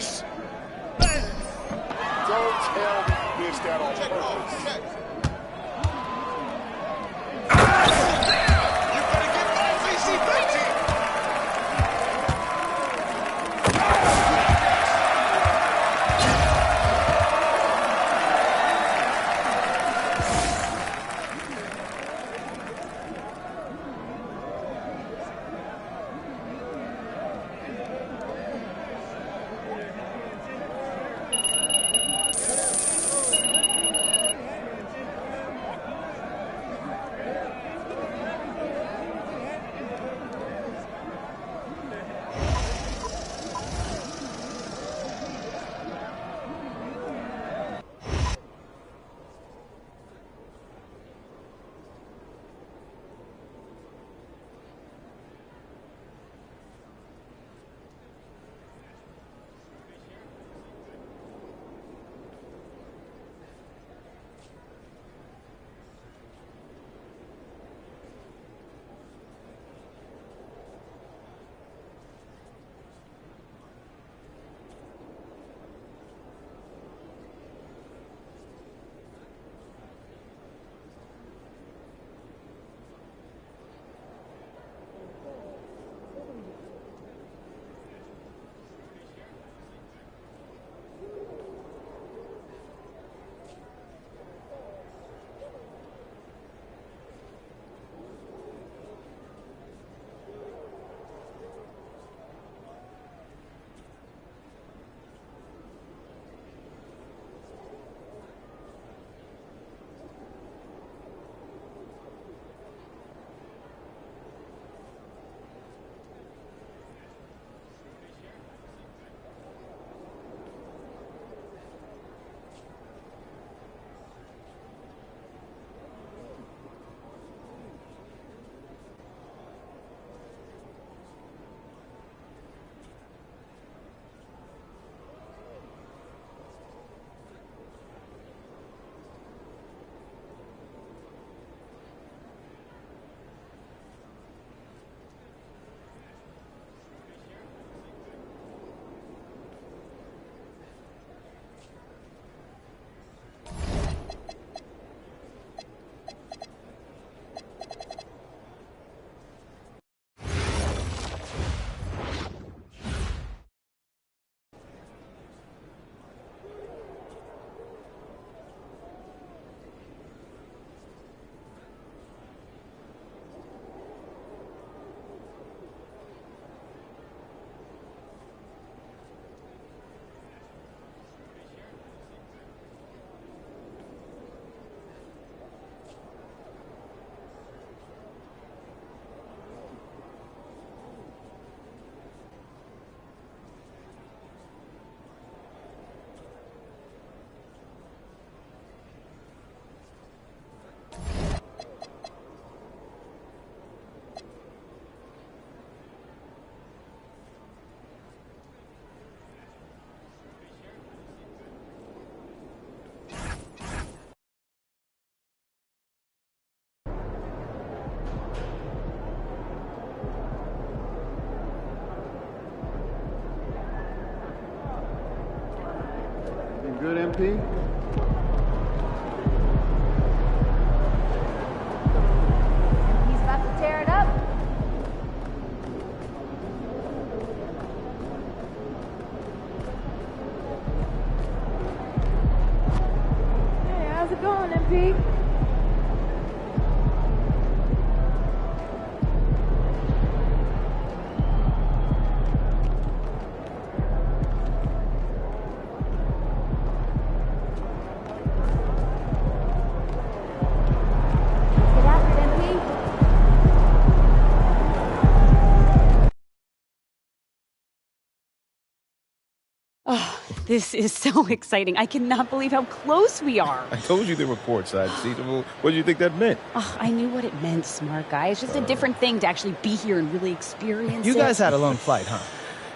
finish. Don't tell me you missed that on purpose. You better get off easy, baby. Good, MP? He's about to tear it up. Hey, how's it going, MP? Oh, this is so exciting. I cannot believe how close we are. I told you there were courtside seats. Well, what did you think that meant? Oh, I knew what it meant, smart guy. It's just a different thing to actually be here and really experience You it. guys had a long flight, huh?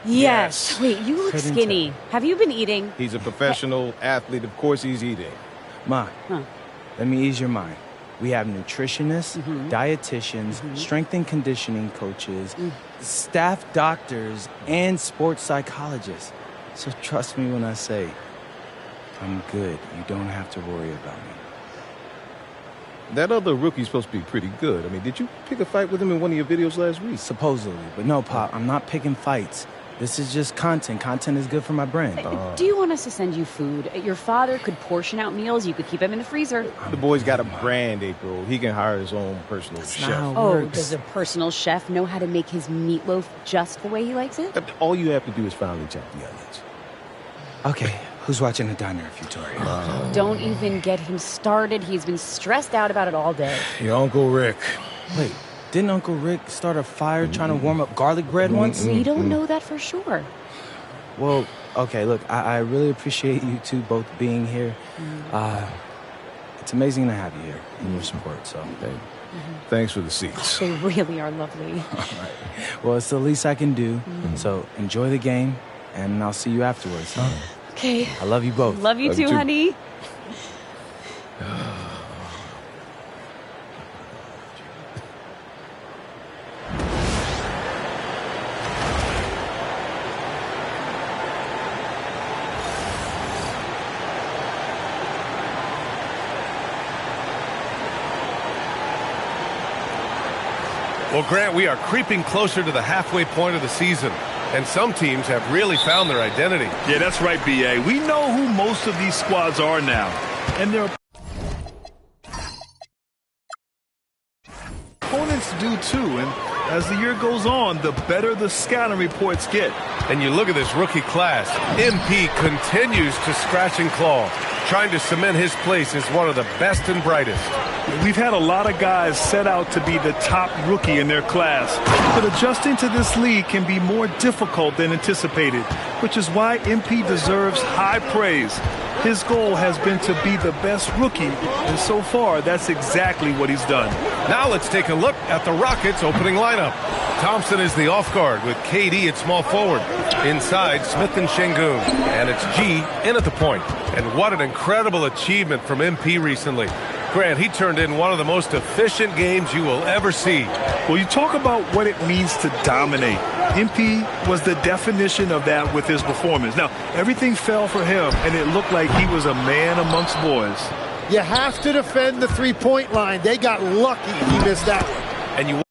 Yes. Wait, you look Couldn't skinny. tell. Have you been eating? He's a professional athlete. Of course he's eating. Ma, Huh. let me ease your mind. We have nutritionists, dietitians, strength and conditioning coaches, staff doctors, and sports psychologists. So trust me when I say, I'm good. You don't have to worry about me. That other rookie's supposed to be pretty good. I mean, did you pick a fight with him in one of your videos last week? Supposedly. But no, Pop, I'm not picking fights. This is just content. Content is good for my brand. Do you want us to send you food? Your father could portion out meals. You could keep them in the freezer. The boy's got a brand, April. He can hire his own personal That's chef. not how it Oh, works. does a personal chef know how to make his meatloaf just the way he likes it? All you have to do is finally chop the onions. Okay, who's watching the diner if you Victoria? Don't even get him started. He's been stressed out about it all day. Your Uncle Rick. Wait, didn't Uncle Rick start a fire trying to warm up garlic bread once? We don't know that for sure. Well, okay, look, I really appreciate you two both being here. It's amazing to have you here and your support, so. Thanks for the seats. They really are lovely. Well, it's the least I can do, so enjoy the game, and I'll see you afterwards, huh? Okay. I love you both. Love you Love you too, too. honey. Well, Grant, we are creeping closer to the halfway point of the season, and some teams have really found their identity. Yeah, that's right, B.A. We know who most of these squads are now, and their opponents do too. And as the year goes on, the better the scouting reports get. And you look at this rookie class, MP continues to scratch and claw, trying to cement his place as one of the best and brightest. We've had a lot of guys set out to be the top rookie in their class, but adjusting to this league can be more difficult than anticipated, which is why MP deserves high praise. His goal has been to be the best rookie, and so far, that's exactly what he's done. Now let's take a look at the Rockets' opening lineup. Thompson is the off guard with KD at small forward. Inside, Smith and Şengün, and it's G in at the point. And what an incredible achievement from MP recently. Grant, he turned in one of the most efficient games you will ever see. Well, you talk about what it means to dominate. MP was the definition of that with his performance. Now, everything fell for him, and it looked like he was a man amongst boys. You have to defend the three-point line. They got lucky he missed that one. And you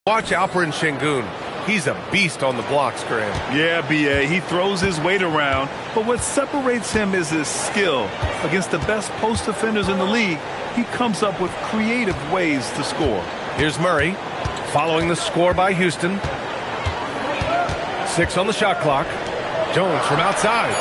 watch Alperen Şengün. He's a beast on the blocks, Grant. Yeah, B.A., he throws his weight around, but what separates him is his skill. Against the best post defenders in the league, he comes up with creative ways to score. Here's Murray, following the score by Houston. 6 on the shot clock. Jones from outside.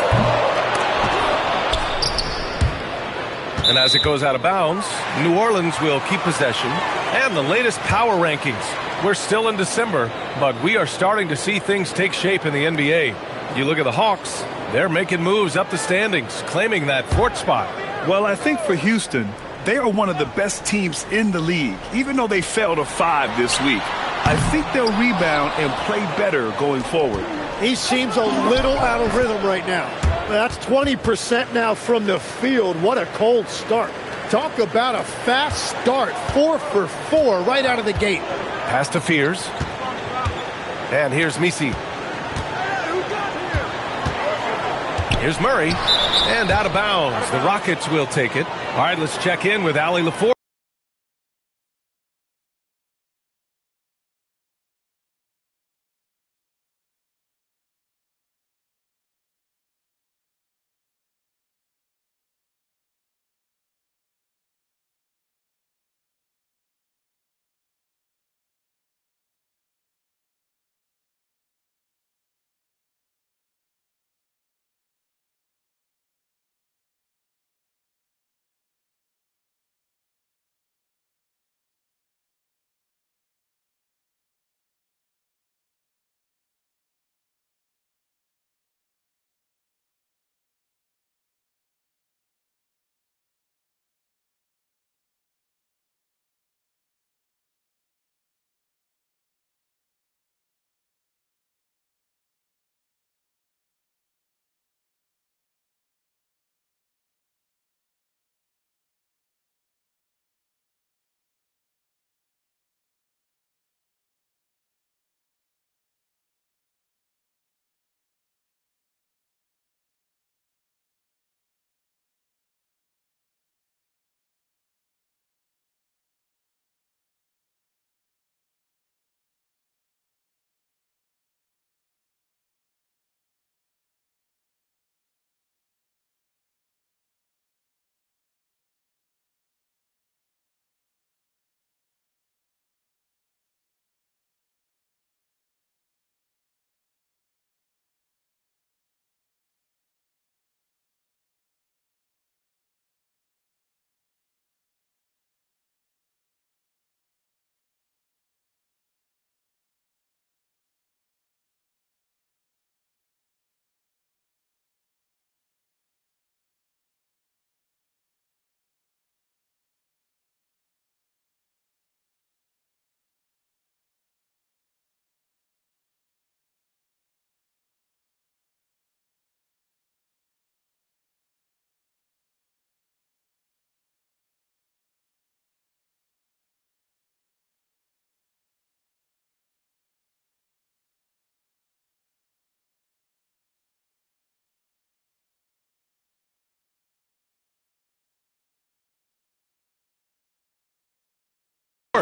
And as it goes out of bounds, New Orleans will keep possession. And the latest power rankings. We're still in December, but we are starting to see things take shape in the NBA. You look at the Hawks, they're making moves up the standings, claiming that fourth spot. Well, I think for Houston, they are one of the best teams in the league, even though they fell to 5 this week. I think they'll rebound and play better going forward. He seems a little out of rhythm right now. That's 20% now from the field. What a cold start. Talk about a fast start. 4 for 4 right out of the gate. Pass to Fears. And here's Misi. Here's Murray. And out of bounds. The Rockets will take it. All right, let's check in with Allie LaForge.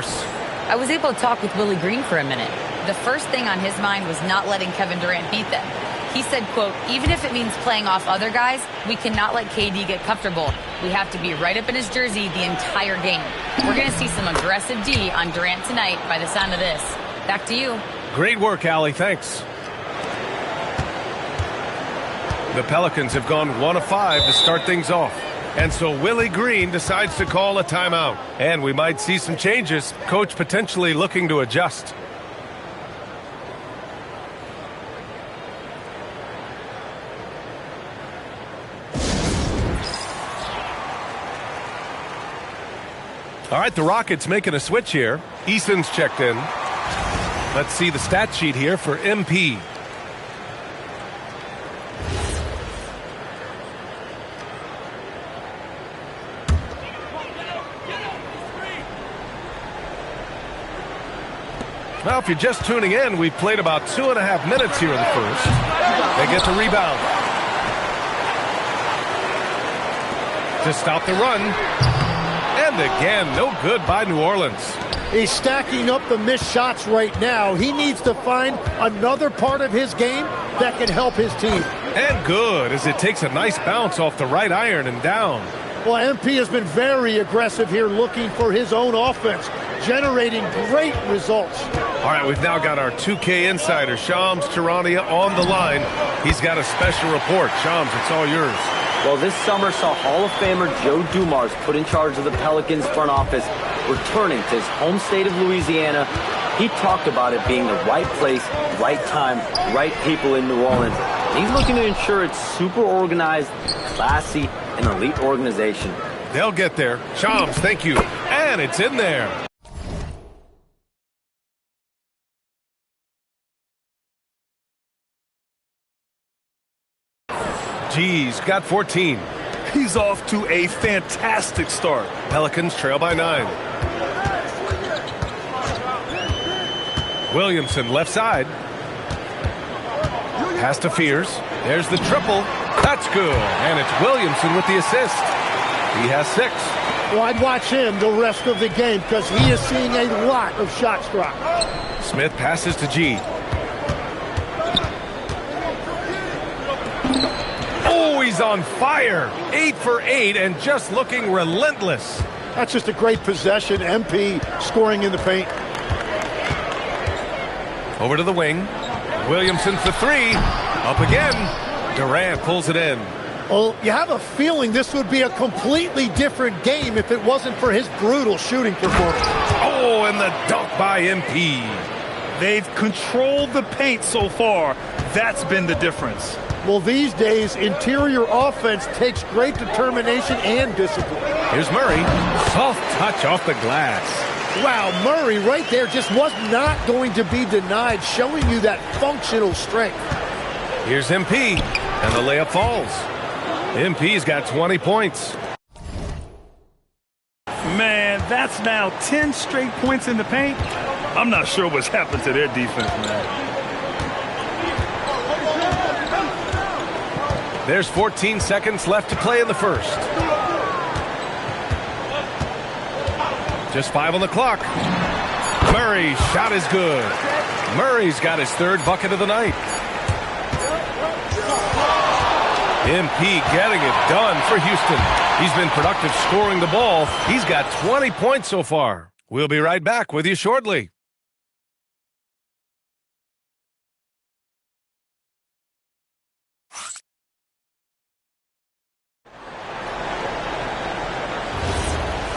I was able to talk with Willie Green for a minute. The first thing on his mind was not letting Kevin Durant beat them. He said, quote, even if it means playing off other guys, we cannot let KD get comfortable. We have to be right up in his jersey the entire game. We're going to see some aggressive D on Durant tonight by the sound of this. Back to you. Great work, Allie. Thanks. The Pelicans have gone 1 of 5 to start things off. And so Willie Green decides to call a timeout. And we might see some changes. Coach potentially looking to adjust. All right, the Rockets making a switch here. Eason's checked in. Let's see the stat sheet here for MP. Well, if you're just tuning in, we've played about 2.5 minutes here in the first. They get the rebound. To stop the run. And again, no good by New Orleans. He's stacking up the missed shots right now. He needs to find another part of his game that can help his team. And good, as it takes a nice bounce off the right iron and down. Well, MP has been very aggressive here looking for his own offense, generating great results. All right, we've now got our 2K insider, Shams Charania, on the line. He's got a special report. Shams, it's all yours. Well, this summer saw Hall of Famer Joe Dumars put in charge of the Pelicans front office, returning to his home state of Louisiana. He talked about it being the right place, right time, right people in New Orleans. He's looking to ensure it's super organized, classy, and elite organization. They'll get there. Shams, thank you. And it's in there. G's got 14. He's off to a fantastic start. Pelicans trail by 9. Williamson left side. Pass to Fears. There's the triple. That's good. And it's Williamson with the assist. He has 6. Well, I'd watch him the rest of the game because he is seeing a lot of shots drop. Smith passes to G. Oh, he's on fire. 8 for 8 and just looking relentless. That's just a great possession. MP scoring in the paint. Over to the wing. Williamson for 3. Up again. Durant pulls it in. Well, you have a feeling this would be a completely different game if it wasn't for his brutal shooting performance. Oh, and the dunk by MP. They've controlled the paint so far. That's been the difference. Well, these days, interior offense takes great determination and discipline. Here's Murray. Soft touch off the glass. Wow, Murray right there just was not going to be denied, showing you that functional strength. Here's MP, and the layup falls. MP's got 20 points. Man, that's now 10 straight points in the paint. I'm not sure what's happened to their defense, man. There's 14 seconds left to play in the first. Just 5 on the clock. Murray's shot is good. Murray's got his 3rd bucket of the night. MP getting it done for Houston. He's been productive scoring the ball. He's got 20 points so far. We'll be right back with you shortly.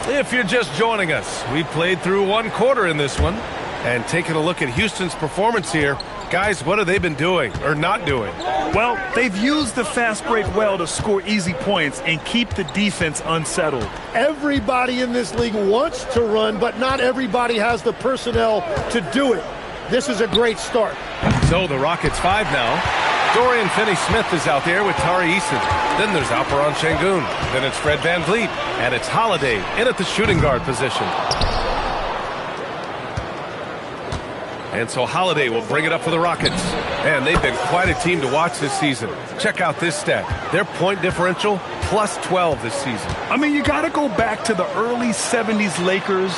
If you're just joining us, we played through 1 quarter in this one. And taking a look at Houston's performance here, guys, what have they been doing or not doing? Well, they've used the fast break well to score easy points and keep the defense unsettled. Everybody in this league wants to run, but not everybody has the personnel to do it. This is a great start. So the Rockets 5 now. Dorian Finney-Smith is out there with Tari Eason. Then there's Alperen Sengun. Then it's Fred VanVleet. And it's Holiday in at the shooting guard position. And so Holiday will bring it up for the Rockets. And they've been quite a team to watch this season. Check out this stat. Their point differential, +12 this season. I mean, you got to go back to the early 70s Lakers.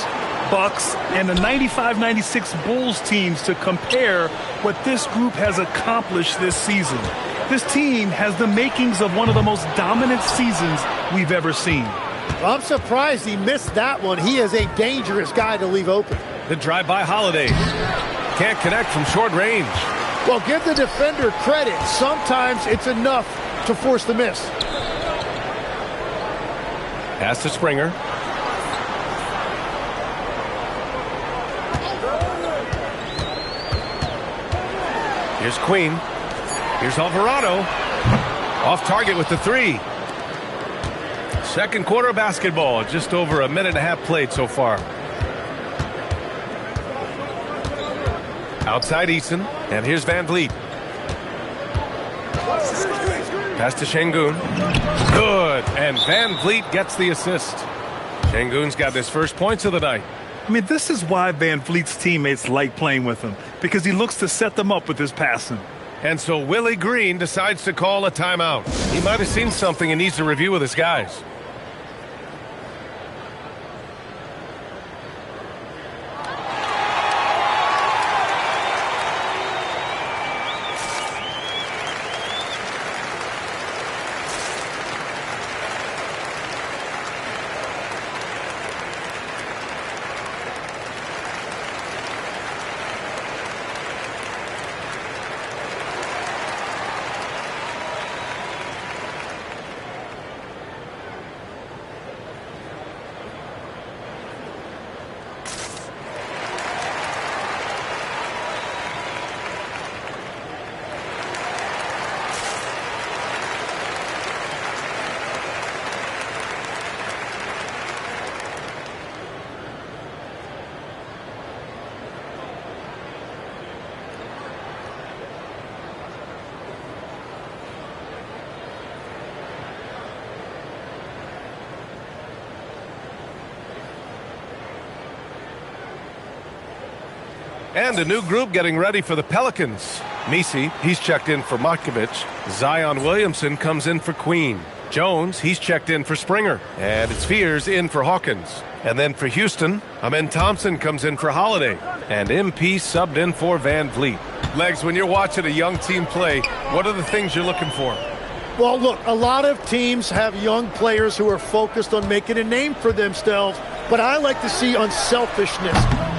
Bucks and the 95-96 Bulls teams to compare what this group has accomplished this season. This team has the makings of one of the most dominant seasons we've ever seen. I'm surprised he missed that one. He is a dangerous guy to leave open. The drive by Holiday. Can't connect from short range. Well, give the defender credit. Sometimes it's enough to force the miss. Pass to Springer. Here's Queen. Here's Alvarado. Off target with the three. Second quarter basketball. Just over a minute and a half played so far. Outside Eason. And here's Van Vliet. Pass to Şengün. Good. And Van Vliet gets the assist. Şengün's got his first points of the night. I mean, this is why Van Vliet's teammates like playing with him, because he looks to set them up with his passing. And so Willie Green decides to call a timeout. He might have seen something and needs to review with his guys. And a new group getting ready for the Pelicans. Messi, he's checked in for Matkovic. Zion Williamson comes in for Queen. Jones, he's checked in for Springer. And it's Fears in for Hawkins. And then for Houston, Amen Thompson comes in for Holiday. And MP subbed in for Van Vliet. Legs, when you're watching a young team play, what are the things you're looking for? Well, look, a lot of teams have young players who are focused on making a name for themselves, but I like to see unselfishness.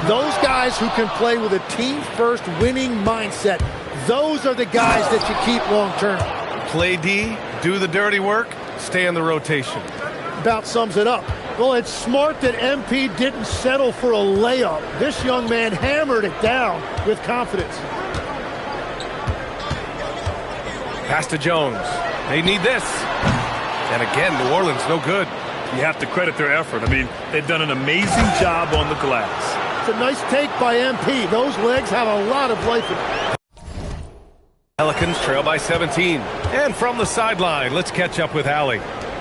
Those guys who can play with a team-first winning mindset, those are the guys that you keep long-term. Play D, do the dirty work, stay in the rotation. About sums it up. Well, it's smart that MP didn't settle for a layup. This young man hammered it down with confidence. Pass to Jones. They need this. And again, New Orleans no good. You have to credit their effort. I mean, they've done an amazing job on the glass. It's a nice take by MP. Those legs have a lot of life in them. Pelicans trail by 17. And from the sideline, let's catch up with Allie.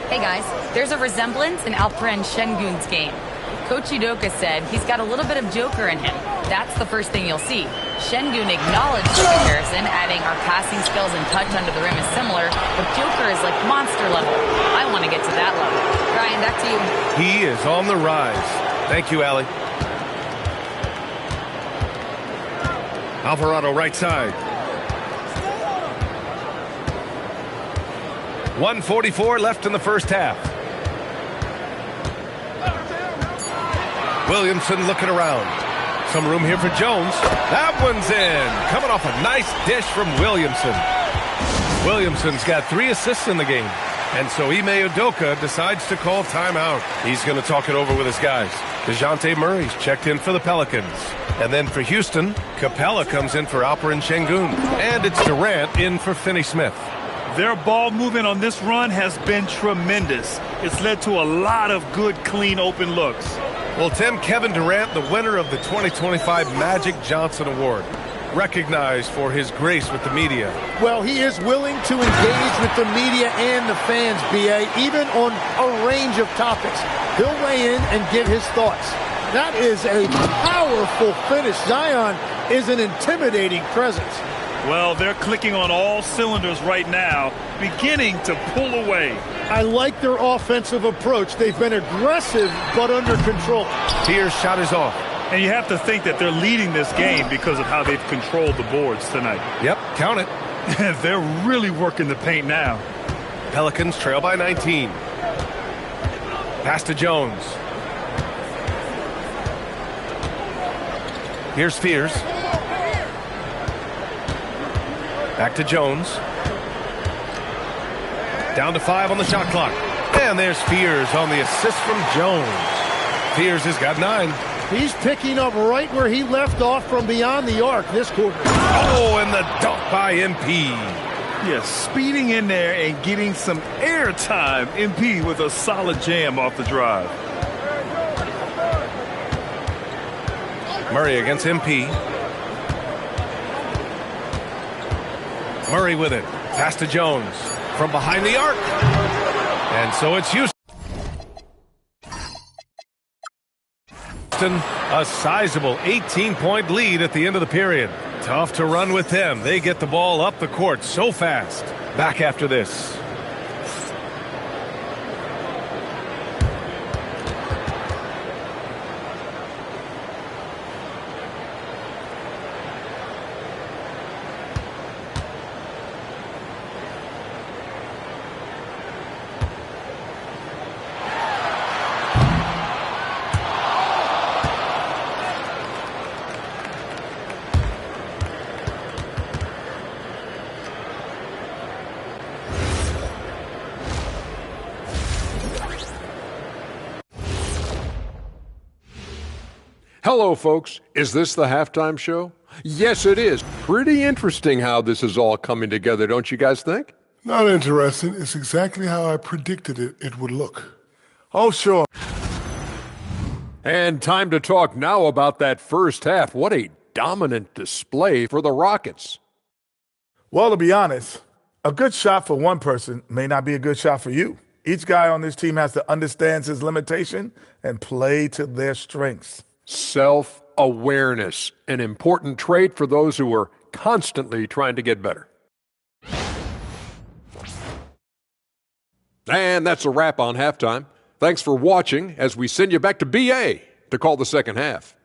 Hey guys, there's a resemblance in Alperen Şengün's game. Coach Udoka said he's got a little bit of Joker in him. That's the first thing you'll see. Şengün acknowledged the comparison, adding our passing skills and touch under the rim is similar, but Joker is like monster level. I want to get to that level. Ryan, back to you. He is on the rise. Thank you, Allie. Alvarado right side. 1:44 left in the first half. Williamson looking around. Some room here for Jones. That one's in. Coming off a nice dish from Williamson. Williamson's got 3 assists in the game. And so Ime Udoka decides to call timeout. He's going to talk it over with his guys. DeJounte Murray's checked in for the Pelicans. And then for Houston, Capella comes in for Alperen Şengün. And it's Durant in for Finney-Smith. Their ball movement on this run has been tremendous. It's led to a lot of good, clean, open looks. Well, Tim, Kevin Durant, the winner of the 2025 Magic Johnson Award, recognized for his grace with the media. Well, he is willing to engage with the media and the fans, B.A., even on a range of topics. He'll weigh in and give his thoughts. That is a powerful finish. Zion is an intimidating presence. Well, they're clicking on all cylinders right now, beginning to pull away. I like their offensive approach. They've been aggressive, but under control. Pierce shot is off. And you have to think that they're leading this game because of how they've controlled the boards tonight. Yep, count it. They're really working the paint now. Pelicans trail by 19. Pass to Jones. Here's Fears. Back to Jones. Down to 5 on the shot clock. And there's Fears on the assist from Jones. Fears has got 9. He's picking up right where he left off from beyond the arc this quarter. Oh, and the dunk by MP. Yes, speeding in there and getting some air time. MP with a solid jam off the drive. Murray against MP. Murray with it. Pass to Jones. From behind the arc. And so it's Houston. A sizable 18-point lead at the end of the period. Tough to run with them. They get the ball up the court so fast. Back after this. Hello, folks. Is this the halftime show? Yes, it is. Pretty interesting how this is all coming together, don't you guys think? Not interesting. It's exactly how I predicted it would look. Oh, sure. And time to talk now about that first half. What a dominant display for the Rockets. Well, to be honest, a good shot for one person may not be a good shot for you. Each guy on this team has to understand his limitation and play to their strengths. Self-awareness, an important trait for those who are constantly trying to get better. And that's a wrap on halftime. Thanks for watching as we send you back to BA to call the second half.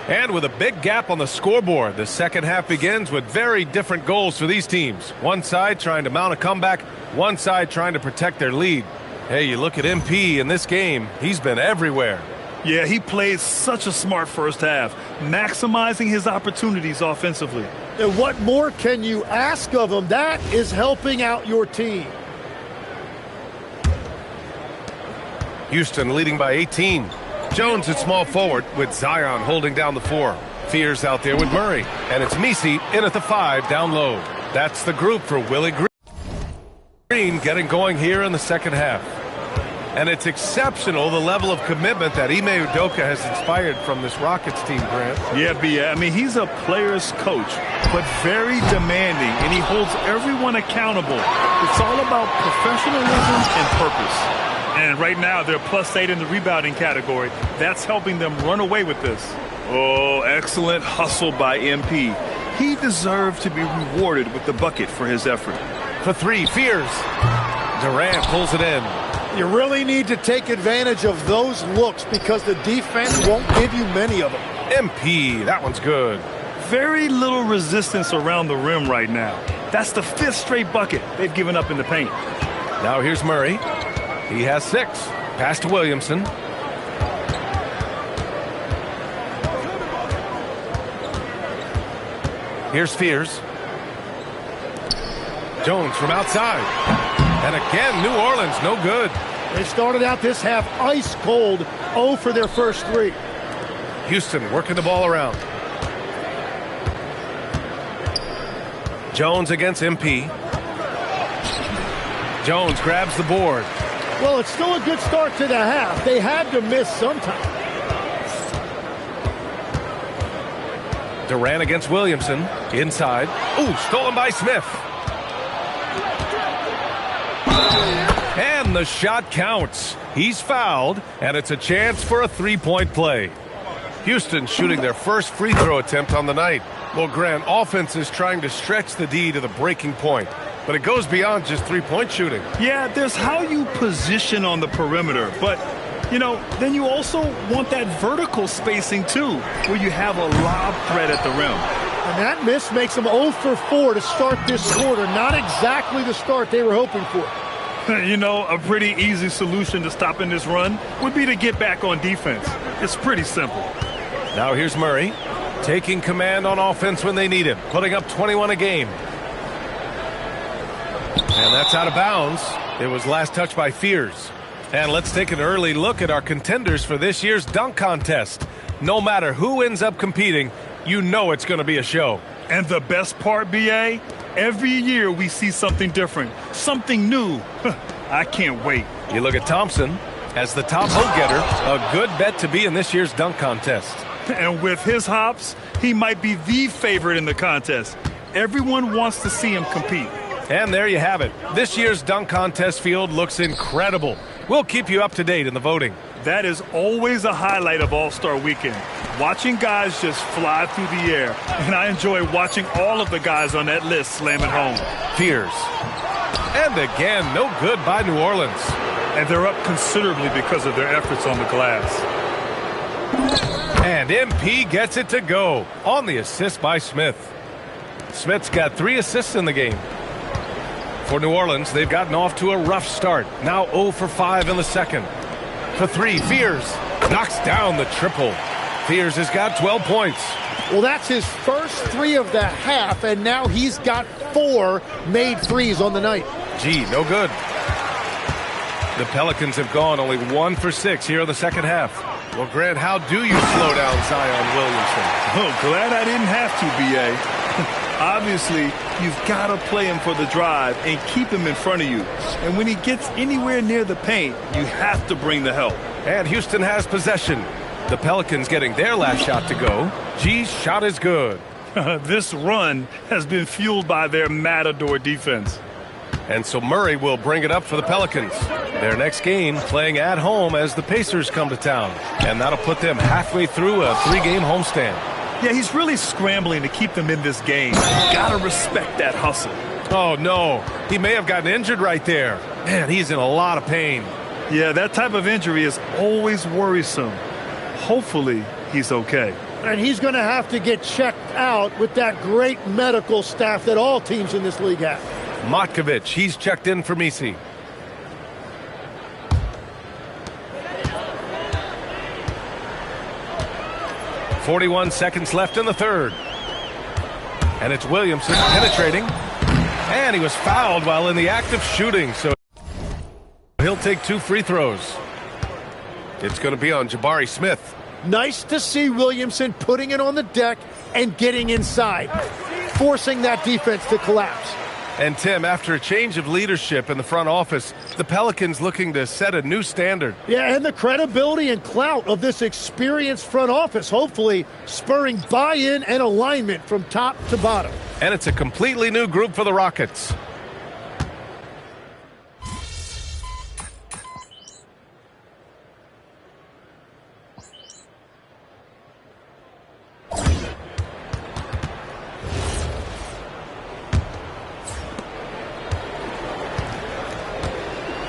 And with a big gap on the scoreboard, the second half begins with very different goals for these teams. One side trying to mount a comeback, one side trying to protect their lead. Hey, you look at MP in this game, he's been everywhere. Yeah, he played such a smart first half, maximizing his opportunities offensively. And what more can you ask of him? That is helping out your team. Houston leading by 18. Jones at small forward with Zion holding down the 4. Fears out there with Murray. And it's Messi in at the 5 down low. That's the group for Willie Green getting going here in the second half. And it's exceptional the level of commitment that Ime Udoka has inspired from this Rockets team, Grant. Yeah, B.A. I mean, he's a player's coach, but very demanding, and he holds everyone accountable. It's all about professionalism and purpose. And right now, they're +8 in the rebounding category. That's helping them run away with this. Oh, excellent hustle by MP. He deserved to be rewarded with the bucket for his effort. For 3, Fears. Durant pulls it in. You really need to take advantage of those looks because the defense won't give you many of them. MP, that one's good. Very little resistance around the rim right now. That's the 5th straight bucket they've given up in the paint. Now here's Murray. He has 6. Pass to Williamson. Here's Fears. Jones from outside. And again, New Orleans, no good. They started out this half ice cold, 0 for their first 3. Houston working the ball around. Jones against MP. Jones grabs the board. Well, it's still a good start to the half. They had to miss sometime. Durant against Williamson. Inside. Ooh, stolen by Smith. And And the shot counts. He's fouled, and it's a chance for a three-point play. Houston shooting their first free throw attempt on the night. Well, Grant, offense is trying to stretch the D to the breaking point, but it goes beyond just three-point shooting. Yeah, there's how you position on the perimeter, but, you know, then you also want that vertical spacing, too, where you have a lob threat at the rim. And that miss makes them 0 for 4 to start this quarter. Not exactly the start they were hoping for. You know, a pretty easy solution to stopping this run would be to get back on defense. It's pretty simple. Now here's Murray, taking command on offense when they need him, putting up 21 a game. And that's out of bounds. It was last touched by Fears. And let's take an early look at our contenders for this year's dunk contest. No matter who ends up competing, you know it's going to be a show. And the best part, B.A., every year we see something different, something new. I can't wait. You look at Thompson as the top vote getter, a good bet to be in this year's dunk contest. And with his hops, he might be the favorite in the contest. Everyone wants to see him compete. And there you have it. This year's dunk contest field looks incredible. We'll keep you up to date in the voting. That is always a highlight of All-Star Weekend. Watching guys just fly through the air. And I enjoy watching all of the guys on that list slam it home. Fears. And again, no good by New Orleans. And they're up considerably because of their efforts on the glass. And MP gets it to go on the assist by Smith. Smith's got 3 assists in the game. For New Orleans, they've gotten off to a rough start. Now 0 for 5 in the second. For 3, Fears knocks down the triple. Fears has got 12 points. Well, that's his first 3 of the half, and now he's got 4 made threes on the night. Gee, no good. The Pelicans have gone only 1 for 6 here in the second half. Well, Grant, how do you slow down Zion Williamson? Oh, glad I didn't have to, B.A. Obviously, you've got to play him for the drive and keep him in front of you. And when he gets anywhere near the paint, you have to bring the help. And Houston has possession. The Pelicans getting their last shot to go. G's shot is good. This run has been fueled by their Matador defense. And so Murray will bring it up for the Pelicans. Their next game playing at home as the Pacers come to town. And that'll put them halfway through a 3-game homestand. Yeah, he's really scrambling to keep them in this game. Gotta respect that hustle. Oh, no. He may have gotten injured right there. Man, he's in a lot of pain. Yeah, that type of injury is always worrisome. Hopefully, he's okay. And he's going to have to get checked out with that great medical staff that all teams in this league have. Matkovic, he's checked in for Misi. .41 seconds left in the third. And it's Williamson penetrating. And he was fouled while in the act of shooting, so he'll take 2 free throws. It's going to be on Jabari Smith. Nice to see Williamson putting it on the deck and getting inside, forcing that defense to collapse. And Tim, after a change of leadership in the front office, the Pelicans looking to set a new standard. Yeah, and the credibility and clout of this experienced front office, hopefully spurring buy-in and alignment from top to bottom. And it's a completely new group for the Rockets.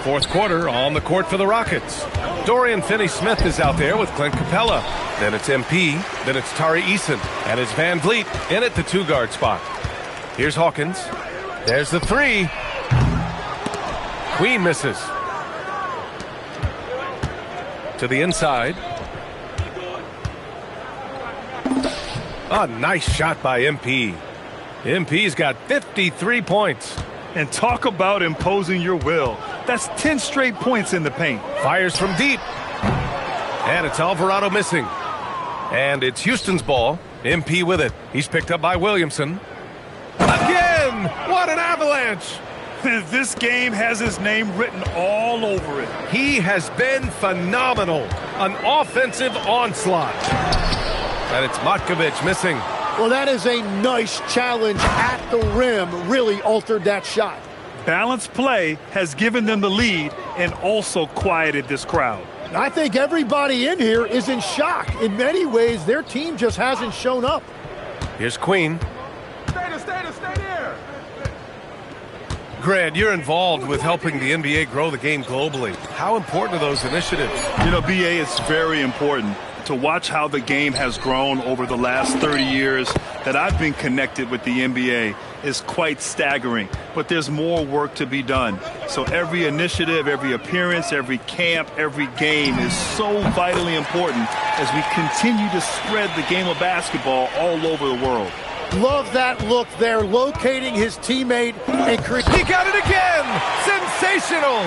Fourth quarter on the court for the Rockets. Dorian Finney-Smith is out there with Clint Capella. Then it's MP. Then it's Tari Eason. And it's Van Vliet in at the 2-guard spot. Here's Hawkins. There's the 3. Queen misses. To the inside. A nice shot by MP. MP's got 53 points. And talk about imposing your will. That's 10 straight points in the paint. Fires from deep. And it's Alvarado missing. And it's Houston's ball. MP with it. He's picked up by Williamson. Again! What an avalanche! This game has his name written all over it. He has been phenomenal. An offensive onslaught. And it's Matkovic missing. Well, that is a nice challenge at the rim. Really altered that shot. Balanced play has given them the lead and also quieted this crowd. I think everybody in here is in shock. In many ways, their team just hasn't shown up. Here's Queen. Stay there. Grant, you're involved with helping the NBA grow the game globally. How important are those initiatives? You know, BA, it's very important to watch how the game has grown over the last 30 years that I've been connected with the NBA is quite staggering. But there's more work to be done. So every initiative, every appearance, every camp, every game is so vitally important as we continue to spread the game of basketball all over the world. Love that look there, locating his teammate and he got it again! Sensational!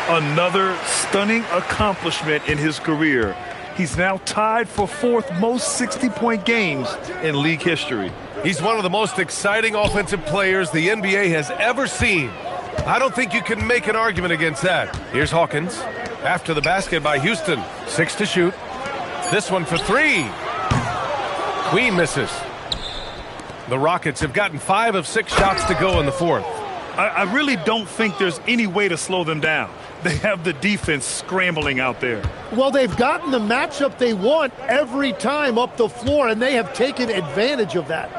Another stunning accomplishment in his career. He's now tied for fourth most 60-point games in league history. He's one of the most exciting offensive players the NBA has ever seen. I don't think you can make an argument against that. Here's Hawkins. After the basket by Houston. 6 to shoot. This one for 3. Queen misses. The Rockets have gotten 5 of 6 shots to go in the fourth. I really don't think there's any way to slow them down. They have the defense scrambling out there. Well, they've gotten the matchup they want every time up the floor, and they have taken advantage of that.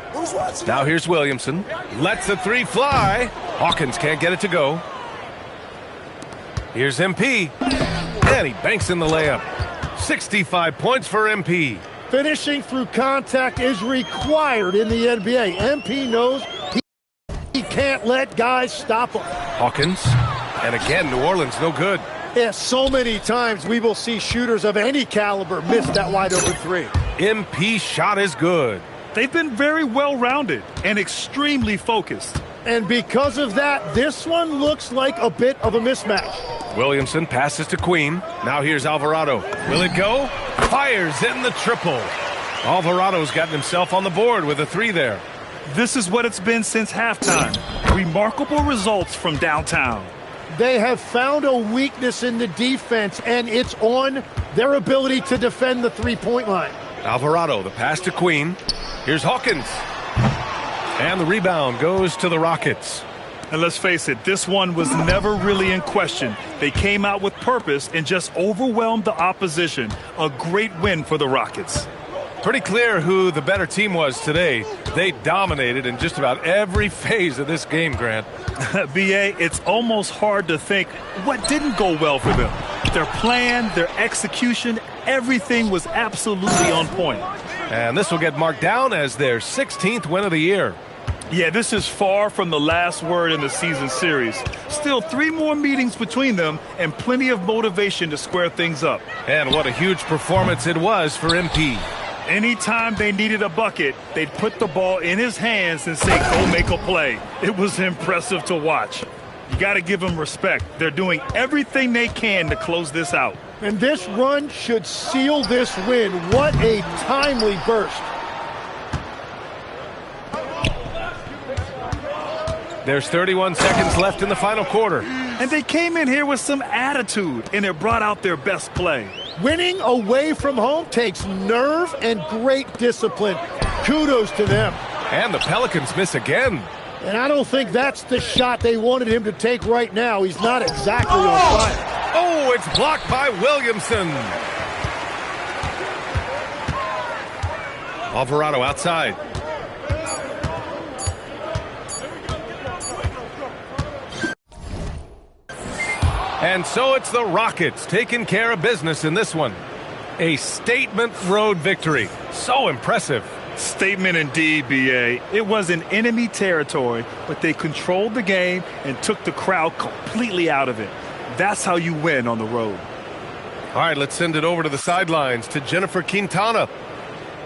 Now here's Williamson. Lets the 3 fly. Hawkins can't get it to go. Here's MP. And he banks in the layup. 65 points for MP. Finishing through contact is required in the NBA. MP knows he can't let guys stop him. Hawkins. And again, New Orleans no good. Yeah, so many times we will see shooters of any caliber miss that wide open 3. MP shot is good. They've been very well-rounded and extremely focused. And because of that, this one looks like a bit of a mismatch. Williamson passes to Queen. Now here's Alvarado. Will it go? Fires in the triple. Alvarado's gotten himself on the board with a 3 there. This is what it's been since halftime. Remarkable results from downtown. They have found a weakness in the defense, and it's on their ability to defend the three-point line. Alvarado, the pass to Queen. Here's Hawkins. And the rebound goes to the Rockets. And let's face it, this one was never really in question. They came out with purpose and just overwhelmed the opposition. A great win for the Rockets. Pretty clear who the better team was today. They dominated in just about every phase of this game, Grant. BA, it's almost hard to think what didn't go well for them. Their plan, their execution, everything was absolutely on point. And this will get marked down as their 16th win of the year. Yeah, this is far from the last word in the season series. Still 3 more meetings between them and plenty of motivation to square things up. And what a huge performance it was for MP. Anytime they needed a bucket, they'd put the ball in his hands and say, go make a play. It was impressive to watch. You got to give them respect. They're doing everything they can to close this out. And this run should seal this win. What a timely burst. There's 31 seconds left in the final quarter. And they came in here with some attitude, and it brought out their best play. Winning away from home takes nerve and great discipline. Kudos to them. And the Pelicans miss again. And I don't think that's the shot they wanted him to take right now. He's not exactly on fire. Oh, it's blocked by Williamson. Alvarado outside. And so it's the Rockets taking care of business in this one. A statement road victory. So impressive. Statement indeed, BA. It was in enemy territory, but they controlled the game and took the crowd completely out of it. That's how you win on the road. All right, let's send it over to the sidelines to Jennifer Quintana.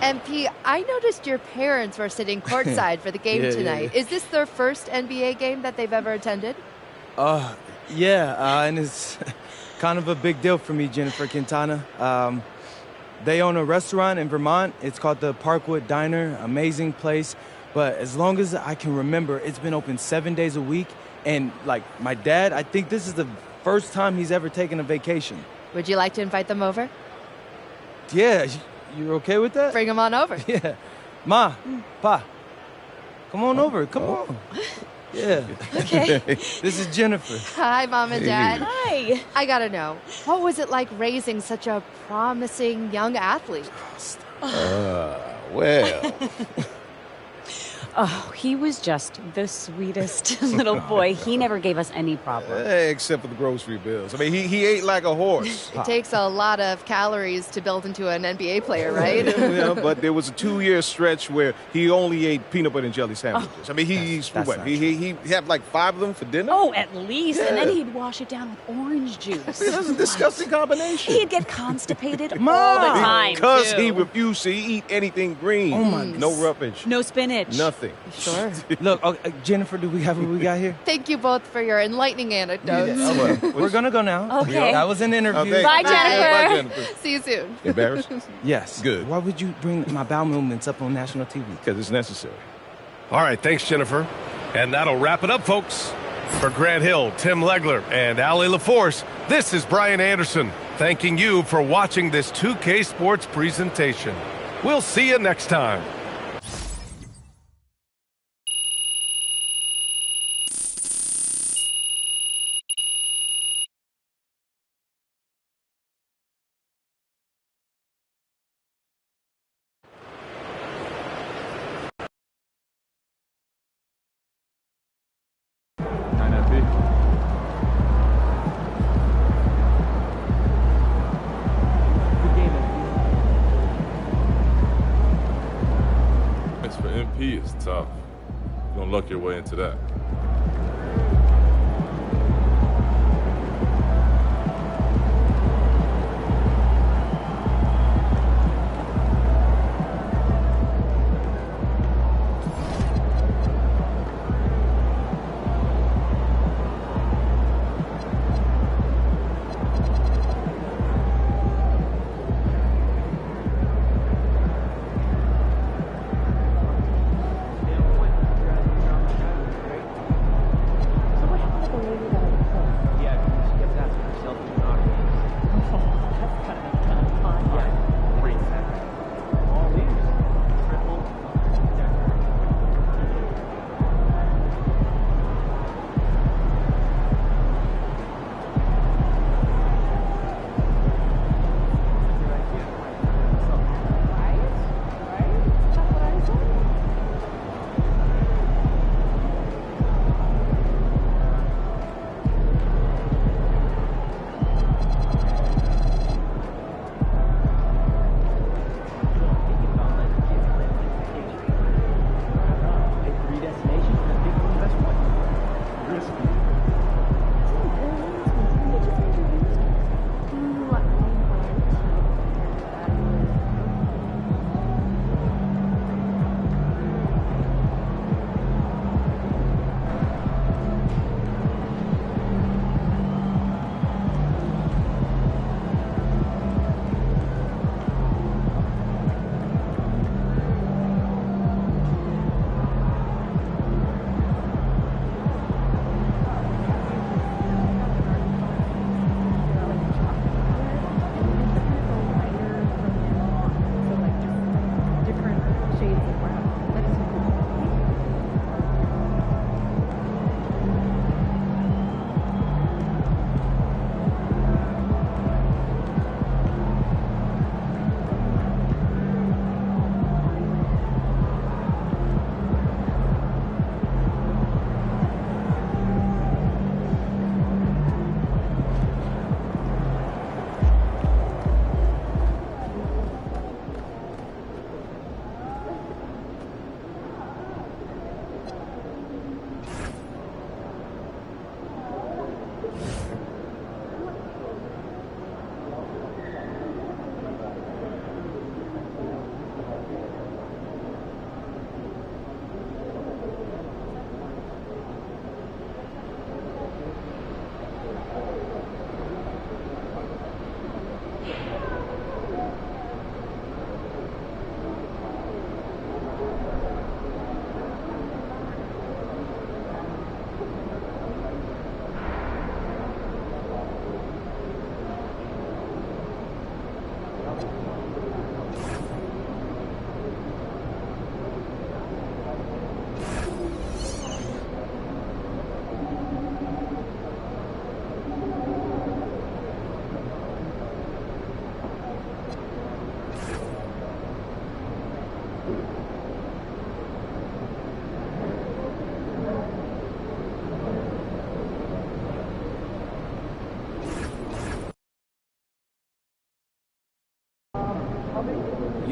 MP, I noticed your parents were sitting courtside for the game tonight. Yeah. Is this their first NBA game that they've ever attended? Yeah, and it's kind of a big deal for me, Jennifer Quintana. They own a restaurant in Vermont. It's called the Parkwood Diner. Amazing place. But as long as I can remember, it's been open 7 days a week. And, like, my dad, I think this is the first time he's ever taken a vacation. Would you like to invite them over? Yeah, you're okay with that? Bring them on over. Yeah. Ma, Pa, come on over. Come on. Yeah. Okay. This is Jennifer. Hi, Mom and Dad. Hi. I gotta know, what was it like raising such a promising young athlete? Well. Oh, he was just the sweetest little boy. He never gave us any problem. Except for the grocery bills. I mean, he ate like a horse. It takes a lot of calories to build into an NBA player, right? Yeah, but there was a 2-year stretch where he only ate peanut butter and jelly sandwiches. I mean, he had like 5 of them for dinner? Oh, at least. And then he'd wash it down with orange juice. That's a disgusting combination. He'd get constipated all the time, Because too. he refused to eat anything green. Oh, my No roughage. No spinach. Nothing. Sure. Look, Jennifer, do we have what we got here? Thank you both for your enlightening anecdotes. We're going to go now. Okay. That was an interview. Okay. Bye, Bye, Jennifer. Jennifer. See you soon. Embarrassed? Yes. Good. Why would you bring my bowel movements up on national TV? Because it's necessary. All right, thanks, Jennifer. And that'll wrap it up, folks. For Grant Hill, Tim Legler, and Allie LaForce, this is Brian Anderson, thanking you for watching this 2K Sports presentation. We'll see you next time. It's for MP is tough. You're gonna luck your way into that.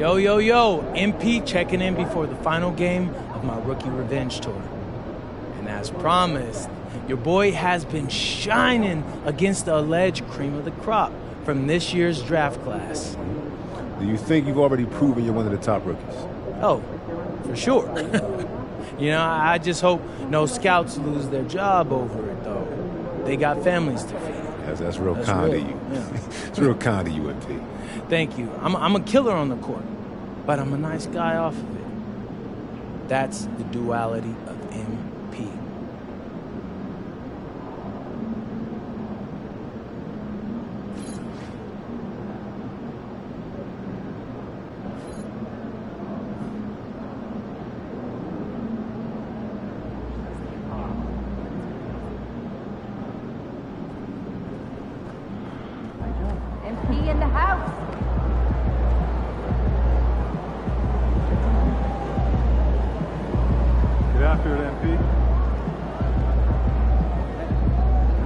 Yo, yo, yo, MP checking in before the final game of my Rookie Revenge Tour. And as promised, your boy has been shining against the alleged cream of the crop from this year's draft class. Do you think you've already proven you're one of the top rookies? Oh, for sure. I just hope no scouts lose their job over it, though. They got families to feed. That's real kind of you. Yeah. It's real kind of you, MP. Thank you. I'm a killer on the court, but I'm a nice guy off of it. That's the duality of MP. MP in the house. Get after it, MP.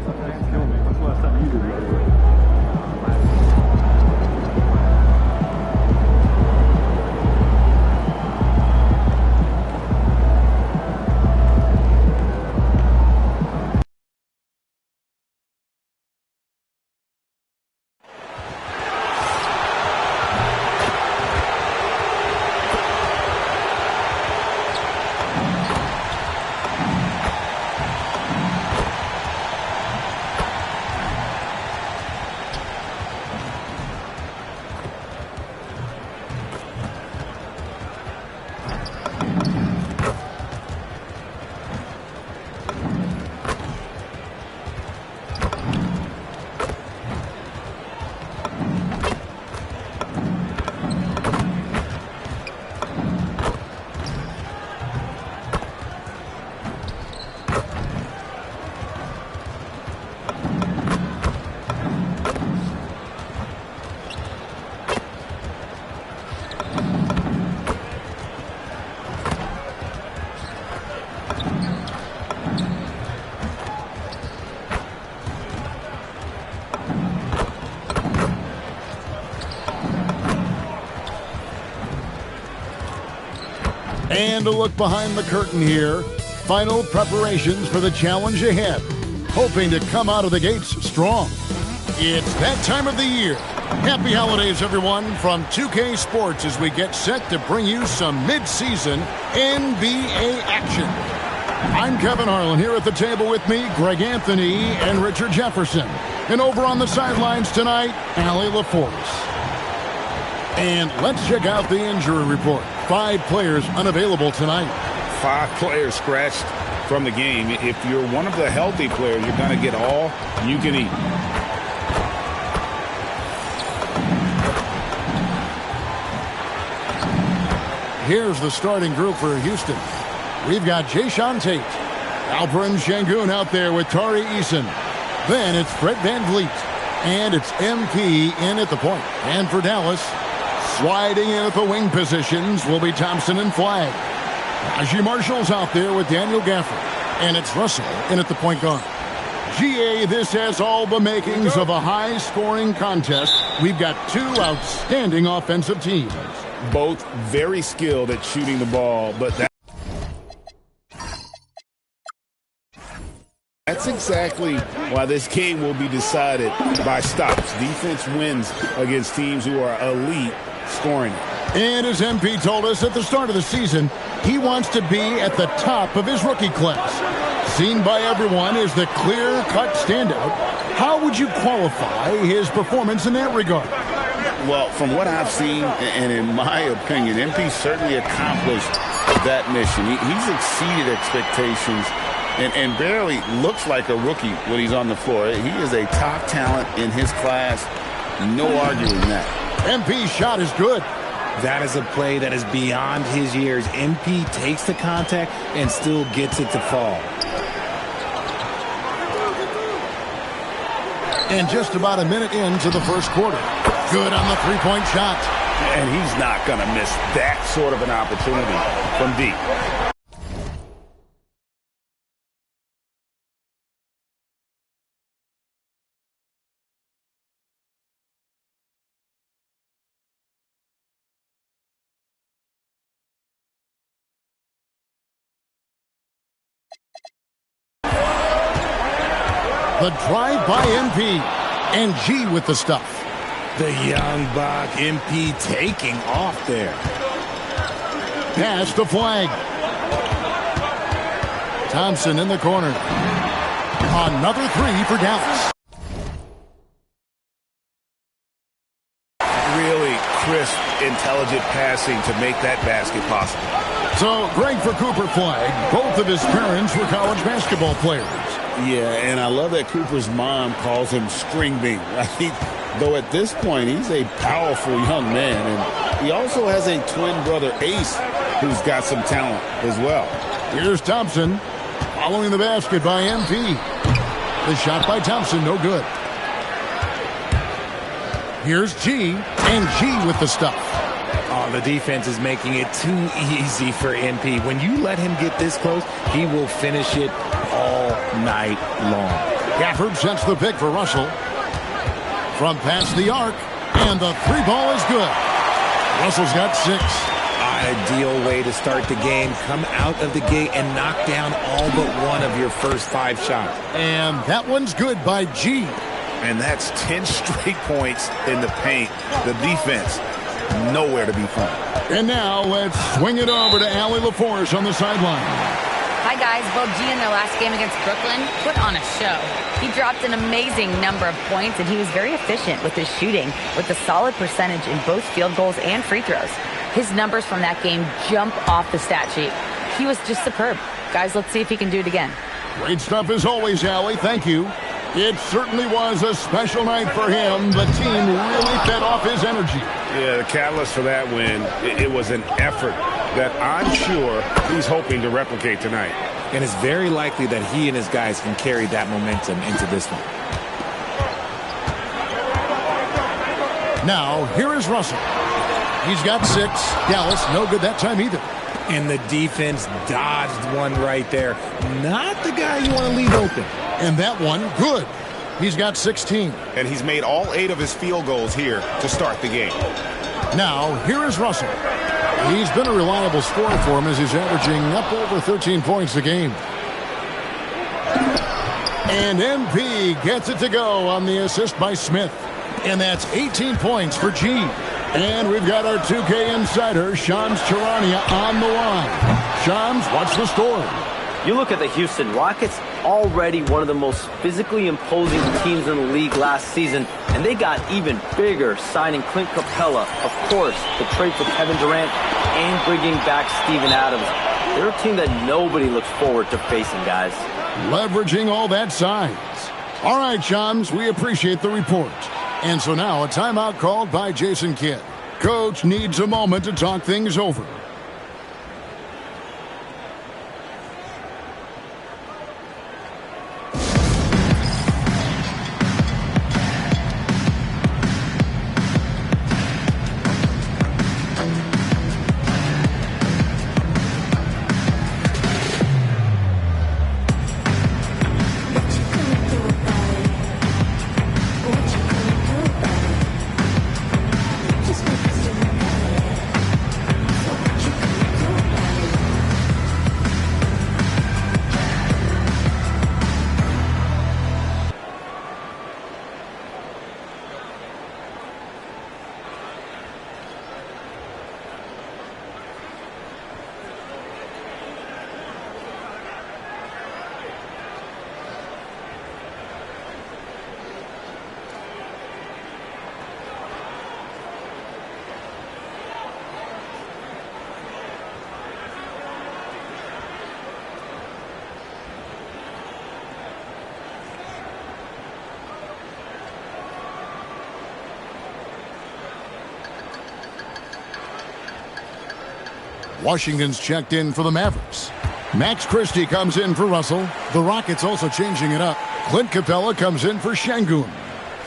Don't kill me. When's the last time you did that? And a look behind the curtain here. Final preparations for the challenge ahead. Hoping to come out of the gates strong. It's that time of the year. Happy holidays, everyone, from 2K Sports as we get set to bring you some mid-season NBA action. I'm Kevin Harlan here at the table with me, Greg Anthony and Richard Jefferson. And over on the sidelines tonight, Allie LaForce. And let's check out the injury report. 5 players unavailable tonight. 5 players scratched from the game. If you're one of the healthy players, you're going to get all you can eat. Here's the starting group for Houston. We've got Jayshawn Tate, Alperen Sengun out there with Tari Eason. Then it's Fred VanVleet, and it's MP in at the point. And for Dallas, sliding in at the wing positions will be Thompson and Flagg. Najee Marshall's out there with Daniel Gafford, and it's Russell in at the point guard. GA, this has all the makings of a high-scoring contest. We've got 2 outstanding offensive teams. Both very skilled at shooting the ball, but that's exactly why this game will be decided by stops. Defense wins against teams who are elite scoring. And as MP told us at the start of the season, he wants to be at the top of his rookie class. Seen by everyone as the clear-cut standout, how would you qualify his performance in that regard? Well, from what I've seen, and in my opinion, MP certainly accomplished that mission. He's exceeded expectations and barely looks like a rookie when he's on the floor. He is a top talent in his class. No arguing that. MP's shot is good. That is a play that is beyond his years. MP takes the contact and still gets it to fall. And just about a minute into the first quarter. Good on the three-point shot. And he's not going to miss that sort of an opportunity from deep. The drive by MP. And G with the stuff. The young buck, MP taking off there. Pass the flag. Thompson in the corner. Another three for Dallas. Really crisp, intelligent passing to make that basket possible. So, great for Cooper Flag. Both of his parents were college basketball players. Yeah, and I love that Cooper's mom calls him String Bean. Right? Though at this point, he's a powerful young man. And he also has a twin brother, Ace, who's got some talent as well. Here's Thompson following the basket by MP. The shot by Thompson, no good. Here's G, and G with the stuff. Oh, the defense is making it too easy for MP. When you let him get this close, he will finish it all night long. Gafford sets the pick for Russell. From past the arc, and the three ball is good. Russell's got 6. Ideal way to start the game. Come out of the gate and knock down all but one of your first 5 shots. And that one's good by G. And that's 10 straight points in the paint. The defense, nowhere to be found. And now let's swing it over to Allie LaForce on the sideline. Hi, guys. Both G in their last game against Brooklyn put on a show. He dropped an amazing number of points, and he was very efficient with his shooting, with a solid percentage in both field goals and free throws. His numbers from that game jump off the stat sheet. He was just superb. Guys, let's see if he can do it again. Great stuff as always, Allie. Thank you. It certainly was a special night for him. The team really fed off his energy. Yeah, the catalyst for that win, it was an effort that I'm sure he's hoping to replicate tonight. And it's very likely that he and his guys can carry that momentum into this one. Now, here is Russell. He's got 6. Dallas, no good that time either. And the defense dodged one right there. Not the guy you want to leave open. And that one, good. He's got 16. And he's made all 8 of his field goals here to start the game. Now, here is Russell. He's been a reliable scorer for him as he's averaging up over 13 points a game. And MP gets it to go on the assist by Smith. And that's 18 points for G. And we've got our 2K insider, Shams Charania, on the line. Shams, what's the story? You look at the Houston Rockets, already one of the most physically imposing teams in the league last season, and they got even bigger, signing Clint Capella, of course, the trade for Kevin Durant, and bringing back Steven Adams. They're a team that nobody looks forward to facing, guys. Leveraging all that size. All right, Shams, we appreciate the report. And so now a timeout called by Jason Kidd. Coach needs a moment to talk things over. Washington's checked in for the Mavericks. Max Christie comes in for Russell. The Rockets also changing it up. Clint Capella comes in for Şengün.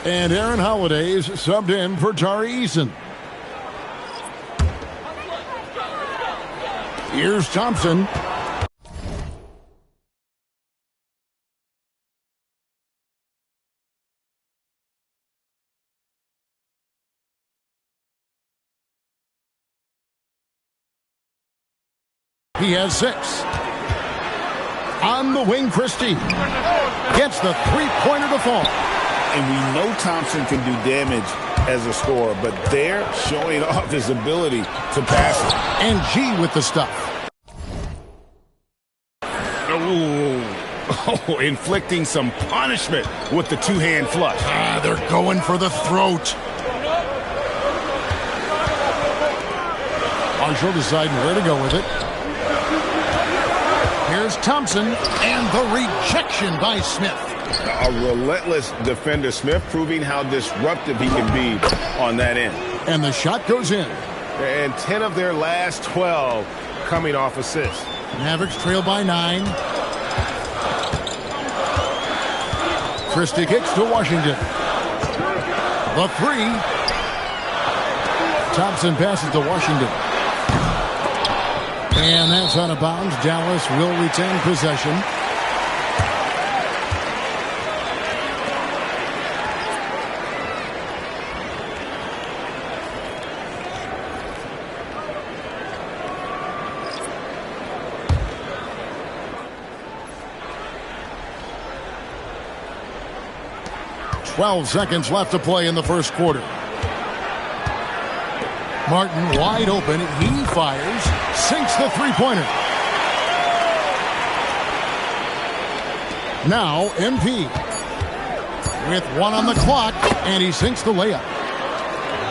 And Aaron Holiday's subbed in for Tari Eason. Here's Thompson. He has 6. On the wing, Christie gets the three-pointer to fall. And we know Thompson can do damage as a scorer, but they're showing off his ability to pass it. And G with the stuff. Oh, inflicting some punishment with the two-hand flush. They're going for the throat. Marshall deciding where to go with it. Here's Thompson, and the rejection by Smith. A relentless defender, Smith, proving how disruptive he can be on that end. And the shot goes in. And 10 of their last 12 coming off assists. Mavericks trail by 9. Christie kicks to Washington. The 3. Thompson passes to Washington. And that's out of bounds. Dallas will retain possession. Twelve seconds left to play in the first quarter. Martin wide open. He fires. Sinks the three-pointer. Now MP with 1 on the clock, and he sinks the layup.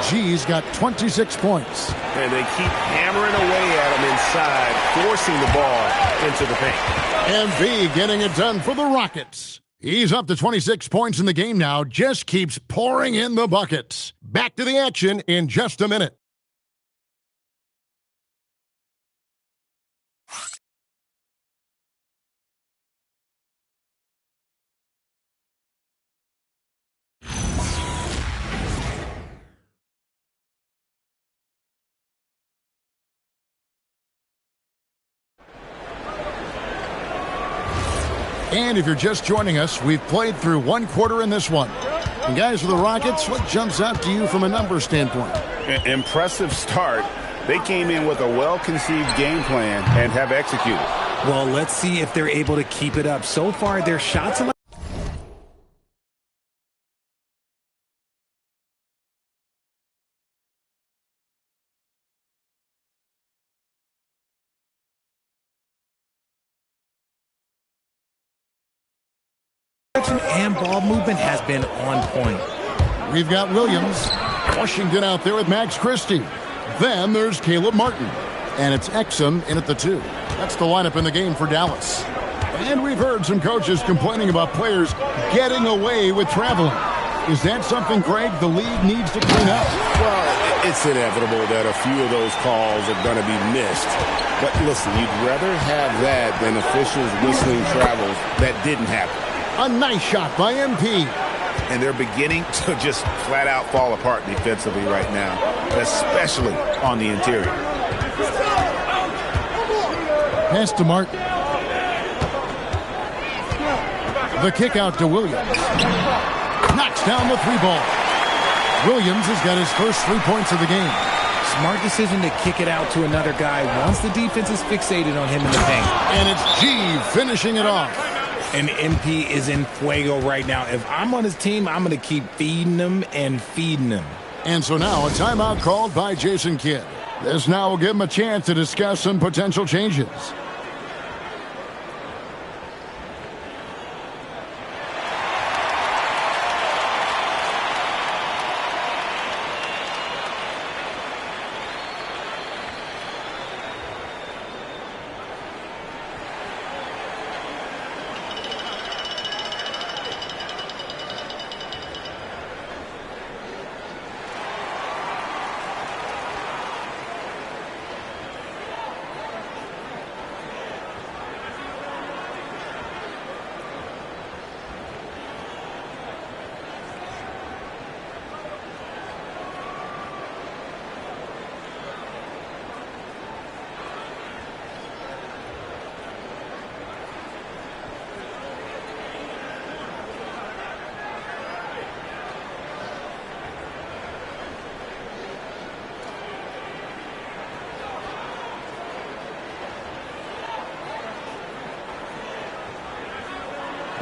G's got 26 points. And they keep hammering away at him inside, forcing the ball into the paint. MP getting it done for the Rockets. He's up to 26 points in the game now, just keeps pouring in the buckets. Back to the action in just a minute. And if you're just joining us, we've played through one quarter in this one. And guys, for the Rockets, what jumps out to you from a numbers standpoint? Impressive start. They came in with a well-conceived game plan and have executed. Well, let's see if they're able to keep it up. So far, their shots are and ball movement has been on point. We've got Williams, Washington out there with Max Christie. Then there's Caleb Martin. And it's Exum in at the 2. That's the lineup in the game for Dallas. And we've heard some coaches complaining about players getting away with traveling. Is that something, Greg, the league needs to clean up? Well, it's inevitable that a few of those calls are going to be missed. But listen, you'd rather have that than officials whistling travels that didn't happen. A nice shot by MP. And they're beginning to just flat out fall apart defensively right now, especially on the interior. Pass to Martin. The kick out to Williams. Knocks down the 3 ball. Williams has got his first 3 points of the game. Smart decision to kick it out to another guy once the defense is fixated on him in the paint. And it's G finishing it off. And MP is in fuego right now. If I'm on his team, I'm going to keep feeding him and feeding him. And so now a timeout called by Jason Kidd. This now will give him a chance to discuss some potential changes.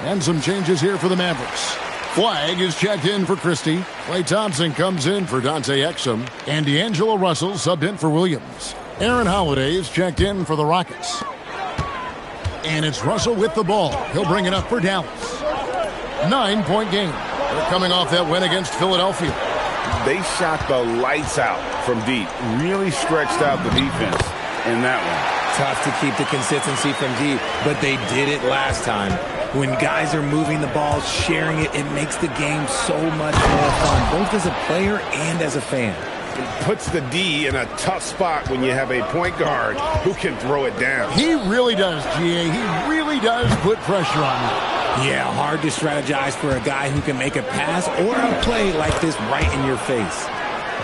And some changes here for the Mavericks. Flag is checked in for Christie. Klay Thompson comes in for Dante Exum. And D'Angelo Russell subbed in for Williams. Aaron Holiday is checked in for the Rockets. And it's Russell with the ball. He'll bring it up for Dallas. 9-point game. They're coming off that win against Philadelphia. They shot the lights out from deep. Really stretched out the defense in that one. Tough to keep the consistency from deep, but they did it last time. When guys are moving the ball, sharing it, it makes the game so much more fun, both as a player and as a fan. It puts the D in a tough spot when you have a point guard who can throw it down. He really does, GA. He really does put pressure on you. Yeah, hard to strategize for a guy who can make a pass or a play like this right in your face.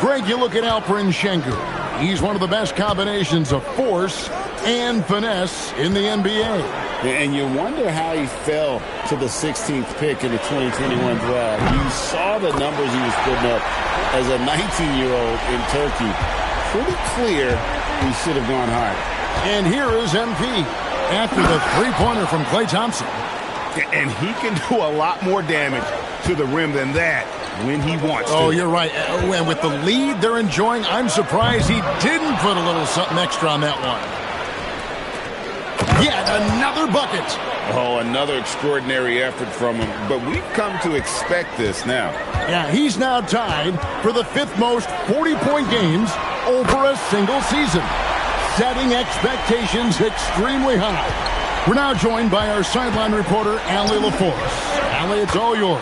Greg, you look at Alperen Şengün. He's one of the best combinations of force and finesse in the NBA. And you wonder how he fell to the 16th pick in the 2021 draft. You saw the numbers he was putting up as a 19-year-old in Turkey. Pretty clear he should have gone higher. And here is MP after the three-pointer from Klay Thompson. And he can do a lot more damage to the rim than that when he wants to. Oh, you're right. And with the lead they're enjoying, I'm surprised he didn't put a little something extra on that one. Yet another bucket. Oh, another extraordinary effort from him. But we've come to expect this now. Yeah, he's now tied for the 5th most 40-point games over a single season, setting expectations extremely high. We're now joined by our sideline reporter, Allie LaForce. Allie, it's all yours.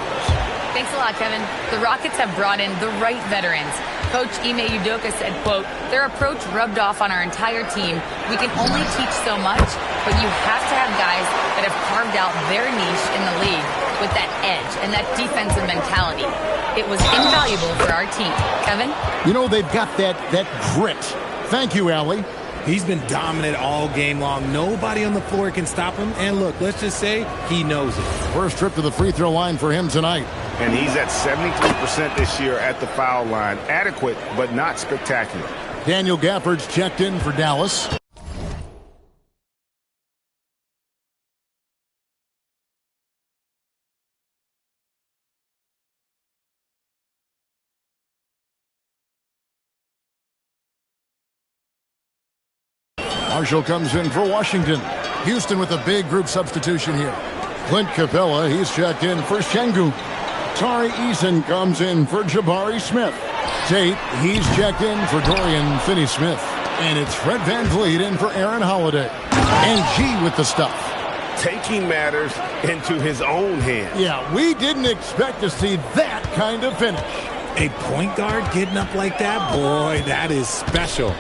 Thanks a lot, Kevin. The Rockets have brought in the right veterans. Coach Ime Udoka said, quote, their approach rubbed off on our entire team. We can only teach so much, but you have to have guys that have carved out their niche in the league with that edge and that defensive mentality. It was invaluable for our team. Kevin? You know, they've got that grit. Thank you, Allie. He's been dominant all game long. Nobody on the floor can stop him. And look, let's just say he knows it. First trip to the free throw line for him tonight. And he's at 73% this year at the foul line. Adequate, but not spectacular. Daniel Gafford's checked in for Dallas. Marshall comes in for Washington. Houston with a big group substitution here. Clint Capella, he's checked in for Şengün. Tari Eason comes in for Jabari Smith. Tate, he's checked in for Dorian Finney-Smith. And it's Fred VanVleet in for Aaron Holiday. And G with the stuff. Taking matters into his own hands. Yeah, we didn't expect to see that kind of finish. A point guard getting up like that? Boy, that is special.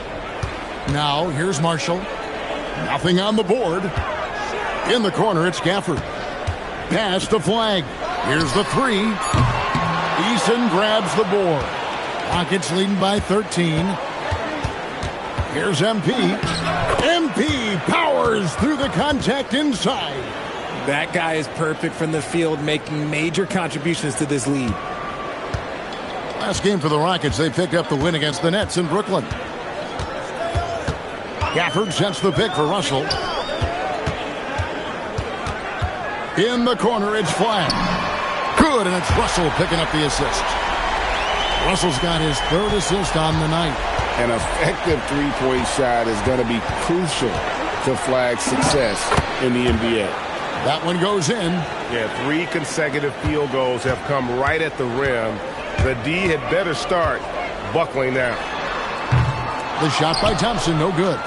Now, here's Marshall. Nothing on the board. In the corner, it's Gafford. Pass to Flag. Here's the three. Eason grabs the board. Rockets leading by 13. Here's MP. MP powers through the contact inside. That guy is perfect from the field, making major contributions to this lead. Last game for the Rockets, they picked up the win against the Nets in Brooklyn. Gafford sets the pick for Russell. In the corner, it's Flag. Good, and it's Russell picking up the assist. Russell's got his 3rd assist on the night. An effective three-point shot is going to be crucial to Flag's success in the NBA. That one goes in. Yeah, 3 consecutive field goals have come right at the rim. The D had better start buckling down. The shot by Thompson, no good.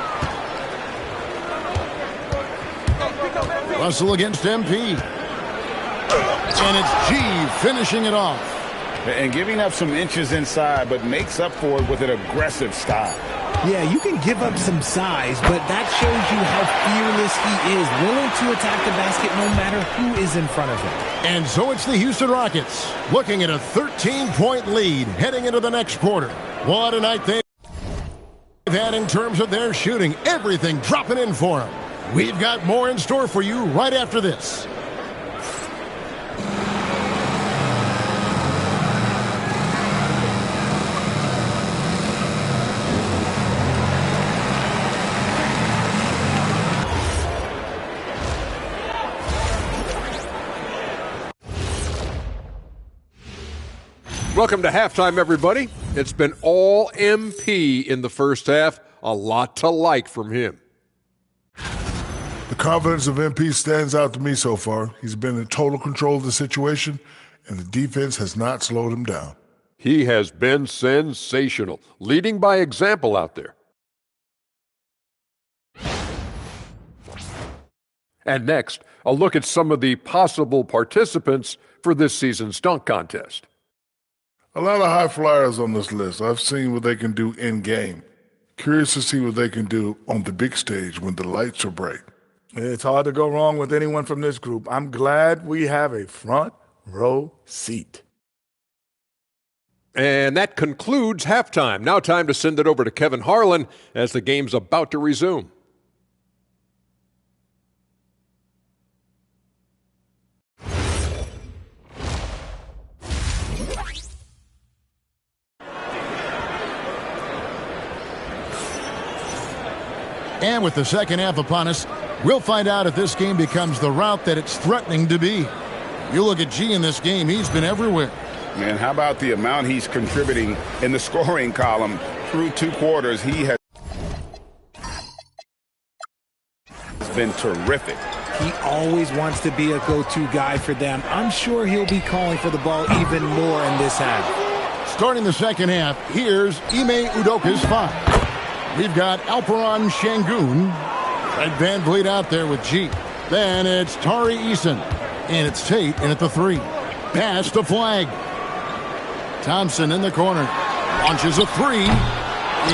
Russell against MP. And it's G finishing it off. And giving up some inches inside, but makes up for it with an aggressive style. Yeah, you can give up some size, but that shows you how fearless he is, willing to attack the basket no matter who is in front of him. And so it's the Houston Rockets looking at a 13-point lead heading into the next quarter. What a night they've had in terms of their shooting. Everything dropping in for them. We've got more in store for you right after this. Welcome to halftime, everybody. It's been all MP in the first half. A lot to like from him. The confidence of MP stands out to me so far. He's been in total control of the situation, and the defense has not slowed him down. He has been sensational, leading by example out there. And next, a look at some of the possible participants for this season's dunk contest. A lot of high flyers on this list. I've seen what they can do in-game. Curious to see what they can do on the big stage when the lights are bright. It's hard to go wrong with anyone from this group. I'm glad we have a front row seat. And that concludes halftime. Now time to send it over to Kevin Harlan as the game's about to resume. And with the second half upon us, we'll find out if this game becomes the route that it's threatening to be. You look at G in this game, he's been everywhere. Man, how about the amount he's contributing in the scoring column through 2 quarters? He has been terrific. He always wants to be a go-to guy for them. I'm sure he'll be calling for the ball even more in this half. Starting the second half, here's Ime Udoka's 5. We've got Alperen Şengün. Fred VanVleet out there with G. Then it's Tari Eason. And it's Tate in at the 3. Pass to Flag. Thompson in the corner. Launches a 3.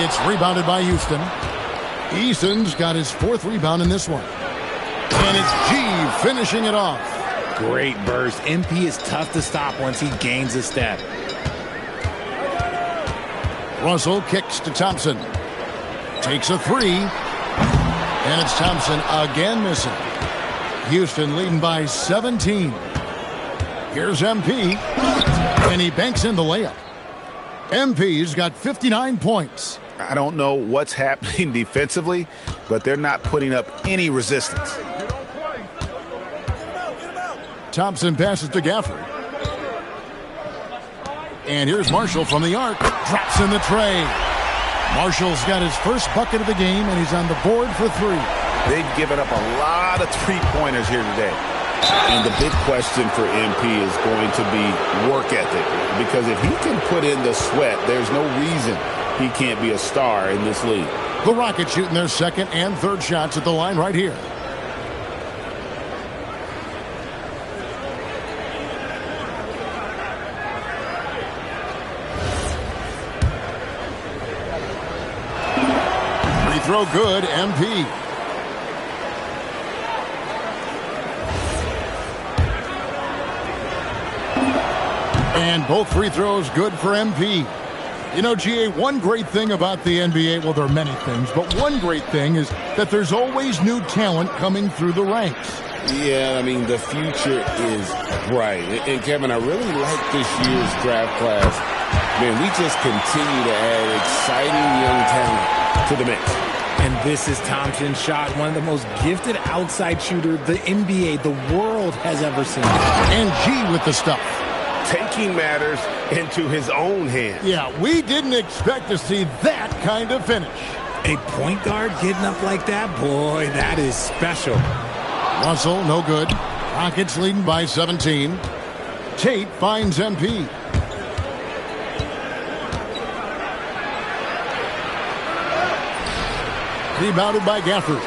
It's rebounded by Houston. Eason's got his 4th rebound in this one. And it's G finishing it off. Great burst. MP is tough to stop once he gains a step. Russell kicks to Thompson. Takes a 3. And it's Thompson again missing. Houston leading by 17. Here's MP. And he banks in the layup. MP's got 59 points. I don't know what's happening defensively, but they're not putting up any resistance. Thompson passes to Gafford. And here's Marshall from the arc. Drops in the tray. Marshall's got his first bucket of the game, and he's on the board for 3. They've given up a lot of three-pointers here today. And the big question for MP is going to be work ethic. Because if he can put in the sweat, there's no reason he can't be a star in this league. The Rockets shooting their second and third shots at the line right here. Free throw good, MP. And both free throws good for MP. You know, GA, one great thing about the NBA, well, there are many things, but one great thing is that there's always new talent coming through the ranks. Yeah, I mean, the future is bright. And, Kevin, I really like this year's draft class. Man, we just continue to add exciting young talent to the mix. And this is Thompson's shot, one of the most gifted outside shooter the NBA, the world has ever seen. And G with the stuff. Taking matters into his own hands. Yeah, we didn't expect to see that kind of finish. A point guard getting up like that, boy, that is special. Russell, no good. Rockets leading by 17. Tate finds MP. Rebounded by Gafford.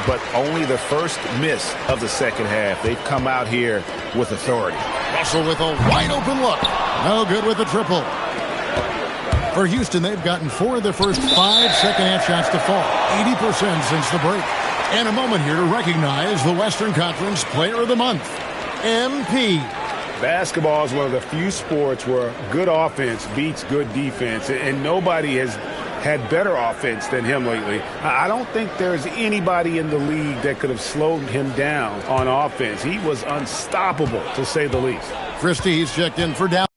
But only the first miss of the second half. They've come out here with authority. Russell with a wide open look. No good with the triple. For Houston, they've gotten 4 of their first 5 second half shots to fall. 80% since the break. And a moment here to recognize the Western Conference Player of the Month, MP. Basketball is one of the few sports where good offense beats good defense, and nobody has had better offense than him lately. I don't think there's anybody in the league that could have slowed him down on offense. He was unstoppable, to say the least. Christie's checked in for Dallas.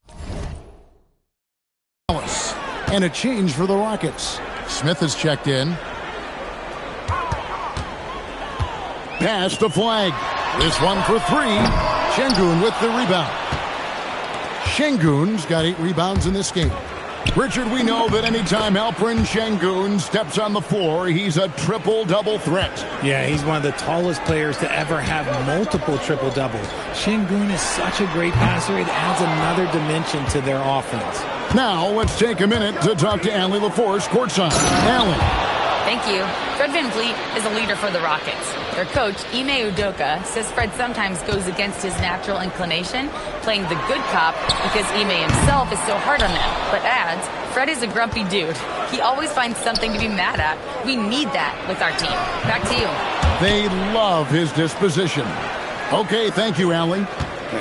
And a change for the Rockets. Smith has checked in. Pass to Flag. This one for 3. Şengün with the rebound. Şengün's got 8 rebounds in this game. Richard, we know that anytime Alperen Şengün steps on the floor, he's a triple-double threat. Yeah, he's one of the tallest players to ever have multiple triple-doubles. Şengün is such a great passer, it adds another dimension to their offense. Now, let's take a minute to talk to Allie LaForce courtside. Allie. Thank you. Fred VanVleet is a leader for the Rockets. Their coach, Ime Udoka, says Fred sometimes goes against his natural inclination, playing the good cop because Ime himself is so hard on them, but adds, Fred is a grumpy dude. He always finds something to be mad at. We need that with our team. Back to you. They love his disposition. Okay, thank you, Allie.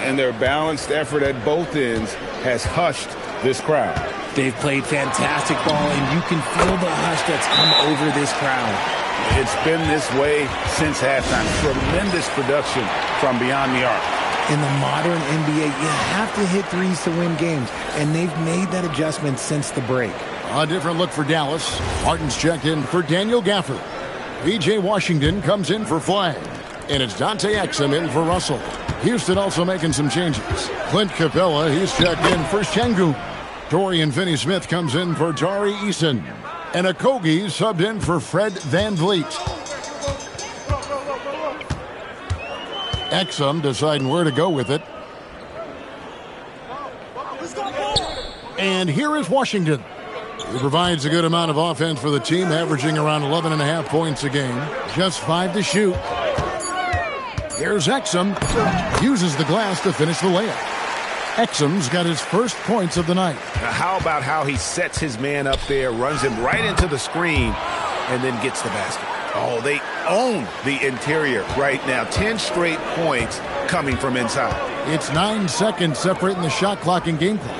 And their balanced effort at both ends has hushed this crowd. They've played fantastic ball, and you can feel the hush that's come over this crowd. It's been this way since halftime. Tremendous production from beyond the arc. In the modern NBA, you have to hit threes to win games, and they've made that adjustment since the break. A different look for Dallas. Martin's checked in for Daniel Gafford. P.J. Washington comes in for Flagg. And it's Dante Exum in for Russell. Houston also making some changes. Clint Capella, he's checked in for Şengün. Dorian Finney-Smith comes in for Tari Eason. And Okogie subbed in for Fred VanVleet. Exum deciding where to go with it. And here is Washington. He provides a good amount of offense for the team, averaging around 11.5 points a game. Just 5 to shoot. Here's Exum. Uses the glass to finish the layup. Exum's got his first points of the night. Now, how about how he sets his man up there, runs him right into the screen, and then gets the basket? Oh, they own the interior right now. 10 straight points coming from inside. It's 9 seconds separating the shot clock and game clock.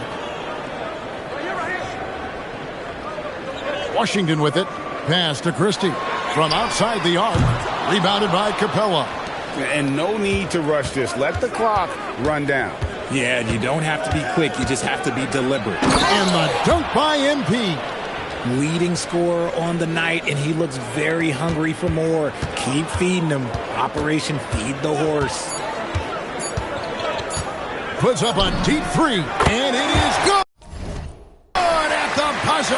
Washington with it. Pass to Christie. From outside the arc. Rebounded by Capella. And no need to rush this. Let the clock run down. Yeah, you don't have to be quick. You just have to be deliberate. And the dunk by MP. Leading scorer on the night, and he looks very hungry for more. Keep feeding him. Operation Feed the Horse. Puts up a deep three, and it is good. Good at the buzzer.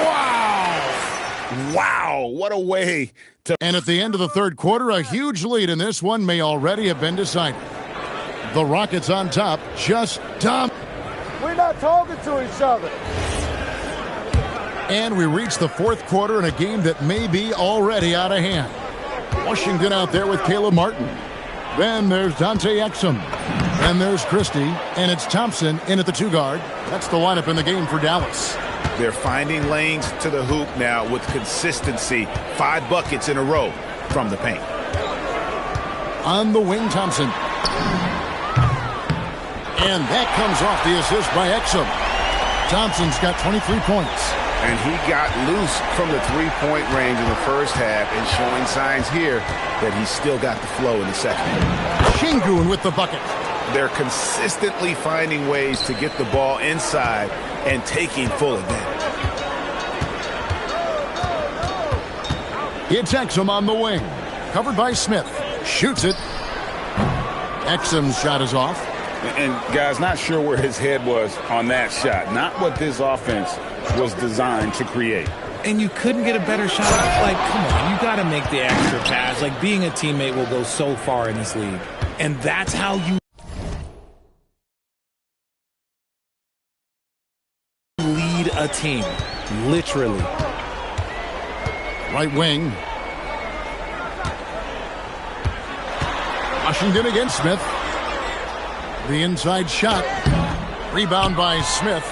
Wow. Wow, what a way to... And at the end of the third quarter, a huge lead in this one may already have been decided. The Rockets on top, just dumb. We're not talking to each other. And we reach the fourth quarter in a game that may be already out of hand. Washington out there with Caleb Martin. Then there's Dante Exum. Then there's Christie. And it's Thompson in at the 2 guard. That's the lineup in the game for Dallas. They're finding lanes to the hoop now with consistency. 5 buckets in a row from the paint. On the wing, Thompson. And that comes off the assist by Exum. Thompson's got 23 points. And he got loose from the three-point range in the first half and showing signs here that he's still got the flow in the second. Şengün with the bucket. They're consistently finding ways to get the ball inside and taking full advantage. It's Exum on the wing. Covered by Smith. Shoots it. Exum's shot is off. And guys, not sure where his head was on that shot. Not what this offense was designed to create. And you couldn't get a better shot. Like, come on, you got to make the extra pass. Like, being a teammate will go so far in this league. And that's how you lead a team. Literally. Right wing. Washington against Smith. The inside shot. Rebound by Smith.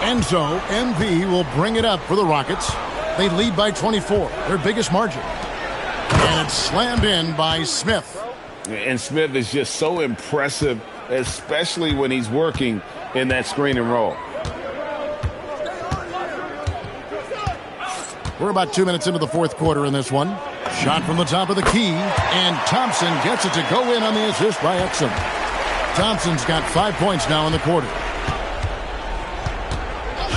And so MP will bring it up for the Rockets. They lead by 24, their biggest margin. And it's slammed in by Smith. And Smith is just so impressive, especially when he's working in that screen and roll. We're about 2 minutes into the fourth quarter in this one. Shot from the top of the key, and Thompson gets it to go in on the assist by Exum. Thompson's got 5 points now in the quarter.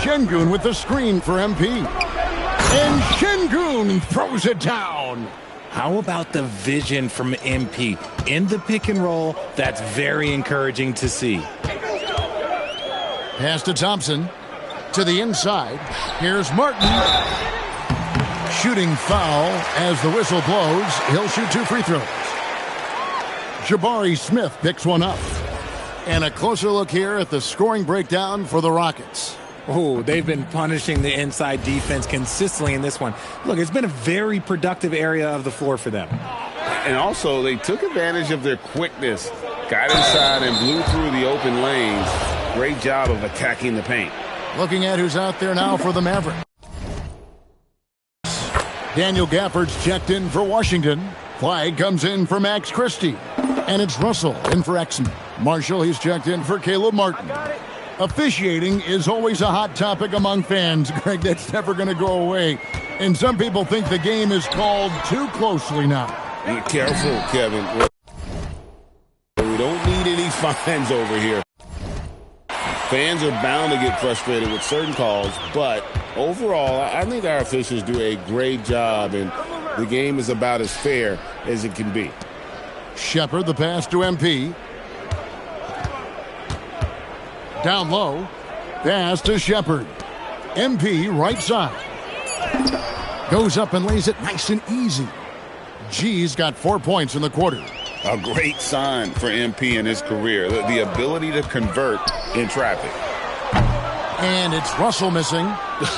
Şengün with the screen for MP. And Şengün throws it down. How about the vision from MP? In the pick and roll, that's very encouraging to see. Pass to Thompson. To the inside. Here's Martin. Shooting foul as the whistle blows. He'll shoot 2 free throws. Jabari Smith picks one up. And a closer look here at the scoring breakdown for the Rockets. Oh, they've been punishing the inside defense consistently in this one. Look, it's been a very productive area of the floor for them. And also, they took advantage of their quickness. Got inside and blew through the open lanes. Great job of attacking the paint. Looking at who's out there now for the Mavericks. Daniel Gafford's checked in for Washington. Clyde comes in for Max Christie. And it's Russell in for Exum. Marshall, he's checked in for Caleb Martin. Officiating is always a hot topic among fans. Greg, that's never going to go away. And some people think the game is called too closely now. Be careful, Kevin. We don't need any fines over here. Fans are bound to get frustrated with certain calls, but overall, I think our officials do a great job, and the game is about as fair as it can be. Shepard, the pass to MP. Down low. Pass to Shepard. MP right side. Goes up and lays it nice and easy. G's got 4 points in the quarter. A great sign for MP in his career, the ability to convert in traffic. And it's Russell missing.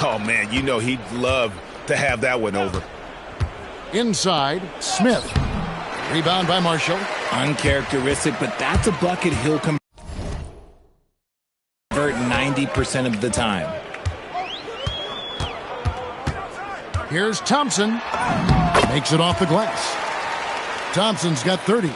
Oh, man, you know he'd love to have that one over. Inside, Smith. Rebound by Marshall. Uncharacteristic, but that's a bucket he'll convert 90% of the time. Here's Thompson. Makes it off the glass. Thompson's got 30.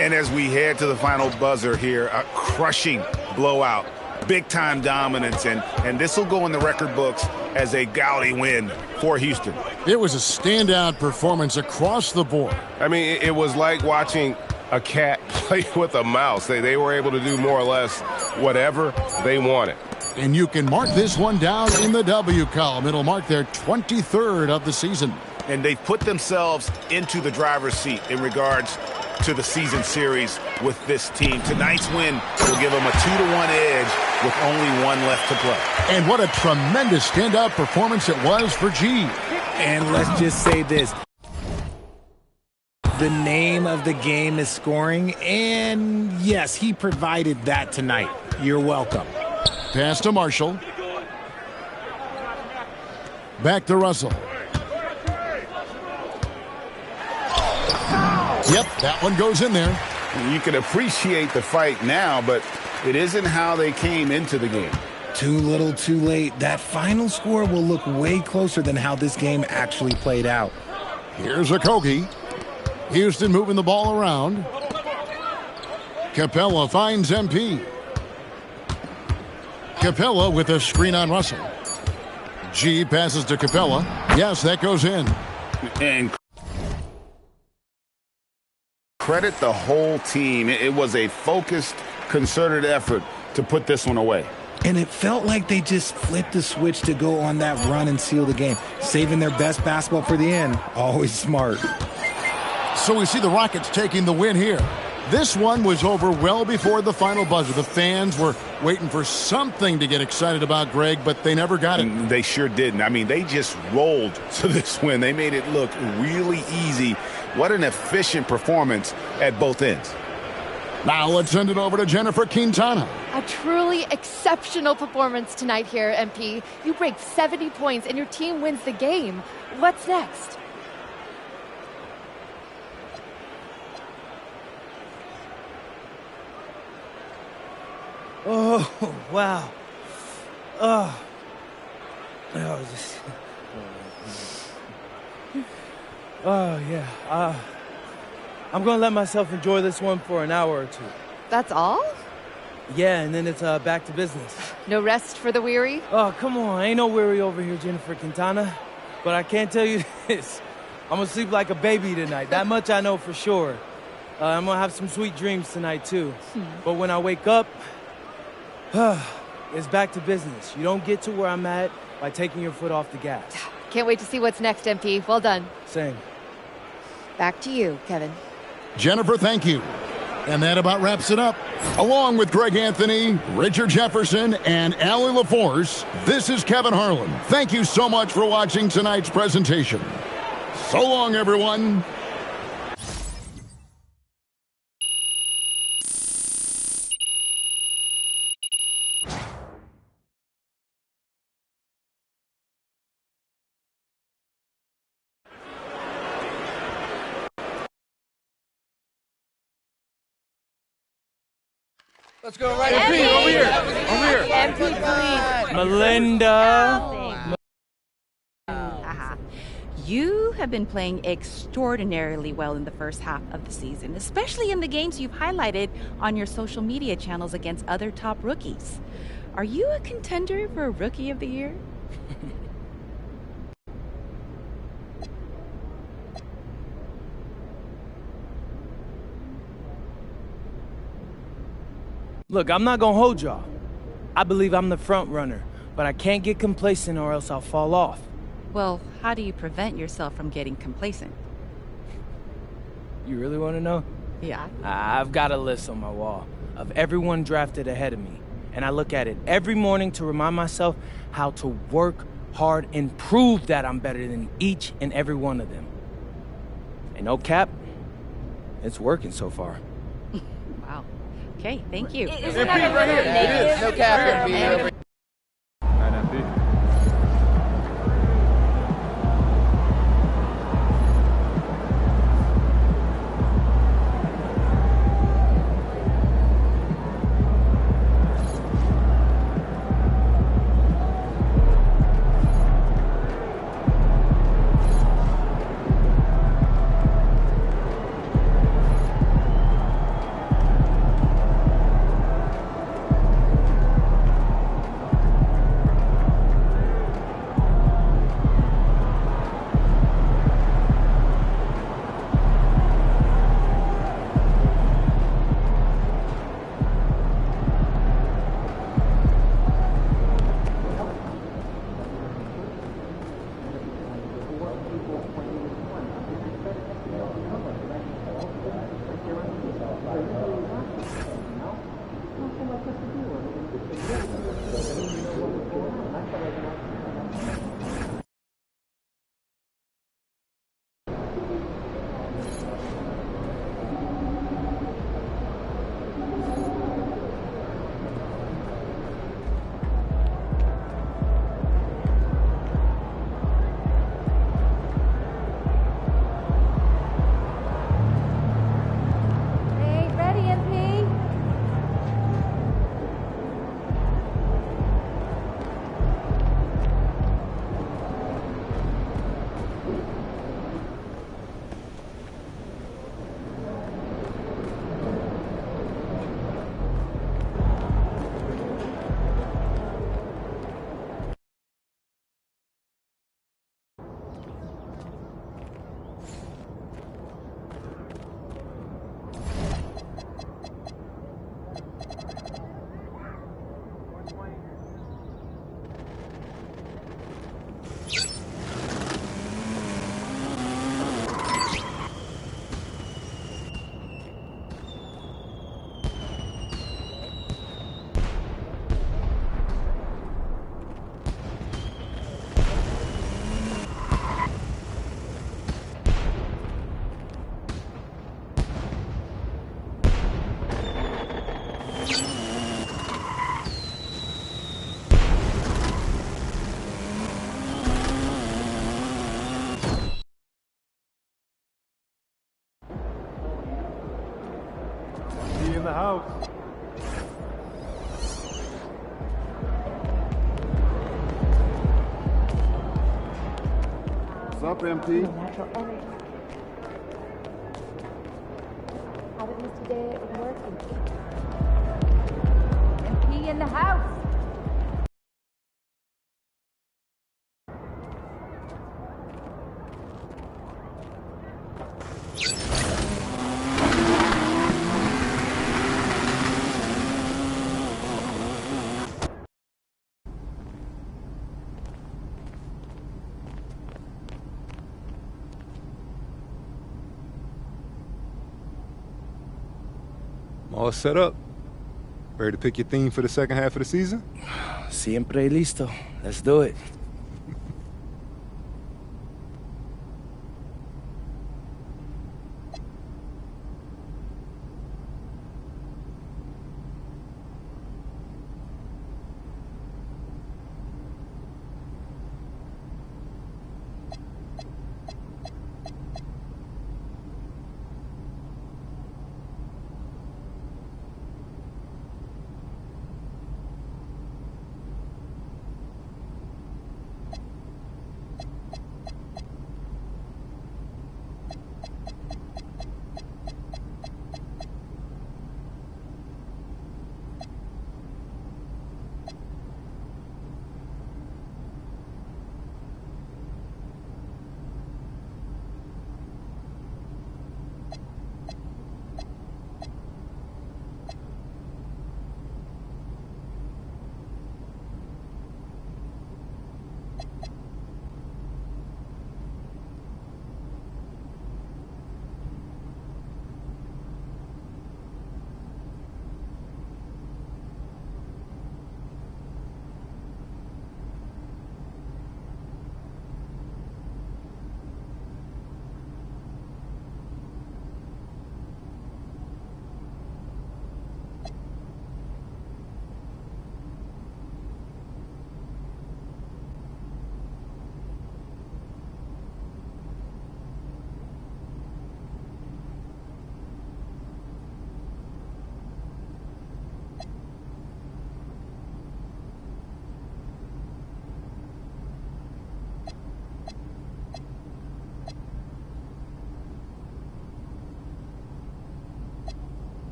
And as we head to the final buzzer here, a crushing blowout, big-time dominance, and this will go in the record books as a gaudy win for Houston. It was a standout performance across the board. I mean, it was like watching a cat play with a mouse. They were able to do more or less whatever they wanted. And you can mark this one down in the W column. It'll mark their 23rd of the season. And they've put themselves into the driver's seat in regards to the season series with this team. Tonight's win will give them a 2-1 edge with only one left to play. And what a tremendous standout performance it was for G. And let's just say this. The name of the game is scoring, and yes, he provided that tonight. You're welcome. Pass to Marshall. Back to Russell. Yep, that one goes in there. You can appreciate the fight now, but it isn't how they came into the game. Too little, too late. That final score will look way closer than how this game actually played out. Here's Okogie. Houston moving the ball around. Capella finds MP. Capella with a screen on Russell. G passes to Capella. Yes, that goes in. And credit the whole team. It was a focused, concerted effort to put this one away. And it felt like they just flipped the switch to go on that run and seal the game, saving their best basketball for the end. Always smart. So we see the Rockets taking the win here. This one was over well before the final buzzer. The fans were waiting for something to get excited about, Greg, but they never got it. They sure didn't. I mean, they just rolled to this win. They made it look really easy. What an efficient performance at both ends. Now let's send it over to Jennifer Quintana. A truly exceptional performance tonight here, MP. You break 70 points and your team wins the game. What's next? Oh, wow. Oh, yeah. I'm going to let myself enjoy this one for an hour or two. That's all? Yeah, and then it's back to business. No rest for the weary? Oh, come on. Ain't no weary over here, Jennifer Quintana. But I can't tell you this. I'm going to sleep like a baby tonight. That much I know for sure. I'm going to have some sweet dreams tonight, too. But when I wake up, it's back to business. You don't get to where I'm at by taking your foot off the gas. Can't wait to see what's next, MP. Well done. Same. Back to you, Kevin. Jennifer, thank you. And that about wraps it up. Along with Greg Anthony, Richard Jefferson, and Allie LaForce, this is Kevin Harlan. Thank you so much for watching tonight's presentation. So long, everyone. Let's go right MP, over here. Over here. MP, please. Melinda. You have been playing extraordinarily well in the first half of the season, especially in the games you've highlighted on your social media channels against other top rookies. Are you a contender for Rookie of the Year? Look, I'm not gonna hold y'all. I believe I'm the front runner, but I can't get complacent or else I'll fall off. Well, how do you prevent yourself from getting complacent? You really want to know? Yeah. I've got a list on my wall of everyone drafted ahead of me, and I look at it every morning to remind myself how to work hard and prove that I'm better than each and every one of them. And no cap, it's working so far. Wow. Okay, thank you. Isn't that right here? It is. No cap. MP. In the house. What's up, MP? Haven't missed a day of working. MP in the house. All set up. Ready to pick your theme for the second half of the season? Siempre listo. Let's do it.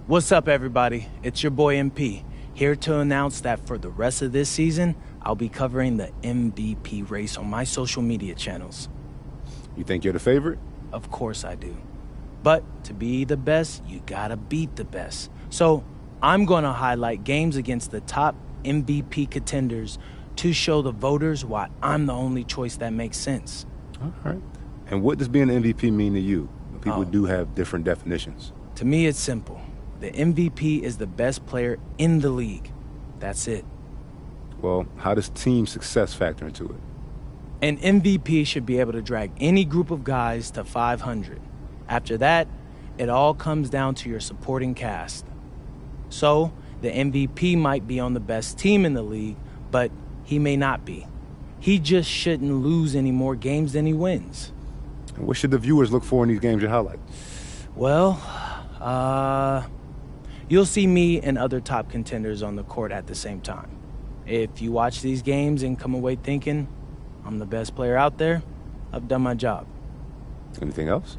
What's up, everybody? It's your boy MP, here to announce that for the rest of this season, I'll be covering the MVP race on my social media channels. You think you're the favorite? Of course I do. But to be the best, you gotta beat the best. So I'm gonna highlight games against the top MVP contenders to show the voters why I'm the only choice that makes sense. All right. And what does being an MVP mean to you? People do have different definitions. To me, it's simple. The MVP is the best player in the league. That's it. Well, how does team success factor into it? An MVP should be able to drag any group of guys to 500. After that, it all comes down to your supporting cast. So, the MVP might be on the best team in the league, but he may not be. He just shouldn't lose any more games than he wins. And what should the viewers look for in these games you highlight? Well, you'll see me and other top contenders on the court at the same time. If you watch these games and come away thinking I'm the best player out there, I've done my job. Anything else?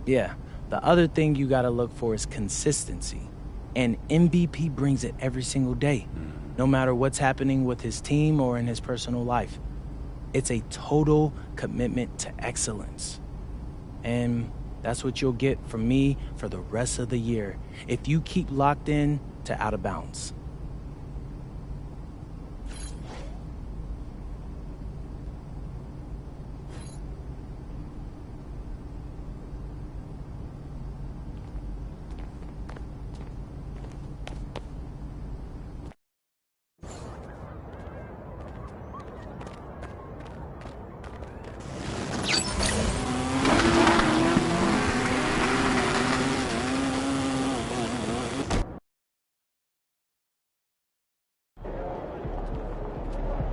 Yeah, the other thing you gotta look for is consistency. And MVP brings it every single day, no matter what's happening with his team or in his personal life. It's a total commitment to excellence. And that's what you'll get from me for the rest of the year if you keep locked in to Out of Bounds.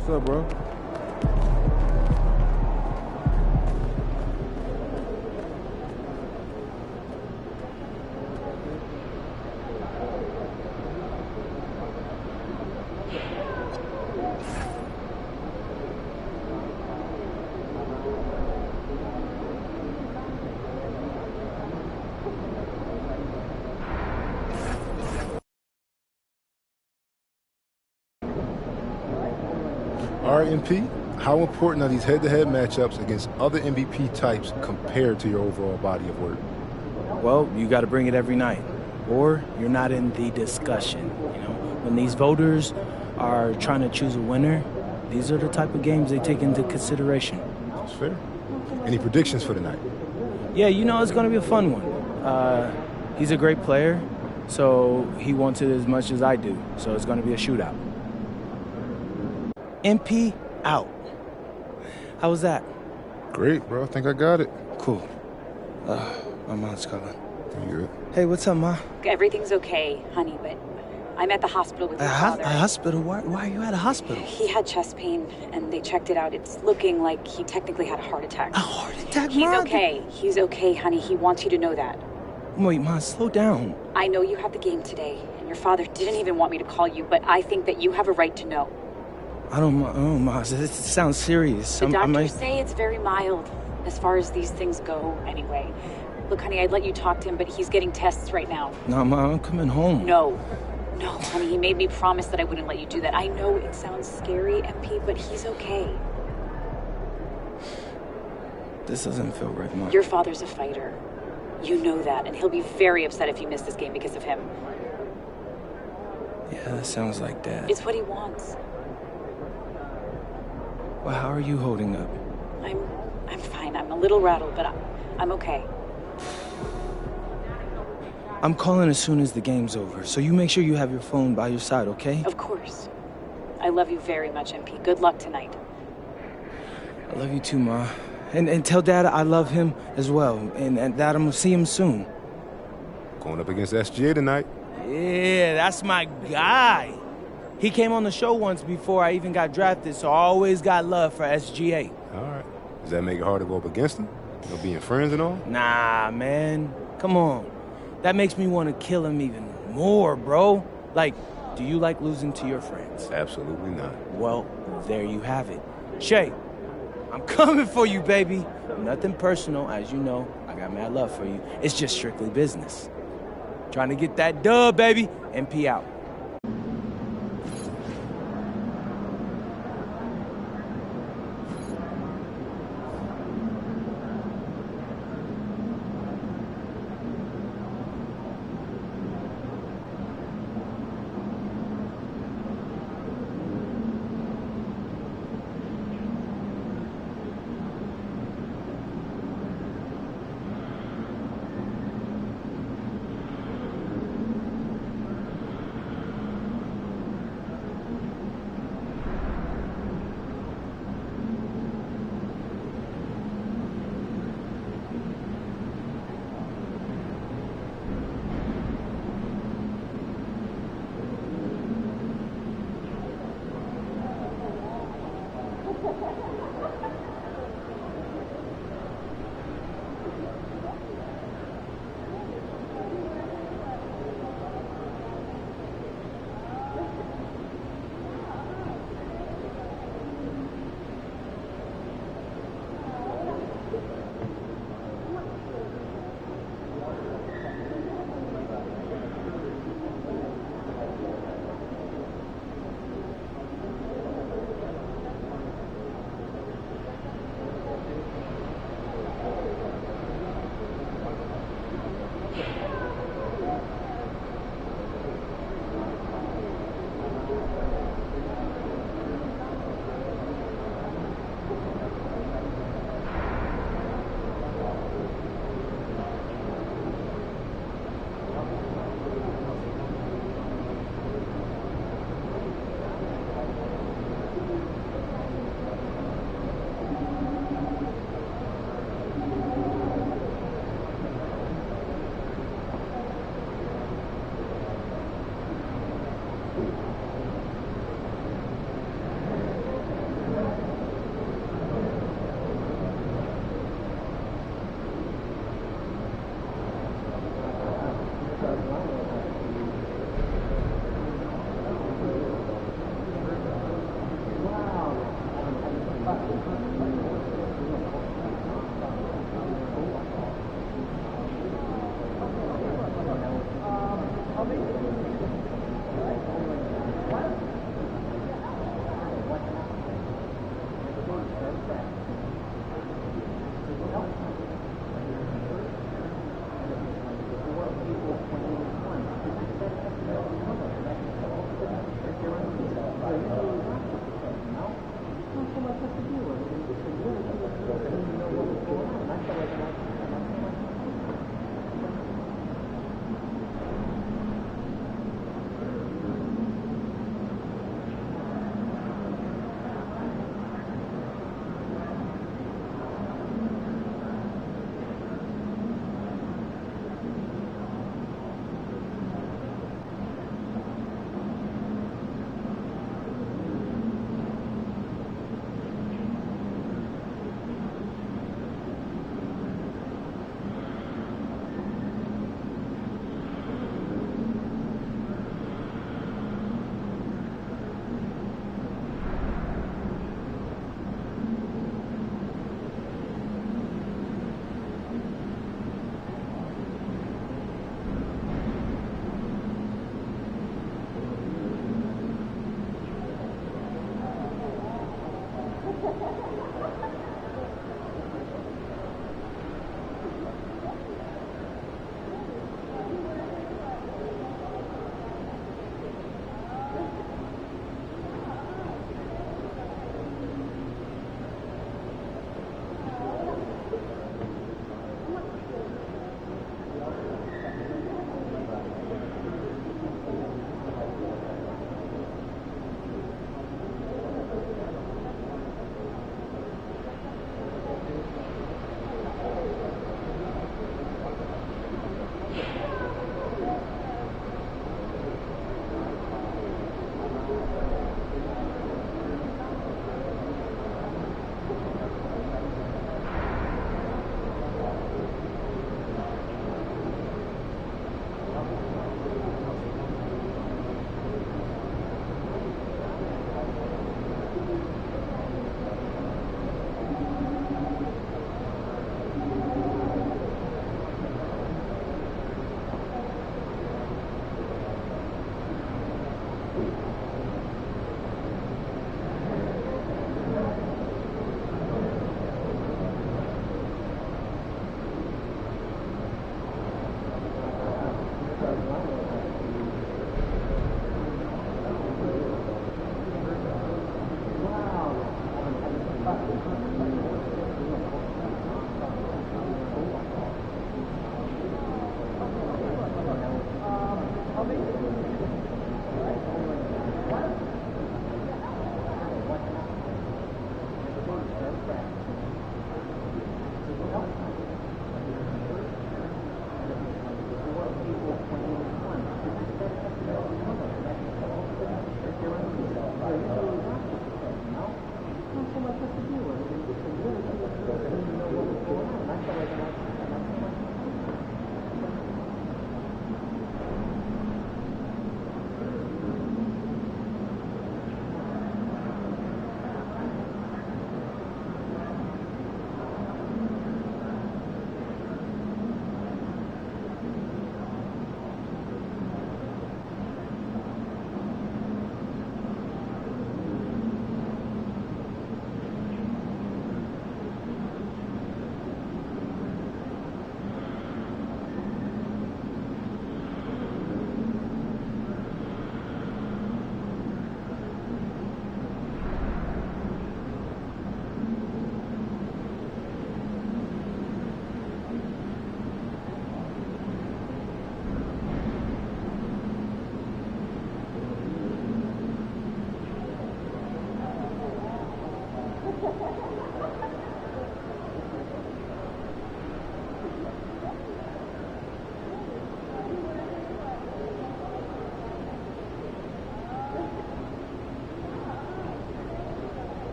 What's up, bro? RMP, how important are these head-to-head matchups against other MVP types compared to your overall body of work? Well, you got to bring it every night, or you're not in the discussion. You know, when these voters are trying to choose a winner, these are the type of games they take into consideration. That's fair. Any predictions for tonight? Yeah, you know, it's going to be a fun one. He's a great player, so he wants it as much as I do. So it's going to be a shootout. MP out. How was that? Great, bro. I think I got it. Cool. My mom's calling. You good? Hey, what's up, Ma? Everything's okay, honey, but I'm at the hospital with your father. A hospital? Why are you at a hospital? He had chest pain, and they checked it out. It's looking like he technically had a heart attack. A heart attack, He's Ma? okay. He's okay, honey. He wants you to know that. Wait, Ma, slow down. I know you have the game today, and your father didn't even want me to call you, but I think that you have a right to know. I don't know, Ma. This sounds serious. The doctors say it's very mild, as far as these things go, anyway. Look, honey, I'd let you talk to him, but he's getting tests right now. No, Ma, I'm coming home. No, honey, he made me promise that I wouldn't let you do that. I know it sounds scary, MP, but he's okay. This doesn't feel right, Ma. Your father's a fighter. You know that, and he'll be very upset if you miss this game because of him. Yeah, that sounds like Dad. It's what he wants. Well, how are you holding up? I'm fine. I'm a little rattled, but I'm okay. I'm calling as soon as the game's over, so you make sure you have your phone by your side, okay? Of course. I love you very much, MP. Good luck tonight. I love you too, Ma. And tell Dad I love him as well, and that I'm gonna see him soon. Going up against SGA tonight. Yeah, that's my guy. He came on the show once before I even got drafted, so I always got love for SGA. All right. Does that make it hard to go up against him? You know, being friends and all? Nah, man. Come on. That makes me want to kill him even more, bro. Like, do you like losing to your friends? Absolutely not. Well, there you have it. Shay, I'm coming for you, baby. Nothing personal, as you know. I got mad love for you. It's just strictly business. Trying to get that dub, baby. MP out.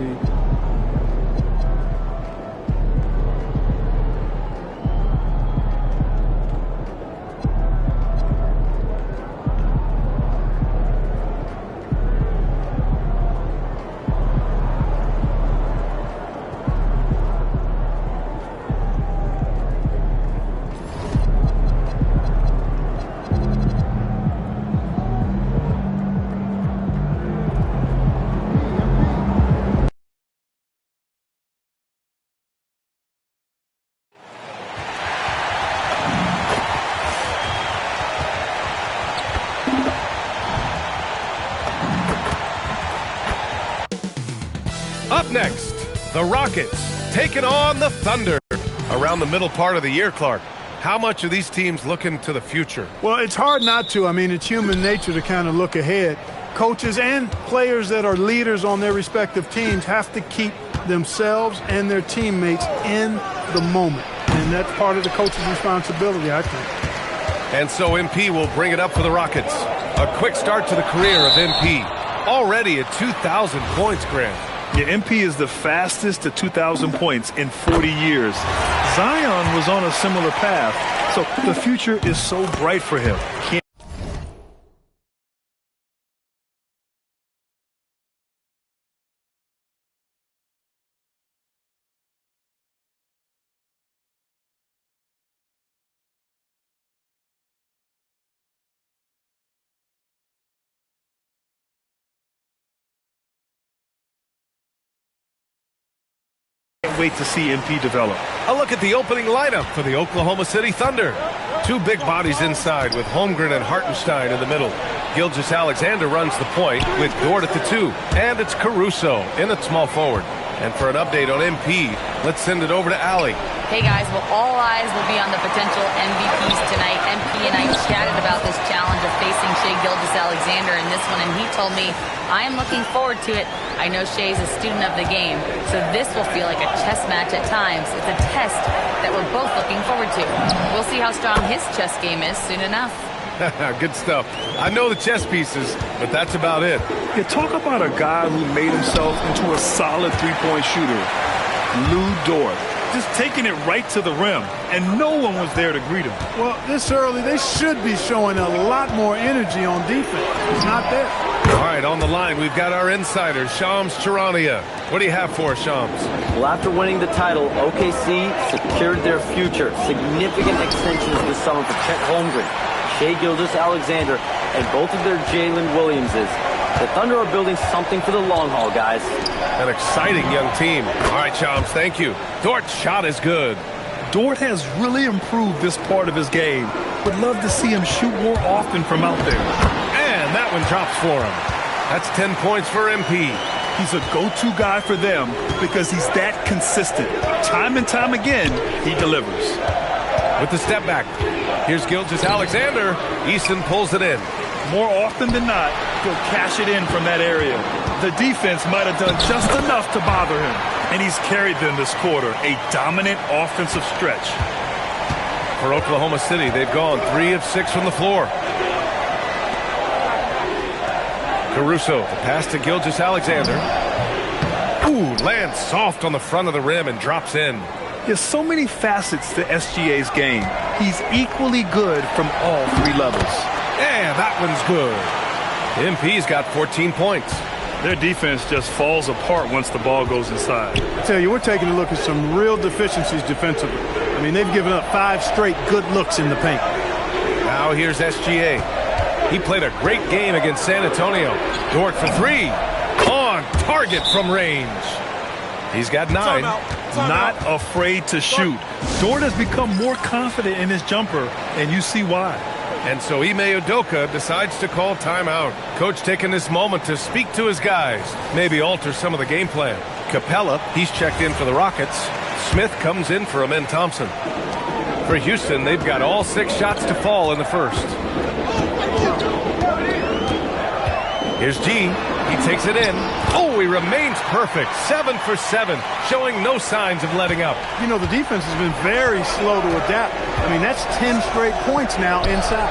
MP. Up next, the Rockets taking on the Thunder. Around the middle part of the year, Clark, how much are these teams looking to the future? Well, it's hard not to. I mean, it's human nature to kind of look ahead. Coaches and players that are leaders on their respective teams have to keep themselves and their teammates in the moment. And that's part of the coach's responsibility, I think. And so MP will bring it up for the Rockets. A quick start to the career of MP. Already at 2,000 points, Grant. Yeah, MP is the fastest to 2,000 points in 40 years. Zion was on a similar path, so the future is so bright for him. Wait to see MP develop. A look at the opening lineup for the Oklahoma City Thunder. Two big bodies inside with Holmgren and Hartenstein in the middle. Gilgeous-Alexander runs the point with Dort at the 2. And it's Caruso in at small forward. And for an update on MP, let's send it over to Allie. Hey guys, well, all eyes will be on the potential MVPs tonight. MP and I chatted about this challenge of facing Shai Gilgeous-Alexander in this one, and he told me, I am looking forward to it. I know Shai's a student of the game, so this will feel like a chess match at times. It's a test that we're both looking forward to. We'll see how strong his chess game is soon enough. Good stuff. I know the chess pieces, but that's about it. Yeah, talk about a guy who made himself into a solid three-point shooter. Lou Dort. Just taking it right to the rim, and no one was there to greet him. Well, this early, they should be showing a lot more energy on defense. It's not there. All right, on the line, we've got our insider, Shams Charania. What do you have for us, Shams? Well, after winning the title, OKC secured their future. Significant extensions this summer for Chet Holmgren, Shai Gilgeous-Alexander, and both of their Jalen Williamses. The Thunder are building something for the long haul, guys. An exciting young team. All right, Shams, thank you. Dort's shot is good. Dort has really improved this part of his game. Would love to see him shoot more often from out there. And that one drops for him. That's 10 points for MP. He's a go-to guy for them because he's that consistent. Time and time again, he delivers. With the step back, here's Gilgeous-Alexander. Eason pulls it in. More often than not, he'll cash it in from that area. The defense might have done just enough to bother him, and he's carried them this quarter, a dominant offensive stretch. For Oklahoma City, they've gone 3 of 6 from the floor. Caruso, the pass to Gilgeous-Alexander. Ooh, lands soft on the front of the rim and drops in. There's so many facets to SGA's game. He's equally good from all 3 levels. Yeah, that one's good. MP's got 14 points. Their defense just falls apart once the ball goes inside. I tell you, we're taking a look at some real deficiencies defensively. I mean, they've given up 5 straight good looks in the paint. Now here's SGA. He played a great game against San Antonio. Dort for 3. On target from range. He's got 9. Not afraid to shoot. Dort has become more confident in his jumper, and you see why. And so Ime Udoka decides to call timeout. Coach taking this moment to speak to his guys, maybe alter some of the game plan. Capella, he's checked in for the Rockets. Smith comes in for Amen Thompson. For Houston, they've got all 6 shots to fall in the first. Here's G. He takes it in. Oh, he remains perfect. 7 for 7, showing no signs of letting up. You know, the defense has been very slow to adapt. I mean, that's 10 straight points now inside.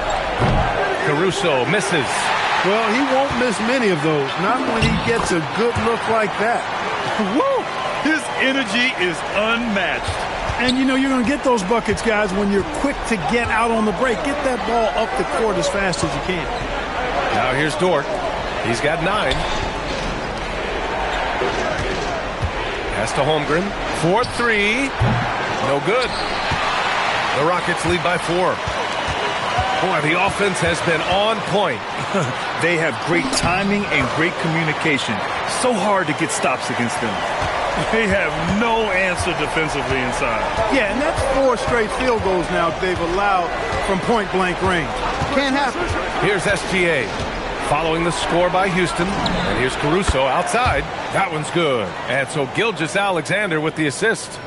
Caruso misses. Well, he won't miss many of those, not when he gets a good look like that. Woo! His energy is unmatched. And, you know, you're going to get those buckets, guys, when you're quick to get out on the break. Get that ball up the court as fast as you can. Now here's Dort. He's got 9. Pass to Holmgren. 4-3. No good. The Rockets lead by 4. Boy, the offense has been on point. They have great timing and great communication. So hard to get stops against them. They have no answer defensively inside. Yeah, and that's 4 straight field goals now they've allowed from point-blank range. Can't happen. Here's SGA. Following the score by Houston. And here's Caruso outside. That one's good. And so Gilgeous-Alexander with the assist.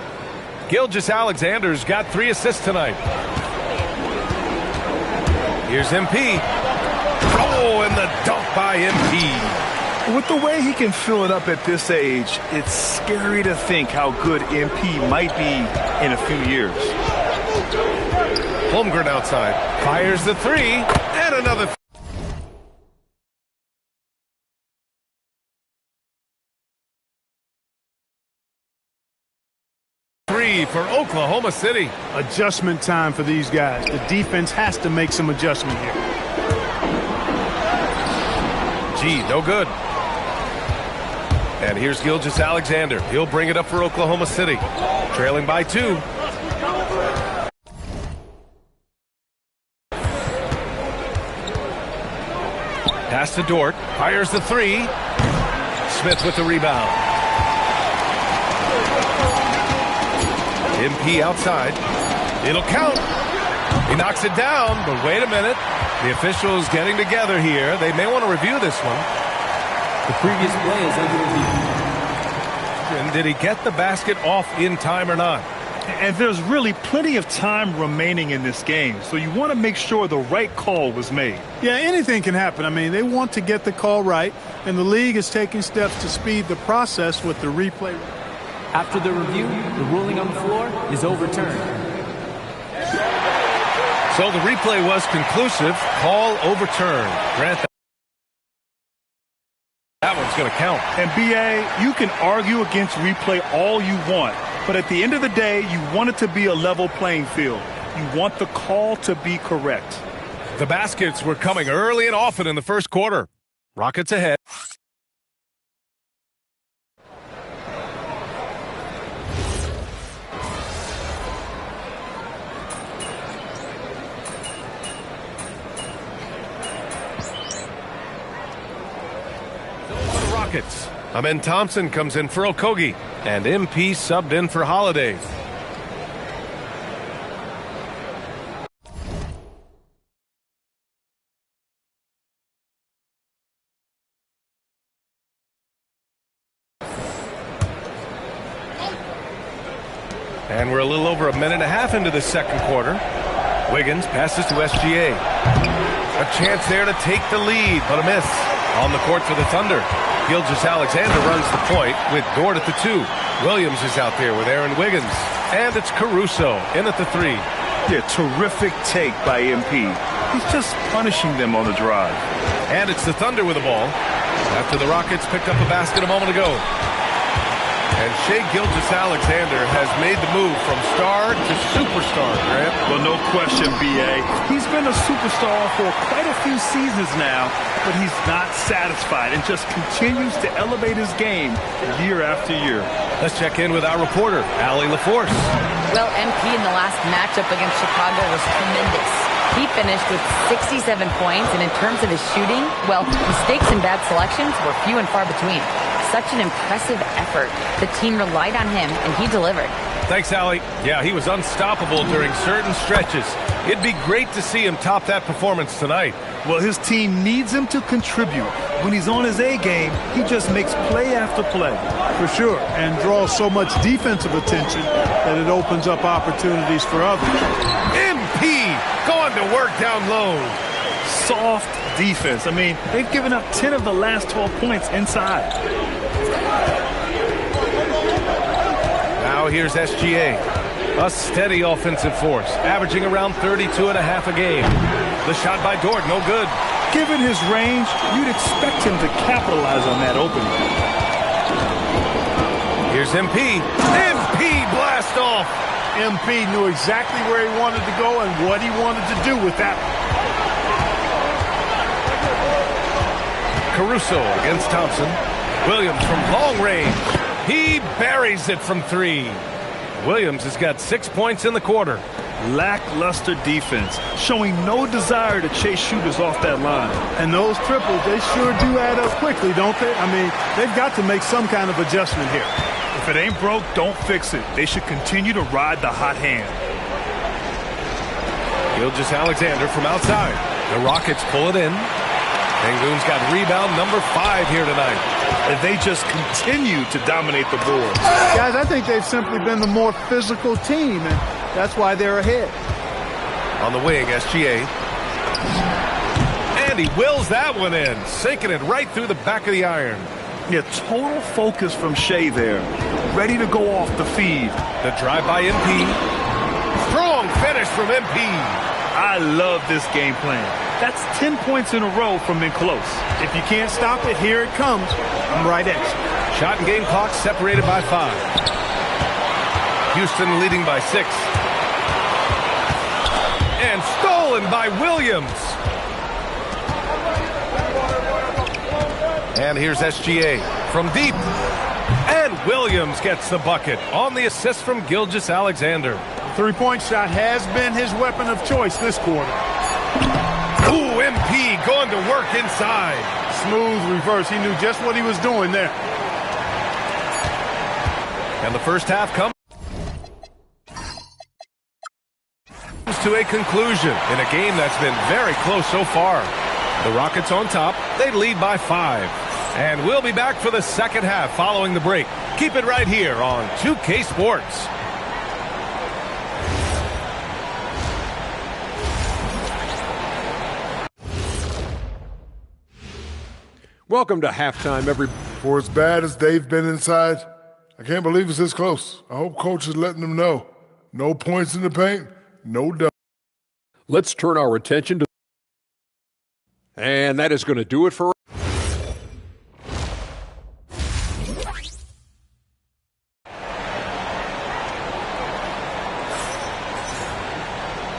Gilgeous-Alexander's got 3 assists tonight. Here's MP. Oh, and the dunk by MP. With the way he can fill it up at this age, it's scary to think how good MP might be in a few years. Holmgren outside. Fires the 3. And another 3 for Oklahoma City. Adjustment time for these guys. The defense has to make some adjustment here. No good. And here's Gilgeous-Alexander. He'll bring it up for Oklahoma City. Trailing by 2. Pass to Dort. Fires the 3. Smith with the rebound. MP outside. It'll count. He knocks it down, but wait a minute. The officials getting together here. They may want to review this one. The previous play is under review. And did he get the basket off in time or not? And there's really plenty of time remaining in this game, so you want to make sure the right call was made. Yeah, anything can happen. I mean, they want to get the call right, and the league is taking steps to speed the process with the replay. After the review, the ruling on the floor is overturned. So the replay was conclusive. Call overturned. Grant that one's going to count. And BA, you can argue against replay all you want, but at the end of the day, you want it to be a level playing field. You want the call to be correct. The baskets were coming early and often in the first quarter. Rockets ahead. Rockets. Amen Thompson comes in for Okogie, and MP subbed in for Holiday. And we're a little over a minute and a half into the second quarter. Wiggins passes to SGA. A chance there to take the lead, but a miss. On the court for the Thunder. Gilgeous-Alexander runs the point with Dort at the 2. Williams is out there with Aaron Wiggins. And it's Caruso in at the 3. Yeah, terrific take by MP. He's just punishing them on the drive. And it's the Thunder with the ball after the Rockets picked up a basket a moment ago. And Shai Gilgeous-Alexander has made the move from star to superstar, Grant. Well, no question, B.A. He's been a superstar for quite a few seasons now, but he's not satisfied and just continues to elevate his game year after year. Let's check in with our reporter, Allie LaForce. Well, MP in the last matchup against Chicago was tremendous. He finished with 67 points, and in terms of his shooting, well, mistakes and bad selections were few and far between. Such an impressive effort. The team relied on him, and he delivered. Thanks, Allie. Yeah, he was unstoppable during certain stretches. It'd be great to see him top that performance tonight. Well, his team needs him to contribute. When he's on his A game, he just makes play after play. For sure, and draws so much defensive attention that it opens up opportunities for others. MP going to work down low. Soft defense. I mean, they've given up 10 of the last 12 points inside. Now here's SGA. A steady offensive force, averaging around 32.5 a game. The shot by Dort, no good. Given his range, you'd expect him to capitalize on that opening. Here's MP. MP blast off. MP knew exactly where he wanted to go and what he wanted to do with that. Caruso against Thompson. Williams from long range. He buries it from 3. Williams has got 6 points in the quarter. Lackluster defense, showing no desire to chase shooters off that line. And those triples, they sure do add up quickly, don't they? I mean, they've got to make some kind of adjustment here. If it ain't broke, don't fix it. They should continue to ride the hot hand. Gilgeous-Alexander from outside. The Rockets pull it in. Sengun's got rebound number 5 here tonight. And they just continue to dominate the board. Guys, I think they've simply been the more physical team, and that's why they're ahead. On the wing, SGA. And he wills that one in, sinking it right through the back of the iron. Yeah, total focus from Shea there. Ready to go off the feed. The drive by MP. Strong finish from MP. I love this game plan. That's 10 points in a row from in close. If you can't stop it, here it comes. I'm right at you. Shot and game clock separated by 5. Houston leading by 6. And stolen by Williams. And here's SGA from deep. And Williams gets the bucket on the assist from Gilgeous-Alexander. Three-point shot has been his weapon of choice this quarter. Ooh, MP going to work inside. Smooth reverse. He knew just what he was doing there. And the first half comes to a conclusion in a game that's been very close so far. The Rockets on top. They lead by 5. And we'll be back for the second half following the break. Keep it right here on 2K Sports. Welcome to halftime, everybody. For as bad as they've been inside, I can't believe it's this close. I hope coach is letting them know. No points in the paint, no doubt. Let's turn our attention to... And that is going to do it for...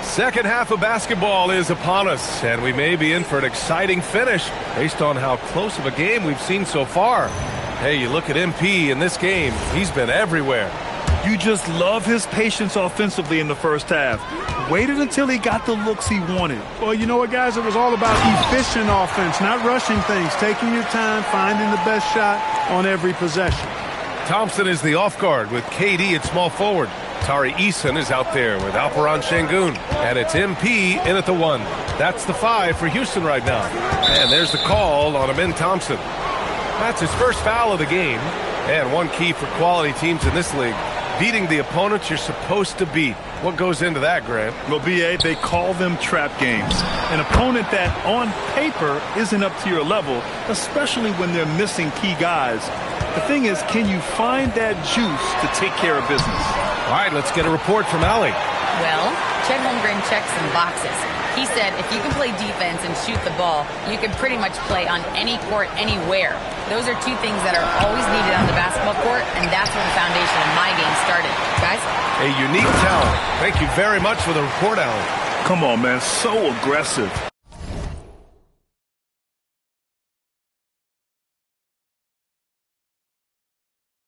Second half of basketball is upon us, and we may be in for an exciting finish based on how close of a game we've seen so far. Hey, you look at MP in this game, he's been everywhere. You just love his patience offensively in the first half. Waited until he got the looks he wanted. Well, you know what, guys? It was all about efficient offense, not rushing things, taking your time, finding the best shot on every possession. Thompson is the off guard with KD at small forward. Tari Eason is out there with Alperen Sengun. And it's MP in at the 1. That's the 5 for Houston right now. And there's the call on Amin Thompson. That's his first foul of the game. And one key for quality teams in this league, beating the opponents you're supposed to beat. What goes into that, Grant? Well, B.A., they call them trap games. An opponent that, on paper, isn't up to your level, especially when they're missing key guys. The thing is, can you find that juice to take care of business? All right, let's get a report from Allie. Well, Chet Holmgren checks some boxes. He said if you can play defense and shoot the ball, you can pretty much play on any court, anywhere. Those are two things that are always needed on the basketball court, and that's where the foundation of my game started. Guys? A unique talent. Thank you very much for the report, Allie. Come on, man. So aggressive.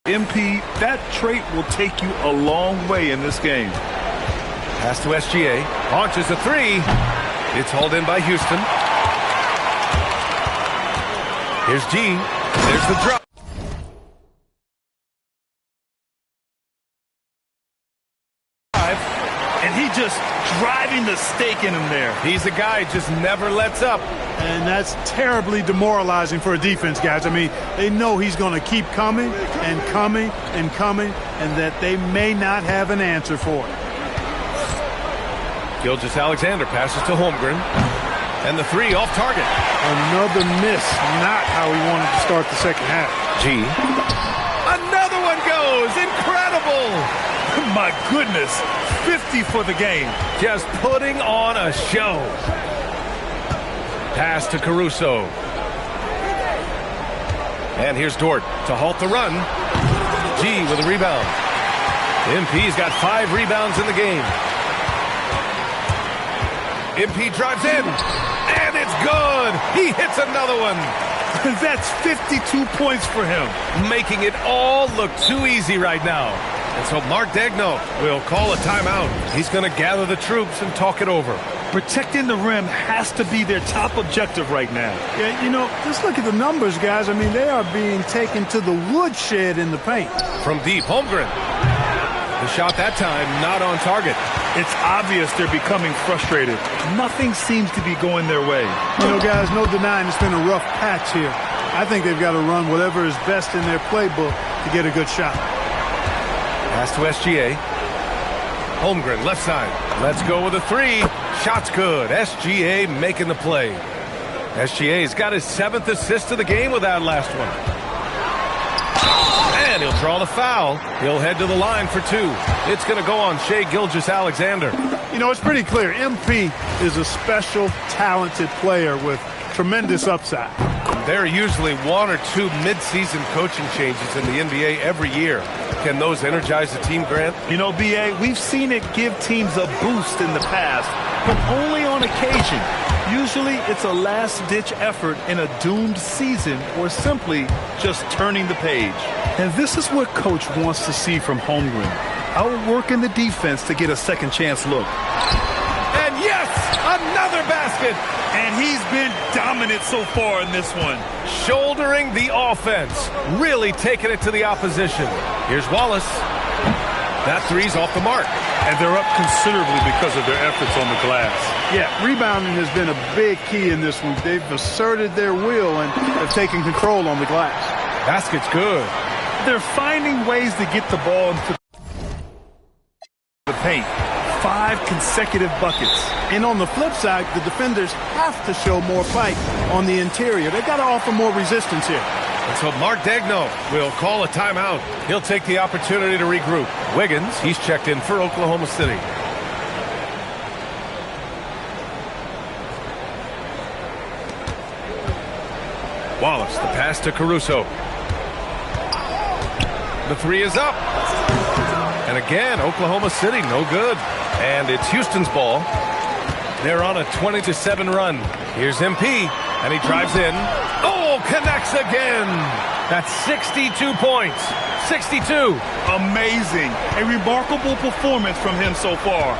MP, that trait will take you a long way in this game. Pass to SGA. Launches a 3. It's hauled in by Houston. Here's G. There's the drop. And he just driving the stake in him there. He's a guy who just never lets up. And that's terribly demoralizing for a defense, guys. I mean, they know he's going to keep coming and coming and coming, and that they may not have an answer for it. Gilgeous-Alexander passes to Holmgren. And the 3 off target. Another miss. Not how he wanted to start the second half. G. Another one goes. Incredible. My goodness. 50 for the game. Just putting on a show. Pass to Caruso. And here's Dort to halt the run. G with a rebound. MP's got 5 rebounds in the game. MP drives in, and it's good. He hits another one. That's 52 points for him. Making it all look too easy right now. And so Mark Daigneault will call a timeout. He's going to gather the troops and talk it over. Protecting the rim has to be their top objective right now. Yeah, you know, just look at the numbers, guys. I mean, they are being taken to the woodshed in the paint. From deep, Holmgren. The shot that time not on target. It's obvious they're becoming frustrated. Nothing seems to be going their way. You know, guys, no denying it's been a rough patch here. I think they've got to run whatever is best in their playbook to get a good shot. Pass to SGA. Holmgren, left side. Let's go with a 3. Shot's good. SGA making the play. SGA's got his 7th assist of the game with that last one. And he'll draw the foul. He'll head to the line for 2. It's going to go on Shai Gilgeous-Alexander. You know, it's pretty clear. MP is a special, talented player with tremendous upside. There are usually 1 or 2 mid-season coaching changes in the NBA every year. Can those energize the team, Grant? You know, B.A., we've seen it give teams a boost in the past, but only on occasion. Usually it's a last-ditch effort in a doomed season or simply just turning the page. And this is what Coach wants to see from Holmgren. Outworking the defense to get a second chance look. And yes, another basket. And he's been dominant so far in this one. Shouldering the offense. Really taking it to the opposition. Here's Wallace. That 3's off the mark. And they're up considerably because of their efforts on the glass. Yeah, rebounding has been a big key in this one. They've asserted their will and have taken control on the glass. Basket's good. They're finding ways to get the ball into the paint. 5 consecutive buckets. And on the flip side, the defenders have to show more fight on the interior. They've got to offer more resistance here. And so Mark Daigneault will call a timeout. He'll take the opportunity to regroup. Wiggins, he's checked in for Oklahoma City. Wallace, the pass to Caruso. The 3 is up. And again, Oklahoma City, no good. And it's Houston's ball. They're on a 20-7 run. Here's MP, and he drives in. Oh, connects again. That's 62 points. 62. Amazing. A remarkable performance from him so far.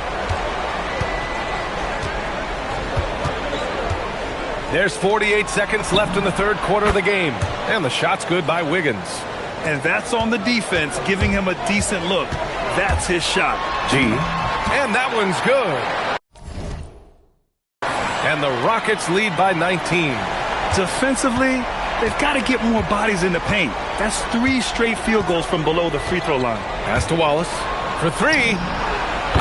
There's 48 seconds left in the third quarter of the game. And the shot's good by Wiggins. And that's on the defense, giving him a decent look. That's his shot. G. And that one's good. And the Rockets lead by 19. Defensively, they've got to get more bodies in the paint. That's 3 straight field goals from below the free throw line. Pass to Wallace for 3.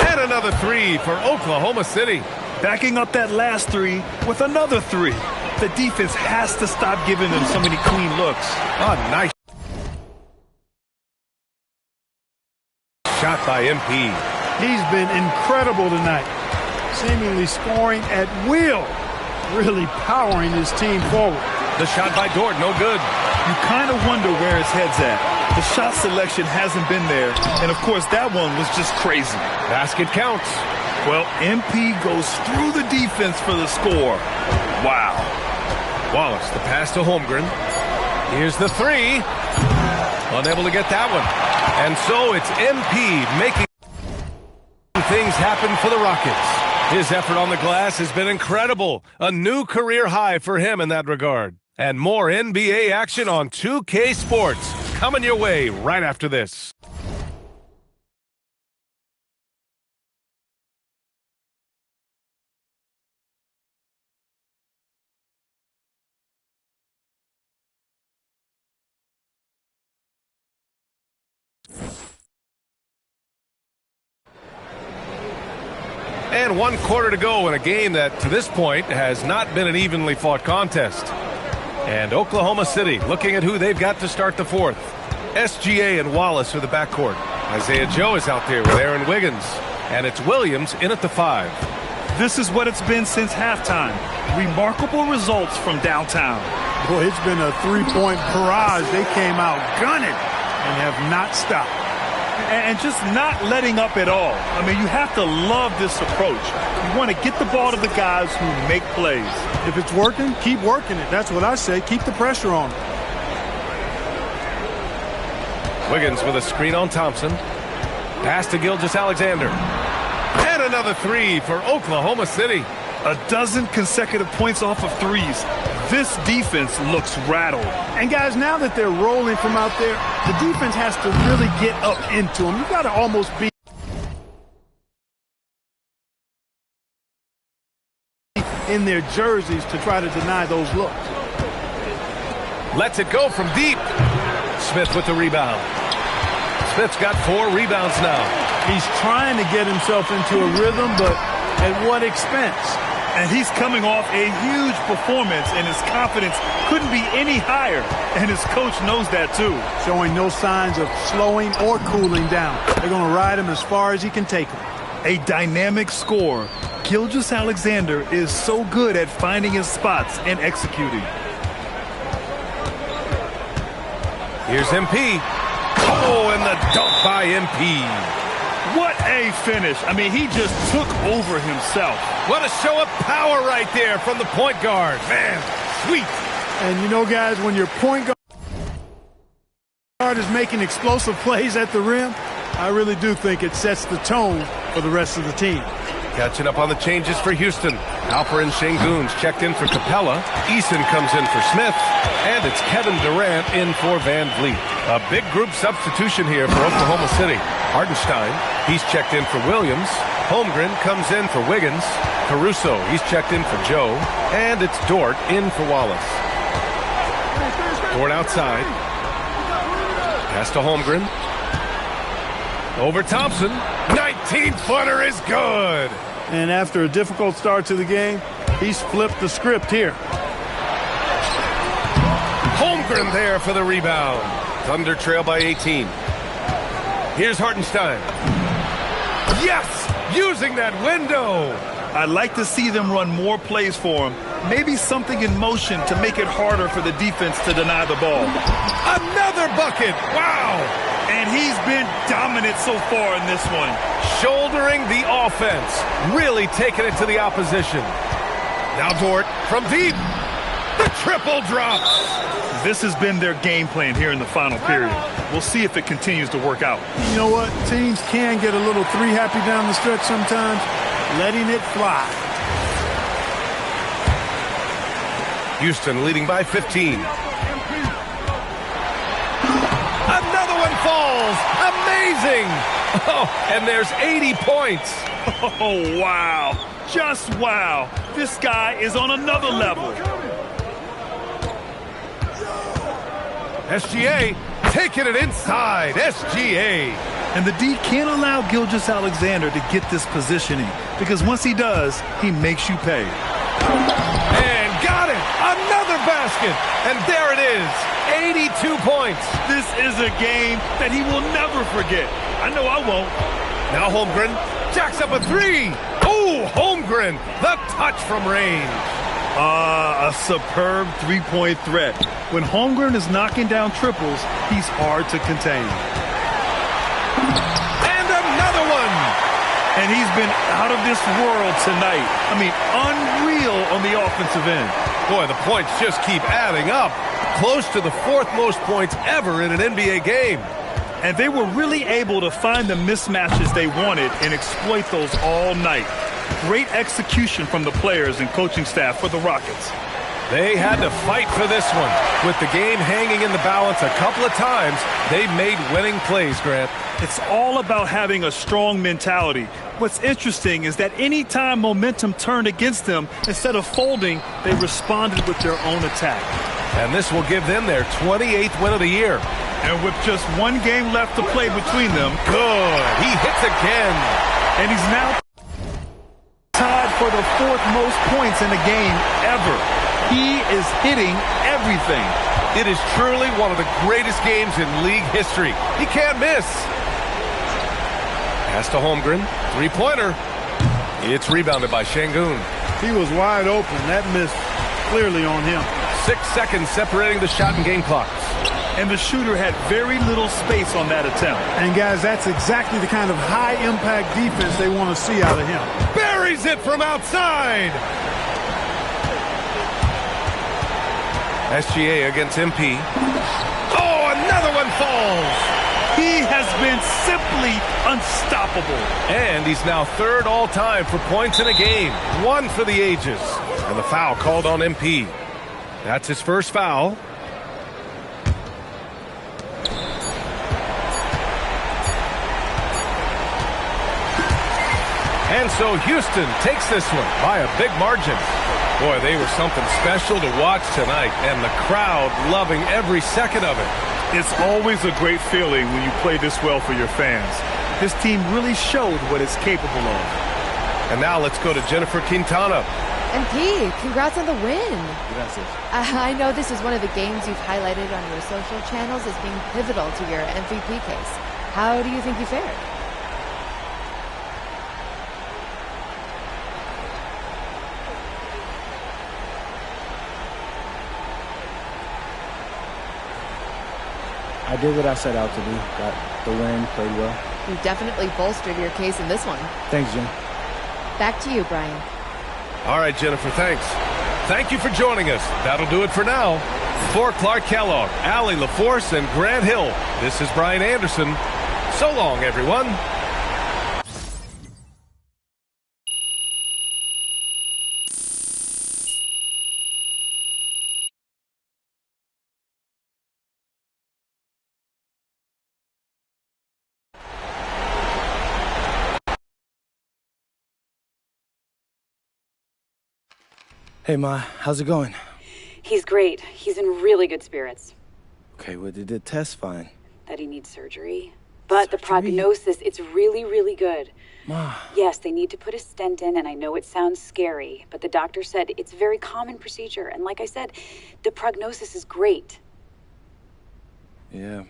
And another 3 for Oklahoma City. Backing up that last 3 with another 3. The defense has to stop giving them so many clean looks. Oh, nice shot by MP. He's been incredible tonight, seemingly scoring at will, really powering his team forward. The shot by Dort, no good. You kind of wonder where his head's at. The shot selection hasn't been there, and of course that one was just crazy. Basket counts. Well, MP goes through the defense for the score. Wow. Wallace, the pass to Holmgren. Here's the 3. Unable to get that one. And so it's MP making things happen for the Rockets. His effort on the glass has been incredible. A new career high for him in that regard. And more NBA action on 2K Sports coming your way right after this. And 1 quarter to go in a game that, to this point, has not been an evenly fought contest. And Oklahoma City looking at who they've got to start the fourth. SGA and Wallace are the backcourt. Isaiah Joe is out there with Aaron Wiggins. And it's Williams in at the 5. This is what it's been since halftime. Remarkable results from downtown. Boy, it's been a 3-point barrage. They came out gunning. and have not stopped. And just not letting up at all. I mean, you have to love this approach. You want to get the ball to the guys who make plays. If it's working, keep working it. That's what I say. Keep the pressure on. Wiggins with a screen on Thompson. Pass to Gilgeous-Alexander. And another three for Oklahoma City. A dozen consecutive points off of threes. This defense looks rattled. And guys, now that they're rolling from out there, the defense has to really get up into them. You've got to almost be in their jerseys to try to deny those looks. Lets it go from deep. Smith with the rebound. Smith's got 4 rebounds now. He's trying to get himself into a rhythm, but at what expense? And he's coming off a huge performance, and his confidence couldn't be any higher. And his coach knows that, too. Showing no signs of slowing or cooling down. They're going to ride him as far as he can take him. A dynamic scorer. Gilgeous-Alexander is so good at finding his spots and executing. Here's MP. Oh, and the dunk by MP. What a finish. I mean, he just took over himself. What a show of power right there from the point guard. Man, sweet. And you know, guys, when your point guard is making explosive plays at the rim, I really do think it sets the tone for the rest of the team. Catching up on the changes for Houston. Alperen Sengun's checked in for Capella. Eason comes in for Smith. And it's Kevin Durant in for Van Vliet. A big group substitution here for Oklahoma City. Hartenstein, he's checked in for Williams. Holmgren comes in for Wiggins. Caruso, he's checked in for Joe. And it's Dort in for Wallace. Dort outside. Pass to Holmgren. Over Thompson. 19-footer is good. And after a difficult start to the game, he's flipped the script here. Holmgren there for the rebound. Thunder trail by 18. Here's Hartenstein. Yes! Using that window. I'd like to see them run more plays for him. Maybe something in motion to make it harder for the defense to deny the ball. Another bucket. Wow. And he's been dominant so far in this one. Shouldering the offense. Really taking it to the opposition. Now Dort from deep. The triple drops. This has been their game plan here in the final period. We'll see if it continues to work out. You know what? Teams can get a little three happy down the stretch sometimes. Letting it fly. Houston leading by 15. Another one falls. Amazing. Oh, and there's 80 points. Oh, wow. Just wow. This guy is on another level. SGA taking it inside. SGA. And the D can't allow Gilgeous-Alexander to get this positioning because once he does, he makes you pay. And got it. Another basket. And there it is. 82 points. This is a game that he will never forget. I know I won't. Now Holmgren jacks up a three. Oh, Holmgren. The touch from range. A superb three-point threat. When Holmgren is knocking down triples, he's hard to contain. And another one. And he's been out of this world tonight. I mean, unreal on the offensive end. Boy, the points just keep adding up. Close to the 4th most points ever in an NBA game. And they were really able to find the mismatches they wanted and exploit those all night. Great execution from the players and coaching staff for the Rockets. They had to fight for this one. With the game hanging in the balance a couple of times, they made winning plays, Grant. It's all about having a strong mentality. What's interesting is that anytime momentum turned against them, instead of folding, they responded with their own attack. And this will give them their 28th win of the year. And with just one game left to play between them, good. He hits again. And he's now tied for the 4th most points in a game ever. He is hitting everything. It is truly one of the greatest games in league history. He can't miss. Pass to Holmgren. Three-pointer. It's rebounded by Sengun. He was wide open. That missed clearly on him. 6 seconds separating the shot and game clocks. and the shooter had very little space on that attempt. And, guys, that's exactly the kind of high-impact defense they want to see out of him. Buries it from outside. SGA against MP. Oh, another one falls. He has been simply unstoppable. And he's now third all-time for points in a game. One for the ages. And the foul called on MP. That's his first foul. And so Houston takes this one by a big margin. Boy, they were something special to watch tonight, and the crowd loving every second of it. It's always a great feeling when you play this well for your fans. This team really showed what it's capable of. And now let's go to Jennifer Quintana. MP, congrats on the win. Gracias. I know this is one of the games you've highlighted on your social channels as being pivotal to your MVP case. How do you think you fared? I did what I set out to do. Got the win, played well. You definitely bolstered your case in this one. Thanks, Jen. Back to you, Brian. All right, Jennifer, thanks. Thank you for joining us. That'll do it for now. For Clark Kellogg, Allie LaForce, and Grant Hill, this is Brian Anderson. So long, everyone. Hey, Ma, how's it going? He's great. He's in really good spirits. Okay, well, did the test find? That he needs surgery. But the prognosis, it's really, really good. Ma. Yes, they need to put a stent in, and I know it sounds scary, but the doctor said it's a very common procedure. And like I said, the prognosis is great. Yeah.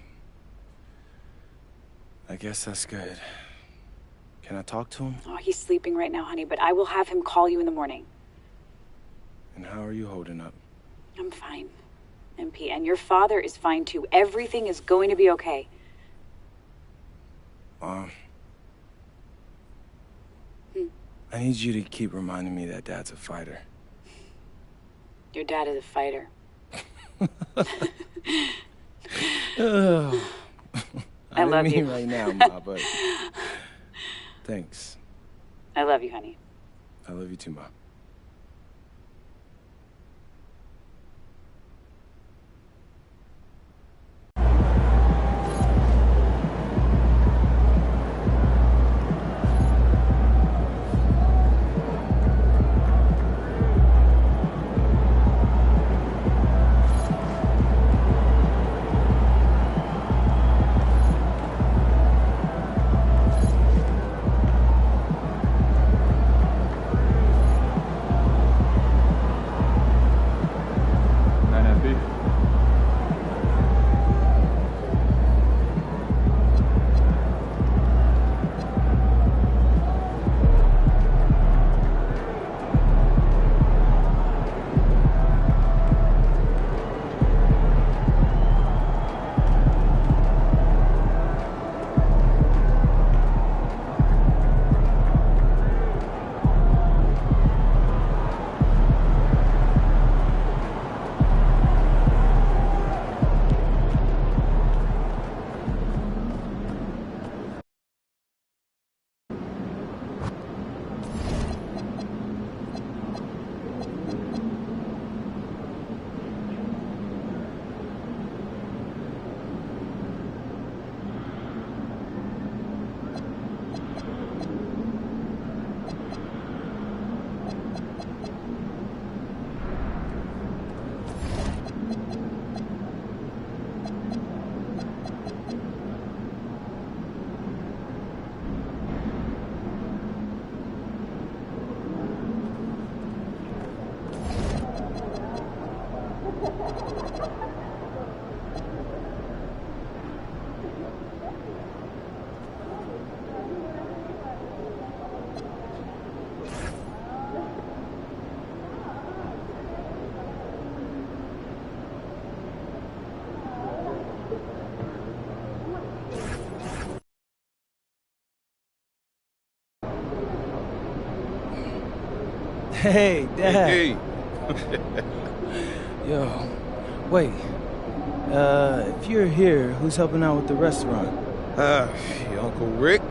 I guess that's good. Can I talk to him? Oh, he's sleeping right now, honey, but I will have him call you in the morning. And how are you holding up? I'm fine, MP, and your father is fine too. Everything is going to be okay. I need you to keep reminding me that Dad's a fighter. Your dad is a fighter. I love mean you. right now, Ma, but thanks. I love you, honey. I love you too, Ma. Hey, Dad. Hey. Yo, wait. If you're here, who's helping out with the restaurant? Your Uncle Rick.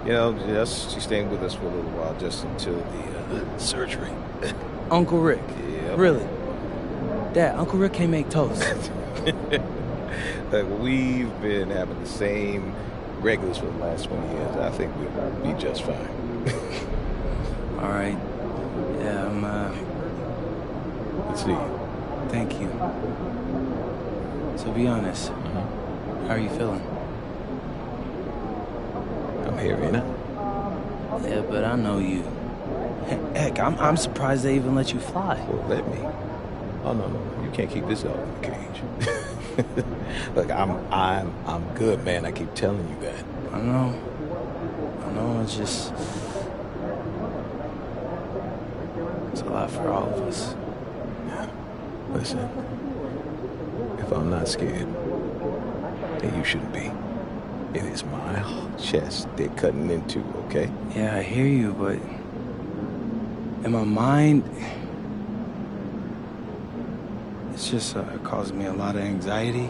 You know, she's staying with us for a little while, just until the surgery. Uncle Rick? Yeah. Really? Dad, Uncle Rick can't make toast. Like, we've been having the same regulars for the last 20 years. I think we'll be just fine. All right. Yeah, Let's see. Thank you. So be honest. How are you feeling? I'm here, ain't I? Yeah, but I know you. Heck, I'm surprised they even let you fly. Well, let me. Oh, no. You can't keep this out in the cage. Look, I'm good, man. I keep telling you that. I know, it's just... It's a lot for all of us. Listen, if I'm not scared, then you shouldn't be. It is my chest they're cutting into, okay? Yeah, I hear you, but in my mind, it's just causing me a lot of anxiety.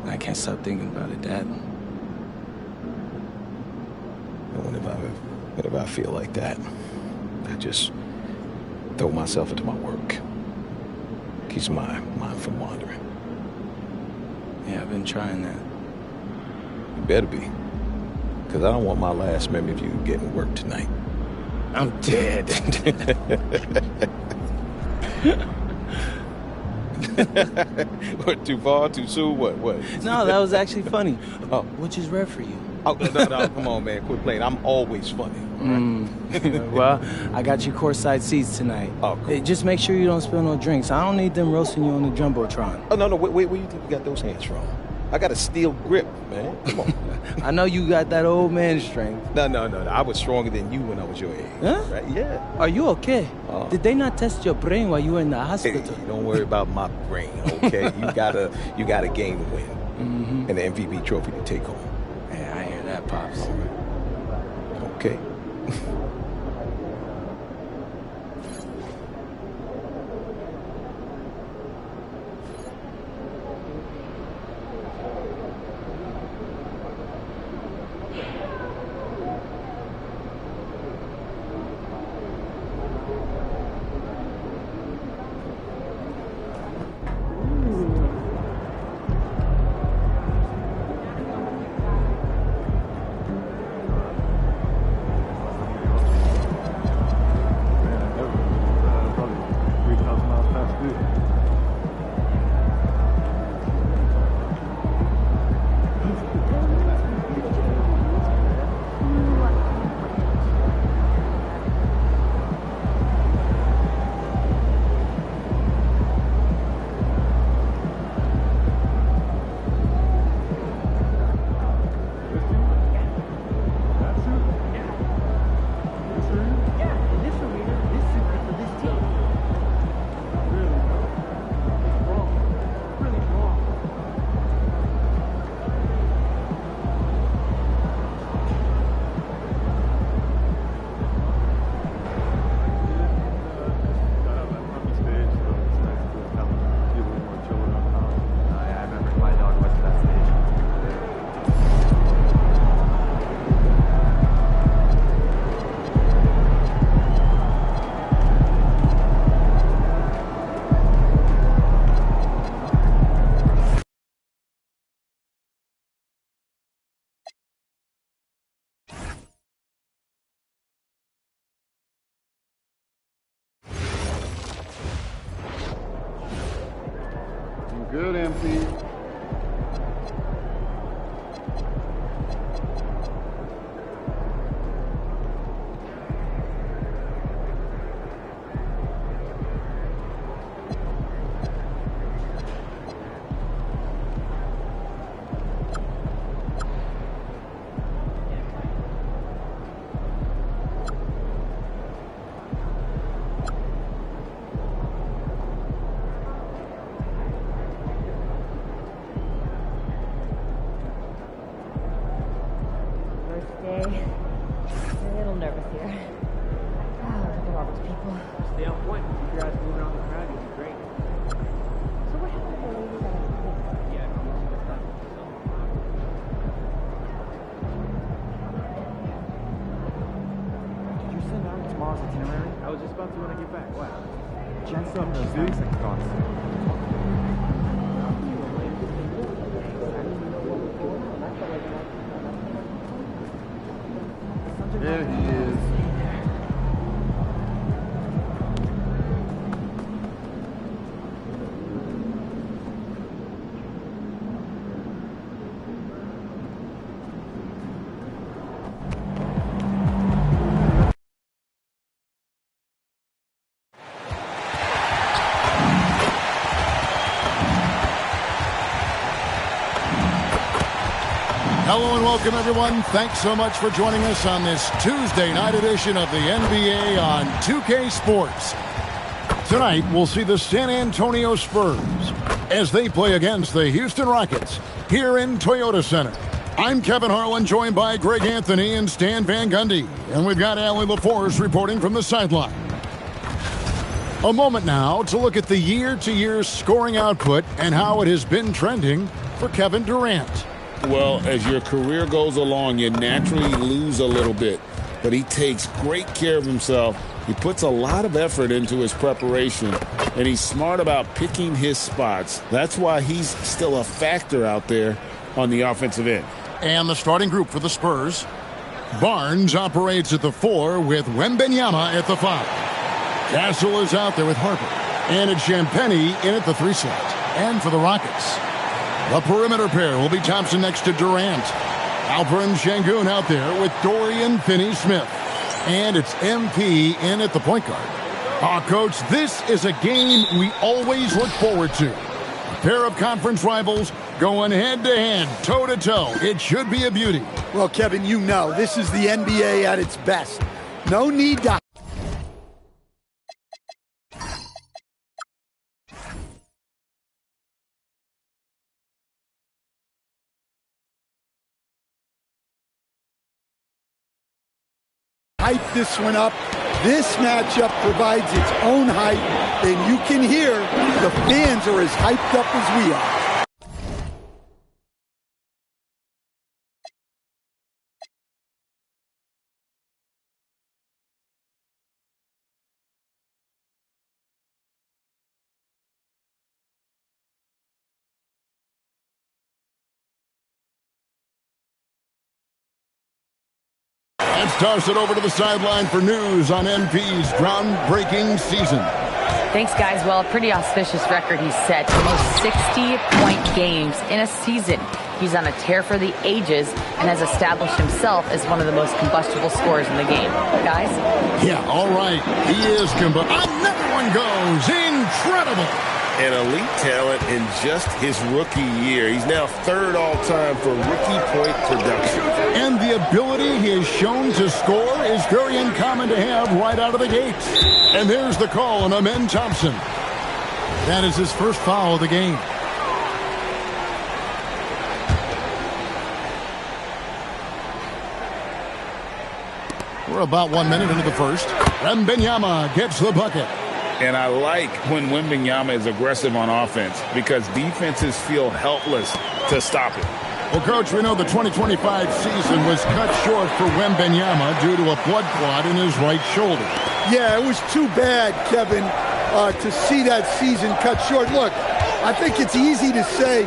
And I can't stop thinking about it, Dad. And whenever I feel like that, I just throw myself into my work. Keeps my mind from wandering. Yeah, I've been trying that. You better be. Because I don't want my last memory of you getting work tonight. I'm dead. What, too far, too soon? What? No, that was actually funny. Oh. Which is rare for you. Oh, no, come on, man. Quit playing. I'm always funny. Well, I got you courtside seats tonight. Oh, cool. Hey, just make sure you don't spill no drinks. I don't need them roasting you on the Jumbotron. Oh, no, wait, where you think you got those hands from? I got a steel grip, man. Come on. I know you got that old man strength. No. I was stronger than you when I was your age. Huh? Right? Yeah. Are you okay? Did they not test your brain while you were in the hospital? Hey, don't worry about my brain, okay? you got a game to win. And the MVP trophy to take home. Yeah, I hear that, Pops. Okay. Good, MP. A little nervous here. Oh, Stay on point. Keep your eyes moving on the crowd. You'll be great. So what happened to the lady that I was Yeah, Did you send out tomorrow's itinerary? I was just about to when I get back. What? Jen sent me those facts and thoughts. There he is. Hello and welcome, everyone. Thanks so much for joining us on this Tuesday night edition of the NBA on 2K Sports. Tonight, we'll see the San Antonio Spurs as they play against the Houston Rockets here in Toyota Center. I'm Kevin Harlan, joined by Greg Anthony and Stan Van Gundy. And we've got Allie LaForce reporting from the sideline. A moment now to look at the year-to-year scoring output and how it has been trending for Kevin Durant. Well, as your career goes along, you naturally lose a little bit. But he takes great care of himself. He puts a lot of effort into his preparation, and he's smart about picking his spots. That's why he's still a factor out there on the offensive end. And the starting group for the Spurs. Barnes operates at the 4 with Wembanyama at the 5. Castle is out there with Harper. And it's Champagnie in at the 3 slot. And for the Rockets, the perimeter pair will be Thompson next to Durant. Alperen Sengun out there with Dorian Finney-Smith. And it's MP in at the point guard. Coach, this is a game we always look forward to. A pair of conference rivals going head-to-head, toe-to-toe. It should be a beauty. Well, Kevin, you know, this is the NBA at its best. No need to... hype this one up. This matchup provides its own hype, and you can hear the fans are as hyped up as we are. Let's toss it over to the sideline for news on MP's groundbreaking season. Thanks, guys. Well, a pretty auspicious record he's set. The most 60-point games in a season. He's on a tear for the ages and has established himself as one of the most combustible scorers in the game. Guys? Yeah, all right. He is combustible. Another one goes. Incredible. An elite talent in just his rookie year. He's now 3rd all-time for rookie point production. And the ability he has shown to score is very uncommon to have right out of the gates. And there's the call on Amen Thompson. That is his first foul of the game. We're about 1 minute into the first. Wembanyama gets the bucket. And I like when Wembanyama is aggressive on offense because defenses feel helpless to stop it. Well, Coach, we know the 2025 season was cut short for Wembanyama due to a blood clot in his right shoulder. Yeah, it was too bad, Kevin, to see that season cut short. Look, I think it's easy to say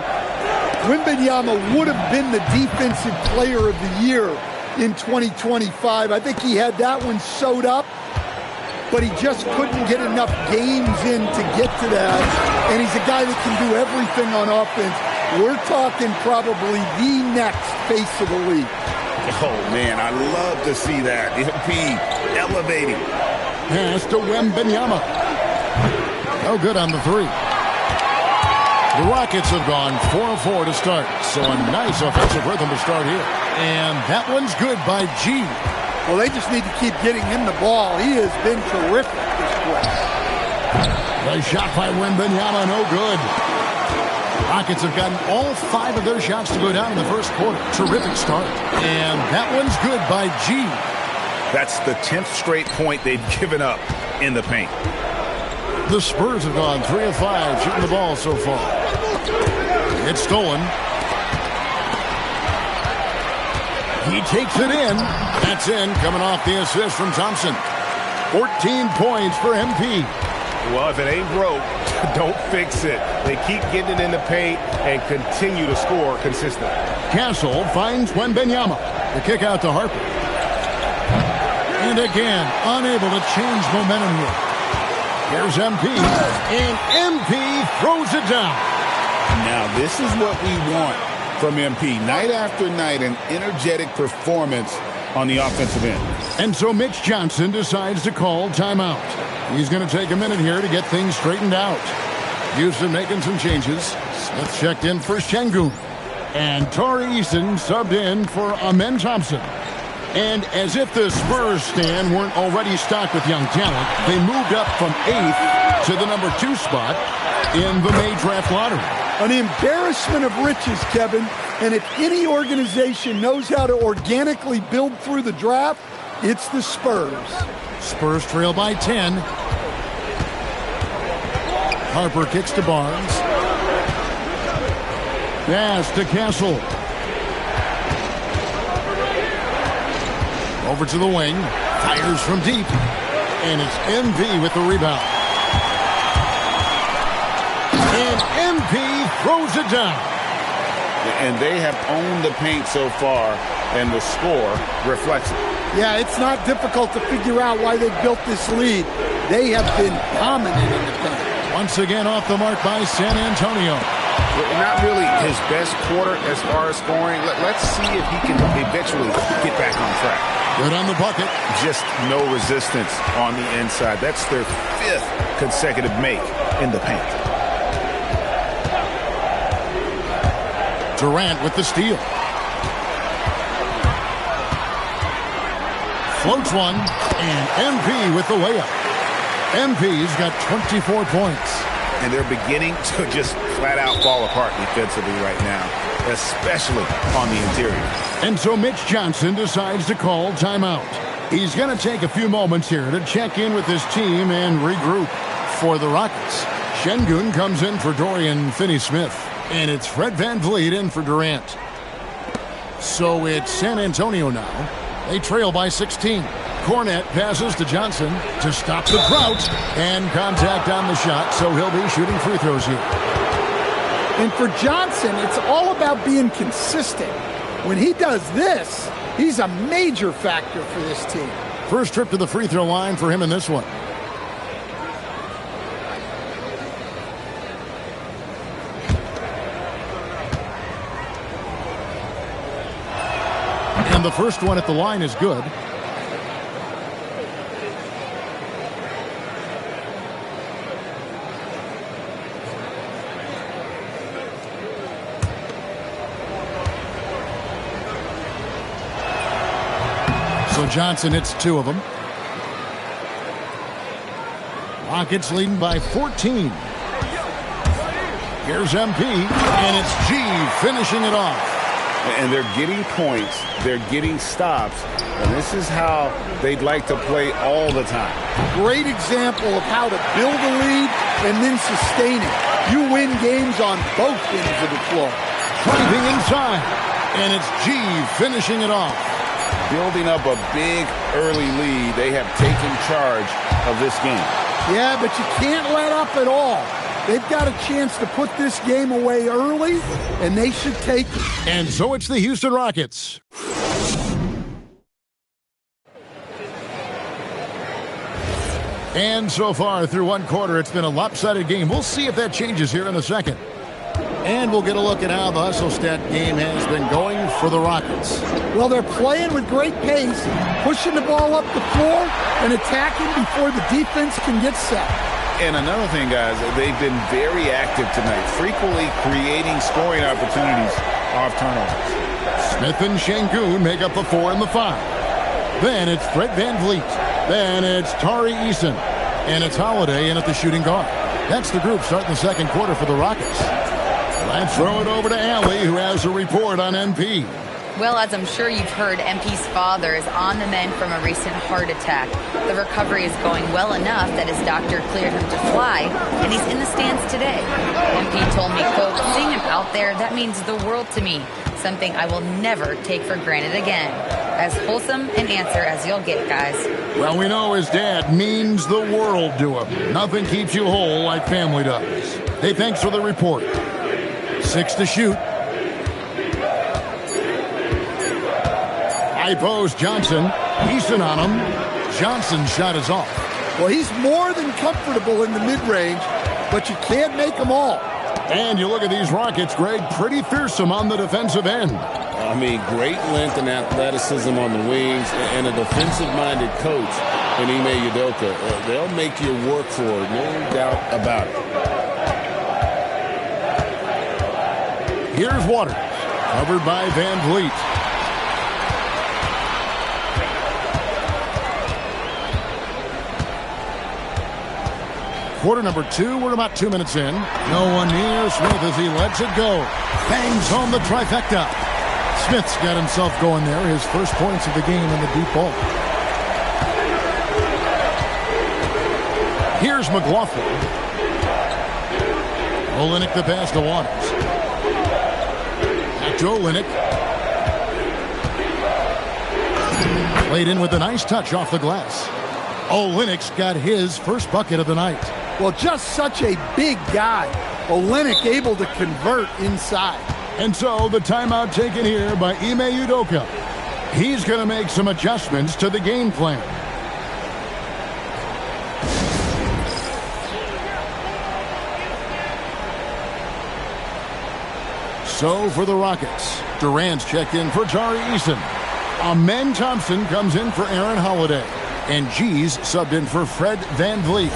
Wembanyama would have been the defensive player of the year in 2025. I think he had that one sewed up, but he just couldn't get enough games in to get to that. And he's a guy that can do everything on offense. We're talking probably the next face of the league. Oh, man, I love to see that. MP elevating. Pass to Wembanyama. No good on the 3. The Rockets have gone 4-4 to start, so a nice offensive rhythm to start here. And that one's good by G. Well, they just need to keep getting him the ball. He has been terrific this play. The shot by Wembanyama, no good. Rockets have gotten all 5 of their shots to go down in the first quarter. Terrific start. And that one's good by G. That's the 10th straight point they've given up in the paint. The Spurs have gone 3 of 5 shooting the ball so far. It's stolen. He takes it in. That's in, coming off the assist from Thompson. 14 points for MP. Well, if it ain't broke, don't fix it. They keep getting it in the paint and continue to score consistently. Castle finds Wembanyama. The kick out to Harper. And again, unable to change momentum here. Here's MP. And MP throws it down. Now, this is what we want from MP. Night after night, an energetic performance on the offensive end. And so Mitch Johnson decides to call timeout. He's going to take a minute here to get things straightened out. Houston making some changes. Smith checked in for Şengün. And Tari Eason subbed in for Amen Thompson. And as if the Spurs stand weren't already stocked with young talent, they moved up from 8th to the number 2 spot in the May draft lottery. An embarrassment of riches, Kevin. And if any organization knows how to organically build through the draft, it's the Spurs. Spurs trail by 10. Harper kicks to Barnes. Pass to Castle. Over to the wing. Fires from deep. And it's MV with the rebound. And MP throws it down. And they have owned the paint so far, and the score reflects it. Yeah, it's not difficult to figure out why they've built this lead. They have been dominant in the paint. Once again off the mark by San Antonio. Not really his best quarter as far as scoring. Let's see if he can eventually get back on track. Good on the bucket. Just no resistance on the inside. That's their 5th consecutive make in the paint. Durant with the steal. Floats one, and MP with the layup. MP's got 24 points. And they're beginning to just flat out fall apart defensively right now, especially on the interior. And so Mitch Johnson decides to call timeout. He's going to take a few moments here to check in with his team and regroup. For the Rockets, Şengün comes in for Dorian Finney-Smith. And it's Fred VanVleet in for Durant. So it's San Antonio now. They trail by 16. Cornette passes to Johnson to stop the drought. And contact on the shot, so he'll be shooting free throws here. And for Johnson, it's all about being consistent. When he does this, he's a major factor for this team. First trip to the free throw line for him in this one. And the first one at the line is good. So Johnson hits 2 of them. Rockets leading by 14. Here's MP, and it's G finishing it off. And they're getting points, they're getting stops, and this is how they'd like to play all the time. Great example of how to build a lead and then sustain it. You win games on both ends of the floor. Driving inside, and it's G finishing it off. Building up a big early lead, they have taken charge of this game. Yeah, but you can't let up at all. They've got a chance to put this game away early, and they should take it. And so it's the Houston Rockets. And so far through one quarter, it's been a lopsided game. We'll see if that changes here in the second. And we'll get a look at how the Hustle-Stat game has been going for the Rockets. Well, they're playing with great pace, pushing the ball up the floor and attacking before the defense can get set. And another thing, guys, they've been very active tonight, frequently creating scoring opportunities off turnovers. Smith and Şengün make up the 4 and the 5. Then it's Fred VanVleet. Then it's Tari Eason. And it's Holiday in at the shooting guard. That's the group starting the second quarter for the Rockets. Let's throw it over to Allie, who has a report on MP. Well, as I'm sure you've heard, MP's father is on the mend from a recent heart attack. The recovery is going well enough that his doctor cleared him to fly, and he's in the stands today. MP told me, quote, "Seeing him out there, that means the world to me. Something I will never take for granted again." As wholesome an answer as you'll get, guys. Well, we know his dad means the world to him. Nothing keeps you whole like family does. Hey, thanks for the report. 6 to shoot. High post, Johnson. Easton on him. Johnson's shot is off. Well, he's more than comfortable in the mid-range, but you can't make them all. And you look at these Rockets, Greg, pretty fearsome on the defensive end. I mean, great length and athleticism on the wings, and a defensive-minded coach in Ime Udoka. They'll make you work for it, no doubt about it. Here's Waters, covered by Van Vliet. Quarter number 2, we're about 2 minutes in. No one near Smith as he lets it go. Bangs home the trifecta. Smith's got himself going there, his first points of the game in the deep ball. Here's McLaughlin. Olynyk the pass to Waters. Back to Olynyk. Played in with a nice touch off the glass. Olynyk's got his first bucket of the night. Well, just such a big guy. Olynyk able to convert inside. And so the timeout taken here by Ime Udoka. He's going to make some adjustments to the game plan. So for the Rockets, Durant's checked in for Tari Eason. Amen Thompson comes in for Aaron Holiday. And G's subbed in for Fred Van Vliet.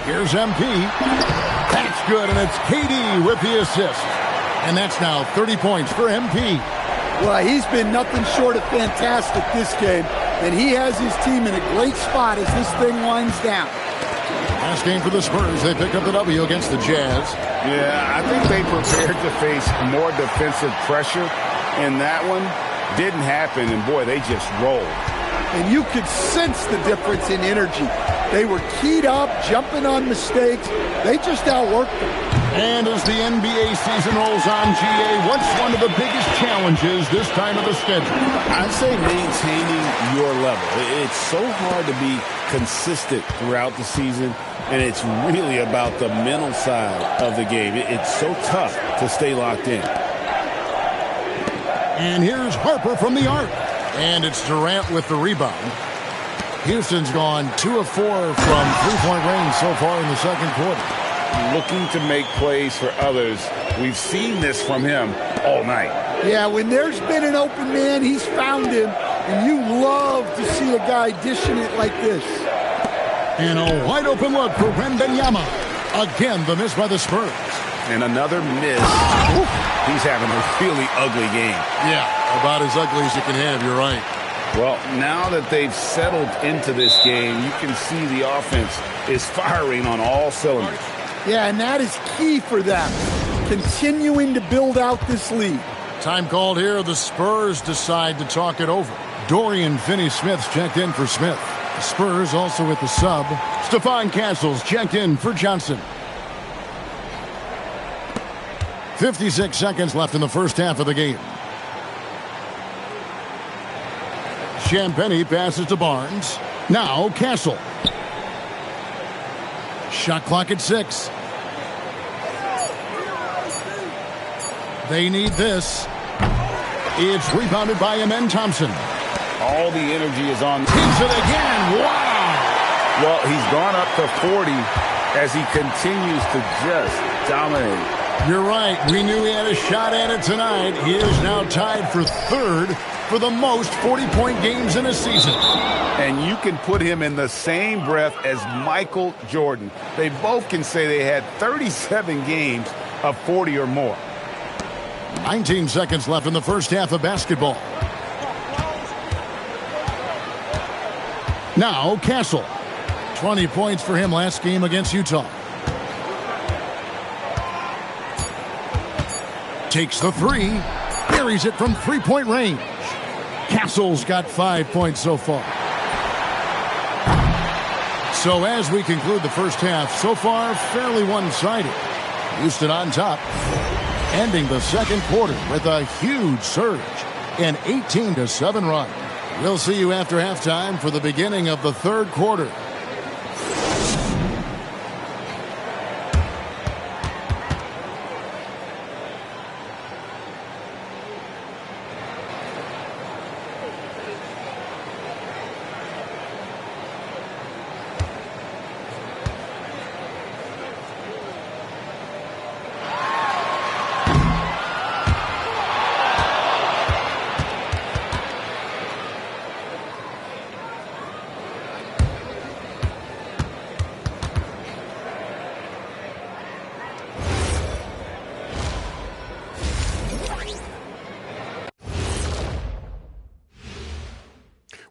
Here's MP. That's good, and it's KD with the assist. And that's now 30 points for MP. Well, he's been nothing short of fantastic this game, and he has his team in a great spot as this thing winds down. Last game for the Spurs, they picked up the W against the Jazz. Yeah, I think they prepared to face more defensive pressure, and that one didn't happen, and boy, they just rolled. And you could sense the difference in energy. They were keyed up, jumping on mistakes. They just outworked them. And as the NBA season rolls on, GA, what's one of the biggest challenges this time of the schedule? I'd say maintaining your level. It's so hard to be consistent throughout the season, and it's really about the mental side of the game. It's so tough to stay locked in. And here's Harper from the arc. And it's Durant with the rebound. Houston's gone 2 of 4 from three-point range so far in the second quarter. Looking to make plays for others. We've seen this from him all night. Yeah, when there's been an open man, he's found him. And you love to see a guy dishing it like this. And a wide open look for Wembanyama. Again, the miss by the Spurs. And another miss. He's having a really ugly game. Yeah, about as ugly as you can have, you're right. Well, now that they've settled into this game, you can see the offense is firing on all cylinders. Yeah, and that is key for them, continuing to build out this lead. Time called here. The Spurs decide to talk it over. Dorian Finney-Smith's checked in for Smith. The Spurs also with the sub. Stephon Castle's checked in for Johnson. 56 seconds left in the first half of the game. Champagnie passes to Barnes. Now Castle. Shot clock at 6. They need this. It's rebounded by Amen Thompson. All the energy is on. Keeps it again. Wow. Well, he's gone up to 40 as he continues to just dominate. You're right. We knew he had a shot at it tonight. He is now tied for third for the most 40-point games in a season. And you can put him in the same breath as Michael Jordan. They both can say they had 37 games of 40 or more. 19 seconds left in the first half of basketball. Now Castle. 20 points for him last game against Utah. Takes the three. Buries it from three-point range. Castle's got 5 points so far. So as we conclude the first half, so far fairly one-sided. Houston on top, ending the second quarter with a huge surge, an 18-7 run. We'll see you after halftime for the beginning of the third quarter.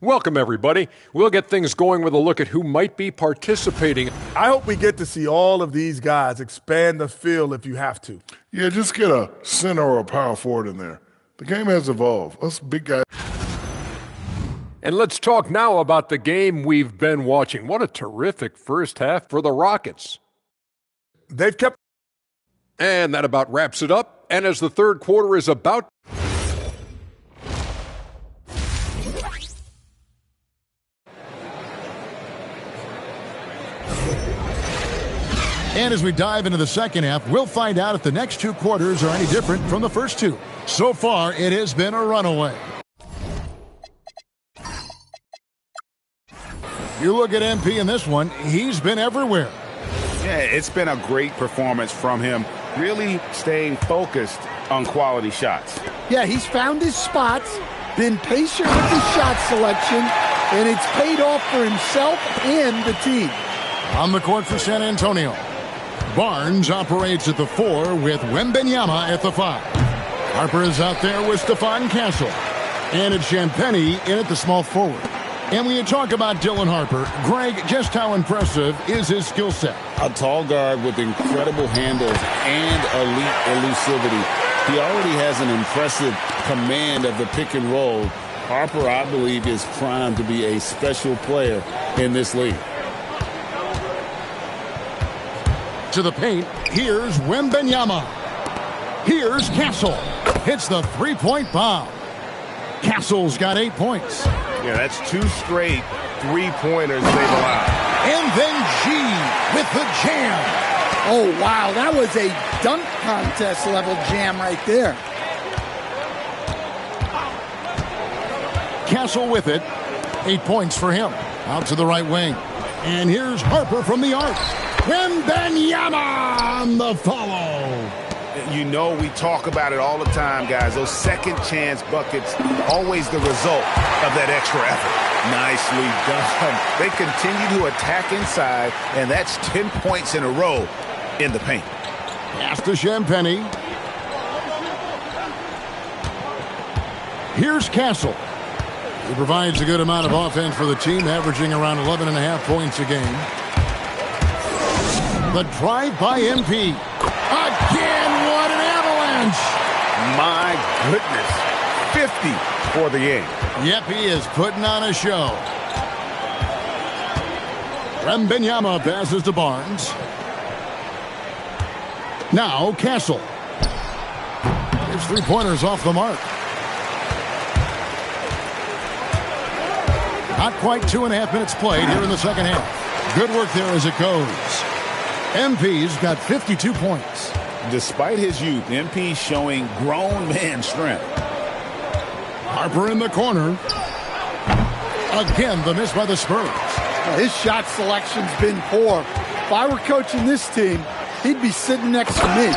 Welcome, everybody. We'll get things going with a look at who might be participating. I hope we get to see all of these guys expand the field if you have to. Yeah, just get a center or a power forward in there. The game has evolved. Us big guys. And let's talk now about the game we've been watching. What a terrific first half for the Rockets. They've kept... And that about wraps it up. And as the third quarter is about... And as we dive into the second half, we'll find out if the next two quarters are any different from the first two. So far, it has been a runaway. You look at MP in this one, he's been everywhere. Yeah, it's been a great performance from him, really staying focused on quality shots. Yeah, he's found his spots, been patient with his shot selection, and it's paid off for himself and the team. On the court for San Antonio, Barnes operates at the 4 with Wembanyama at the 5. Harper is out there with Stephon Castle. And it's Champagnie in at the small forward. And when you talk about Dylan Harper, Greg, just how impressive is his skill set? A tall guard with incredible handles and elite elusivity. He already has an impressive command of the pick and roll. Harper, I believe, is primed to be a special player in this league. To the paint, here's Wembanyama. Here's Castle. Hits the three-point bomb. Castle's got 8 points. Yeah, that's 2 straight three-pointers they've allowed. And then G with the jam. Oh, wow, that was a dunk contest level jam right there. Castle with it. 8 points for him. Out to the right wing. And here's Harper from the arc. Wembanyama on the follow. You know, we talk about it all the time, guys. Those second chance buckets, always the result of that extra effort. Nicely done. They continue to attack inside, and that's 10 points in a row in the paint. Pass to Champagnie. Here's Castle. He provides a good amount of offense for the team, averaging around 11.5 points a game. The drive by MP. Again, what an avalanche! My goodness. 50 for the game. Yep, he is putting on a show. Wembanyama passes to Barnes. Now Castle. His three-pointers off the mark. Not quite 2.5 minutes played here in the second half. Good work there as it goes. MP's got 52 points. Despite his youth, MP showing grown man strength. Harper in the corner. Again, the miss by the Spurs. His shot selection's been poor. If I were coaching this team, he'd be sitting next to me.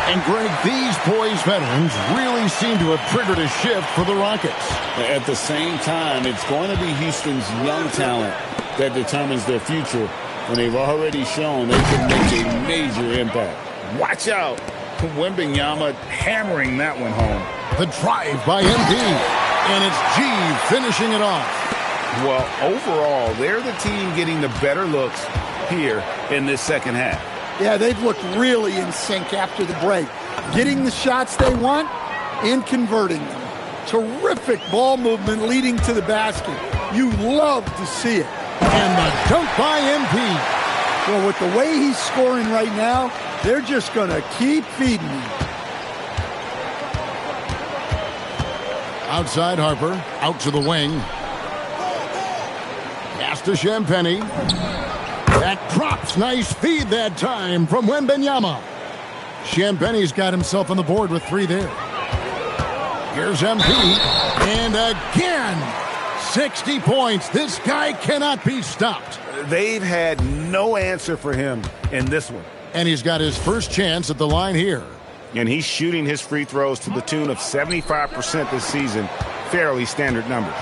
And Greg, these poised veterans really seem to have triggered a shift for the Rockets. At the same time, it's going to be Houston's young talent that determines their future. And they've already shown they can make a major impact. Watch out. Wembanyama hammering that one home. The drive by MP, and it's G finishing it off. Well, overall, they're the team getting the better looks here in this second half. Yeah, they've looked really in sync after the break. Getting the shots they want and converting them. Terrific ball movement leading to the basket. You love to see it. And the dunk by MP. Well, with the way he's scoring right now, they're just going to keep feeding him. Outside Harper, out to the wing. Pass to Champagnie. That drops. Nice feed that time from Wembanyama. Champagnie's got himself on the board with 3 there. Here's MP. And again, 60 points. This guy cannot be stopped. They've had no answer for him in this one. And he's got his first chance at the line here. And he's shooting his free throws to the tune of 75% this season. Fairly standard numbers.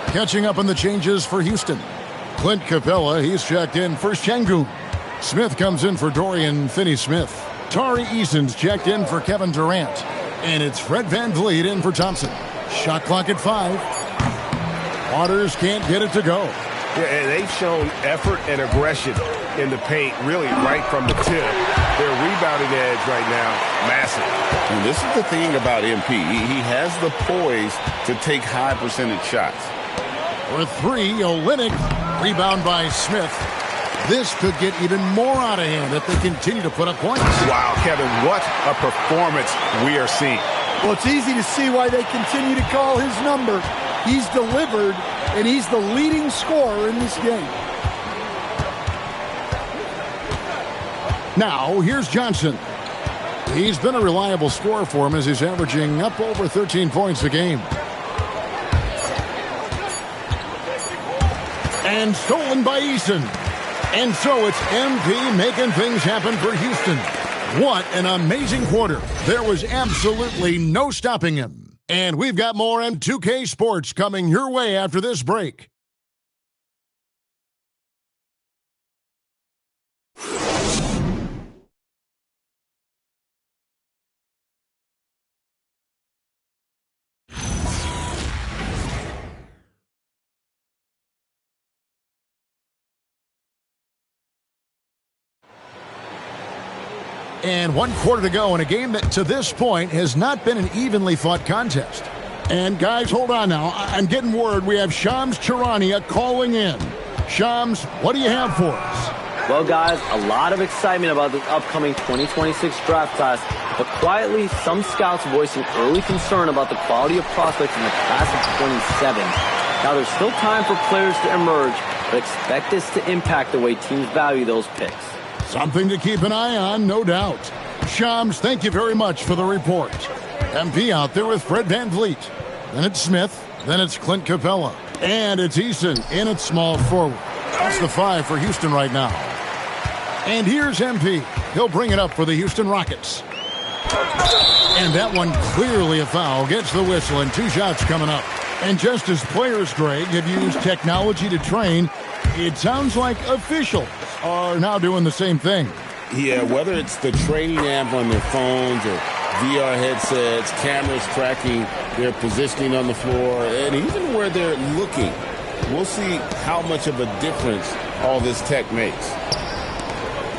Catching up on the changes for Houston. Clint Capella, he's checked in for Şengün. Smith comes in for Dorian Finney-Smith. Tari Eason's checked in for Kevin Durant. And it's Fred VanVleet in for Thompson. Shot clock at 5. Waters can't get it to go. Yeah, they've shown effort and aggression in the paint, really right from the tip. Their rebounding edge right now, massive. And this is the thing about MP. He has the poise to take high percentage shots. For 3, Olynyk. Rebound by Smith. This could get even more out of hand if they continue to put up points. Wow, Kevin, what a performance we are seeing. Well, it's easy to see why they continue to call his number. He's delivered, and he's the leading scorer in this game. Now, here's Johnson. He's been a reliable scorer for him as he's averaging up over 13 points a game. And stolen by Eason. And so it's MP making things happen for Houston. What an amazing quarter. There was absolutely no stopping him. And we've got more M2K Sports coming your way after this break. And 1 quarter to go in a game that to this point has not been an evenly fought contest. And guys, hold on now. I'm getting word we have Shams Charania calling in. Shams, what do you have for us? Well, guys, a lot of excitement about this upcoming 2026 draft class, but quietly, some scouts voicing early concern about the quality of prospects in the class of 27. Now, there's still time for players to emerge, but expect this to impact the way teams value those picks. Something to keep an eye on, no doubt. Shams, thank you very much for the report. MP out there with Fred VanVleet. Then it's Smith. Then it's Clint Capella. And it's Eason in at small forward. That's the 5 for Houston right now. And here's MP. He'll bring it up for the Houston Rockets. And that one clearly a foul. Gets the whistle and 2 shots coming up. And just as players, Greg, have used technology to train, it sounds like officials are now doing the same thing. Yeah, whether it's the training app on their phones or VR headsets, cameras tracking their positioning on the floor, and even where they're looking, we'll see how much of a difference all this tech makes.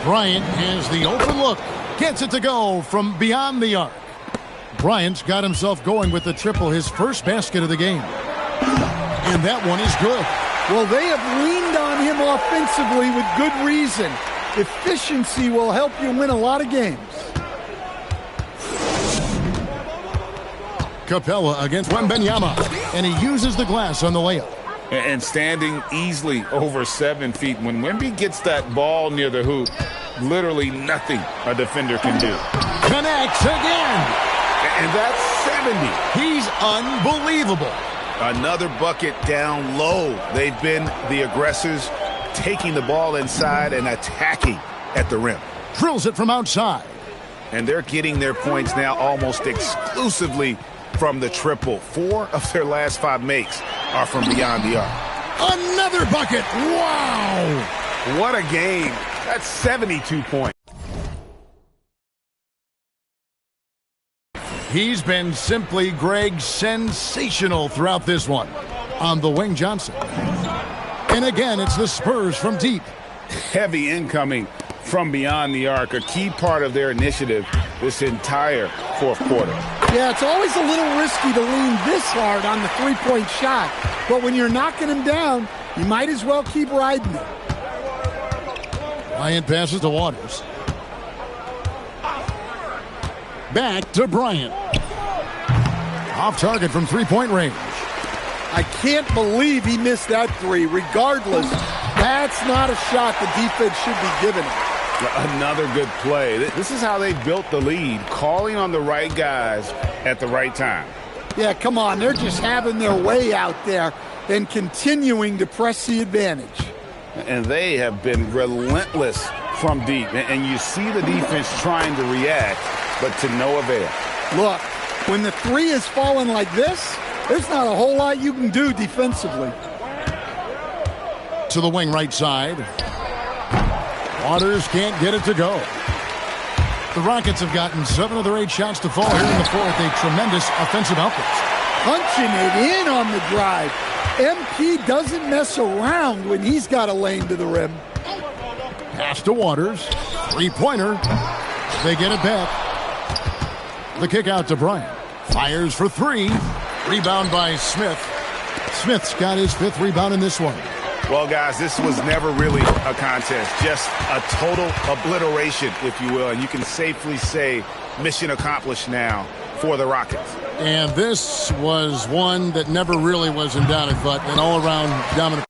Bryant has the open look. Gets it to go from beyond the arc. Bryant's got himself going with the triple, his first basket of the game. And that one is good. Well, they have leaned on him offensively with good reason. Efficiency will help you win a lot of games. Capella against Wembanyama, and he uses the glass on the layup. And standing easily over 7 feet. When Wemby gets that ball near the hoop, literally nothing a defender can do. Connects again. And that's 70. He's unbelievable. Another bucket down low. They've been the aggressors, taking the ball inside and attacking at the rim. Drills it from outside. And they're getting their points now almost exclusively from the triple. 4 of their last 5 makes are from beyond the arc. Another bucket. Wow. What a game. That's 72 points. He's been simply, Greg, sensational throughout this one. On the wing, Johnson. And again, it's the Spurs from deep. Heavy incoming from beyond the arc, a key part of their initiative this entire fourth quarter. Yeah, it's always a little risky to lean this hard on the three-point shot. But when you're knocking him down, you might as well keep riding it. Bryant passes to Waters. Back to Bryant. Off target from three-point range. I can't believe he missed that three. Regardless, that's not a shot the defense should be giving him. Another good play. This is how they built the lead, calling on the right guys at the right time. Yeah, come on. They're just having their way out there and continuing to press the advantage. And they have been relentless from deep. And you see the defense trying to react, but to no avail. Look, when the three is falling like this, there's not a whole lot you can do defensively. To the wing right side. Waters can't get it to go. The Rockets have gotten 7 of their 8 shots to fall here in the fourth. A tremendous offensive output. Punching it in on the drive. MP doesn't mess around when he's got a lane to the rim. Pass to Waters. Three-pointer. They get it back. The kick out to Bryant. Fires for 3. Rebound by Smith. Smith's got his 5th rebound in this one. Well, guys, this was never really a contest, just a total obliteration, if you will. And you can safely say mission accomplished now for the Rockets. And this was one that never really was in doubt, but an all-around dominant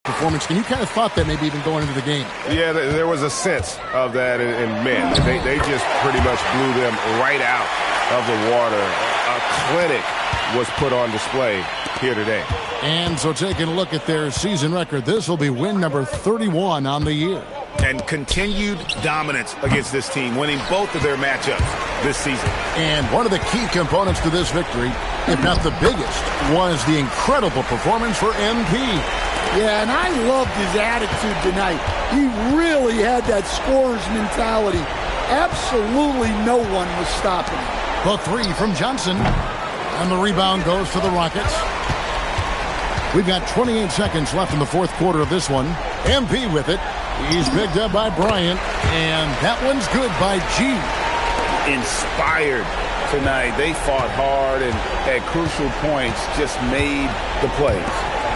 performance. And you kind of thought that maybe even going into the game. Yeah, there was a sense of that in men. They just pretty much blew them right out of the water. A clinic was put on display here today. And so taking a look at their season record, this will be win number 31 on the year. And continued dominance against this team, winning both of their matchups this season. And one of the key components to this victory, if not the biggest, was the incredible performance for MP. Yeah, and I loved his attitude tonight. He really had that scorer's mentality. Absolutely no one was stopping him. The 3 from Johnson. And the rebound goes to the Rockets. We've got 28 seconds left in the fourth quarter of this one. MP with it. He's picked up by Bryant. And that one's good by G. Inspired tonight. They fought hard and at crucial points just made the plays.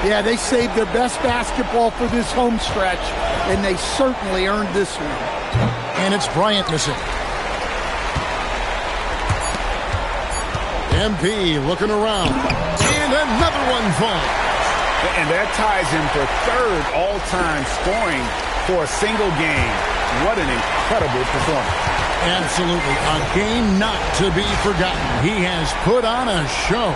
Yeah, they saved their best basketball for this home stretch, and they certainly earned this one. And it's Bryant missing. MP looking around. And another one falls. And that ties him for 3rd all-time scoring for a single game. What an incredible performance. Absolutely. A game not to be forgotten. He has put on a show.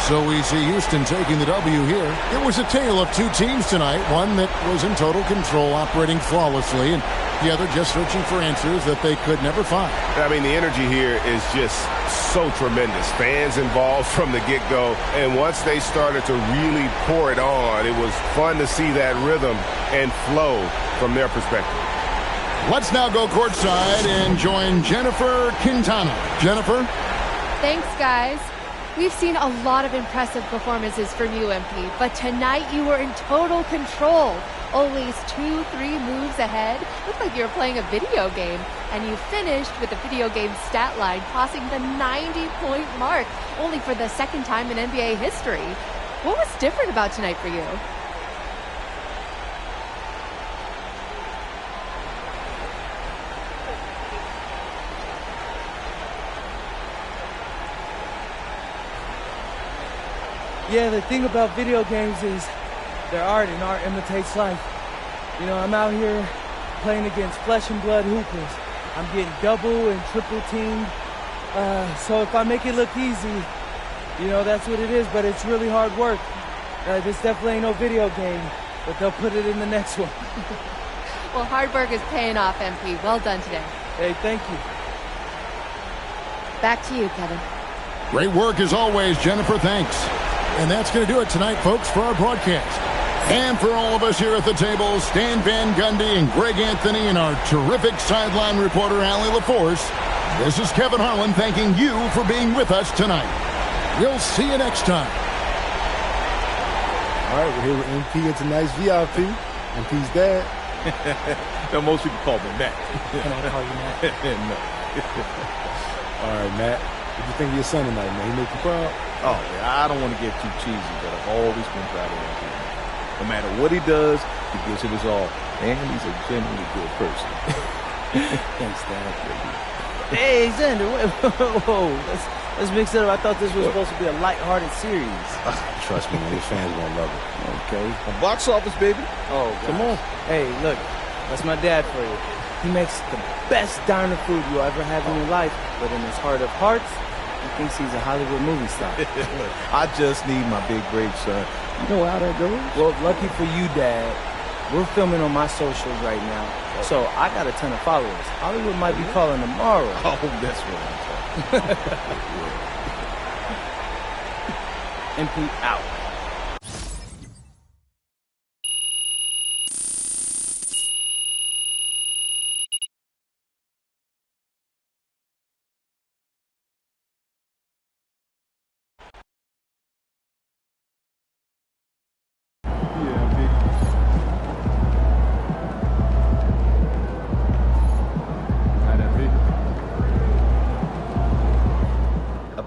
So we see Houston taking the W here. It was a tale of 2 teams tonight. One that was in total control, operating flawlessly, and the other just searching for answers that they could never find. I mean, the energy here is just so tremendous. Fans involved from the get-go. And once they started to really pour it on, it was fun to see that rhythm and flow from their perspective. Let's now go courtside and join Jennifer Quintana. Jennifer? Thanks, guys. We've seen a lot of impressive performances from you, MP, but tonight you were in total control. Always 2-3 moves ahead. Looked like you were playing a video game. And you finished with the video game stat line crossing the 90-point mark, only for the 2nd time in NBA history. What was different about tonight for you? Yeah, the thing about video games is they're art, and art imitates life. You know, I'm out here playing against flesh and blood hoopers. I'm getting double and triple teamed. So if I make it look easy, you know, that's what it is, but it's really hard work. This definitely ain't no video game, but they'll put it in the next one. Well, hard work is paying off, MP. Well done today. Hey, thank you. Back to you, Kevin. Great work as always, Jennifer. Thanks. And that's going to do it tonight, folks, for our broadcast. And for all of us here at the table, Stan Van Gundy and Greg Anthony and our terrific sideline reporter, Allie LaForce, This is Kevin Harlan thanking you for being with us tonight. We'll see you next time. All right, we're here with MP. It's a nice VIP. MP's dad. No, most people call me Matt. Can I call you Matt? No. All right, Matt. What do you think of your son tonight, man? He make you proud? Oh, man, I don't want to get too cheesy, but I've always been proud of him. No matter what he does, he gives it his all. And he's a genuinely good person. Thanks, Dad. Hey, Xander, whoa. Let's mix it up. I thought this was supposed to be a lighthearted series. Trust me, man, your fans are going to love it. Okay. A box office, baby. Oh, come on. Hey, look, that's my dad for you. He makes the best diner food you'll ever have in your life, but in his heart of hearts, he thinks he's a Hollywood movie star. I just need my big break, son. You know how that goes? Well, lucky for you, Dad, we're filming on my socials right now, so I got a ton of followers. Hollywood might be calling tomorrow. Oh, that's what I'm talking about. MP out.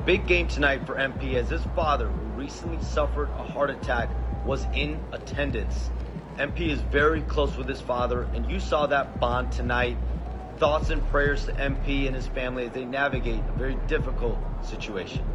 Big game tonight for MP as his father, who recently suffered a heart attack, was in attendance. MP is very close with his father, and you saw that bond tonight. Thoughts and prayers to MP and his family as they navigate a very difficult situation.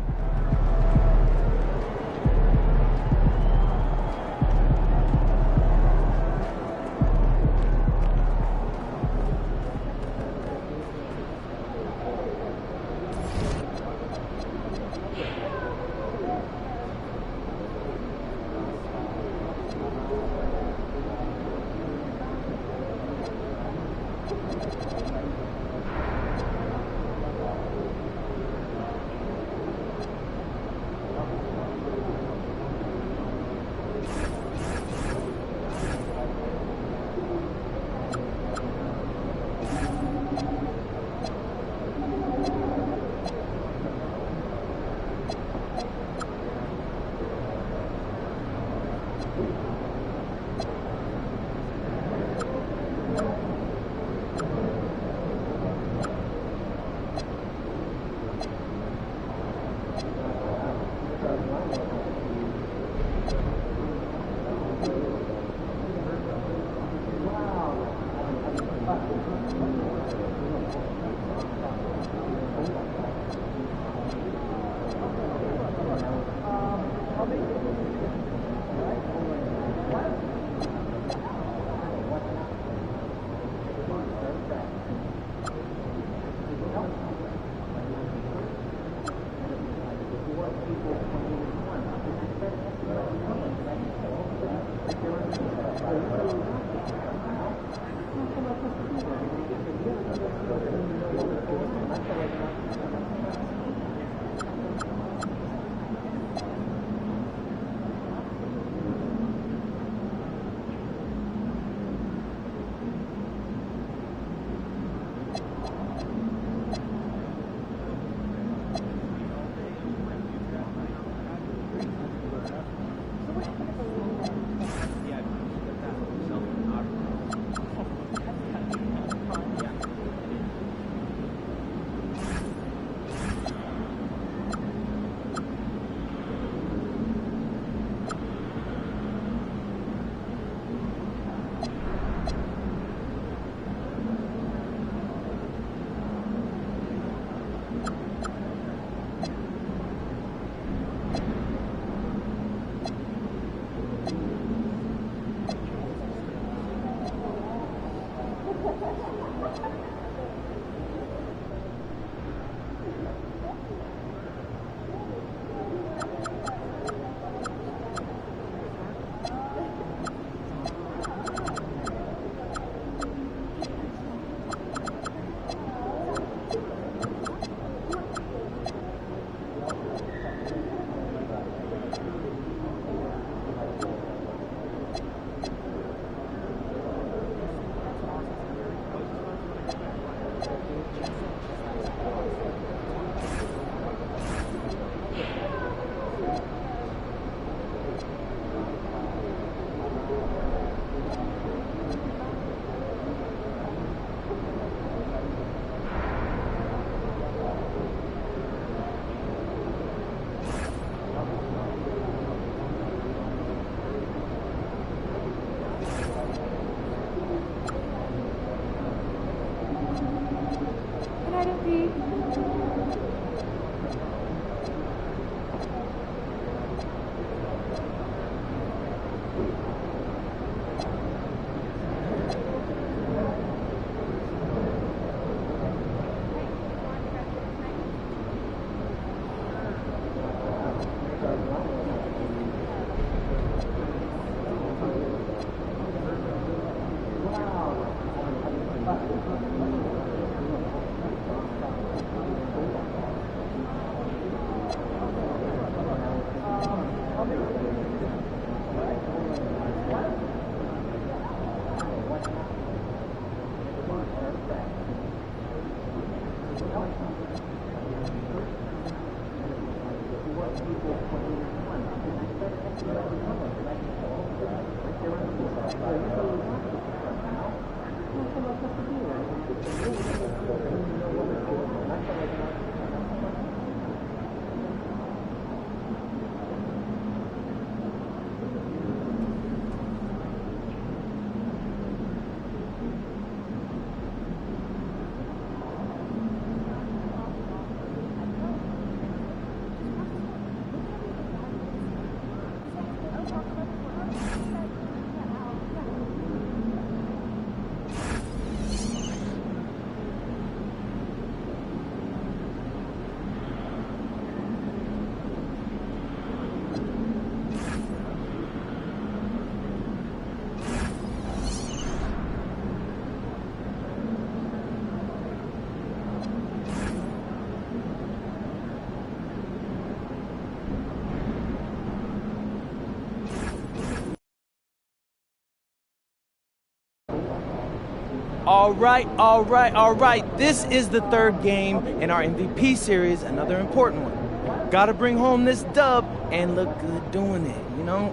All right. This is the third game in our MVP series, another important one. Got to bring home this dub and look good doing it, you know?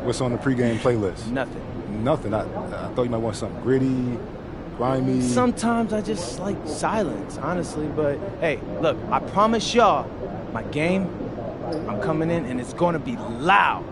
What's on the pregame playlist? Nothing. I thought you might want something gritty, grimy. Sometimes I just like silence, honestly. But, hey, look, I promise y'all, my game, I'm coming in and it's going to be loud.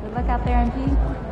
Good luck out there, MP.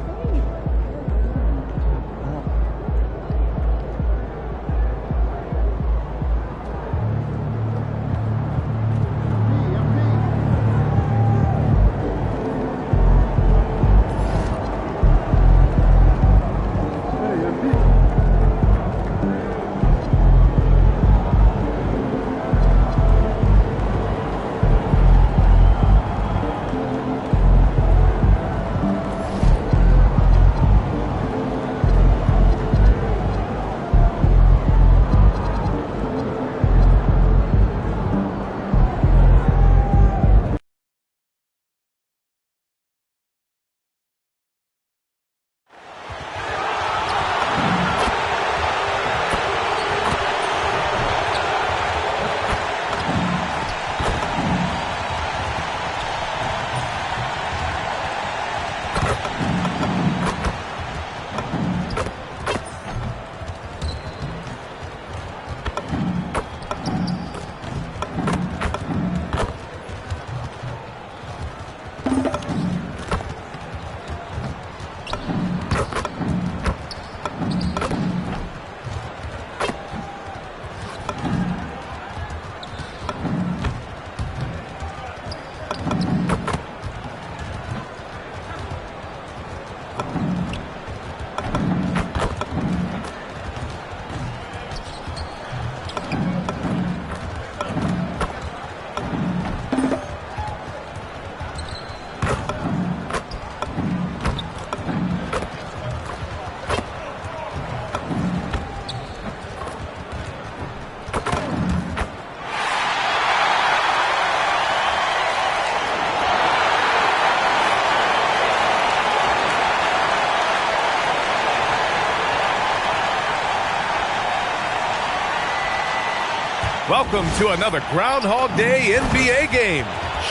Welcome to another Groundhog Day NBA game.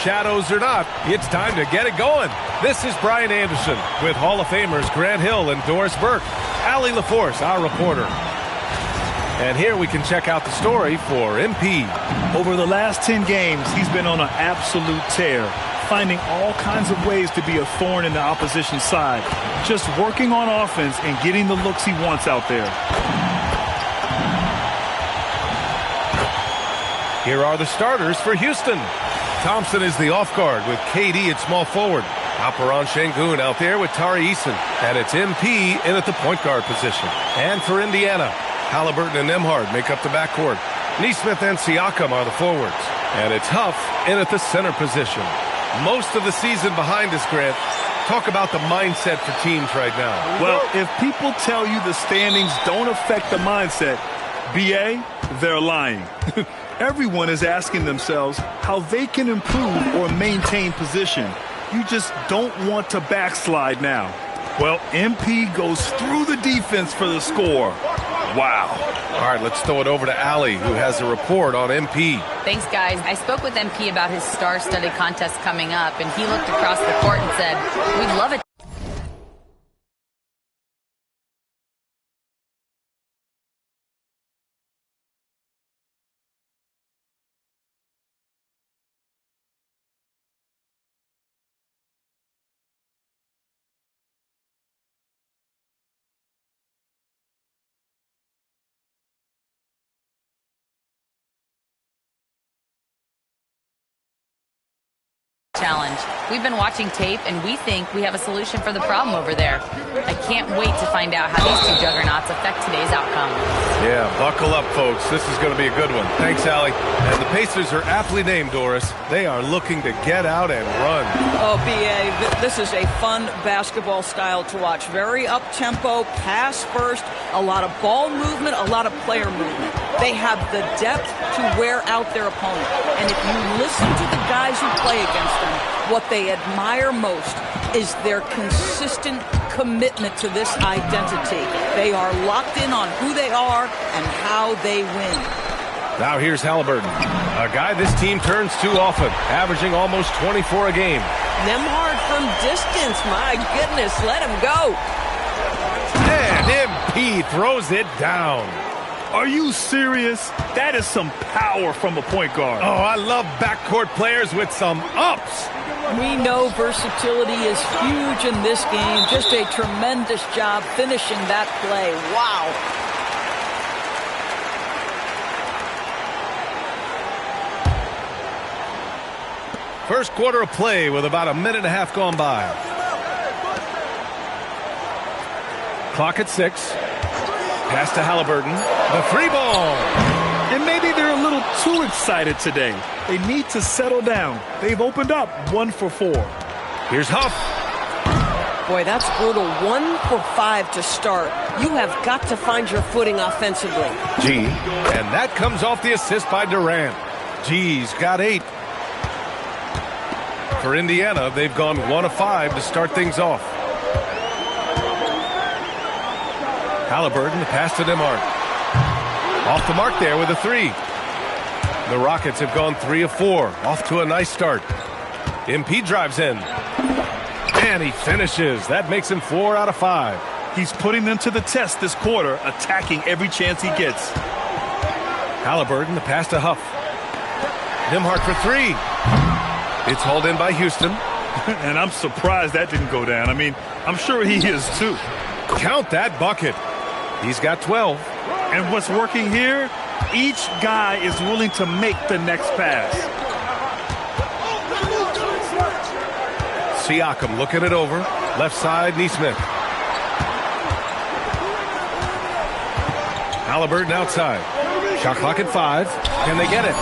Shadows or not, it's time to get it going. This is Brian Anderson with Hall of Famers Grant Hill and Doris Burke. Allie LaForce, our reporter. And here we can check out the story for MP. Over the last 10 games, he's been on an absolute tear, finding all kinds of ways to be a thorn in the opposition's side, just working on offense and getting the looks he wants out there. Here are the starters for Houston. Thompson is the off guard with KD at small forward. Alperen Şengün out there with Tari Eason. And it's MP in at the point guard position. And for Indiana, Halliburton and Nembhard make up the backcourt. Nesmith and Siakam are the forwards. And it's Huff in at the center position. Most of the season behind us, Grant. Talk about the mindset for teams right now. Well, if people tell you the standings don't affect the mindset, BA, they're lying. Everyone is asking themselves how they can improve or maintain position. You just don't want to backslide now. Well, MP goes through the defense for the score. Wow. All right, let's throw it over to Allie, who has a report on MP. Thanks, guys. I spoke with MP about his star-studded contest coming up, and he looked across the court and said, "We'd love it." Challenge. We've been watching tape, and we think we have a solution for the problem over there. I can't wait to find out how these two juggernauts affect today's outcome. Yeah, buckle up, folks. This is going to be a good one. Thanks, Allie. And the Pacers are aptly named, Doris. They are looking to get out and run. Oh, BA, this is a fun basketball style to watch. Very up-tempo, pass first, a lot of ball movement, a lot of player movement. They have the depth to wear out their opponent. And if you listen to the guys who play against them, what they admire most is their consistent commitment to this identity. They are locked in on who they are and how they win. Now here's Halliburton, a guy this team turns to often, averaging almost 24 a game. Nembhard from distance, my goodness, let him go. And MP throws it down. Are you serious? That is some power from a point guard. Oh, I love backcourt players with some ups. We know versatility is huge in this game. Just a tremendous job finishing that play. Wow. First quarter of play with about a minute and a half gone by. Clock at 6. Pass to Halliburton. The free ball. And maybe they're a little too excited today. They need to settle down. They've opened up 1 for 4. Here's Huff. Boy, that's brutal. 1 for 5 to start. You have got to find your footing offensively. G. And that comes off the assist by Durant. G's got 8. For Indiana, they've gone 1 of 5 to start things off. Halliburton, the pass to Nembhard. Off the mark there with a 3. The Rockets have gone 3 of 4. Off to a nice start. MP drives in. And he finishes. That makes him 4 out of 5. He's putting them to the test this quarter, attacking every chance he gets. Halliburton, the pass to Huff. Nembhard for 3. It's hauled in by Houston. And I'm surprised that didn't go down. I mean, I'm sure he is too. Count that bucket. He's got 12. And what's working here, each guy is willing to make the next pass. Siakam looking it over. Left side, Nesmith. Halliburton outside. Shot clock at 5. Can they get it?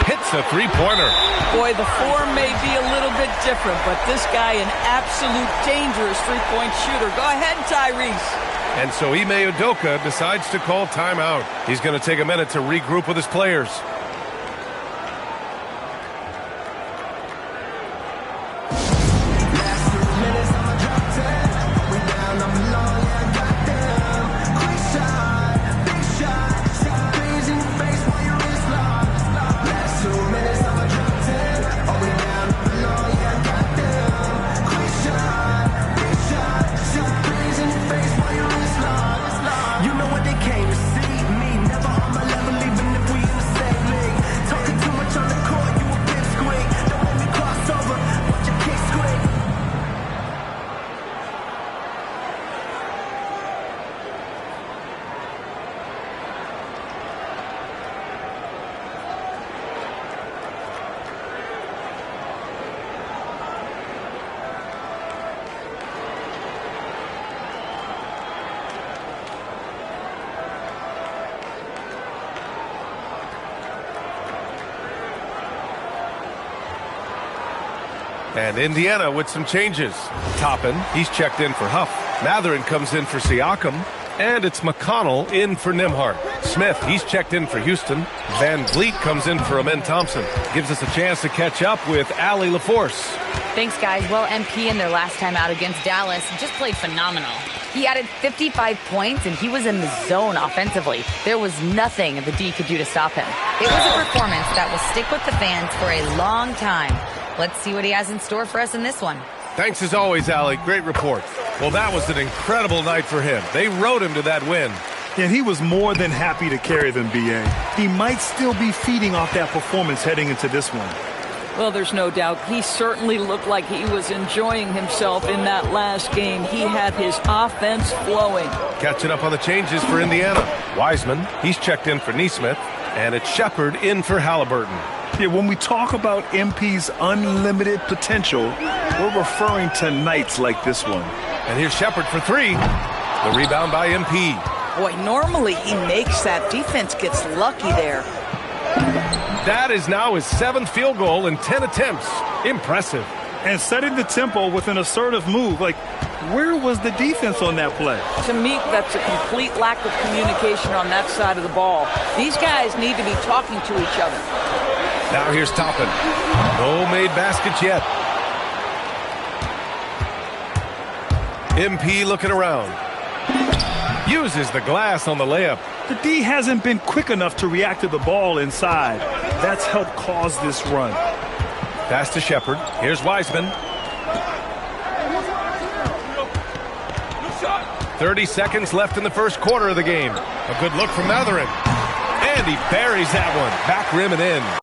Hits a three-pointer. Boy, the form may be a little bit different, but this guy an absolute dangerous three-point shooter. Go ahead, Tyrese. And so Ime Udoka decides to call timeout. He's going to take a minute to regroup with his players. And Indiana with some changes. Toppin, he's checked in for Huff. Mathurin comes in for Siakam. And it's McConnell in for Nembhard. Smith, he's checked in for Houston. Van Vliet comes in for Amen Thompson. Gives us a chance to catch up with Allie LaForce. Thanks, guys. Well, MP in their last time out against Dallas just played phenomenal. He added 55 points, and he was in the zone offensively. There was nothing the D could do to stop him. It was a performance that will stick with the fans for a long time. Let's see what he has in store for us in this one. Thanks as always, Allie. Great report. Well, that was an incredible night for him. They rode him to that win. And he was more than happy to carry them, B.A. He might still be feeding off that performance heading into this one. Well, there's no doubt. He certainly looked like he was enjoying himself in that last game. He had his offense flowing. Catching up on the changes for Indiana. Wiseman, he's checked in for Nesmith. And it's Shepard in for Halliburton. Yeah, when we talk about MP's unlimited potential, we're referring to nights like this one. And here's Shepard for three. The rebound by MP. Boy, normally he makes that. Defense gets lucky there. That is now his 7th field goal in 10 attempts. Impressive. And setting the tempo with an assertive move. Like, where was the defense on that play? To me, that's a complete lack of communication on that side of the ball. These guys need to be talking to each other. Now here's Toppin. No made baskets yet. MP looking around. Uses the glass on the layup. The D hasn't been quick enough to react to the ball inside. That's helped cause this run. Pass to Shepard. Here's Wiseman. 30 seconds left in the first quarter of the game. A good look from Mathurin. And he buries that one. Back rim and in.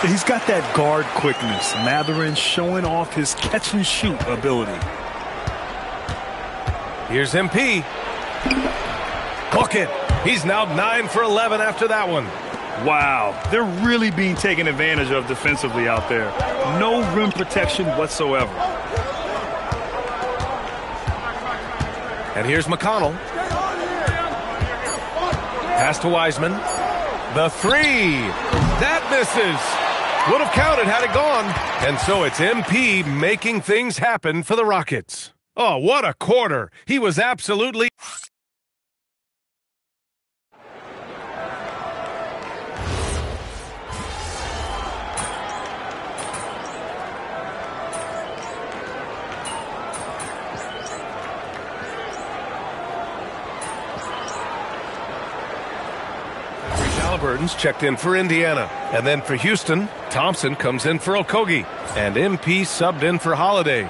He's got that guard quickness. Mathurin showing off his catch-and-shoot ability. Here's MP. Book it. He's now 9 for 11 after that one. Wow, they're really being taken advantage of defensively out there. No rim protection whatsoever. And here's McConnell. Pass to Wiseman. The three. That misses. Would have counted had it gone. And so it's MP making things happen for the Rockets. Oh, what a quarter. He was absolutely... Halliburton's checked in for Indiana. And then for Houston, Thompson comes in for Okogie. And MP subbed in for Holiday.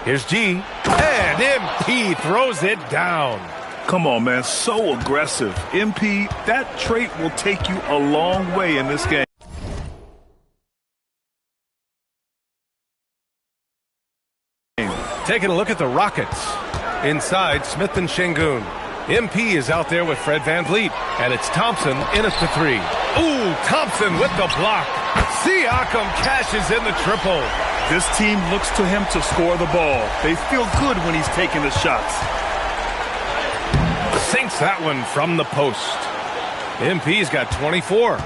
Here's G. And MP throws it down. Come on, man. So aggressive. MP, that trait will take you a long way in this game. Taking a look at the Rockets. Inside, Smith and Şengün. MP is out there with Fred VanVleet. And it's Thompson in at the three. Ooh, Thompson with the block. Siakam cashes in the triple. This team looks to him to score the ball. They feel good when he's taking the shots. Sinks that one from the post. MP's got 24.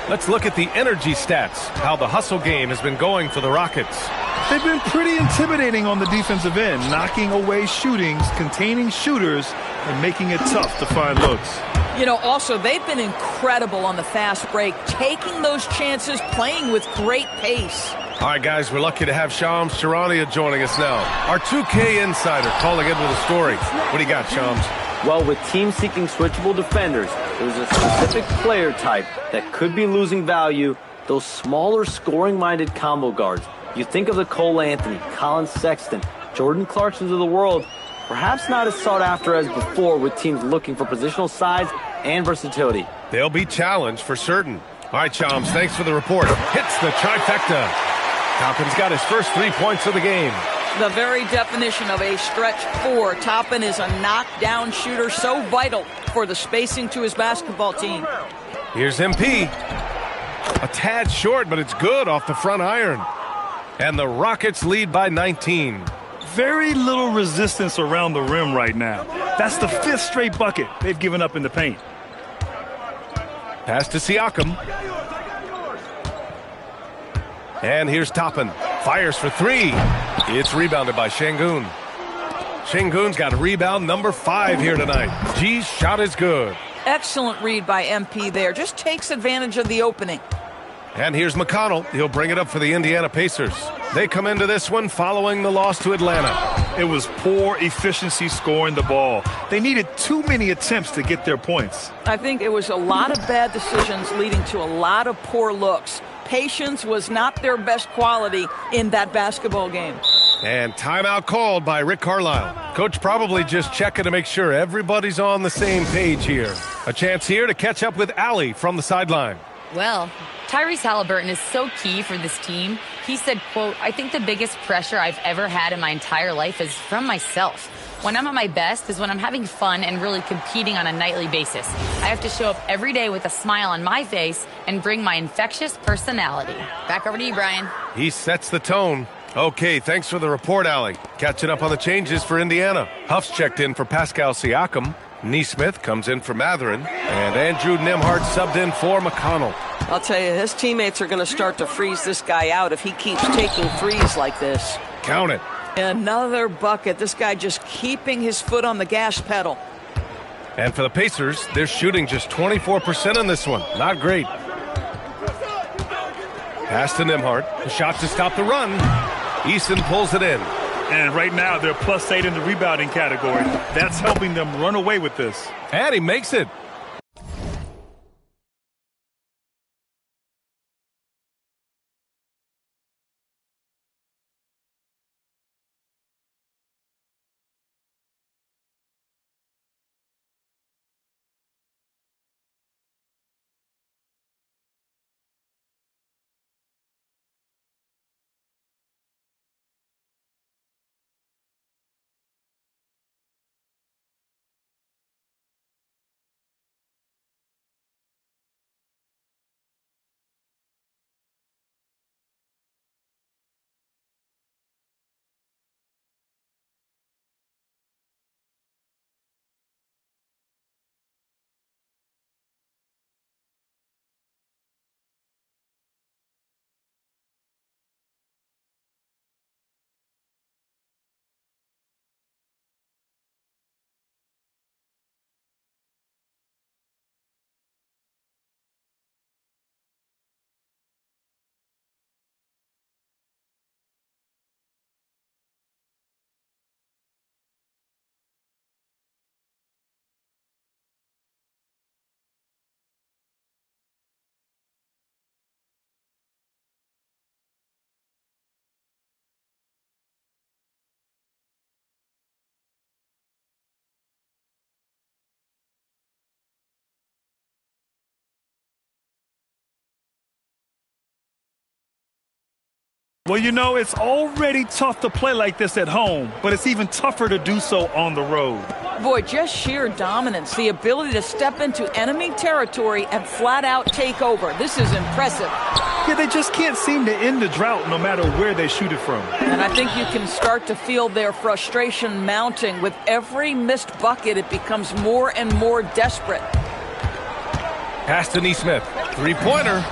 Let's look at the energy stats, how the hustle game has been going for the Rockets. They've been pretty intimidating on the defensive end, knocking away shootings, containing shooters, and making it tough to find looks. You know, also, they've been incredible on the fast break, taking those chances, playing with great pace. All right, guys, we're lucky to have Shams Charania joining us now. Our 2K insider calling in with a story. What do you got, Shams? Well, with teams seeking switchable defenders, there's a specific player type that could be losing value, those smaller scoring-minded combo guards. You think of the Cole Anthony, Colin Sexton, Jordan Clarksons of the world, perhaps not as sought after as before with teams looking for positional size and versatility. They'll be challenged for certain. All right, Shams, thanks for the report. Hits the trifecta. Toppin's got his first 3 points of the game. The very definition of a stretch four. Toppin is a knockdown shooter, so vital for the spacing to his basketball team. Here's MP. A tad short, but it's good off the front iron. And the Rockets lead by 19. Very little resistance around the rim right now. That's the 5th straight bucket they've given up in the paint. Pass to Siakam. And here's Toppin. Fires for three. It's rebounded by Şengün. Şengün's got rebound number 5 here tonight. G's shot is good. Excellent read by MP there. Just takes advantage of the opening. And here's McConnell. He'll bring it up for the Indiana Pacers. They come into this one following the loss to Atlanta. It was poor efficiency scoring the ball. They needed too many attempts to get their points. I think it was a lot of bad decisions leading to a lot of poor looks. Patience was not their best quality in that basketball game. And timeout called by Rick Carlisle. Coach probably just checking to make sure everybody's on the same page here. A chance here to catch up with Allie from the sideline. Well, Tyrese Halliburton is so key for this team. He said, quote, "I think the biggest pressure I've ever had in my entire life is from myself. When I'm at my best is when I'm having fun and really competing on a nightly basis. I have to show up every day with a smile on my face and bring my infectious personality." Back over to you, Brian. He sets the tone. Okay, thanks for the report, Allie. Catching up on the changes for Indiana. Huff's checked in for Pascal Siakam. Neesmith comes in for Mathurin. And Andrew Nembhard subbed in for McConnell. I'll tell you, his teammates are going to start to freeze this guy out if he keeps taking threes like this. Count it. Another bucket. This guy just keeping his foot on the gas pedal. And for the Pacers, they're shooting just 24% in this one. Not great. Pass to Nembhard. The shot to stop the run. Eason pulls it in. And right now, they're +8 in the rebounding category. That's helping them run away with this. And he makes it. Well, you know, it's already tough to play like this at home, but it's even tougher to do so on the road. Boy, just sheer dominance, the ability to step into enemy territory and flat out take over. This is impressive. Yeah, they just can't seem to end the drought no matter where they shoot it from. And I think you can start to feel their frustration mounting. With every missed bucket, it becomes more and more desperate. Pass to Nesmith. Three-pointer.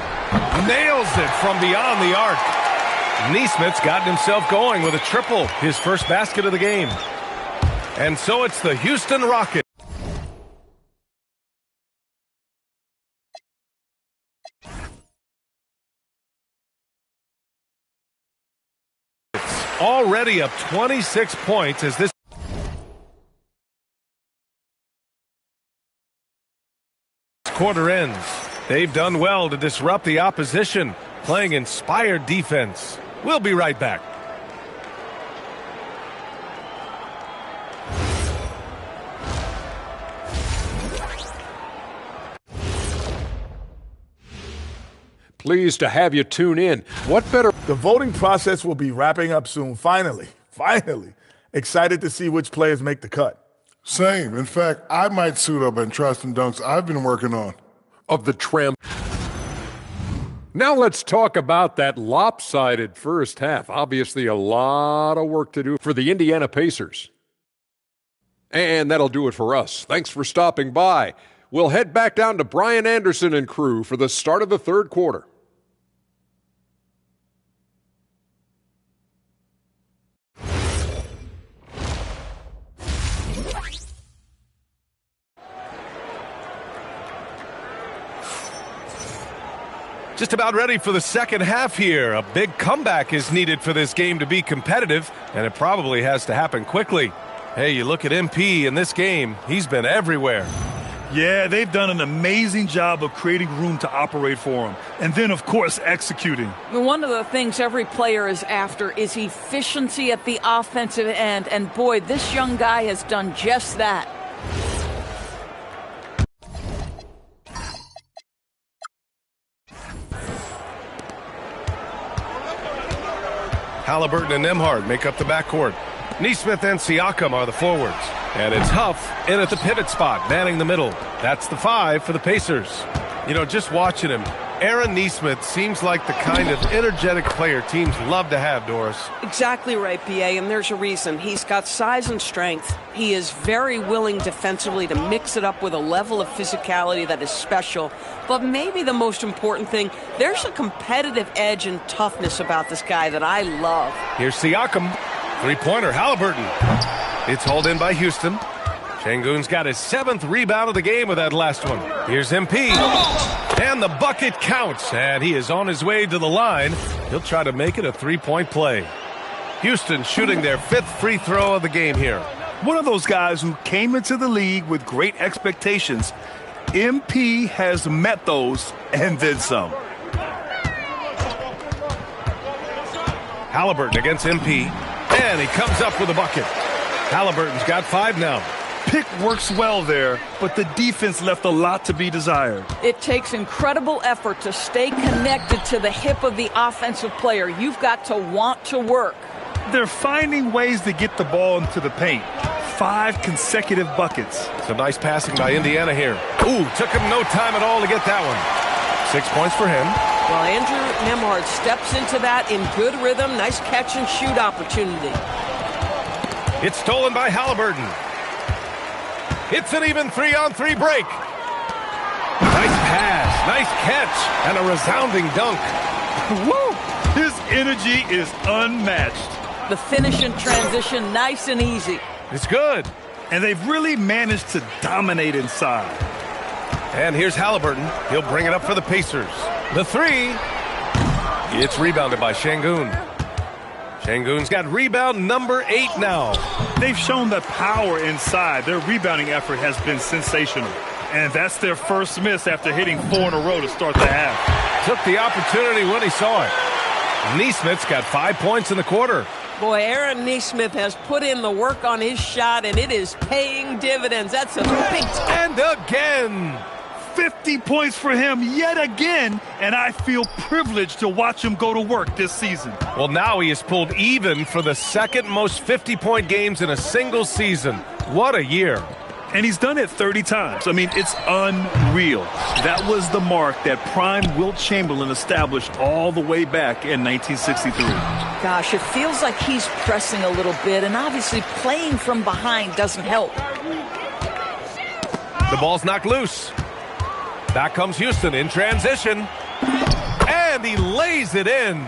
Nails it from beyond the arc. Nesmith's gotten himself going with a triple, his first basket of the game. And so it's the Houston Rockets. It's already up 26 points as this quarter ends. They've done well to disrupt the opposition, playing inspired defense. We'll be right back. Pleased to have you tune in. What better? The voting process will be wrapping up soon. Finally. Excited to see which players make the cut. Same. In fact, I might suit up and try some dunks I've been working on. Of the tram. Now let's talk about that lopsided first half. Obviously a lot of work to do for the Indiana Pacers. And that'll do it for us. Thanks for stopping by. We'll head back down to Brian Anderson and crew for the start of the third quarter. Just about ready for the second half here. A big comeback is needed for this game to be competitive, and it probably has to happen quickly. Hey, you look at MP in this game, he's been everywhere. Yeah, they've done an amazing job of creating room to operate for him. And then, of course, executing. One of the things every player is after is efficiency at the offensive end. And boy, this young guy has done just that. Halliburton and Nembhard make up the backcourt. Nesmith and Siakam are the forwards. And it's Huff in at the pivot spot, manning the middle. That's the 5 for the Pacers. You know, just watching him, Aaron Nesmith seems like the kind of energetic player teams love to have, Doris. Exactly right, B.A., and there's a reason. He's got size and strength. He is very willing defensively to mix it up with a level of physicality that is special. But maybe the most important thing, there's a competitive edge and toughness about this guy that I love. Here's Siakam. Three-pointer, Halliburton. It's hauled in by Houston. Şengün's got his 7th rebound of the game with that last one. Here's MP. And the bucket counts. And he is on his way to the line. He'll try to make it a three-point play. Houston shooting their 5th free throw of the game here. One of those guys who came into the league with great expectations. MP has met those and then some. Halliburton against MP. And he comes up with a bucket. Halliburton's got 5 now. Pick works well there, but the defense left a lot to be desired. It takes incredible effort to stay connected to the hip of the offensive player. You've got to want to work. They're finding ways to get the ball into the paint. 5 consecutive buckets. Some nice passing by Indiana here. Ooh, took him no time at all to get that one. 6 points for him. Well, Andrew Nembhard steps into that in good rhythm. Nice catch and shoot opportunity. It's stolen by Halliburton. It's an even 3-on-3 break. Nice pass, nice catch, and a resounding dunk. Woo! His energy is unmatched. The finish in transition, nice and easy. It's good. And they've really managed to dominate inside. And here's Halliburton. He'll bring it up for the Pacers. The 3. It's rebounded by Şengün. Şengün's got rebound number 8 now. They've shown the power inside. Their rebounding effort has been sensational. And that's their first miss after hitting 4 in a row to start the half. Took the opportunity when he saw it. Nesmith's got 5 points in the quarter. Boy, Aaron Nesmith has put in the work on his shot, and it is paying dividends. That's a big time. And again. 50 points for him yet again, and I feel privileged to watch him go to work this season. Well, now he has pulled even for the second most 50-point games in a single season. What a year. And he's done it 30 times. I mean, it's unreal. That was the mark that prime Wilt Chamberlain established all the way back in 1963. Gosh, it feels like he's pressing a little bit, and obviously playing from behind doesn't help. The ball's knocked loose. Back comes Houston in transition. And he lays it in.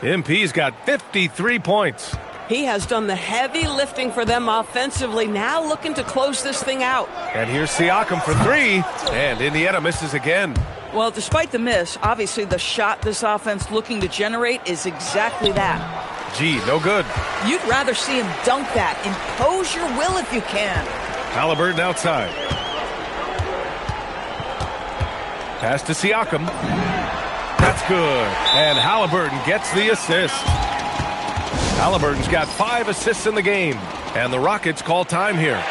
MP's got 53 points. He has done the heavy lifting for them offensively, now looking to close this thing out. And here's Siakam for three, and Indiana misses again. Well, despite the miss, obviously the shot this offense looking to generate is exactly that. Gee, no good. You'd rather see him dunk that. Impose your will if you can. Halliburton outside. Pass to Siakam. That's good. And Halliburton gets the assist. Halliburton's got 5 assists in the game. And the Rockets call time here.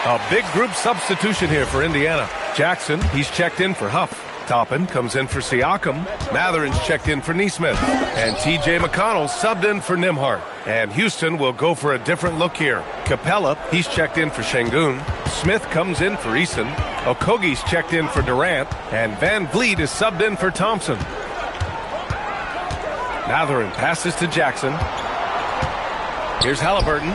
A big group substitution here for Indiana. Jackson, he's checked in for Huff. Toppin comes in for Siakam. Matherin's checked in for Nesmith. And T.J. McConnell subbed in for Nembhard. And Houston will go for a different look here. Capella, he's checked in for Şengün. Smith comes in for Eason. Okogie's checked in for Durant. And Van Vliet is subbed in for Thompson. Matherin passes to Jackson. Here's Halliburton.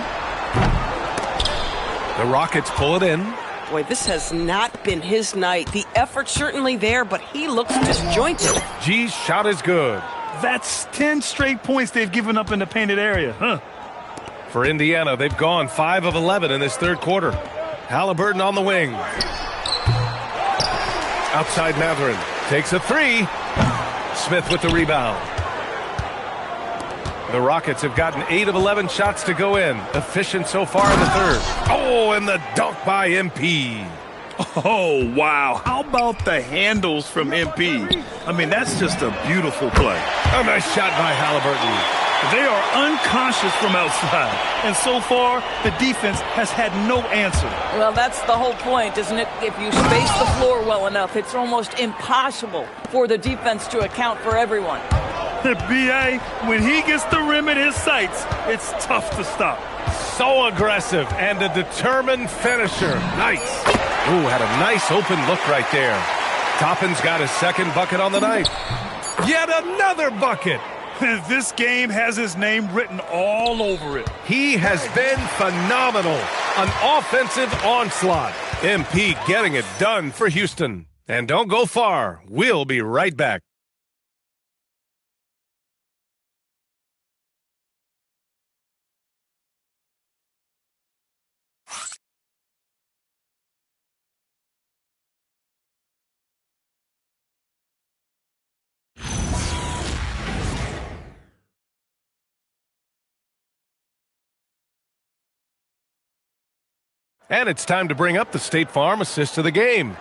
The Rockets pull it in. Boy, this has not been his night. The effort's certainly there, but he looks disjointed. G's shot is good. That's 10 straight points they've given up in the painted area, huh? For Indiana, they've gone 5 of 11 in this third quarter. Halliburton on the wing. Outside Matherin. Takes a three. Smith with the rebound. The Rockets have gotten 8 of 11 shots to go in. Efficient so far in the third. Oh, and the dunk by MP. Oh, wow. How about the handles from MP? I mean, that's just a beautiful play. A nice shot by Halliburton. They are unconscious from outside. And so far, the defense has had no answer. Well, that's the whole point, isn't it? If you space the floor well enough, it's almost impossible for the defense to account for everyone. B.A., when he gets the rim in his sights, it's tough to stop. So aggressive and a determined finisher. Nice. Ooh, had a nice open look right there. Toppin's got his second bucket on the night. Yet another bucket. This game has his name written all over it. He has been phenomenal. An offensive onslaught. MP getting it done for Houston. And don't go far. We'll be right back. And it's time to bring up the State Farm assist of the game.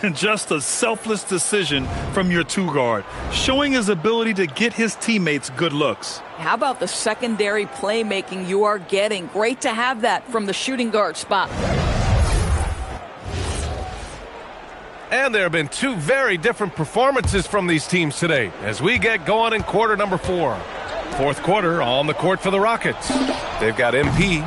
And just a selfless decision from your two-guard, showing his ability to get his teammates good looks. How about the secondary playmaking you are getting? Great to have that from the shooting guard spot. And there have been 2 very different performances from these teams today as we get going in quarter number 4. Fourth quarter on the court for the Rockets. They've got MP.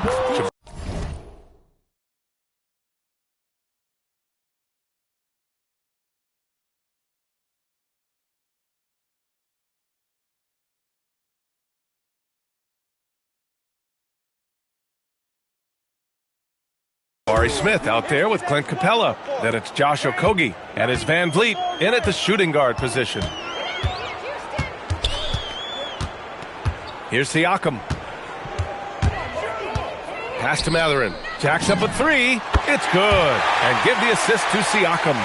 Jabari Smith out there with Clint Capella. Then it's Josh Okogie. And it's Van Vliet in at the shooting guard position. Here's Siakam. Pass to Matherin. Jacks up a 3. It's good. And give the assist to Siakam.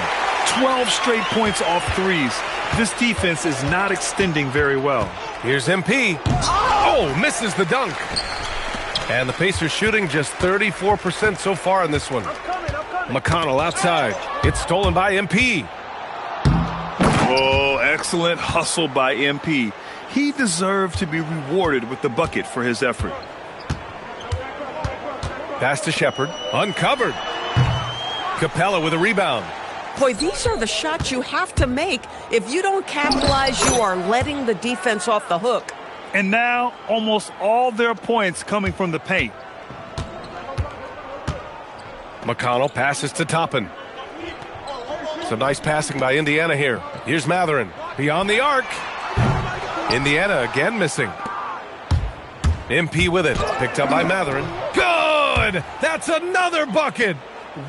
12 straight points off threes. This defense is not extending very well. Here's MP. Oh, misses the dunk. And the Pacers shooting just 34% so far in this one. McConnell outside. It's stolen by MP. Oh, excellent hustle by MP. He deserved to be rewarded with the bucket for his effort. Pass to Shepherd. Uncovered. Capella with a rebound. Boy, these are the shots you have to make. If you don't capitalize, you are letting the defense off the hook. And now, almost all their points coming from the paint. McConnell passes to Toppin. Some nice passing by Indiana here. Here's Matherin. Beyond the arc. Indiana again missing. MP with it. Picked up by Matherin. Good! That's another bucket!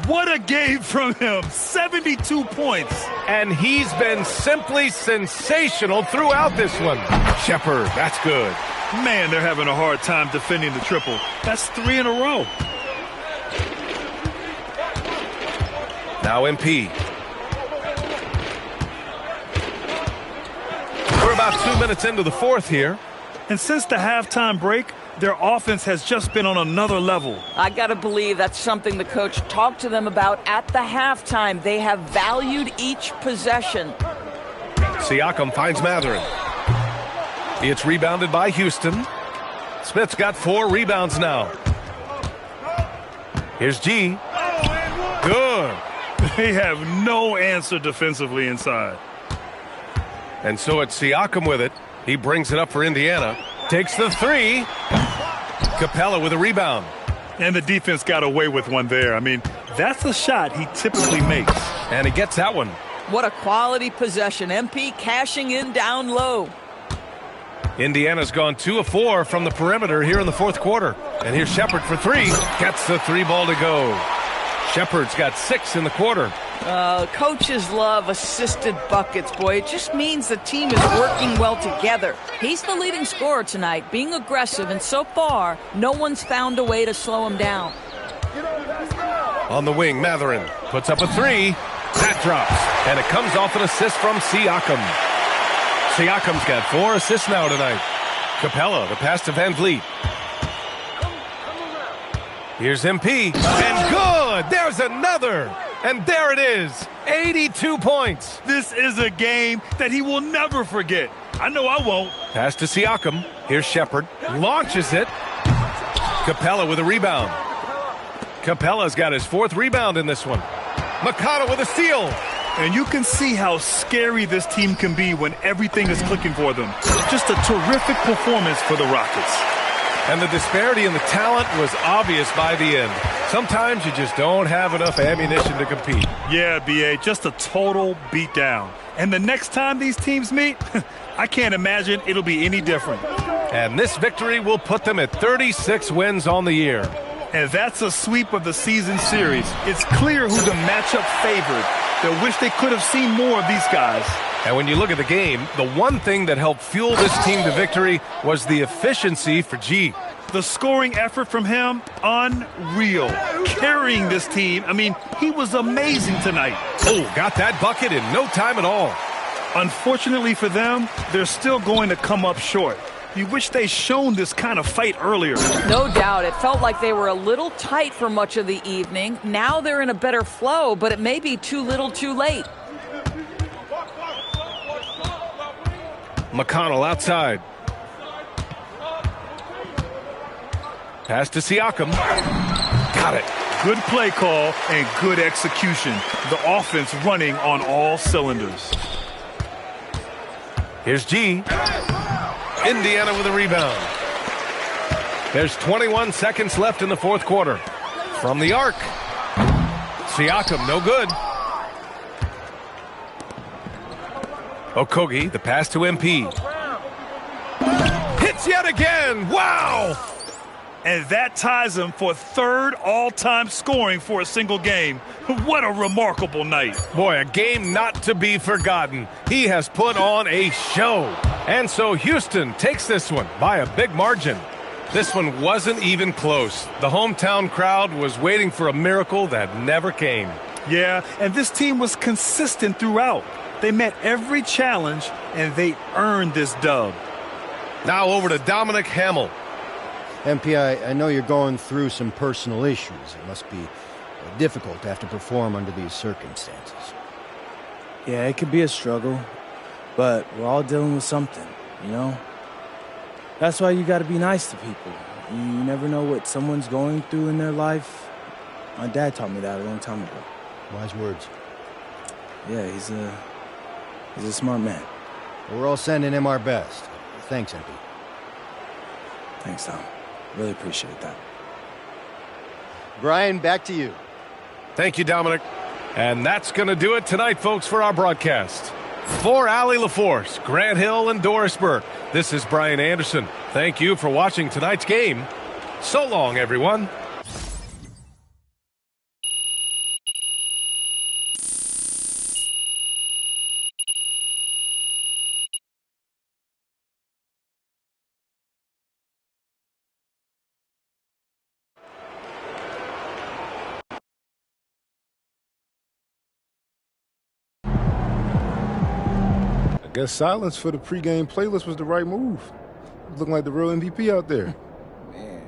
What a game from him. 72 points. And he's been simply sensational throughout this one. Shepherd, that's good. Man, they're having a hard time defending the triple. That's 3 in a row. Now MP. We're about 2 minutes into the fourth here. And since the halftime break, their offense has just been on another level. I got to believe that's something the coach talked to them about at the halftime. They have valued each possession. Siakam finds Matherin. It's rebounded by Houston. Smith's got 4 rebounds now. Here's G. Good. They have no answer defensively inside. And so it's Siakam with it. He brings it up for Indiana. Takes the 3. Capella with a rebound. And the defense got away with one there. I mean, that's a shot he typically makes. And he gets that one. What a quality possession. MP cashing in down low. Indiana's gone 2 of 4 from the perimeter here in the fourth quarter. And here's Shepherd for 3. Gets the 3 ball to go. Shepherd's got 6 in the quarter. Coaches love assisted buckets, boy. It just means the team is working well together. He's the leading scorer tonight, being aggressive, and so far, no one's found a way to slow him down. On the wing, Matherin puts up a 3. That drops, and it comes off an assist from Siakam. Siakam's got 4 assists now tonight. Capella, the pass to Van Vliet. Here's MP, and good! There's another! And there it is, 82 points. This is a game that he will never forget. I know I won't. Pass to Siakam. Here's Shepherd. Launches it. Capella with a rebound. Capella's got his 4th rebound in this one. McConnell with a steal. And you can see how scary this team can be when everything is clicking for them. Just a terrific performance for the Rockets. And the disparity in the talent was obvious by the end. Sometimes you just don't have enough ammunition to compete. Yeah, B.A., just a total beatdown. And the next time these teams meet, I can't imagine it'll be any different. And this victory will put them at 36 wins on the year. And that's a sweep of the season series. It's clear who the matchup favored. They wish they could have seen more of these guys. And when you look at the game, the one thing that helped fuel this team to victory was the efficiency for G. The scoring effort from him, unreal. Carrying this team, I mean, he was amazing tonight. Oh, got that bucket in no time at all. Unfortunately for them, they're still going to come up short. You wish they shown this kind of fight earlier. No doubt. It felt like they were a little tight for much of the evening. Now they're in a better flow, but it may be too little too late. McConnell outside. Pass to Siakam. Got it. Good play call and good execution. The offense running on all cylinders. Here's G. Indiana with a rebound. There's 21 seconds left in the fourth quarter. From the arc. Siakam, no good. Okogie, the pass to MP. Hits yet again! Wow! And that ties him for 3rd all-time scoring for a single game. What a remarkable night. Boy, a game not to be forgotten. He has put on a show. And so Houston takes this one by a big margin. This one wasn't even close. The hometown crowd was waiting for a miracle that never came. Yeah, and this team was consistent throughout. They met every challenge, and they earned this dub. Now over to Dominic Hamill. MP, I know you're going through some personal issues. It must be difficult to have to perform under these circumstances. Yeah, it could be a struggle, but we're all dealing with something, you know? That's why you gotta be nice to people. You never know what someone's going through in their life. My dad taught me that a long time ago. Wise words. Yeah, he's a smart man. We're all sending him our best. Thanks, MP. Thanks, Tom. Really appreciate that. Brian, back to you. Thank you, Dominic. And that's going to do it tonight, folks, for our broadcast. For Allie LaForce, Grant Hill, and Doris Burke, this is Brian Anderson. Thank you for watching tonight's game. So long, everyone. I guess silence for the pregame playlist was the right move. Looking like the real MVP out there. Man.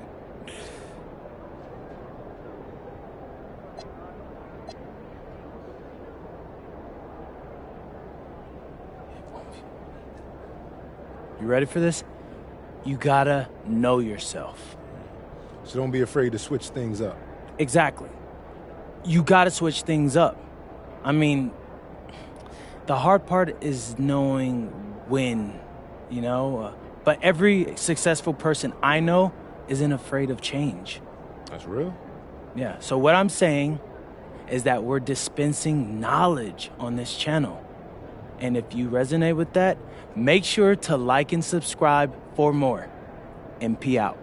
You ready for this? You gotta know yourself. So don't be afraid to switch things up. Exactly. You gotta switch things up. I mean, the hard part is knowing when, you know? But every successful person I know isn't afraid of change. That's real? Yeah, so what I'm saying is that we're dispensing knowledge on this channel. And if you resonate with that, make sure to like and subscribe for more. MP out.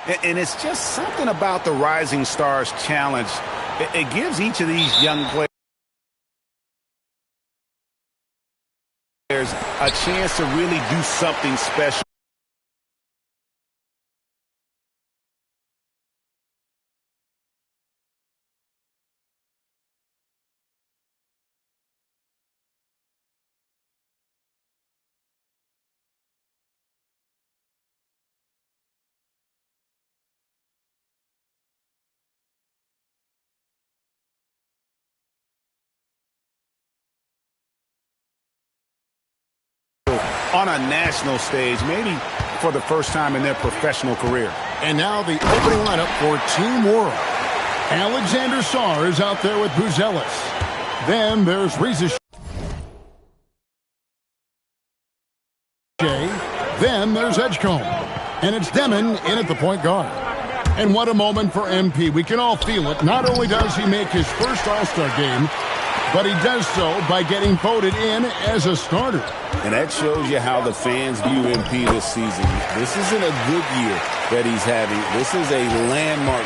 And it's just something about the Rising Stars Challenge. It gives each of these young players a chance to really do something special. On a national stage, maybe for the first time in their professional career. And now the opening lineup for Team World. Alexander Sarr is out there with Buzelis. Then there's Reza. Then there's Edgecombe. And it's Demon in at the point guard. And what a moment for MP. We can all feel it. Not only does he make his first All-Star game, but he does so by getting voted in as a starter. And that shows you how the fans view MP this season. This isn't a good year that he's having. This is a landmark.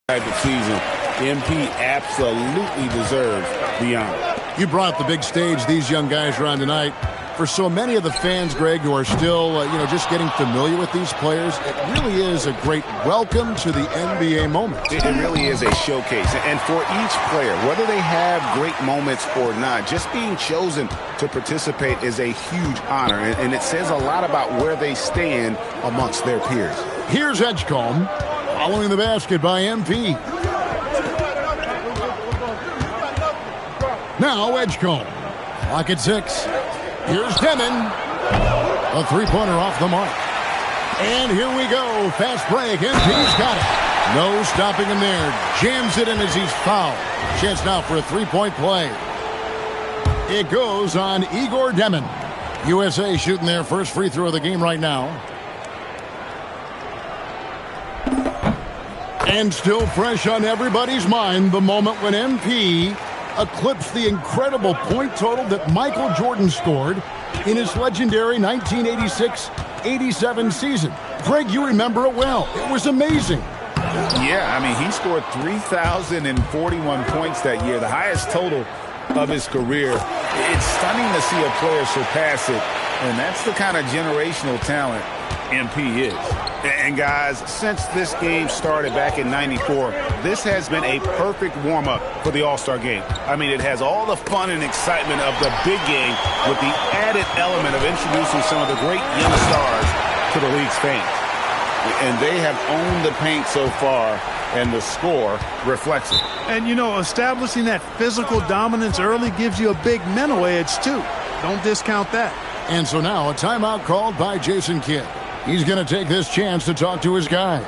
Type of season, MP absolutely deserves the honor. You brought the big stage these young guys are on tonight. For so many of the fans, Greg, who are still, just getting familiar with these players, it really is a great welcome to the NBA moment. It really is a showcase. And for each player, whether they have great moments or not, just being chosen to participate is a huge honor. And it says a lot about where they stand amongst their peers. Here's Edgecombe. Following the basket by MP. Now Edgecombe. Clock at 6. Here's Demon. A three-pointer off the mark. And here we go. Fast break. MP's got it. No stopping him there. Jams it in as he's fouled. Chance now for a three-point play. It goes on Igor Demon. USA shooting their first free throw of the game right now. And still fresh on everybody's mind, the moment when MP eclipsed the incredible point total that Michael Jordan scored in his legendary 1986-87 season. Greg, you remember it well. It was amazing. Yeah, I mean, he scored 3,041 points that year, the highest total of his career. It's stunning to see a player surpass it, and that's the kind of generational talent MP is. And guys, since this game started back in '94, this has been a perfect warm-up for the All-Star game. I mean, it has all the fun and excitement of the big game with the added element of introducing some of the great young stars to the league's fans. And they have owned the paint so far, and the score reflects it. And, establishing that physical dominance early gives you a big mental edge, too. Don't discount that. And so now a timeout called by Jason Kidd. He's going to take this chance to talk to his guys.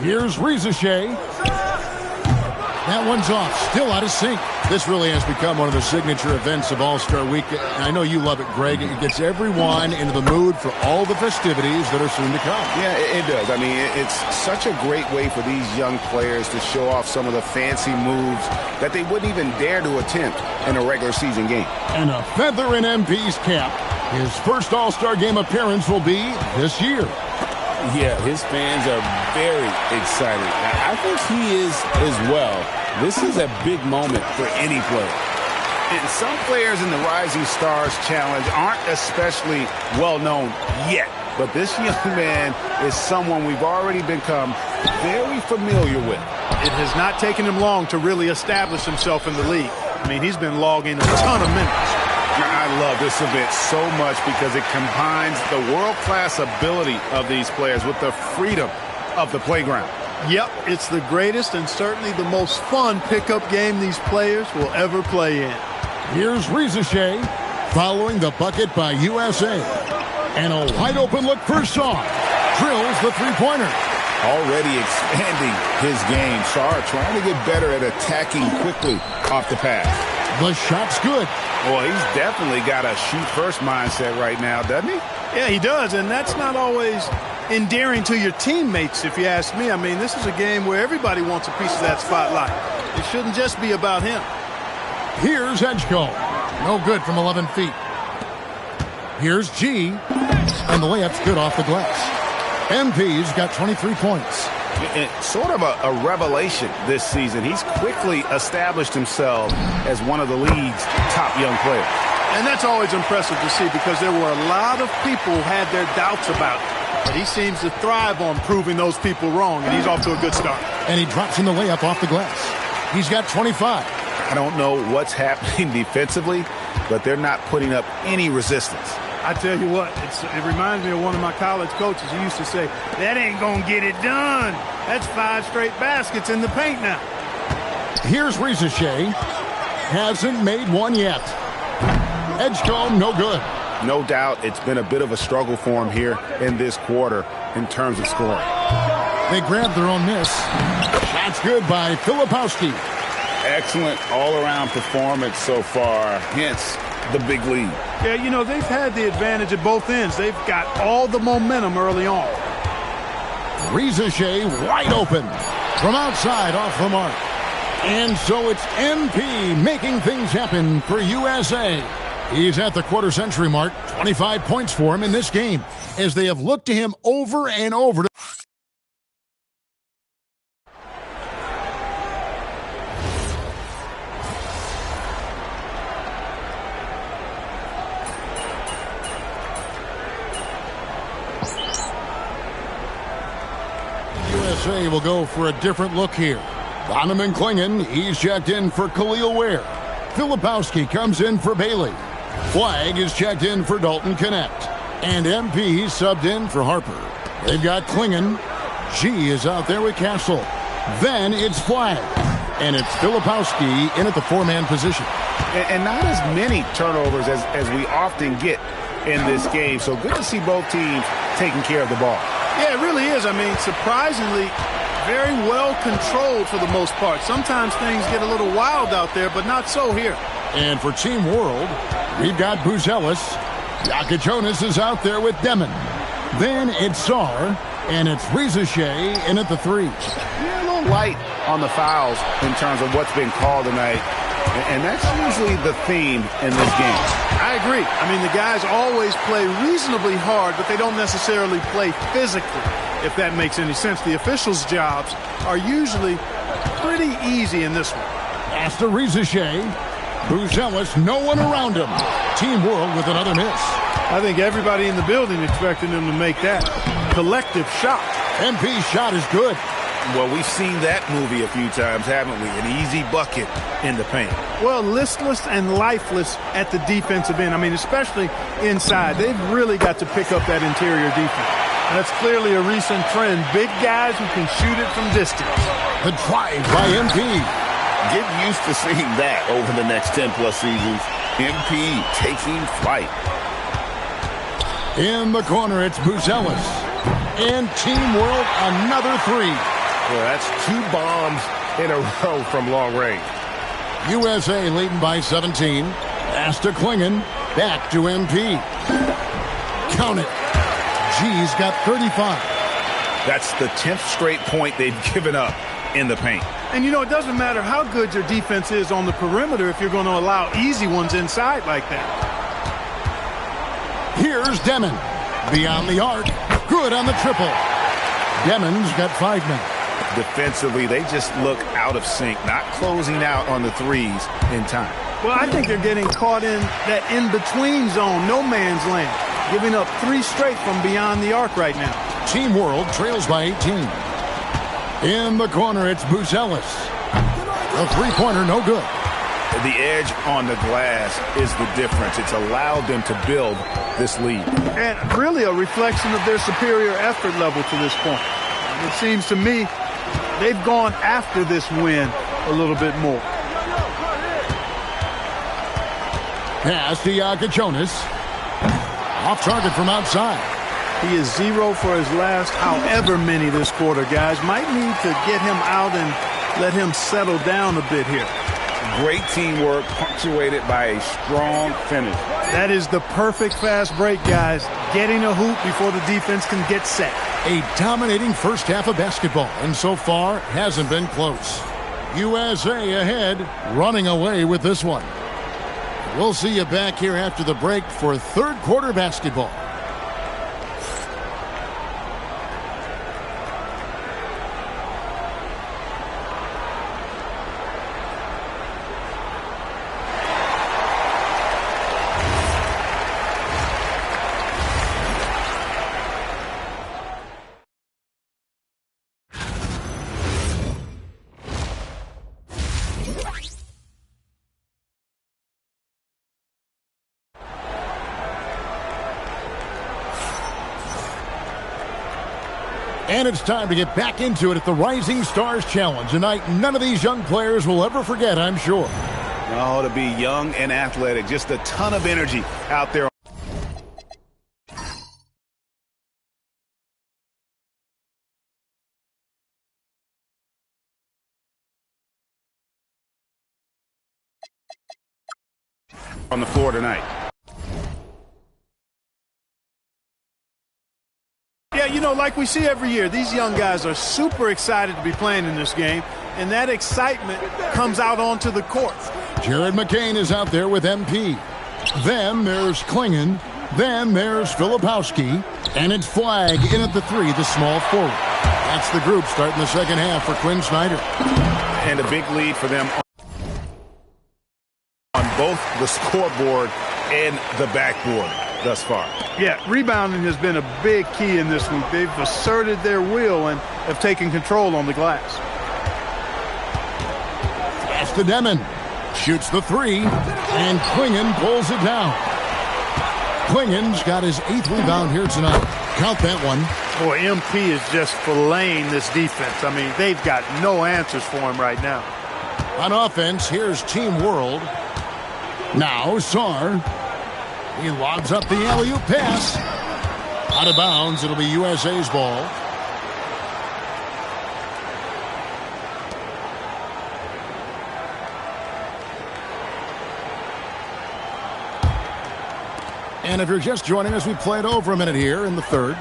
Here's Rizachet. That one's off. Still out of sync. This really has become one of the signature events of All-Star Week. And I know you love it, Greg. It gets everyone into the mood for all the festivities that are soon to come. Yeah, it does. I mean, it's such a great way for these young players to show off some of the fancy moves that they wouldn't even dare to attempt in a regular season game. And a feather in MP's cap. His first All-Star Game appearance will be this year. Yeah, his fans are very excited. I think he is as well. This is a big moment for any player. And some players in the Rising Stars Challenge aren't especially well known yet. But this young man is someone we've already become very familiar with. It has not taken him long to really establish himself in the league. I mean, he's been logging a ton of minutes. I love this event so much because it combines the world-class ability of these players with the freedom of the playground. Yep, it's the greatest and certainly the most fun pickup game these players will ever play in. Here's Rizachet following the bucket by USA. And a wide-open look for Sarr. Drills the three-pointer. Already expanding his game. Sarr trying to get better at attacking quickly off the pass. The shot's good. Well, he's definitely got a shoot-first mindset right now, doesn't he? Yeah, he does, and that's not always endearing to your teammates, if you ask me. I mean, this is a game where everybody wants a piece of that spotlight. It shouldn't just be about him. Here's Edgecombe. No good from 11 feet. Here's G. And the layup's good off the glass. MP's got 23 points. It's sort of a revelation this season. He's quickly established himself as one of the league's top young players. And that's always impressive to see because there were a lot of people who had their doubts about him. But he seems to thrive on proving those people wrong, and he's off to a good start. And he drops in the layup off the glass. He's got 25. I don't know what's happening defensively, but they're not putting up any resistance. I tell you what, it reminds me of one of my college coaches. He used to say, that ain't going to get it done. That's 5 straight baskets in the paint now. Here's Rizachet. Hasn't made one yet. Edgecombe, no good. No doubt it's been a bit of a struggle for him here in this quarter in terms of scoring. They grabbed their own miss. Shot's good by Filipowski. Excellent all-around performance so far, hence the big lead. Yeah, you know, they've had the advantage at both ends. They've got all the momentum early on. Rizachet wide open from outside off the mark. And so it's MP making things happen for USA. He's at the quarter-century mark, 25 points for him in this game, as they have looked to him over and over. USA will go for a different look here. Donovan Clingan, he's checked in for Khalil Ware. Filipowski comes in for Bailey. Flagg is checked in for Dalton Connect. And MP subbed in for Harper. They've got Clingan. G is out there with Castle. Then it's Flagg. And it's Filipowski in at the four-man position. And not as many turnovers as we often get in this game. So good to see both teams taking care of the ball. Yeah, it really is. I mean, surprisingly, very well controlled for the most part. Sometimes things get a little wild out there, but not so here. And for Team World, we've got Buzelis. Yaka Jonas is out there with Demon. Then it's Sarr, and it's Rizachet in at the three. Yeah, a little light on the fouls in terms of what's been called tonight. And that's usually the theme in this game. I agree. I mean, the guys always play reasonably hard, but they don't necessarily play physically, if that makes any sense. The officials' jobs are usually pretty easy in this one. After Rizachet, Buzelis, no one around him. Team World with another miss. I think everybody in the building expected him to make that collective shot. MP's shot is good. Well, we've seen that movie a few times, haven't we? An easy bucket in the paint. Well, listless and lifeless at the defensive end. I mean, especially inside. They've really got to pick up that interior defense. That's clearly a recent trend. Big guys who can shoot it from distance. The drive by MP. Get used to seeing that over the next 10-plus seasons. MP taking flight. In the corner, it's Buzelis. And Team World, another three. Well, that's 2 bombs in a row from long range. USA leading by 17. Pass to Klingon. Back to MP. Count it. G's got 35. That's the 10th straight point they've given up in the paint. And, it doesn't matter how good your defense is on the perimeter if you're going to allow easy ones inside like that. Here's Demon. Beyond the arc. Good on the triple. Demon's got 5 men. Defensively, they just look out of sync, not closing out on the threes in time. Well, I think they're getting caught in that in-between zone, no man's land, giving up 3 straight from beyond the arc right now. Team World trails by 18. In the corner, it's Buzelis. The three-pointer, no good. The edge on the glass is the difference. It's allowed them to build this lead. And really a reflection of their superior effort level to this point. It seems to me they've gone after this win a little bit more. Pass to Yagachonis. Off target from outside. He is 0 for his last however many this quarter, guys. Might need to get him out and let him settle down a bit here. Great teamwork punctuated by a strong finish. That is the perfect fast break, guys. Getting a hoop before the defense can get set. A dominating first half of basketball, and so far hasn't been close. USA ahead, running away with this one. We'll see you back here after the break for third quarter basketball. And it's time to get back into it at the Rising Stars Challenge. A night none of these young players will ever forget, I'm sure. Oh, to be young and athletic. Just a ton of energy out there. On the floor tonight. Yeah, like we see every year, these young guys are super excited to be playing in this game, and that excitement comes out onto the court. Jared McCain is out there with MP. Then there's Klingon. Then there's Filipowski. And it's Flag in at the 3, the small forward. That's the group starting the second half for Quinn Snyder. And a big lead for them on both the scoreboard and the backboard thus far. Yeah, rebounding has been a big key in this one. They've asserted their will and have taken control on the glass. Pass to Demon. Shoots the 3, and Klingon pulls it down. Klingon's got his 8th rebound here tonight. Count that one. Boy, MP is just filleting this defense. I mean, they've got no answers for him right now. On offense, here's Team World. Now Sarr. He lobs up the alley-oop pass. Out of bounds, it'll be USA's ball. And if you're just joining us, we played over a minute here in the third.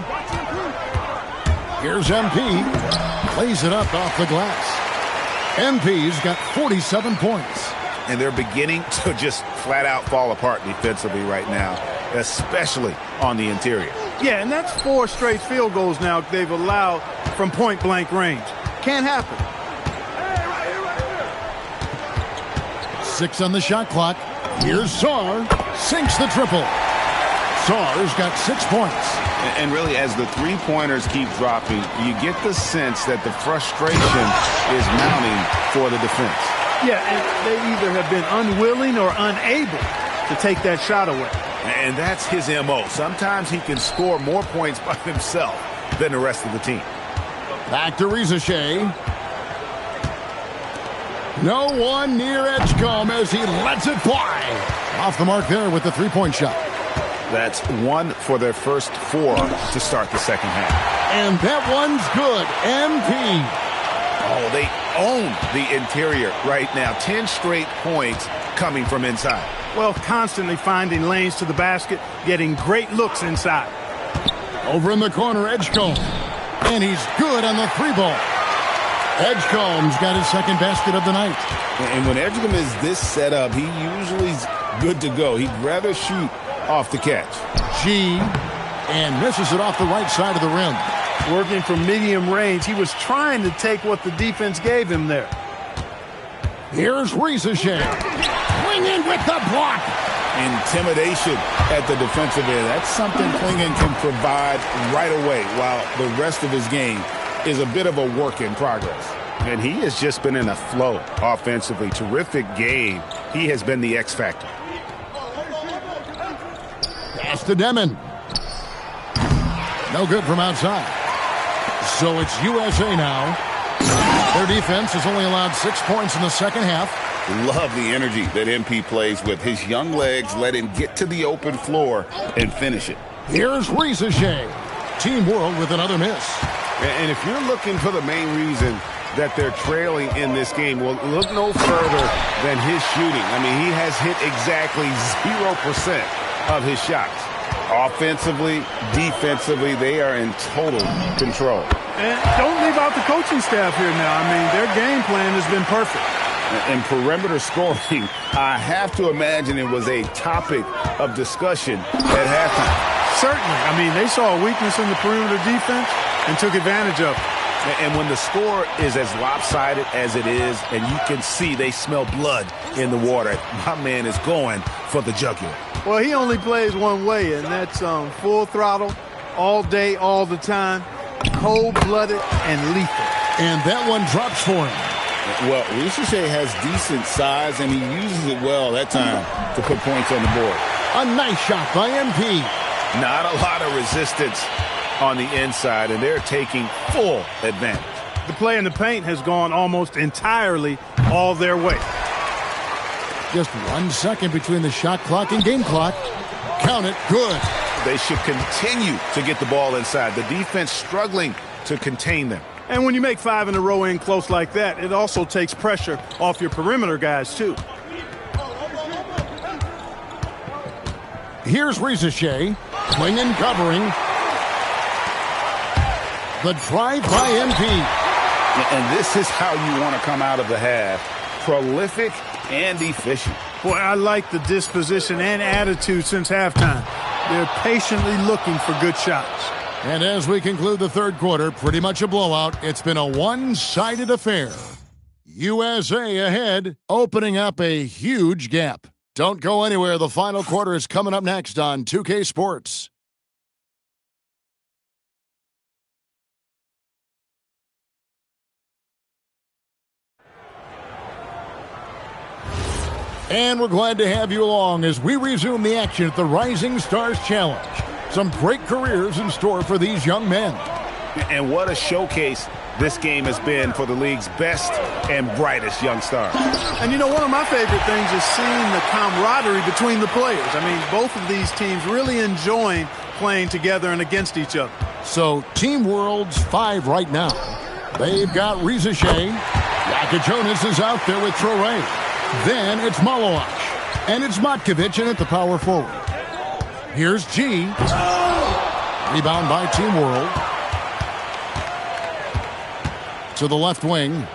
Here's MP. Plays it up off the glass. MP's got 47 points. And they're beginning to just flat out fall apart defensively right now, especially on the interior. Yeah, and that's 4 straight field goals now they've allowed from point-blank range. Can't happen. 6 on the shot clock. Here's Sarr. Sinks the triple. Sarr's got 6 points. And really, as the three-pointers keep dropping, you get the sense that the frustration is mounting for the defense. Yeah, and they either have been unwilling or unable to take that shot away. And that's his M.O. Sometimes he can score more points by himself than the rest of the team. Back to Rizachet. No one near Edgecombe as he lets it fly. Off the mark there with the three-point shot. That's 1 for their first 4 to start the second half. And that one's good. MP. Oh, they own the interior right now. 10 straight points coming from inside. Well, constantly finding lanes to the basket, getting great looks inside. Over in the corner, Edgecombe. And he's good on the three ball. Edgecombe's got his second basket of the night. And when Edgecombe is this set up, he usually is good to go. He'd rather shoot off the catch. G, and misses it off the right side of the rim. Working from medium range, he was trying to take what the defense gave him there. Here's Risacher. Clingan with the block. Intimidation at the defensive end. That's something Clingan can provide right away, while the rest of his game is a bit of a work in progress. And he has just been in a flow offensively. Terrific game. He has been the X factor. Pass to Demon. No good from outside. So it's USA now. Their defense has only allowed 6 points in the second half. Love the energy that MP plays with. His young legs let him get to the open floor and finish it. Here's Risacher. Team World with another miss. And if you're looking for the main reason that they're trailing in this game, well, look no further than his shooting. I mean, he has hit exactly 0% of his shots. Offensively, defensively, they are in total control. And don't leave out the coaching staff here now. I mean, their game plan has been perfect. And perimeter scoring, I have to imagine it was a topic of discussion at halftime. Certainly. I mean, they saw a weakness in the perimeter defense and took advantage of it. And when the score is as lopsided as it is, and you can see they smell blood in the water, my man is going for the jugular. Well, he only plays one way, and that's full throttle, all day, all the time, cold-blooded and lethal. And that one drops for him. Well, Risacher has decent size, and he uses it well that time to put points on the board. A nice shot by MP. Not a lot of resistance on the inside, and they're taking full advantage. The play in the paint has gone almost entirely all their way. Just 1 second between the shot clock and game clock. Count it. Good. They should continue to get the ball inside. The defense struggling to contain them. And when you make 5 in a row in close like that, it also takes pressure off your perimeter guys, too. Here's Risacher. Clingan covering. The drive by MP. And this is how you want to come out of the half. Prolific and efficient. Boy, I like the disposition and attitude since halftime. They're patiently looking for good shots. And as we conclude the third quarter, pretty much a blowout. It's been a one-sided affair. USA ahead, opening up a huge gap. Don't go anywhere. The final quarter is coming up next on 2K Sports. And we're glad to have you along as we resume the action at the Rising Stars Challenge. Some great careers in store for these young men. And what a showcase this game has been for the league's best and brightest young stars. And you know, one of my favorite things is seeing the camaraderie between the players. I mean, both of these teams really enjoying playing together and against each other. So, Team World's 5 right now. They've got Risacher. Yakajonas is out there with Traore. Then it's Maloach. And it's Matkovic in at the power forward. Here's G. Rebound by Team World. To the left wing.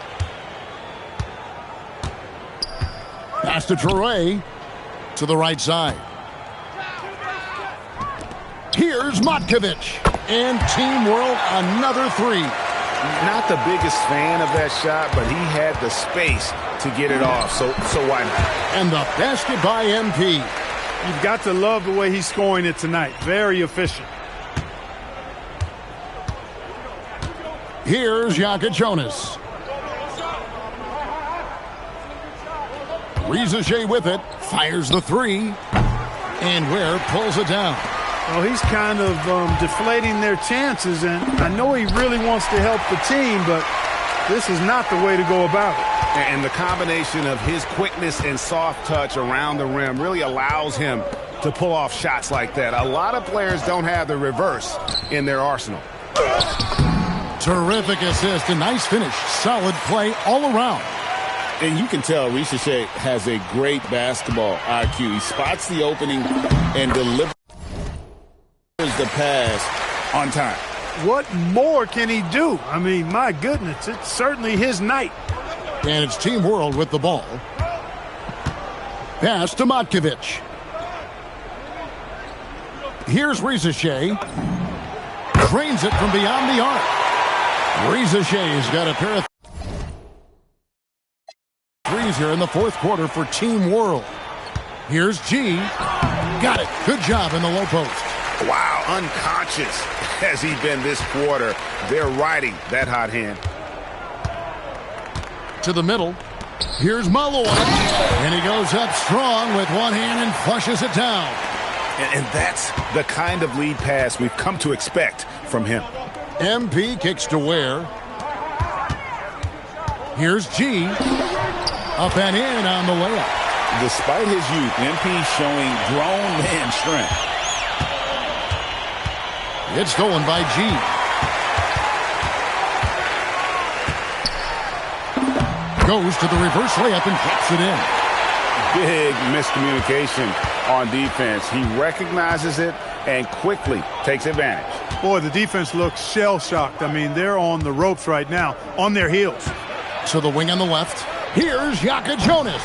Pass to Traore. To the right side. Here's Matkovic. And Team World another 3. Not the biggest fan of that shot, but he had the space to get it off, so why not? And the basket by MP. You've got to love the way he's scoring it tonight. Very efficient. Here's Yakajonas. Risacher with it. Fires the 3. And Ware pulls it down. Well, he's kind of deflating their chances, and I know he really wants to help the team, but this is not the way to go about it. And the combination of his quickness and soft touch around the rim really allows him to pull off shots like that. A lot of players don't have the reverse in their arsenal. Terrific assist and nice finish. Solid play all around. And you can tell Risacher has a great basketball IQ. He spots the opening and delivers the pass on time. What more can he do? I mean, my goodness, it's certainly his night. And it's Team World with the ball. Pass to Matkovic. Here's Risacher. Drains it from beyond the arc. Risacher's got a pair of threes here in the fourth quarter for Team World. Here's G. Got it. Good job in the low post. Wow, unconscious has he been this quarter. They're riding that hot hand. To the middle. Here's Malloy. And he goes up strong with one hand and flushes it down. And that's the kind of lead pass we've come to expect from him. MP kicks to Ware. Here's G. Up and in on the layup. Despite his youth, MP showing grown man strength. It's stolen by G. Goes to the reverse layup and drops it in. Big miscommunication on defense. He recognizes it and quickly takes advantage. Boy, the defense looks shell-shocked. I mean, they're on the ropes right now, on their heels. So the wing on the left. Here's Yaka Jonas.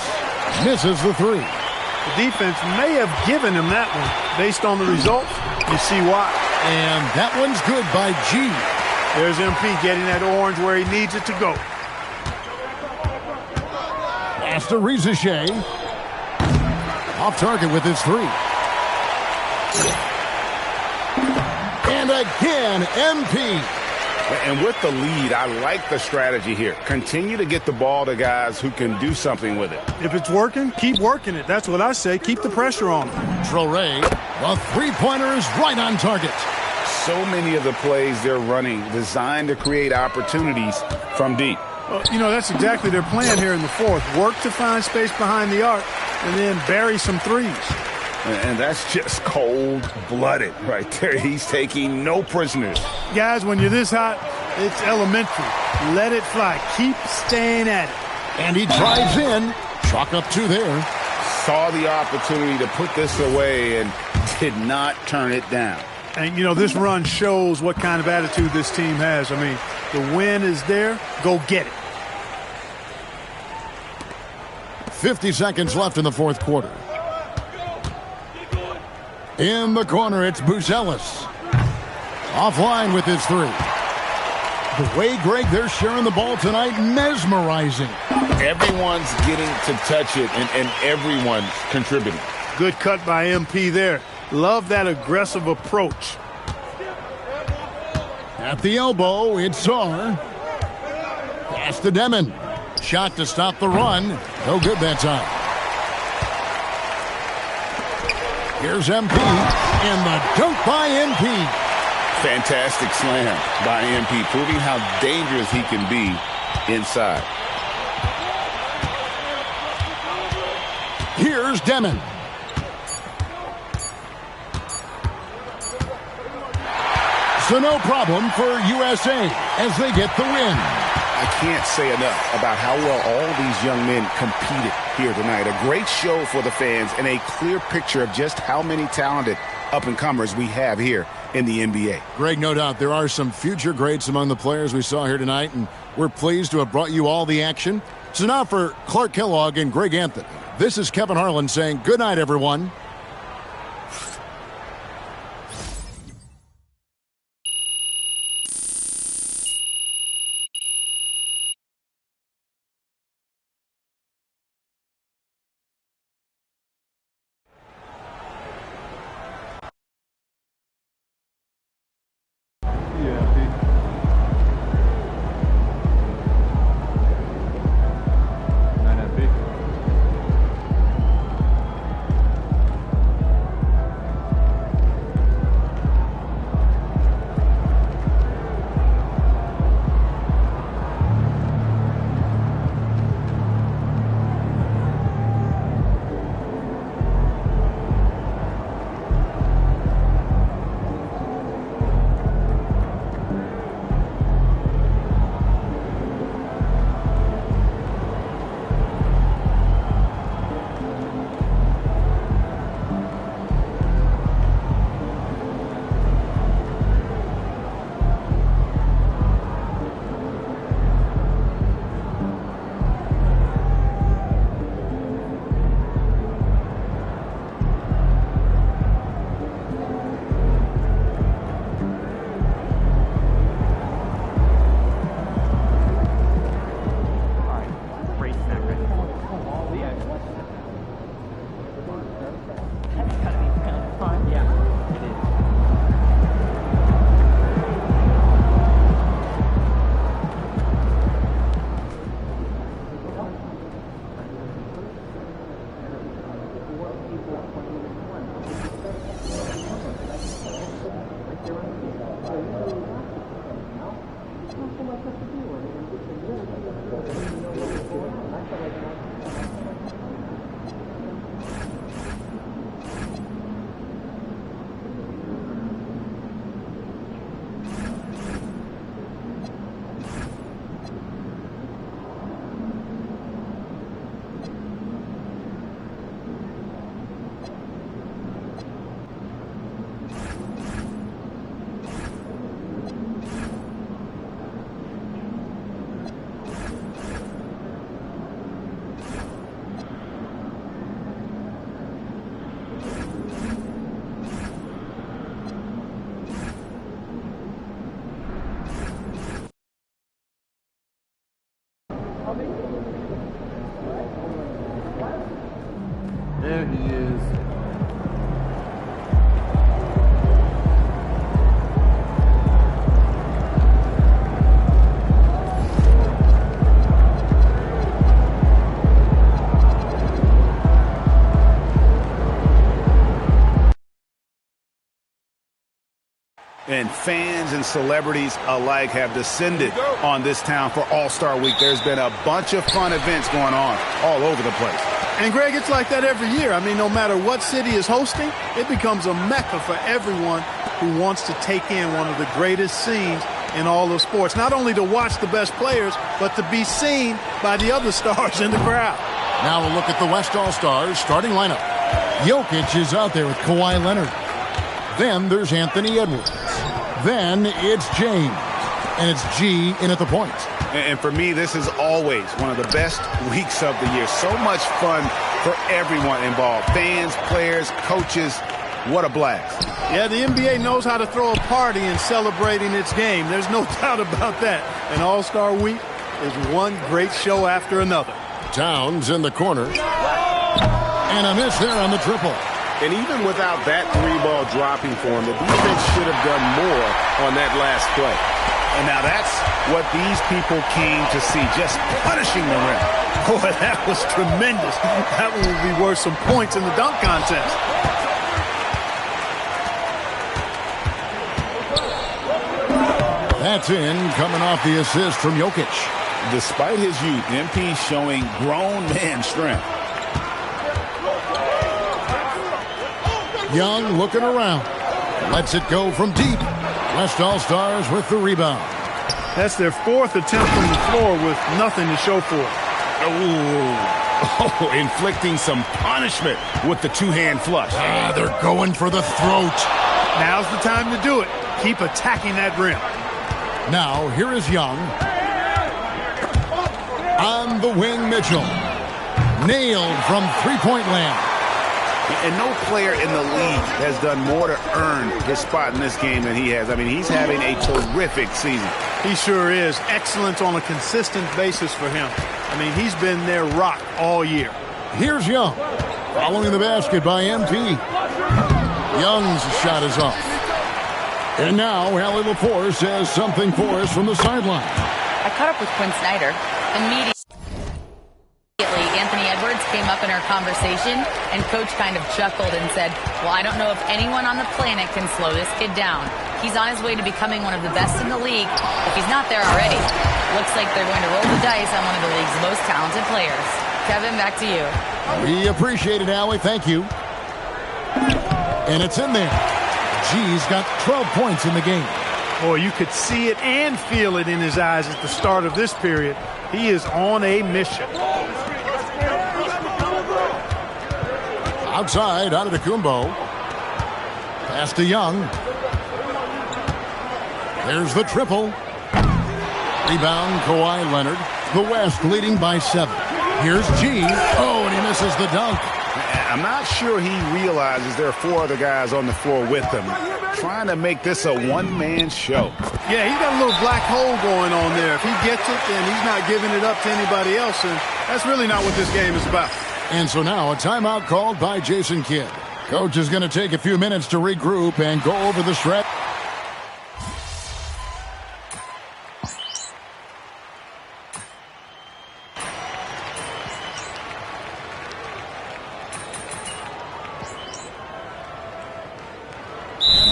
Misses the three. The defense may have given him that one. Based on the results, you see why. And that one's good by G. There's MP getting that orange where he needs it to go. Pass to Risacher. Off target with his three. And again, MP. And with the lead, I like the strategy here. Continue to get the ball to guys who can do something with it. If it's working, keep working it. That's what I say. Keep the pressure on him. Traore, the three-pointer is right on target. So many of the plays they're running designed to create opportunities from deep. Well, you know, that's exactly their plan here in the fourth. Work to find space behind the arc and then bury some threes. And that's just cold-blooded right there. He's taking no prisoners. Guys, when you're this hot, it's elementary. Let it fly. Keep staying at it. And he drives in. Chalk up two there. Saw the opportunity to put this away and did not turn it down. And, you know, this run shows what kind of attitude this team has. I mean, the win is there. Go get it. 50 seconds left in the fourth quarter. In the corner, it's Buzelis. Offline with his three. The way, Greg, they're sharing the ball tonight, mesmerizing. Everyone's getting to touch it, and everyone's contributing. Good cut by MP there. Love that aggressive approach. At the elbow, it's Czar. Pass to Demon. Shot to stop the run. No good that time. Here's MP. And the dunk by MP. Fantastic slam by MP, proving how dangerous he can be inside. Here's Demon. So no problem for USA as they get the win. I can't say enough about how well all these young men competed here tonight. A great show for the fans and a clear picture of just how many talented up-and-comers we have here in the NBA. Greg, no doubt there are some future greats among the players we saw here tonight, and we're pleased to have brought you all the action. So now for Clark Kellogg and Greg Anthony, this is Kevin Harlan saying good night, everyone. There he is. And fans and celebrities alike have descended on this town for All-Star Week. There's been a bunch of fun events going on all over the place. And, Greg, it's like that every year. I mean, no matter what city is hosting, it becomes a mecca for everyone who wants to take in one of the greatest scenes in all of sports. Not only to watch the best players, but to be seen by the other stars in the crowd. Now a look at the West All-Stars starting lineup. Jokic is out there with Kawhi Leonard. Then there's Anthony Edwards. Then it's James. And it's G in at the point. And for me, this is always one of the best weeks of the year. So much fun for everyone involved. Fans, players, coaches. What a blast. Yeah, the NBA knows how to throw a party in celebrating its game. There's no doubt about that. And All-Star Week is one great show after another. Towns in the corner. And a miss there on the triple. And even without that three-ball dropping for him, the defense should have done more on that last play. And now that's what these people came to see, just punishing the rim. Boy, that was tremendous. That one would be worth some points in the dunk contest. That's in, coming off the assist from Jokic. Despite his youth, MP showing grown man strength. Young looking around. Lets it go from deep. West All-Stars with the rebound. That's their fourth attempt from the floor with nothing to show for it. Oh, inflicting some punishment with the two-hand flush. They're going for the throat. Now's the time to do it. Keep attacking that rim. Now, here is Young. On the wing, Mitchell. Nailed from three-point land. And no player in the league has done more to earn his spot in this game than he has. I mean, he's having a terrific season. He sure is. Excellent on a consistent basis for him. I mean, he's been their rock all year. Here's Young. Following the basket by MP. Young's shot is off. And now, Allie Lepore says something for us from the sideline. I caught up with Quinn Snyder. Immediately, Anthony Edwards came up in our conversation, and Coach kind of chuckled and said, well, I don't know if anyone on the planet can slow this kid down. He's on his way to becoming one of the best in the league, if he's not there already. Looks like they're going to roll the dice on one of the league's most talented players. Kevin, back to you. We appreciate it, Allie. Thank you. And it's in there. G's got 12 points in the game. Boy, you could see it and feel it in his eyes at the start of this period. He is on a mission. Outside, Antetokounmpo. Pass to Young. There's the triple. Rebound, Kawhi Leonard. The West leading by 7. Here's G. Oh, and he misses the dunk. I'm not sure he realizes there are 4 other guys on the floor with him, trying to make this a one-man show. Yeah, he's got a little black hole going on there. If he gets it, then he's not giving it up to anybody else, and that's really not what this game is about. And so now a timeout called by Jason Kidd. Coach is going to take a few minutes to regroup and go over the stretch.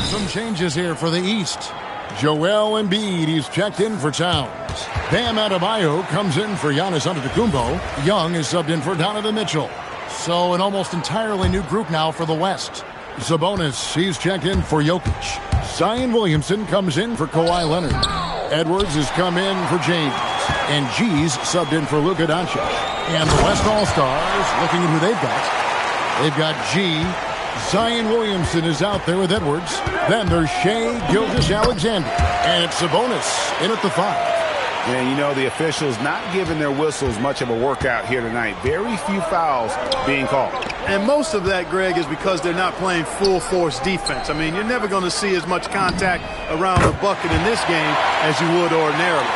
Some changes here for the East. Joel Embiid, he's checked in for Towns. Bam Adebayo comes in for Giannis Antetokounmpo. Young is subbed in for Donovan Mitchell. So an almost entirely new group now for the West. Sabonis, he's checked in for Jokic. Zion Williamson comes in for Kawhi Leonard. Edwards has come in for James. And G's subbed in for Luka Doncic. And the West All-Stars, looking at who they've got. They've got G. Zion Williamson is out there with Edwards. Then there's Shai Gilgeous-Alexander. And it's Sabonis in at the 5. And, you know, the officials not giving their whistles much of a workout here tonight. Very few fouls being called. And most of that, Greg, is because they're not playing full-force defense. I mean, you're never going to see as much contact around the bucket in this game as you would ordinarily.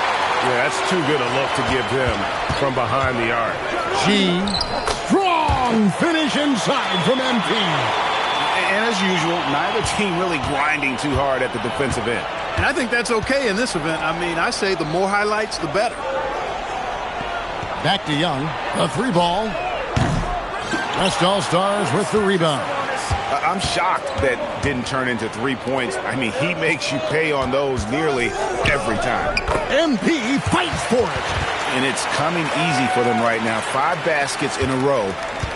Yeah, that's too good a look to give him from behind the arc. G. Strong finish inside from MP. And as usual, neither team really grinding too hard at the defensive end. And I think that's okay in this event. I mean, I say the more highlights, the better. Back to Young. A 3-ball. West All-Stars with the rebound. I'm shocked that didn't turn into 3 points. I mean, he makes you pay on those nearly every time. MP fights for it. And it's coming easy for them right now. 5 baskets in a row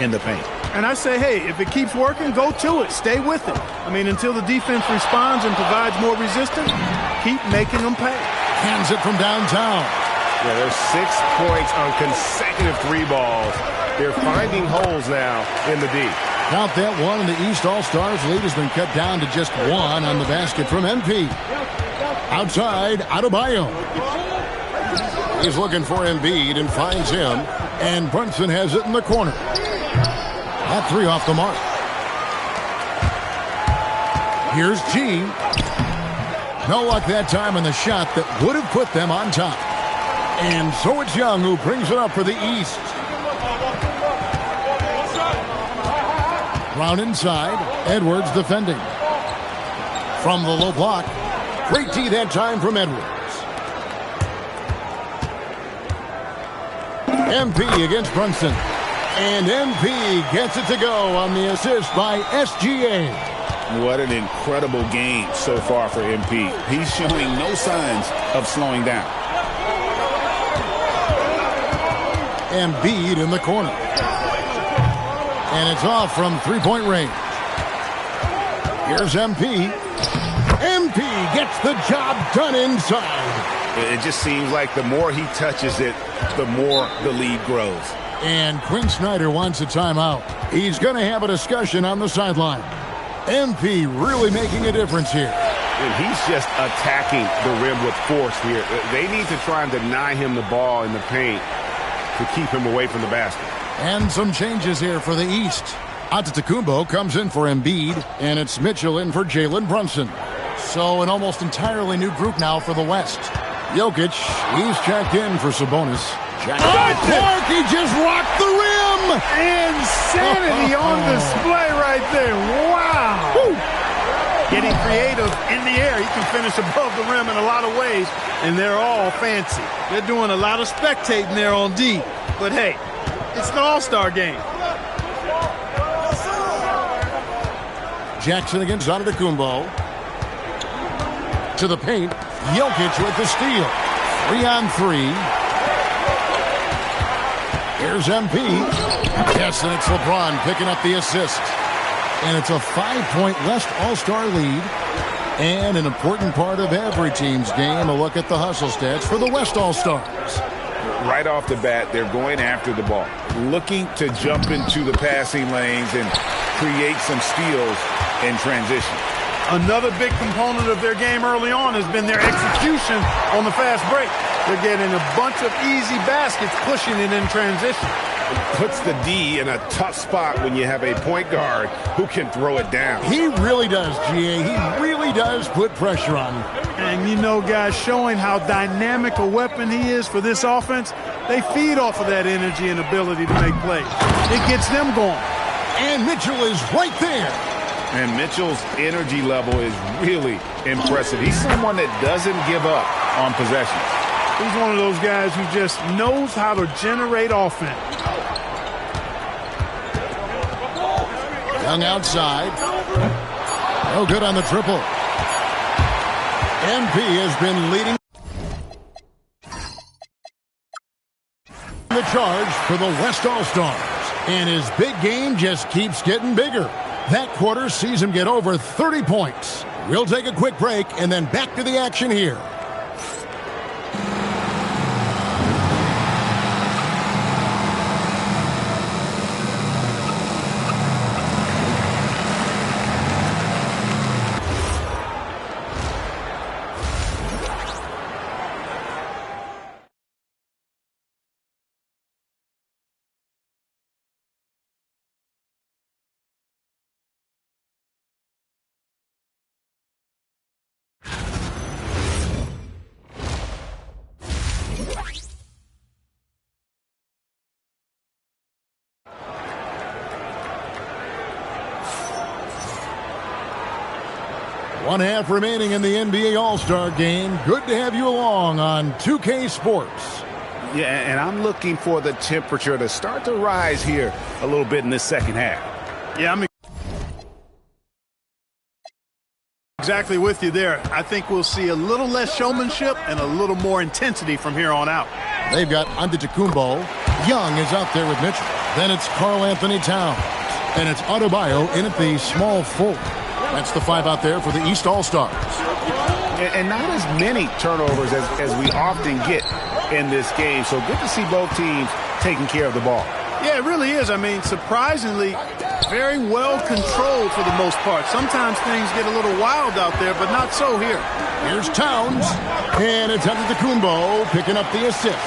in the paint. And I say, hey, if it keeps working, go to it. Stay with it. I mean, until the defense responds and provides more resistance, keep making them pay. Hands it from downtown. Yeah, there's 6 points on consecutive 3 balls. They're finding holes now in the D. Count that one, and the East All-Stars lead has been cut down to just 1 on the basket from MP. Outside, Adebayo. He's looking for Embiid and finds him, and Brunson has it in the corner. That 3 off the mark. Here's G. No luck that time on the shot that would have put them on top. And so it's Young who brings it up for the East. Brown inside. Edwards defending. From the low block. Great D that time from Edwards. MP against Brunson. And MP gets it to go on the assist by SGA. What an incredible game so far for MP. He's showing no signs of slowing down. Embiid in the corner. And it's off from 3-point range. Here's MP. MP gets the job done inside. It just seems like the more he touches it, the more the lead grows. And Quinn Snyder wants a timeout. He's going to have a discussion on the sideline. MP really making a difference here. And he's just attacking the rim with force here. They need to try and deny him the ball in the paint to keep him away from the basket. And some changes here for the East. Antetokounmpo comes in for Embiid, and it's Mitchell in for Jalen Brunson. So an almost entirely new group now for the West. Jokic, he's checked in for Sabonis. Clark, he just rocked the rim! Insanity on display right there. Wow! Woo. Getting creative in the air. He can finish above the rim in a lot of ways, and they're all fancy. They're doing a lot of spectating there on D. But hey, it's the All-Star game. Jackson against Antetokounmpo. To the paint. Jokic with the steal. 3-on-3. Here's MP. Yes, and it's LeBron picking up the assist. And it's a 5-point West All-Star lead. And an important part of every team's game, a look at the hustle stats for the West All-Stars. Right off the bat, they're going after the ball, looking to jump into the passing lanes and create some steals in transition. Another big component of their game early on has been their execution on the fast break. They're getting a bunch of easy baskets, pushing it in transition. It puts the D in a tough spot when you have a point guard who can throw it down. He really does, GA. He really does put pressure on him. And you know, guys, showing how dynamic a weapon he is for this offense, they feed off of that energy and ability to make plays. It gets them going. And Mitchell is right there. And Mitchell's energy level is really impressive. He's someone that doesn't give up on possessions. He's one of those guys who just knows how to generate offense. Young outside. No good on the triple. MP has been leading the charge for the West All-Stars. And his big game just keeps getting bigger. That quarter sees him get over 30 points. We'll take a quick break and then back to the action here. 1 half remaining in the NBA All-Star Game. Good to have you along on 2K Sports. Yeah, and I'm looking for the temperature to start to rise here a little bit in this second half. Yeah, I'm exactly with you there. I think we'll see a little less showmanship and a little more intensity from here on out. They've got Antetokounmpo. Young is out there with Mitchell. Then it's Karl Anthony Towns. And it's Adebayo in at the small forward. That's the 5 out there for the East All-Stars. And not as many turnovers as we often get in this game. So good to see both teams taking care of the ball. Yeah, it really is. I mean, surprisingly, very well controlled for the most part. Sometimes things get a little wild out there, but not so here. Here's Towns. And it's Antetokounmpo picking up the assist.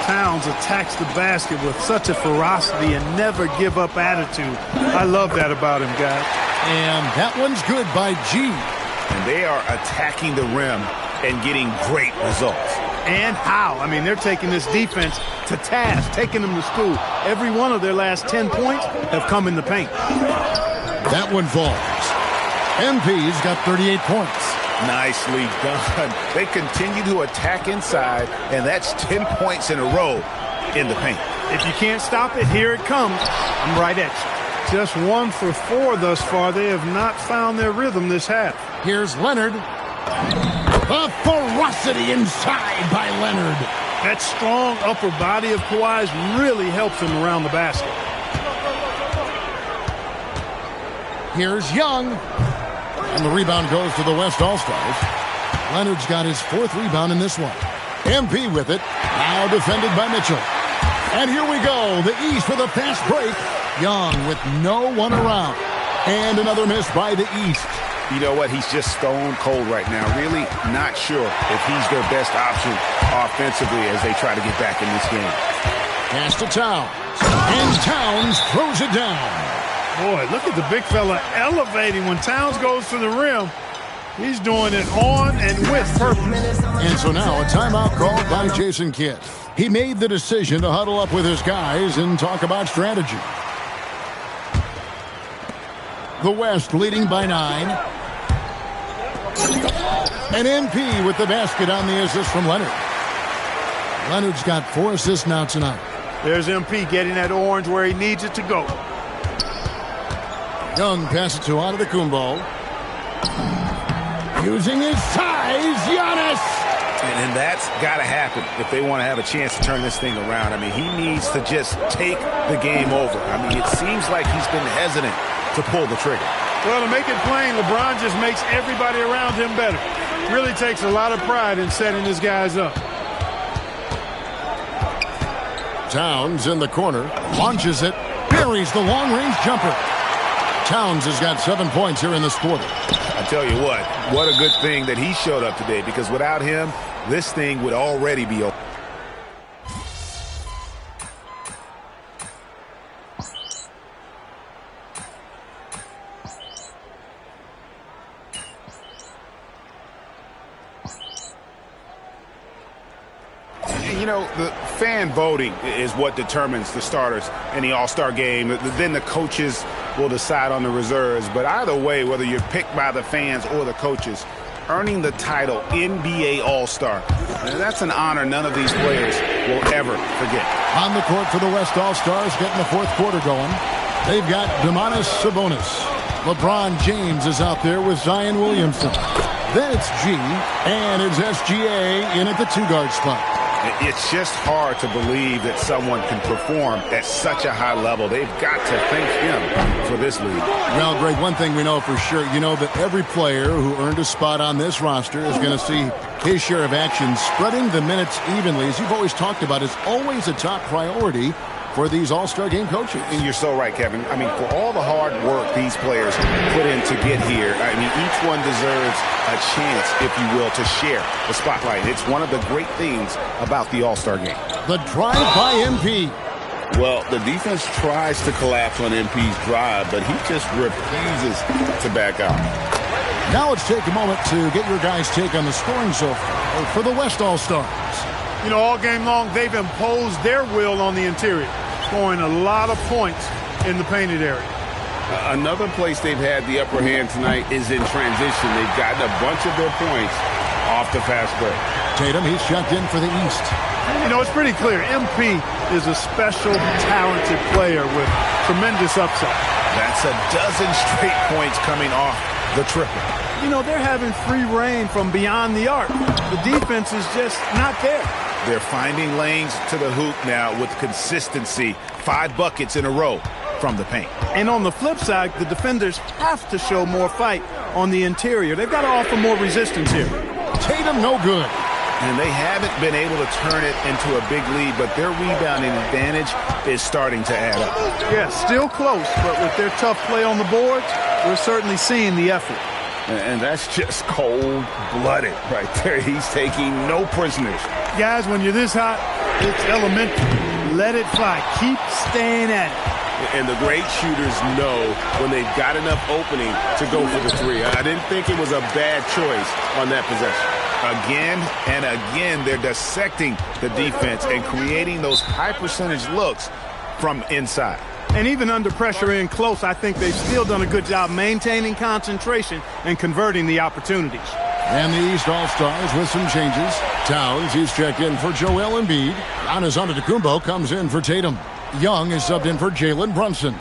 Towns attacks the basket with such a ferocity and never give up attitude. I love that about him, guys. And that one's good by G. And they are attacking the rim and getting great results. And how? I mean, they're taking this defense to task, taking them to school. Every one of their last 10 points have come in the paint. That one falls. MP's got 38 points. Nicely done. They continue to attack inside, and that's 10 points in a row in the paint. If you can't stop it, here it comes. I'm right at you. Just 1 for 4 thus far. They have not found their rhythm this half. Here's Leonard. The ferocity inside by Leonard. That strong upper body of Kawhi's really helps him around the basket. Here's Young. And the rebound goes to the West All-Stars. Leonard's got his 4th rebound in this one. MP with it. Now defended by Mitchell. And here we go. The East with a fast break. Young with no one around. And another miss by the East. You know what? He's just stone cold right now. Really not sure if he's their best option offensively as they try to get back in this game. Pass to Towns. And Towns throws it down. Boy, look at the big fella elevating when Towns goes to the rim. He's doing it on and with purpose. And so now a timeout called by Jason Kidd. He made the decision to huddle up with his guys and talk about strategy. The West leading by 9. And MP with the basket on the assist from Leonard. Leonard's got 4 assists now tonight. There's MP getting that orange where he needs it to go. Young passes to Antetokounmpo. Using his size, Giannis. And that's got to happen if they want to have a chance to turn this thing around. I mean, he needs to just take the game over. I mean, it seems like he's been hesitant to pull the trigger. Well, to make it plain, LeBron just makes everybody around him better. Really takes a lot of pride in setting his guys up. Towns in the corner, launches it, buries the long-range jumper. Towns has got 7 points here in this quarter. I tell you what a good thing that he showed up today, because without him, this thing would already be over. You know, the fan voting is what determines the starters in the All-Star game. Then the coaches will decide on the reserves. But either way, whether you're picked by the fans or the coaches, earning the title NBA All-Star, that's an honor none of these players will ever forget. On the court for the West All-Stars, getting the 4th quarter going. They've got Domantas Sabonis. LeBron James is out there with Zion Williamson. Then it's G, and it's SGA in at the 2-guard spot. It's just hard to believe that someone can perform at such a high level. They've got to thank him for this league. Well, Greg, one thing we know for sure, you know that every player who earned a spot on this roster is going to see his share of action. Spreading the minutes evenly, as you've always talked about, is always a top priority for these All-Star Game coaches. And you're so right, Kevin. I mean, for all the hard work these players put in to get here, I mean, each one deserves a chance, if you will, to share the spotlight. It's one of the great things about the All-Star Game. The drive by MP. Well, the defense tries to collapse on MP's drive, but he just refuses to back out. Now let's take a moment to get your guys' take on the scoring so far for the West All-Stars. You know, all game long, they've imposed their will on the interior, scoring a lot of points in the painted area. Another place they've had the upper hand tonight is in transition. They've gotten a bunch of their points off the fast break. Tatum, he's checked in for the East. You know, it's pretty clear. MP is a special, talented player with tremendous upside. That's a dozen straight points coming off the triple. You know, they're having free reign from beyond the arc. The defense is just not there. They're finding lanes to the hoop now with consistency. 5 buckets in a row from the paint. And on the flip side, the defenders have to show more fight on the interior. They've got to offer more resistance here. Tatum, no good. And they haven't been able to turn it into a big lead, but their rebounding advantage is starting to add up. Yeah, still close, but with their tough play on the boards, we're certainly seeing the effort. And that's just cold-blooded right there. He's taking no prisoners. Guys, when you're this hot, it's elementary. Let it fly. Keep staying at it. And the great shooters know when they've got enough opening to go for the three. I didn't think it was a bad choice on that possession. Again and again, they're dissecting the defense and creating those high-percentage looks from inside. And even under pressure in close, I think they've still done a good job maintaining concentration and converting the opportunities. And the East All-Stars with some changes. Towns, he's checked in for Joel Embiid. Giannis Antetokounmpo comes in for Tatum. Young is subbed in for Jalen Brunson.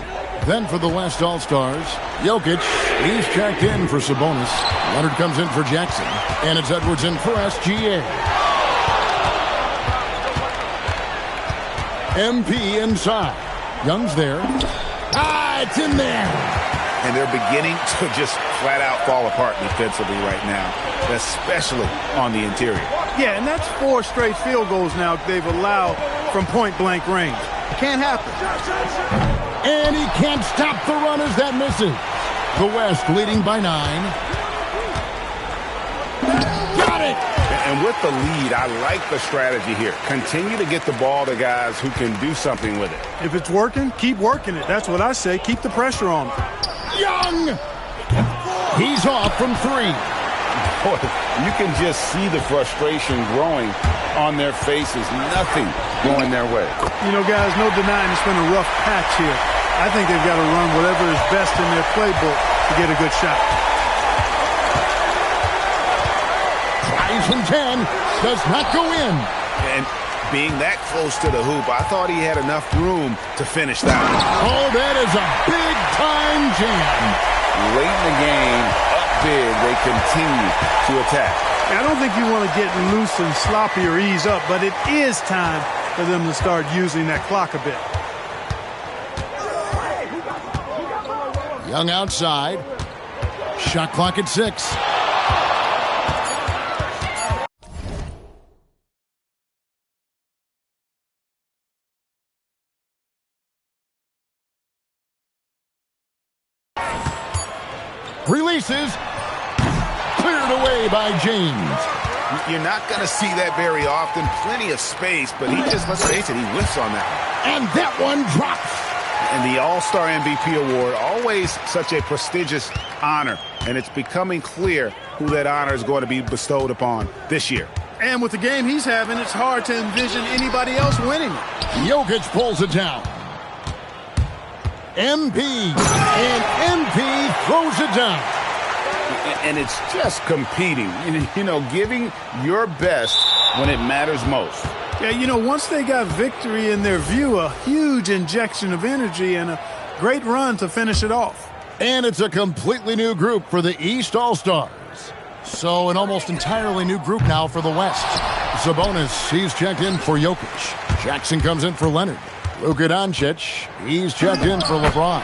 Then for the West All-Stars, Jokic, he's checked in for Sabonis. Leonard comes in for Jackson. And it's Edwards in for SGA. MP inside. Young's there. It's in there. And they're beginning to just flat out fall apart defensively right now, especially on the interior. Yeah, and that's 4 straight field goals now they've allowed from point-blank range. Can't happen. And he can't stop the run as that misses. The West leading by 9. Got it! And with the lead, I like the strategy here. Continue to get the ball to guys who can do something with it. If it's working, keep working it. That's what I say. Keep the pressure on him. Young! He's off from 3. Boy, you can just see the frustration growing on their faces. Nothing going their way. You know, guys, no denying it's been a rough patch here. I think they've got to run whatever is best in their playbook to get a good shot. Tries from 10. Does not go in. And being that close to the hoop, I thought he had enough room to finish that one. Oh, that is a big-time jam. Late in the game, up big, they continue to attack. I don't think you want to get loose and sloppy or ease up, but it is time for them to start using that clock a bit. Young outside. Shot clock at 6. Releases. Cleared away by James. You're not going to see that very often. Plenty of space, but he just, let's face it, he whiffs on that. And that one drops. And the All-Star MVP award, always such a prestigious honor. And it's becoming clear who that honor is going to be bestowed upon this year. And with the game he's having, it's hard to envision anybody else winning it. Jokic pulls it down. MP. And MP throws it down. And it's just competing, you know, giving your best when it matters most. Yeah, you know, once they got victory in their view, a huge injection of energy and a great run to finish it off. And it's a completely new group for the East All-Stars. So an almost entirely new group now for the West. Sabonis, he's checked in for Jokic. Jackson comes in for Leonard. Luka Doncic, he's checked in for LeBron.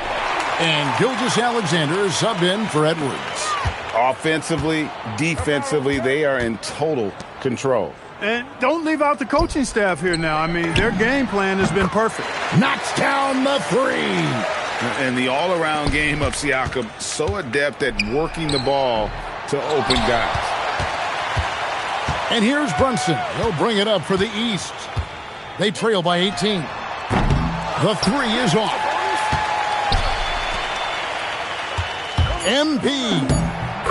And Gilgeous-Alexander is subbed in for Edwards. Offensively, defensively, they are in total control. And don't leave out the coaching staff here now. I mean, their game plan has been perfect. Knocks down the 3. And the all-around game of Siakam, so adept at working the ball to open guys. And here's Brunson. He'll bring it up for the East. They trail by 18. The 3 is off. MP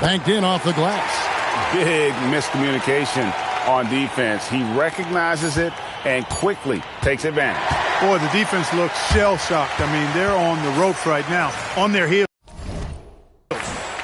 banked in off the glass. Big miscommunication on defense. He recognizes it and quickly takes advantage. Boy, the defense looks shell-shocked. I mean, they're on the ropes right now, on their heels.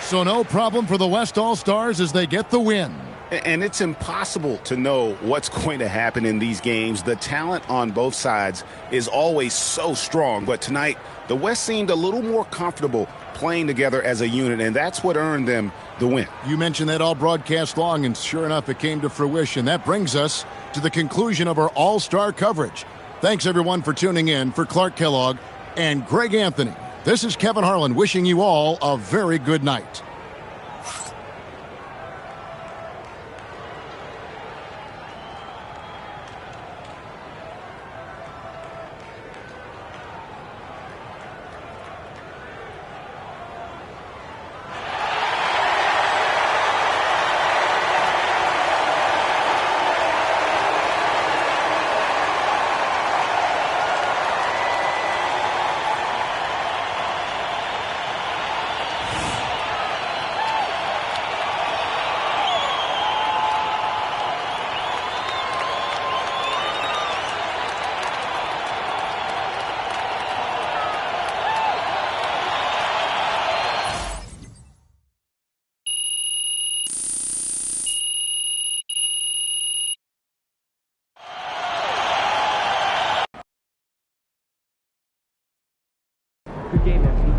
So no problem for the West All-Stars as they get the win. And it's impossible to know what's going to happen in these games. The talent on both sides is always so strong. But tonight, the West seemed a little more comfortable playing together as a unit, and that's what earned them the win. You mentioned that all broadcast long, and sure enough, it came to fruition. That brings us to the conclusion of our All-Star coverage. Thanks, everyone, for tuning in. For Clark Kellogg and Greg Anthony, this is Kevin Harlan wishing you all a very good night. Good game, MP.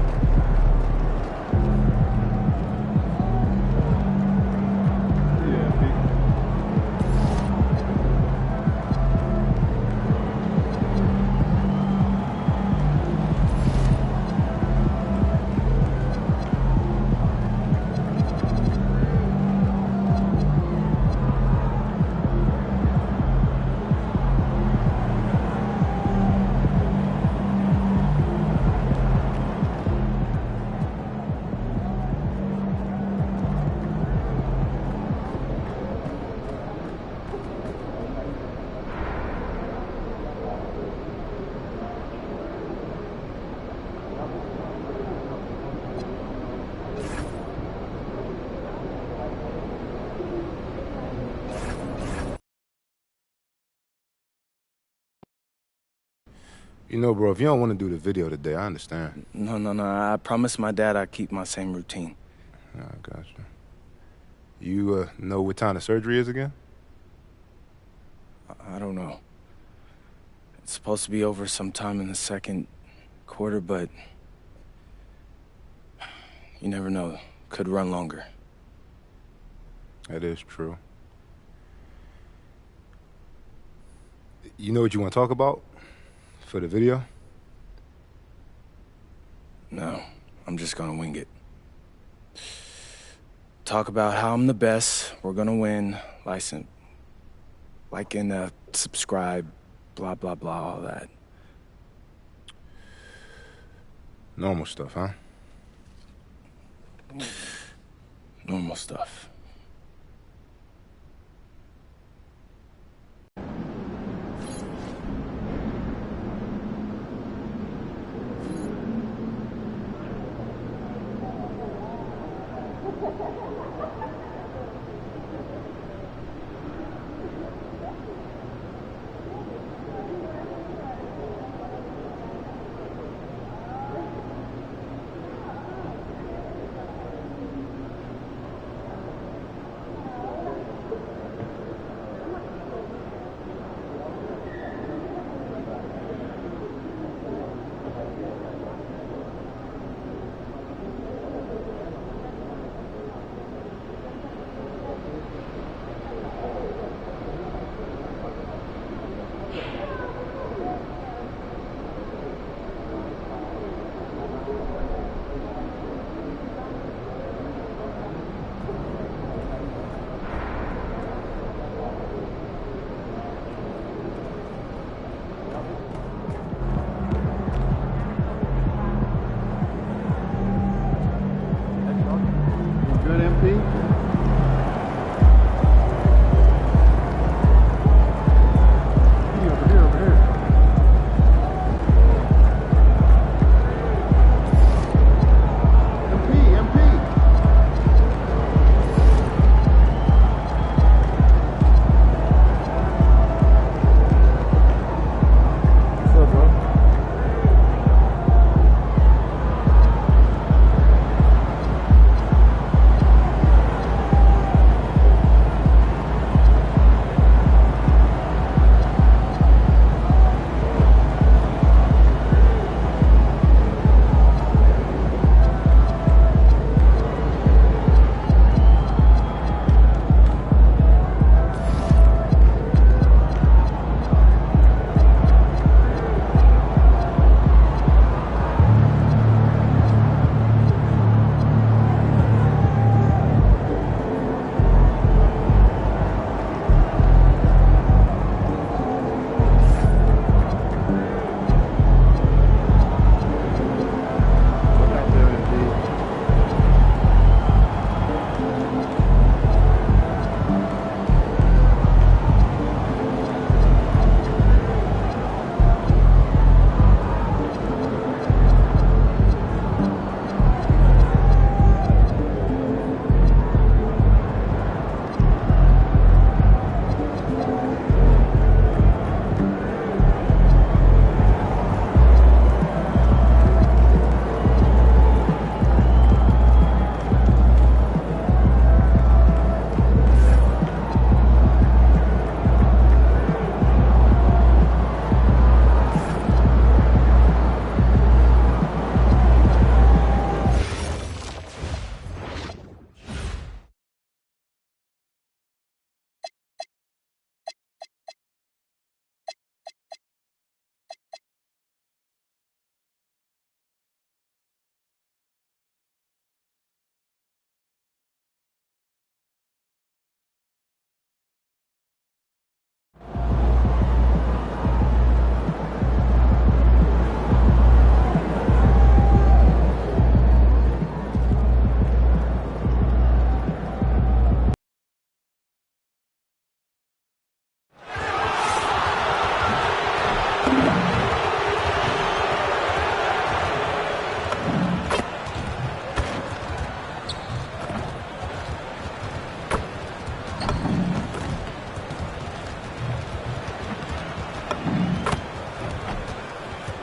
You know, bro, if you don't want to do the video today, I understand. No. I promised my dad I'd keep my same routine. I got you. You know what time the surgery is again? I don't know. It's supposed to be over sometime in the second quarter, but you never know. Could run longer. That is true. You know what you want to talk about for the video? No, I'm just gonna wing it. Talk about how I'm the best, we're gonna win, like and subscribe, blah, blah, blah, all that. Normal stuff, huh? Normal stuff.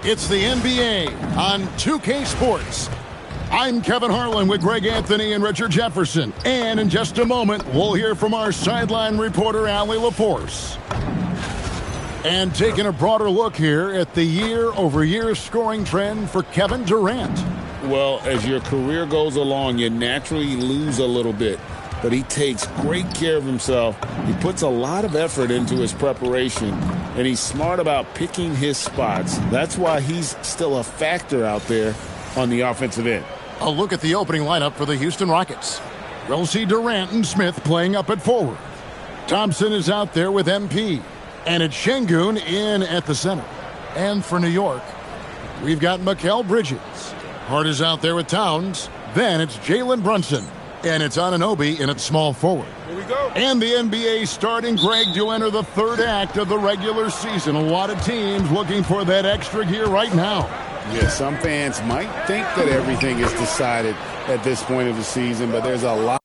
It's the NBA on 2K Sports. I'm Kevin Harlan with Greg Anthony and Richard Jefferson. And in just a moment, we'll hear from our sideline reporter, Allie LaForce. And taking a broader look here at the year-over-year scoring trend for Kevin Durant. Well, as your career goes along, you naturally lose a little bit. But he takes great care of himself. He puts a lot of effort into his preparation, and he's smart about picking his spots. That's why he's still a factor out there on the offensive end. A look at the opening lineup for the Houston Rockets. We'll see Durant and Smith playing up at forward. Thompson is out there with MP. And it's Şengün in at the center. And for New York, we've got Mikal Bridges. Hart is out there with Towns. Then it's Jalen Brunson. And it's Anunoby in at small forward. Here we go. And the NBA starting, Greg, to enter the third act of the regular season. A lot of teams looking for that extra gear right now. Yeah, some fans might think that everything is decided at this point of the season, but there's a lot.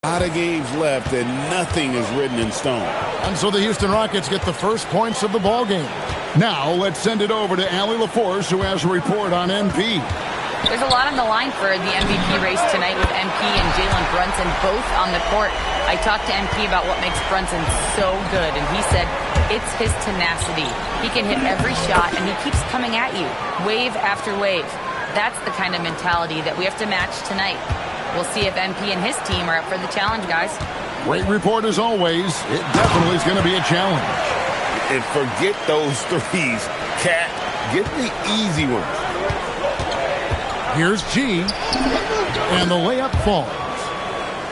A lot of games left and nothing is written in stone. And so the Houston Rockets get the first points of the ball game. Now let's send it over to Allie LaForce, who has a report on MP. There's a lot on the line for the MVP race tonight with MP and Jalen Brunson both on the court. I talked to MP about what makes Brunson so good, and he said it's his tenacity. He can hit every shot, and he keeps coming at you, wave after wave. That's the kind of mentality that we have to match tonight. We'll see if MP and his team are up for the challenge, guys. Great report as always. It definitely is going to be a challenge. And forget those threes, Cat. Get the easy ones. Here's G. And the layup falls.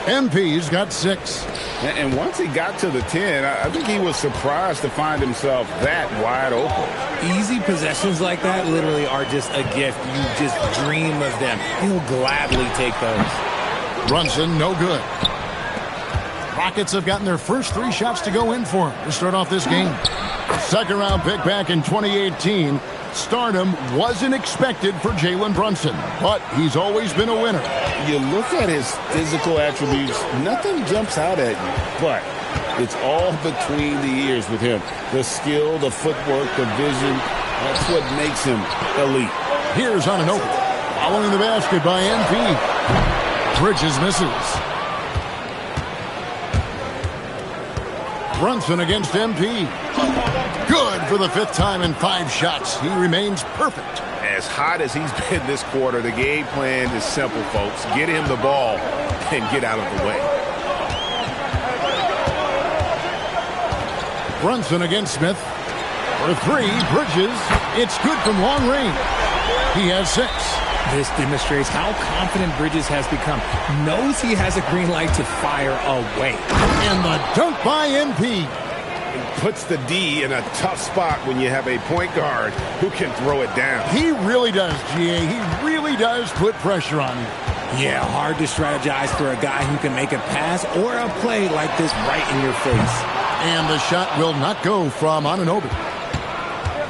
MP's got 6. And once he got to the 10, I think he was surprised to find himself that wide open. Easy possessions like that literally are just a gift. You just dream of them. He'll gladly take those. Brunson, no good. Rockets have gotten their first 3 shots to go in for him to start off this game. Second round pick back in 2018. Stardom wasn't expected for Jalen Brunson, but he's always been a winner. You look at his physical attributes, nothing jumps out at you, but it's all between the ears with him. The skill, the footwork, the vision, that's what makes him elite. Here's Anunoby, following the basket by MP. Bridges misses. Brunson against MP. Good for the 5th time in 5 shots. He remains perfect. As hot as he's been this quarter, the game plan is simple, folks. Get him the ball and get out of the way. Brunson against Smith. For 3, Bridges. It's good from long range. He has 6. This demonstrates how confident Bridges has become. Knows he has a green light to fire away. And the dunk by MP. Puts the D in a tough spot when you have a point guard who can throw it down. He really does, GA. He really does put pressure on you. Yeah, hard to strategize for a guy who can make a pass or a play like this right in your face. And the shot will not go from Anunoby.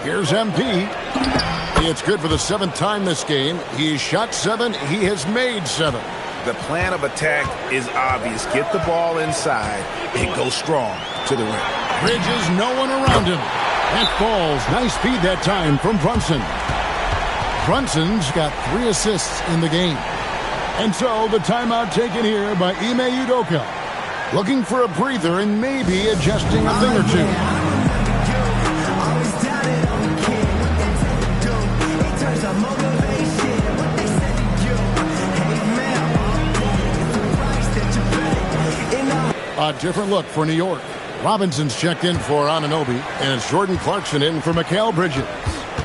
Here's MP. It's good for the 7th time this game. He's shot 7. He has made 7. The plan of attack is obvious. Get the ball inside and go strong to the rim. Bridges, no one around him. That falls. Nice feed that time from Brunson. Brunson's got 3 assists in the game. And so the timeout taken here by Ime Udoka. Looking for a breather and maybe adjusting a thing or two. A different look for New York. Robinson's checked in for Anunoby, and it's Jordan Clarkson in for Mikal Bridges.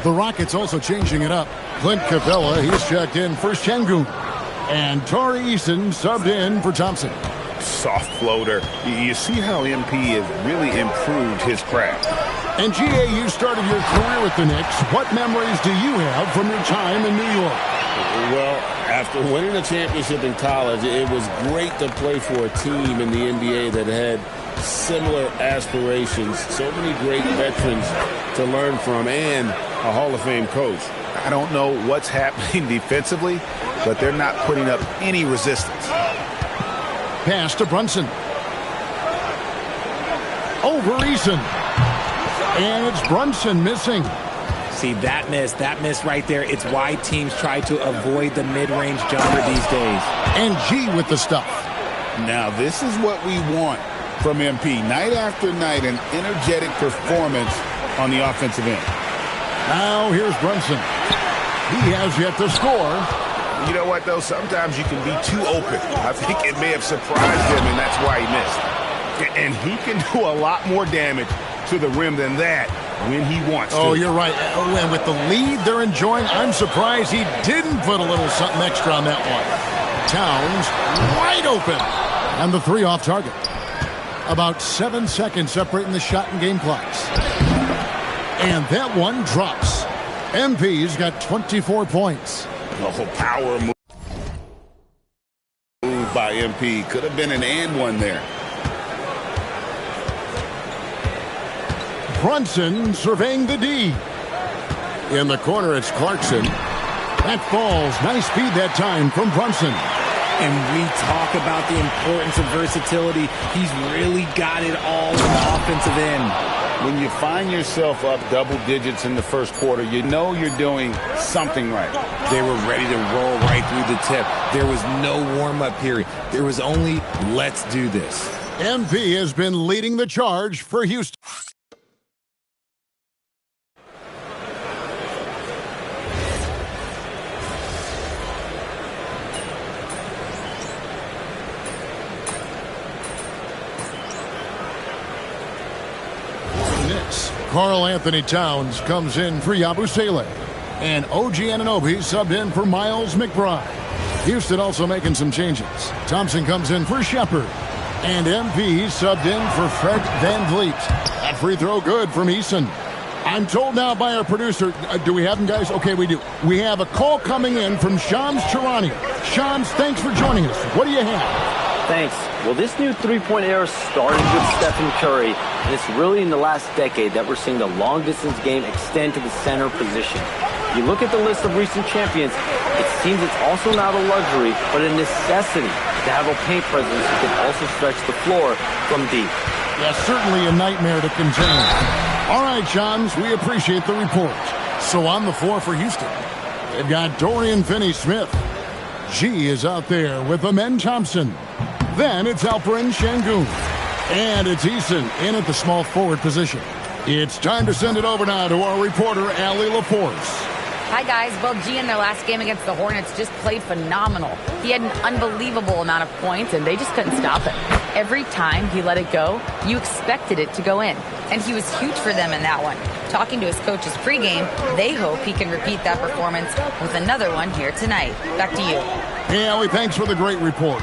The Rockets also changing it up. Clint Capella, he's checked in for Şengün. And Tari Eason subbed in for Thompson. Soft floater. You see how MP has really improved his craft. And GA, you started your career with the Knicks. What memories do you have from your time in New York? Well, after winning a championship in college, it was great to play for a team in the NBA that had similar aspirations, so many great veterans to learn from, and a Hall of Fame coach. I don't know what's happening defensively, but they're not putting up any resistance. Pass to Brunson. Over Eason. And it's Brunson missing. See, that miss right there, it's why teams try to avoid the mid-range jumper these days. And G with the stuff. Now, this is what we want from MP. Night after night, an energetic performance on the offensive end. Now, here's Brunson. He has yet to score. You know what, though? Sometimes you can be too open. I think it may have surprised him, and that's why he missed. And he can do a lot more damage to the rim than that when he wants to. Oh, you're right. Oh, and with the lead they're enjoying, I'm surprised he didn't put a little something extra on that one. Towns wide open. And the three off target. About 7 seconds separating the shot and game clocks. And that one drops. MP's got 24 points. Oh, power move by MP. Could have been an and one there. Brunson surveying the D. In the corner, it's Clarkson. That falls. Nice speed that time from Brunson. And we talk about the importance of versatility. He's really got it all in the offensive end. When you find yourself up double digits in the first quarter, you know you're doing something right. They were ready to roll right through the tip. There was no warm-up period. There was only, let's do this. MP has been leading the charge for Houston. Karl Anthony Towns comes in for Yabusele. And OG Anunoby subbed in for Miles McBride. Houston also making some changes. Thompson comes in for Shepard. And MP subbed in for Fred VanVleet. That free throw good from Eason. I'm told now by our producer, do we have him, guys? Okay, we do. We have a call coming in from Shams Charania. Shams, thanks for joining us. What do you have? Thanks. Well, this new three-point era started with Stephen Curry, and it's really in the last decade that we're seeing the long-distance game extend to the center position. You look at the list of recent champions, it seems it's also not a luxury, but a necessity to have a paint presence who can also stretch the floor from deep. Yeah, certainly a nightmare to contain. All right, Shams, we appreciate the report. So on the floor for Houston, they've got Dorian Finney-Smith. G is out there with Amen Thompson. Then it's Alperen Sengun. And it's Eason in at the small forward position. It's time to send it over now to our reporter, Allie LaForce. Hi, guys. Well, G in their last game against the Hornets just played phenomenal. He had an unbelievable amount of points, and they just couldn't stop him. Every time he let it go, you expected it to go in. And he was huge for them in that one. Talking to his coaches pregame, they hope he can repeat that performance with another one here tonight. Back to you. Hey, Allie, thanks for the great report.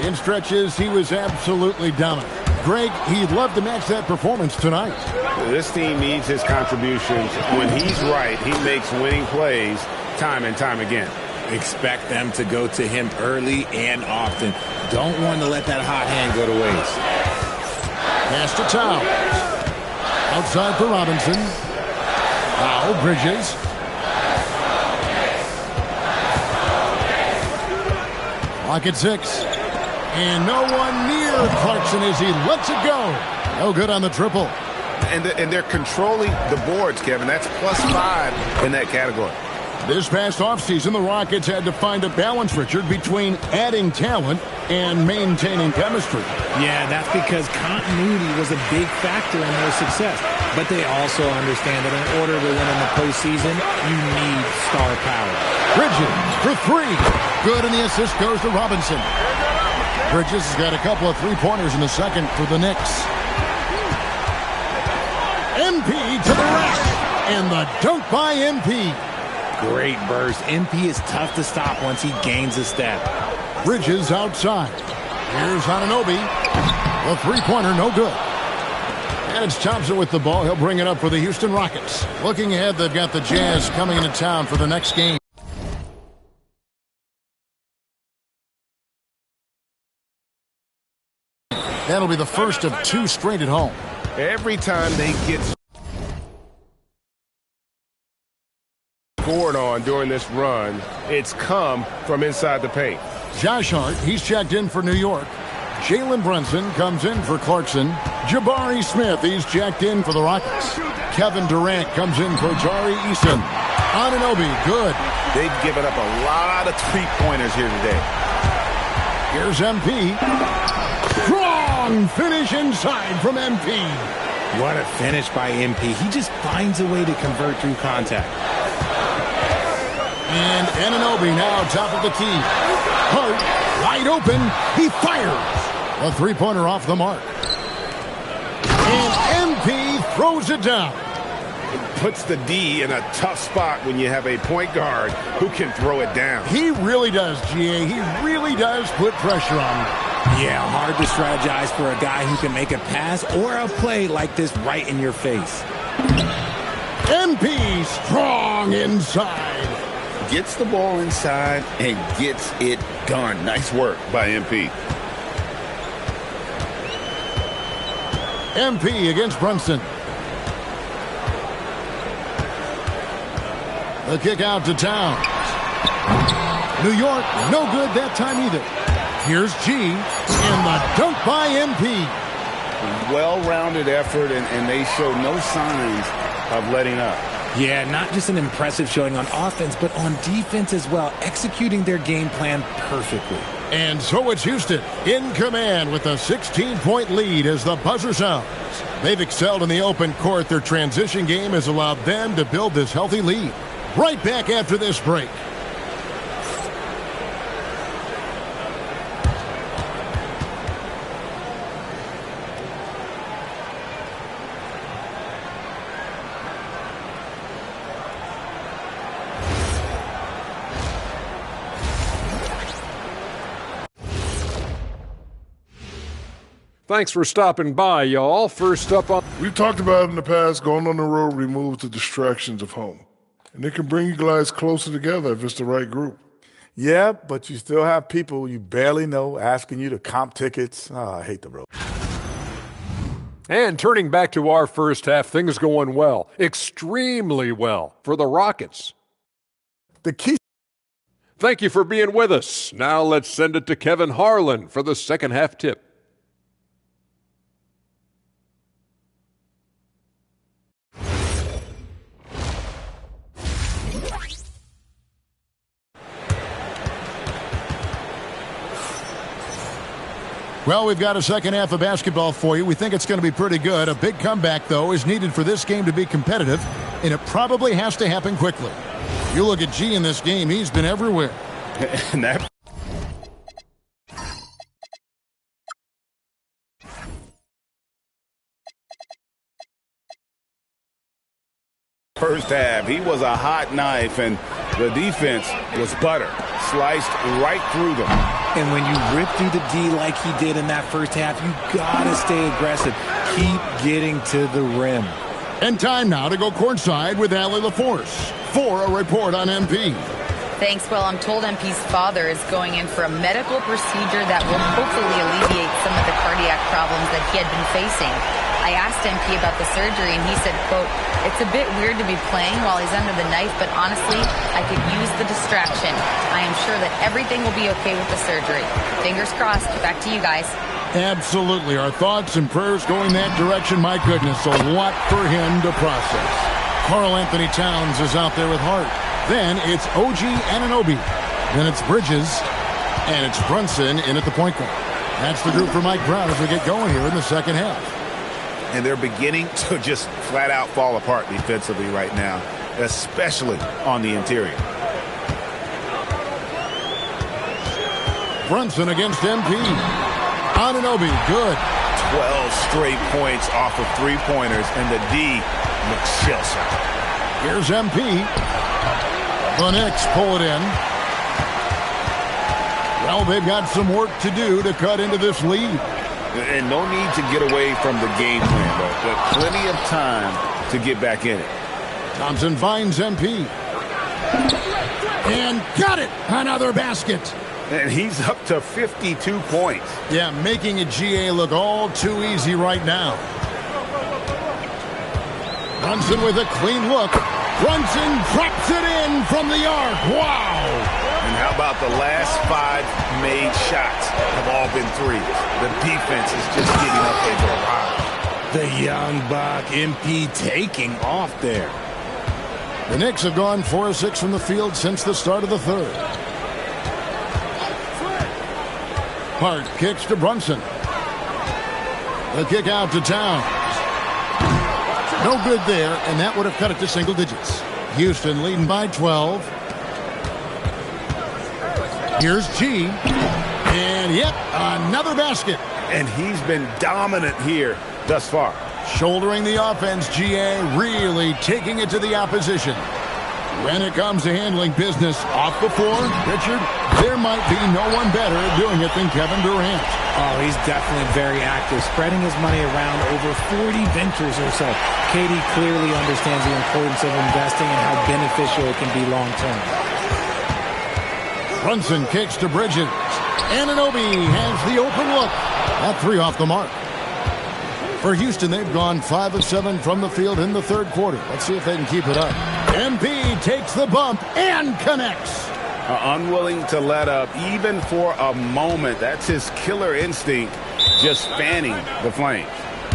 In stretches, he was absolutely dominant. Greg, he'd love to match that performance tonight. This team needs his contributions. When he's right, he makes winning plays time and time again. Expect them to go to him early and often. Don't want to let that hot hand go to waste. Pass to Towns. Outside for Robinson. Now Bridges. Clock at 6. And no one near Clarkson as he lets it go. No good on the triple. And they're controlling the boards, Kevin. That's +5 in that category. This past offseason, the Rockets had to find a balance, Richard, between adding talent and maintaining chemistry. Yeah, that's because continuity was a big factor in their success. But they also understand that in order to win in the postseason, you need star power. Bridges for 3. Good, and the assist goes to Robinson. Bridges has got a couple of three-pointers in the second for the Knicks. MP to the rack. And the dunk by MP. Great burst. MP is tough to stop once he gains a step. Bridges outside. Here's Anunoby. The three-pointer, no good. And it's Thompson with the ball. He'll bring it up for the Houston Rockets. Looking ahead, they've got the Jazz coming into town for the next game. That'll be the first of 2 straight at home. Every time they get scored on during this run, it's come from inside the paint. Josh Hart, he's checked in for New York. Jalen Brunson comes in for Clarkson. Jabari Smith, he's checked in for the Rockets. Kevin Durant comes in for Jari Eason. Anunoby, good. They've given up a lot of three-pointers here today. Here's MP. Strong finish inside from MP. What a finish by MP. He just finds a way to convert through contact. And Anunoby now top of the key. Hart, wide open. He fires. A three-pointer off the mark. And MP throws it down. It puts the D in a tough spot when you have a point guard who can throw it down. He really does, GA. He really does put pressure on him. Yeah, hard to strategize for a guy who can make a pass or a play like this right in your face. MP strong inside. Gets the ball inside and gets it done. Nice work by MP. MP against Brunson. The kick out to Towns. New York, no good that time either. Here's G, and the dunk by MP. Well-rounded effort, and they show no signs of letting up. Yeah, not just an impressive showing on offense, but on defense as well, executing their game plan perfectly. And so it's Houston in command with a 16-point lead as the buzzer sounds. They've excelled in the open court. Their transition game has allowed them to build this healthy lead. Right back after this break. Thanks for stopping by, y'all. First up on... We've talked about it in the past, going on the road removes the distractions of home. And it can bring you guys closer together if it's the right group. Yeah, but you still have people you barely know asking you to comp tickets. Oh, I hate the road. And turning back to our first half, things going well. Extremely well for the Rockets. The key... Thank you for being with us. Now let's send it to Kevin Harlan for the second half tip. Well, we've got a second half of basketball for you. We think it's going to be pretty good. A big comeback, though, is needed for this game to be competitive, and it probably has to happen quickly. You look at G in this game, he's been everywhere. And that... First half, he was a hot knife, and the defense was butter. Sliced right through them. And when you rip through the D like he did in that first half, you gotta stay aggressive. Keep getting to the rim. And time now to go courtside with Allie LaForce for a report on MP. Thanks. Well, I'm told MP's father is going in for a medical procedure that will hopefully alleviate some of the cardiac problems that he had been facing. I asked MP about the surgery, and he said, quote, "It's a bit weird to be playing while he's under the knife, but honestly, I could use the distraction. I am sure that everything will be okay with the surgery. Fingers crossed." Back to you guys. Absolutely. Our thoughts and prayers going that direction. My goodness, a lot for him to process. Karl Anthony Towns is out there with Hart. Then it's OG Anunoby. Then it's Bridges. And it's Brunson in at the point guard. That's the group for Mike Brown as we get going here in the second half. And they're beginning to just flat out fall apart defensively right now, especially on the interior. Brunson against MP. Anunoby, good. 12 straight points off of three-pointers, and the D looks shell-shocked. Here's MP. The Knicks pull it in. Well, they've got some work to do to cut into this lead. And no need to get away from the game plan, but plenty of time to get back in it. Thompson finds MP. And got it! Another basket. And he's up to 52 points. Yeah, making a GA look all too easy right now. Brunson with a clean look. Brunson drops it in from the arc. Wow! And how about the last 5 made shots have all been threes? The defense is just getting up there to arrive. The young buck, MP, taking off there. The Knicks have gone 4-6 from the field since the start of the third. Hart kicks to Brunson. The kick out to Towns. No good there, and that would have cut it to single digits. Houston leading by 12. Here's G. And yep, another basket. And he's been dominant here thus far. Shouldering the offense, GA really taking it to the opposition. When it comes to handling business off the floor, Richard, there might be no one better doing it than Kevin Durant. Oh, he's definitely very active, spreading his money around over 40 ventures or so. KD clearly understands the importance of investing and how beneficial it can be long-term. Brunson kicks to Bridges. Anunoby has the open look. That 3 off the mark. For Houston, they've gone 5 of 7 from the field in the third quarter. Let's see if they can keep it up. MP takes the bump and connects. Unwilling to let up even for a moment. That's his killer instinct, just fanning the flames.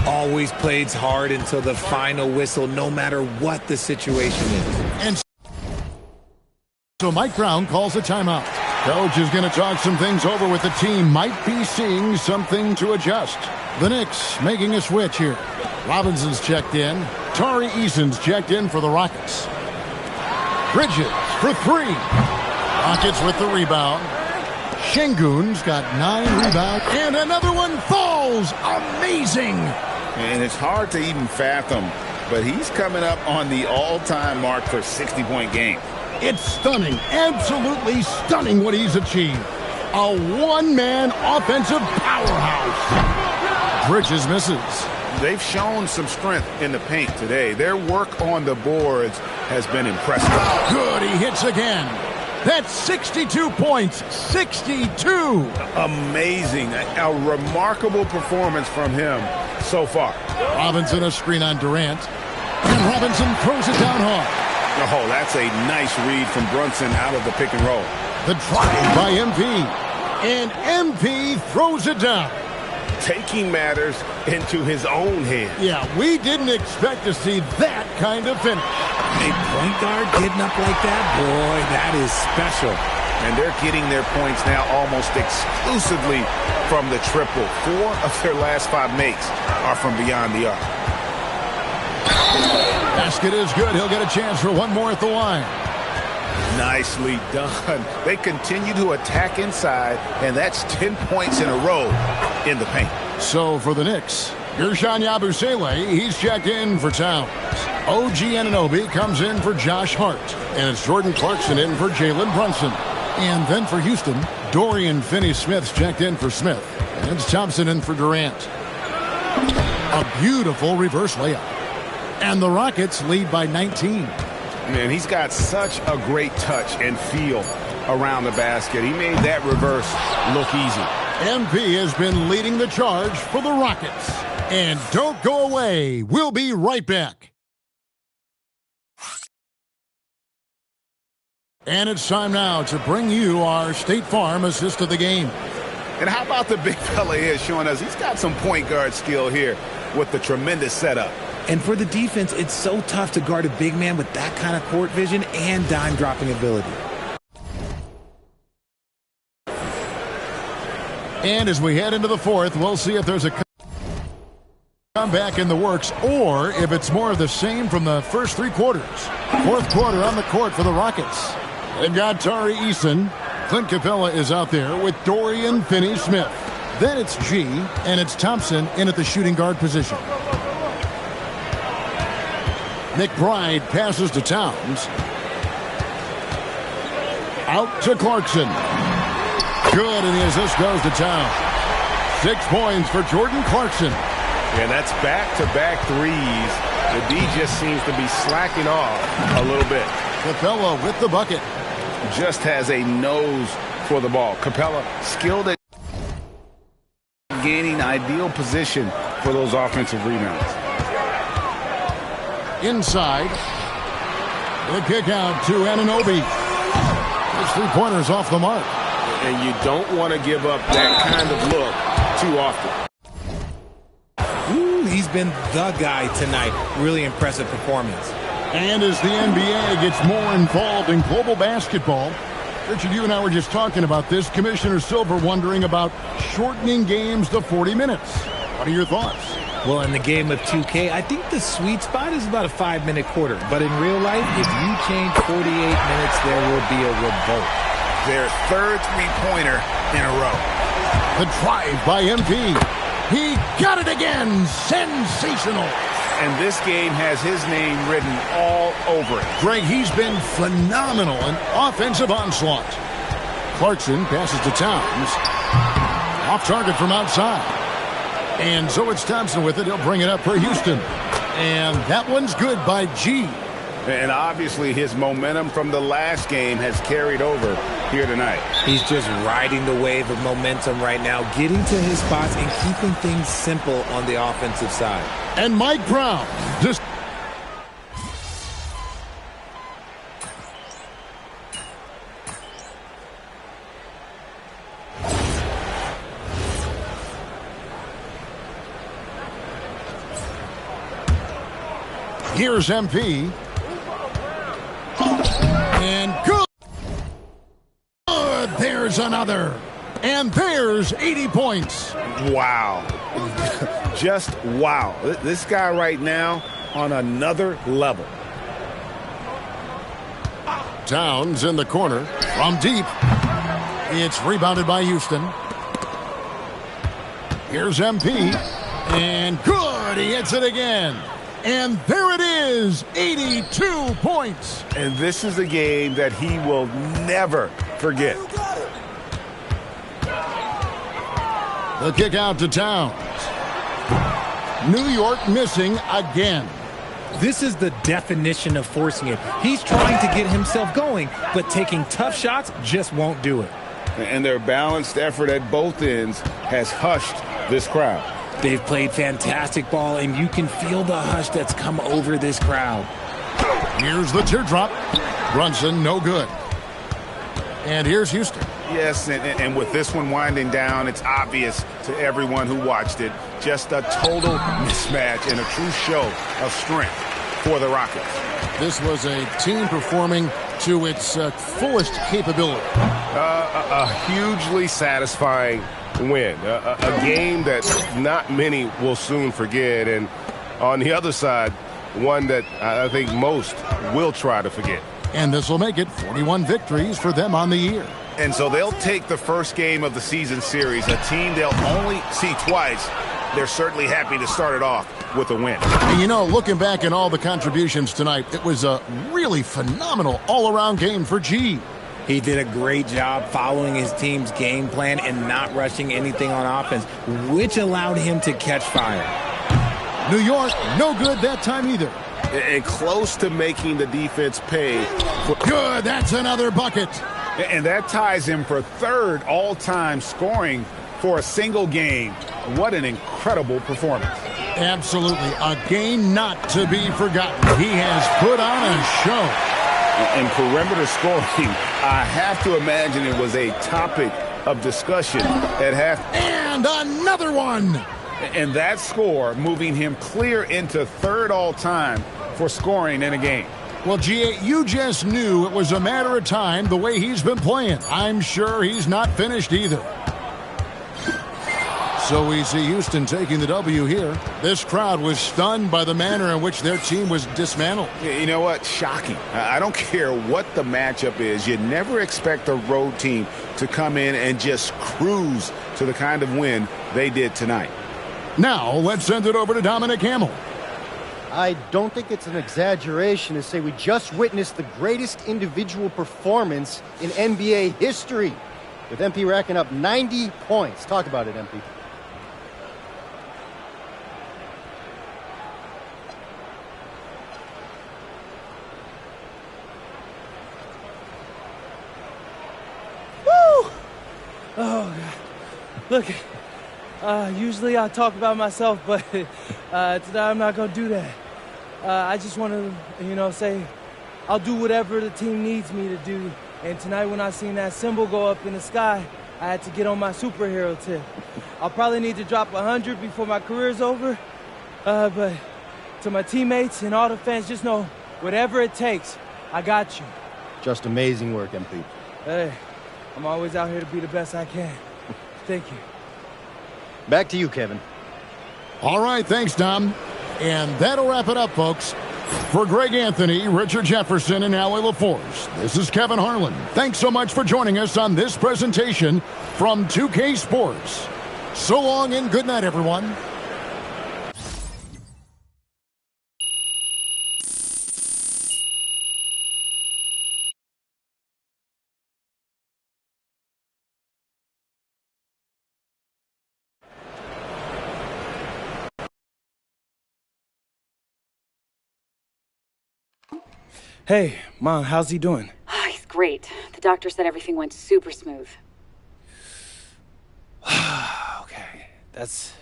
Always plays hard until the final whistle, no matter what the situation is. And so Mike Brown calls a timeout. Coach is going to talk some things over with the team. Might be seeing something to adjust. The Knicks making a switch here. Robinson's checked in. Tari Eason's checked in for the Rockets. Bridges for 3. Rockets with the rebound. Şengün's got 9 rebounds. And another one falls. Amazing. And it's hard to even fathom, but he's coming up on the all-time mark for 60-point game. It's stunning, absolutely stunning what he's achieved. A one-man offensive powerhouse. Bridges misses. They've shown some strength in the paint today. Their work on the boards has been impressive. Good, he hits again. That's 62 points, 62. Amazing, a remarkable performance from him so far. Robinson a screen on Durant. And Robinson throws it down hard. Oh, that's a nice read from Brunson out of the pick and roll. The drive by MP. And MP throws it down. Taking matters into his own hands. Yeah, we didn't expect to see that kind of finish. A point guard getting up like that, boy, that is special. And they're getting their points now almost exclusively from the triple. 4 of their last 5 makes are from beyond the arc. Basket is good. He'll get a chance for one more at the line. Nicely done. They continue to attack inside, and that's 10 points in a row in the paint. So for the Knicks, Guerschon Yabusele, he's checked in for Towns. OG Anunoby comes in for Josh Hart. And it's Jordan Clarkson in for Jalen Brunson. And then for Houston, Dorian Finney-Smith's checked in for Smith. And it's Thompson in for Durant. A beautiful reverse layup. And the Rockets lead by 19. Man, he's got such a great touch and feel around the basket. He made that reverse look easy. MP has been leading the charge for the Rockets. And don't go away. We'll be right back. And it's time now to bring you our State Farm assist of the game. And how about the big fella here showing us he's got some point guard skill here with the tremendous setup. And for the defense, it's so tough to guard a big man with that kind of court vision and dime-dropping ability. And as we head into the fourth, we'll see if there's a comeback in the works or if it's more of the same from the first 3 quarters. Fourth quarter on the court for the Rockets. They've got Tari Eason. Clint Capella is out there with Dorian Finney-Smith. Then it's G, and it's Thompson in at the shooting guard position. McBride passes to Towns. Out to Clarkson. Good, and the assist goes to Towns. 6 points for Jordan Clarkson. Yeah, that's back-to-back threes. The D just seems to be slacking off a little bit. Capella with the bucket. Just has a nose for the ball. Capella skilled at gaining ideal position for those offensive rebounds. Inside. The kick out to Anunoby. His three-pointers off the mark. And you don't want to give up that kind of look too often. Ooh, he's been the guy tonight. Really impressive performance. And as the NBA gets more involved in global basketball, Richard, you and I were just talking about this. Commissioner Silver wondering about shortening games to 40 minutes. What are your thoughts? Well, in the game of 2K, I think the sweet spot is about a 5-minute quarter. But in real life, if you change 48 minutes, there will be a revolt. Their third three-pointer in a row. The drive by MP. He got it again. Sensational. And this game has his name written all over it. Greg, he's been phenomenal in offensive onslaught. Clarkson passes to Towns. Off target from outside. And so it's Thompson with it. He'll bring it up for Houston. And that one's good by G. And obviously his momentum from the last game has carried over here tonight. He's just riding the wave of momentum right now, getting to his spots and keeping things simple on the offensive side. And Mike Brown just... Here's MP. And good. There's another. And there's 80 points. Wow. Just wow. This guy right now on another level. Towns in the corner from deep. It's rebounded by Houston. Here's MP. And good. He hits it again. And there it is, 82 points. And this is a game that he will never forget. The kick out to Towns. New York missing again. This is the definition of forcing it. He's trying to get himself going, but taking tough shots just won't do it. And their balanced effort at both ends has hushed this crowd. They've played fantastic ball, and you can feel the hush that's come over this crowd. Here's the teardrop. Brunson, no good. And here's Houston. Yes, and with this one winding down, it's obvious to everyone who watched it. Just a total mismatch and a true show of strength for the Rockets. This was a team performing to its fullest capability. A hugely satisfying win. A game that not many will soon forget. And on the other side, one that I think most will try to forget. And this will make it 41 victories for them on the year. And so they'll take the first game of the season series, a team they'll only see twice. They're certainly happy to start it off with a win. And you know, looking back at all the contributions tonight, it was a really phenomenal all-around game for G. He did a great job following his team's game plan and not rushing anything on offense, which allowed him to catch fire. New York, no good that time either. And close to making the defense pay. Good, that's another bucket. And that ties him for third all-time scoring for a single game. What an incredible performance. Absolutely, a game not to be forgotten. He has put on a show. And perimeter scoring, I have to imagine it was a topic of discussion at half. And another one. And that score moving him clear into third all-time for scoring in a game. Well, G.A., you just knew it was a matter of time the way he's been playing. I'm sure he's not finished either. So we see Houston taking the W here. This crowd was stunned by the manner in which their team was dismantled. You know what? Shocking. I don't care what the matchup is. You never expect a road team to come in and just cruise to the kind of win they did tonight. Now, let's send it over to Dominic Hamill. I don't think it's an exaggeration to say we just witnessed the greatest individual performance in NBA history, with MP racking up 90 points. Talk about it, MP. Woo! Look, usually I talk about myself, but today I'm not going to do that. I just want to, say I'll do whatever the team needs me to do. And tonight when I seen that symbol go up in the sky, I had to get on my superhero tip. I'll probably need to drop 100 before my career's over. But to my teammates and all the fans, just know, whatever it takes, I got you. Just amazing work, MP. Hey, I'm always out here to be the best I can. Thank you. Back to you, Kevin. All right, thanks, Tom. And that'll wrap it up, folks. For Greg Anthony, Richard Jefferson, and Allie LaForce, this is Kevin Harlan. Thanks so much for joining us on this presentation from 2K Sports. So long and good night, everyone. Hey, Mom, how's he doing? Oh, he's great. The doctor said everything went super smooth. Okay, that's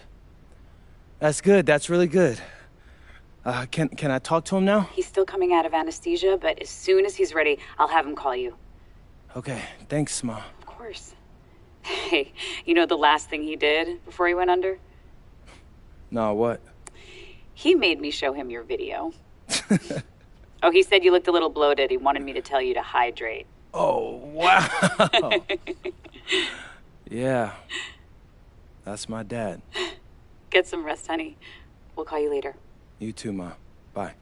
good. That's really good. Can I talk to him now? He's still coming out of anesthesia, but as soon as he's ready, I'll have him call you. Okay, thanks, Mom. Of course. Hey, you know the last thing he did before he went under? No, what? He made me show him your video. Oh, he said you looked a little bloated. He wanted me to tell you to hydrate. Oh, wow. Yeah. That's my dad. Get some rest, honey. We'll call you later. You too, Ma. Bye.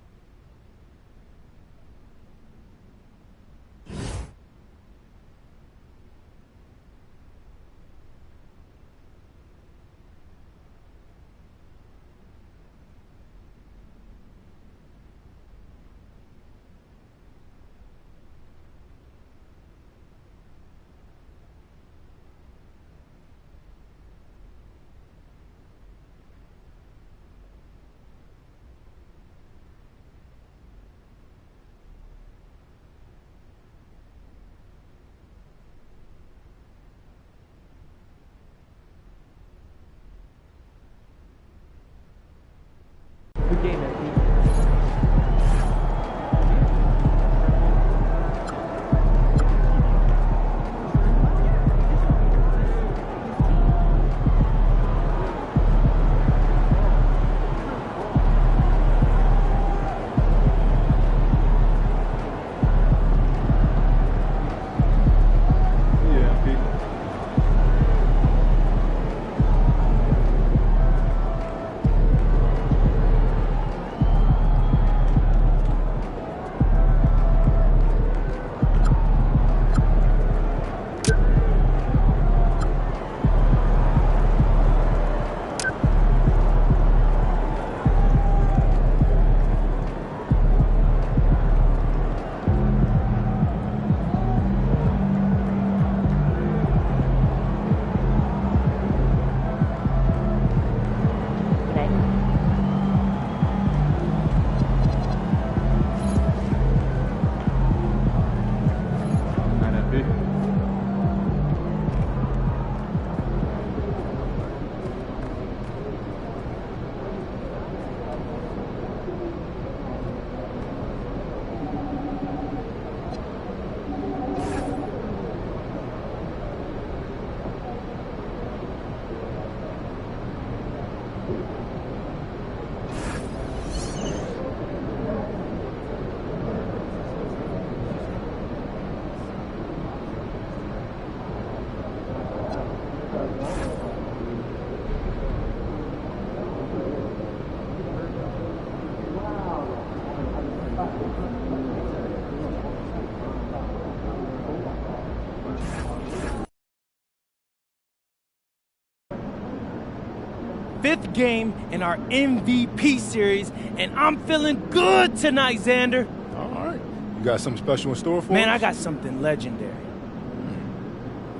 Fifth game in our MVP series, and I'm feeling good tonight, Xander. All right. You got something special in store for us? Man, I got something legendary.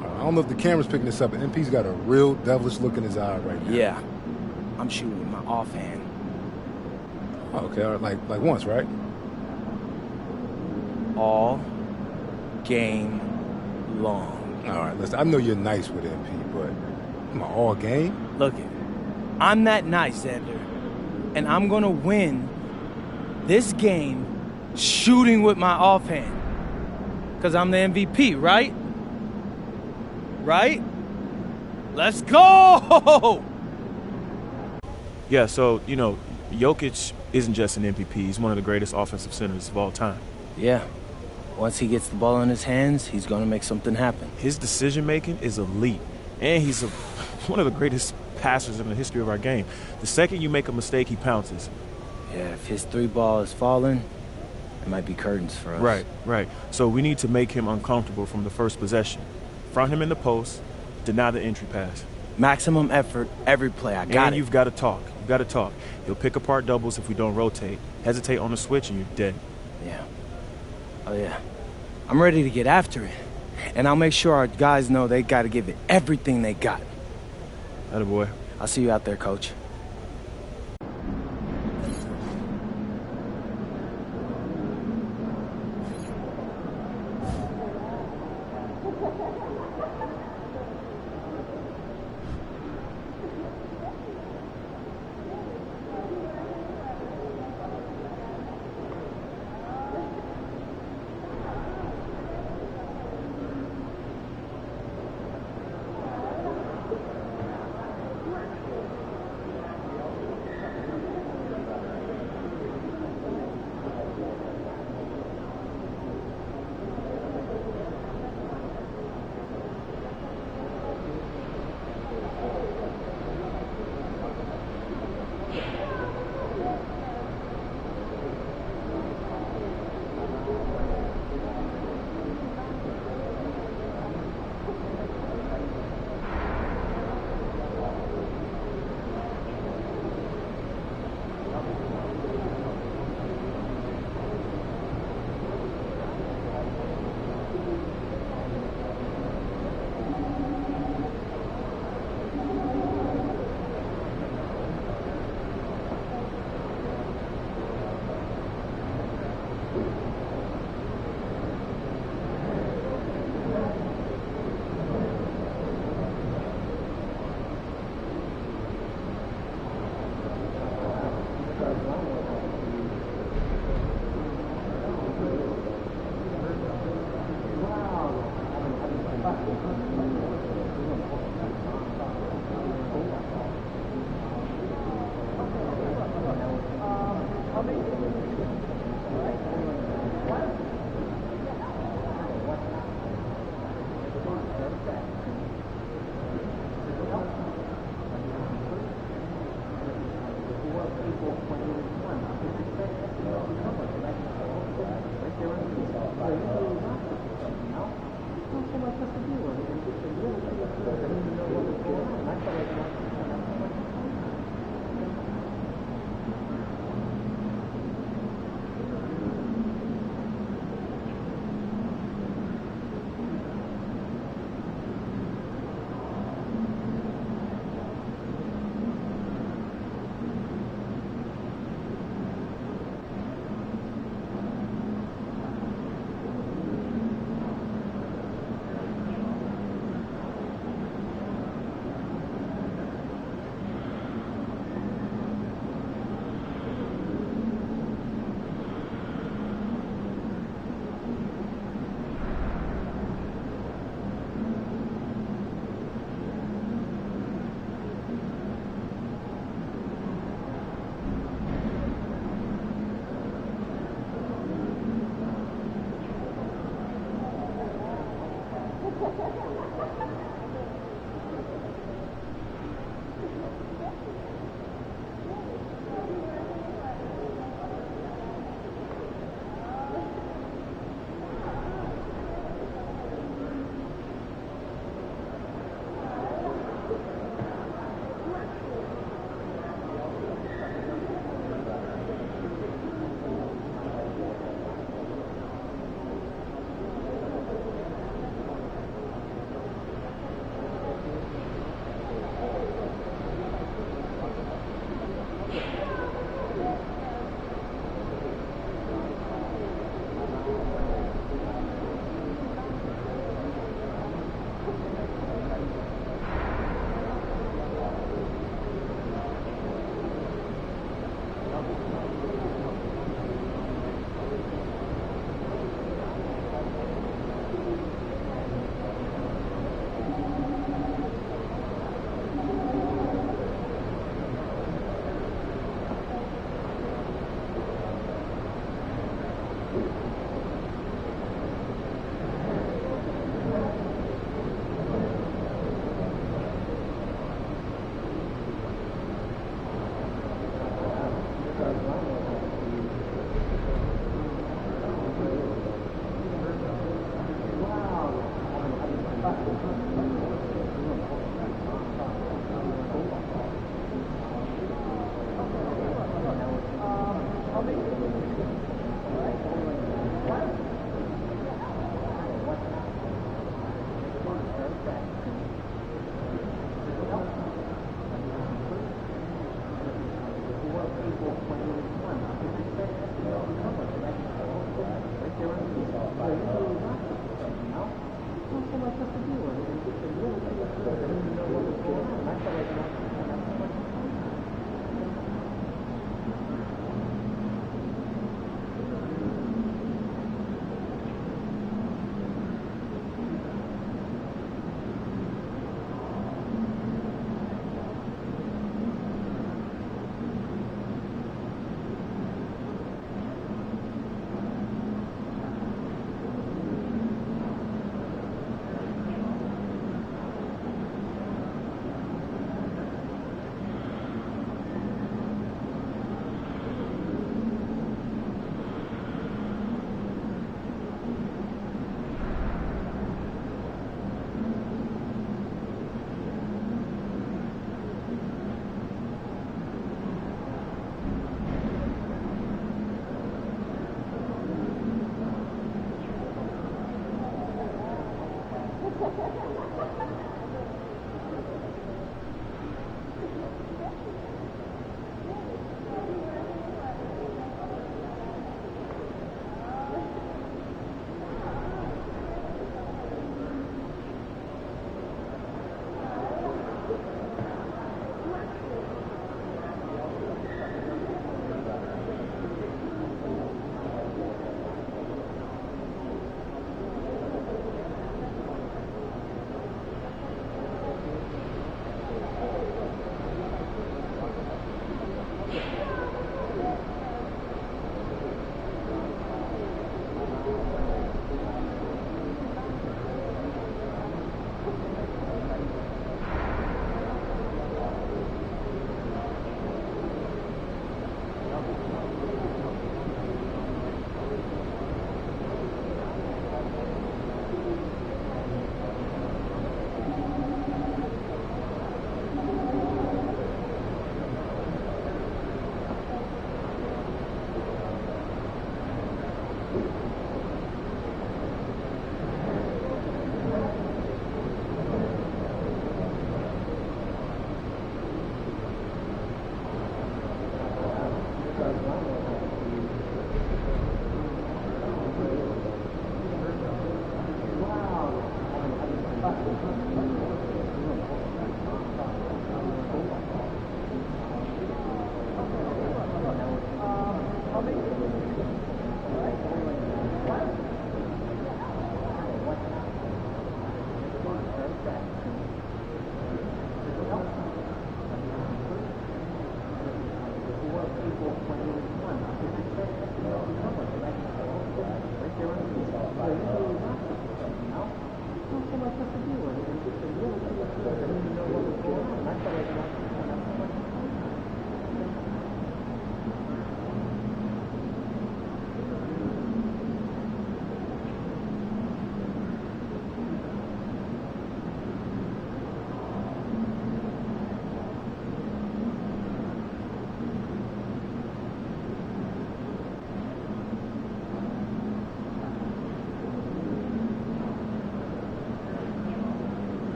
I don't know if the camera's picking this up, but MP's got a real devilish look in his eye right now. Yeah. I'm shooting with my offhand. Oh, okay, all right. Like once, right? All game long. All right, listen, I know you're nice with MP, but Come on, all game. Look it. I'm that nice, Xander. And I'm going to win this game shooting with my offhand. Because I'm the MVP, right? Right? Let's go! Yeah, so, Jokic isn't just an MVP. He's one of the greatest offensive centers of all time. Yeah. Once he gets the ball in his hands, he's going to make something happen. His decision-making is elite. And he's one of the greatest passers in the history of our game. The second you make a mistake, he pounces. Yeah, if his 3 ball is falling, it might be curtains for us. Right. So we need to make him uncomfortable from the first possession. Front him in the post, deny the entry pass. Maximum effort every play. I got it. And you've got to talk. He'll pick apart doubles if we don't rotate. Hesitate on the switch and you're dead. Yeah. Oh, yeah. I'm ready to get after it. And I'll make sure our guys know they got to give it everything they got. Attaboy. I'll see you out there, Coach.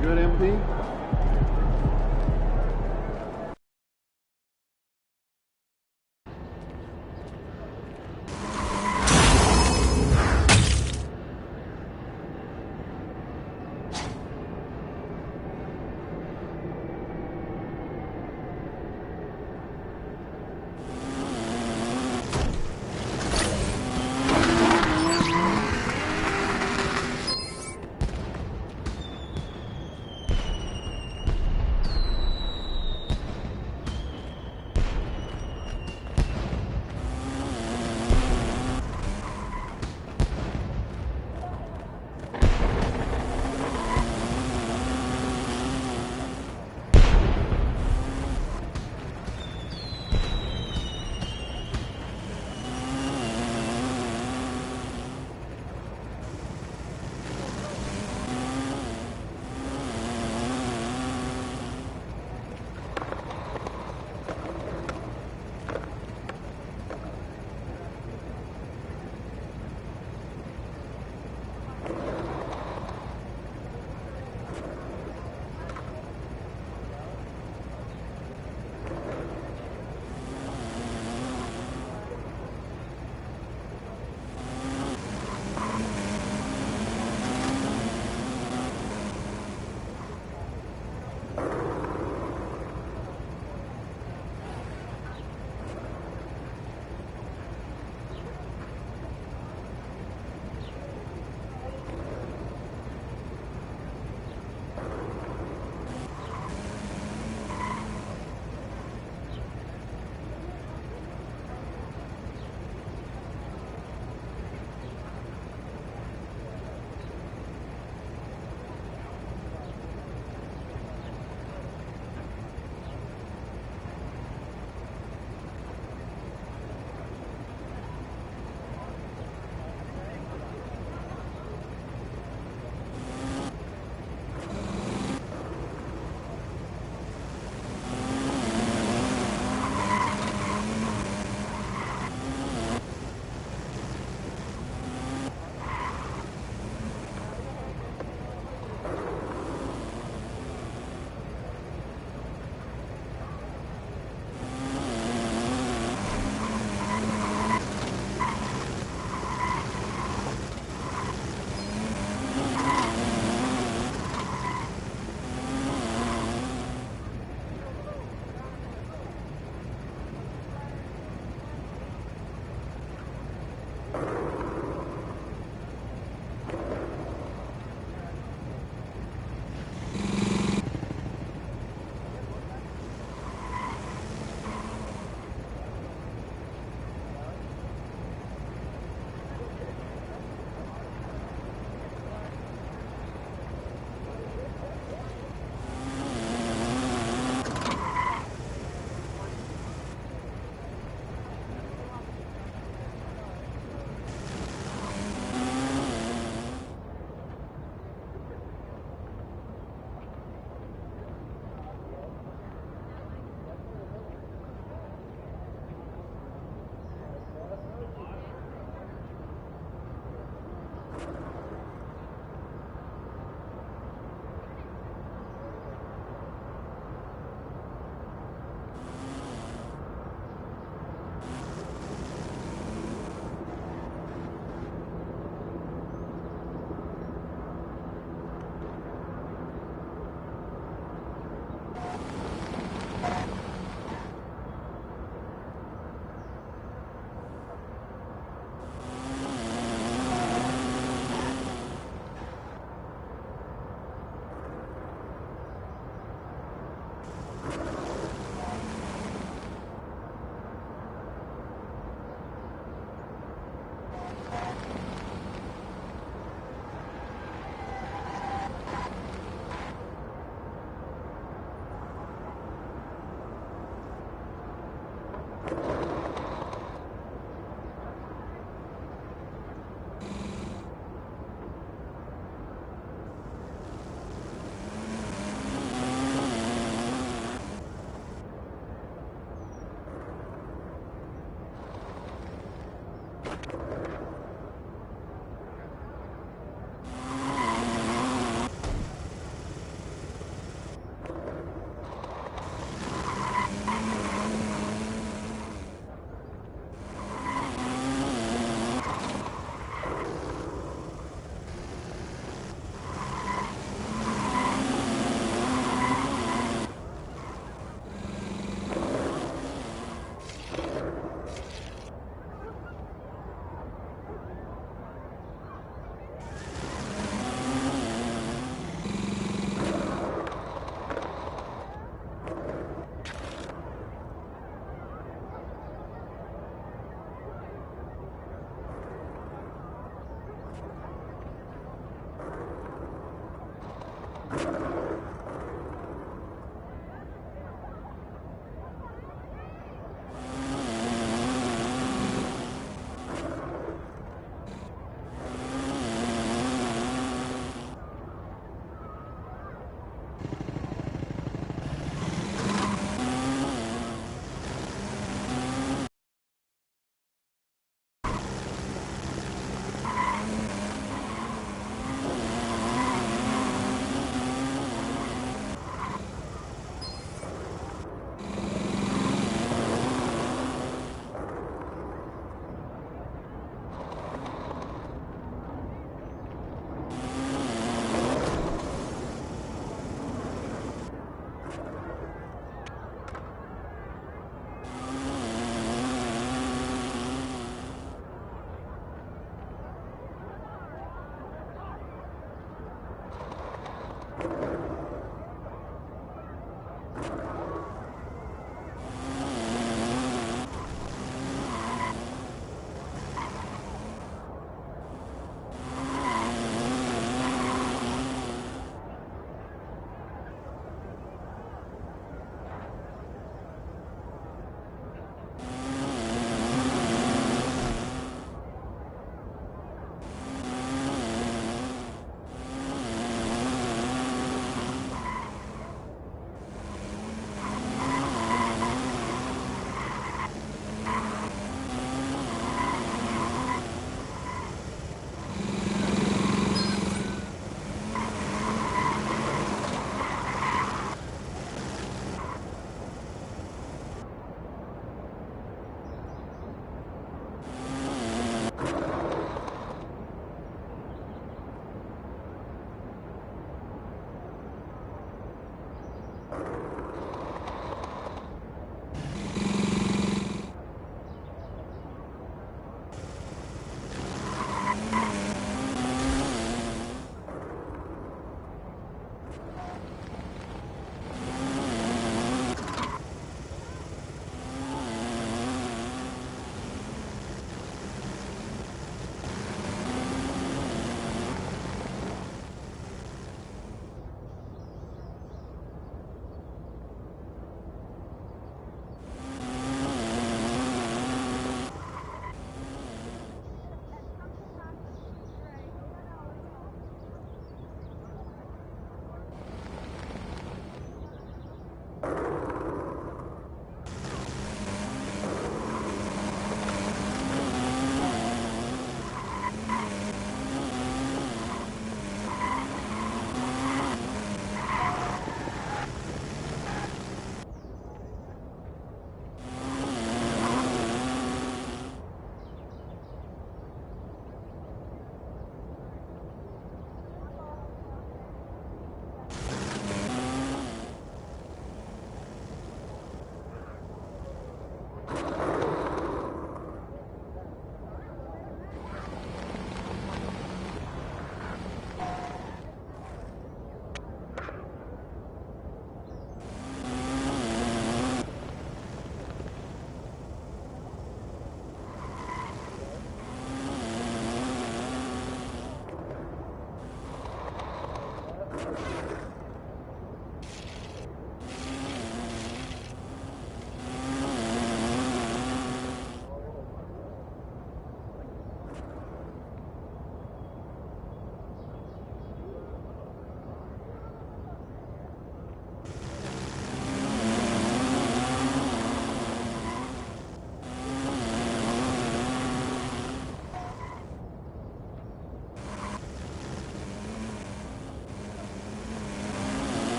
Good, MP.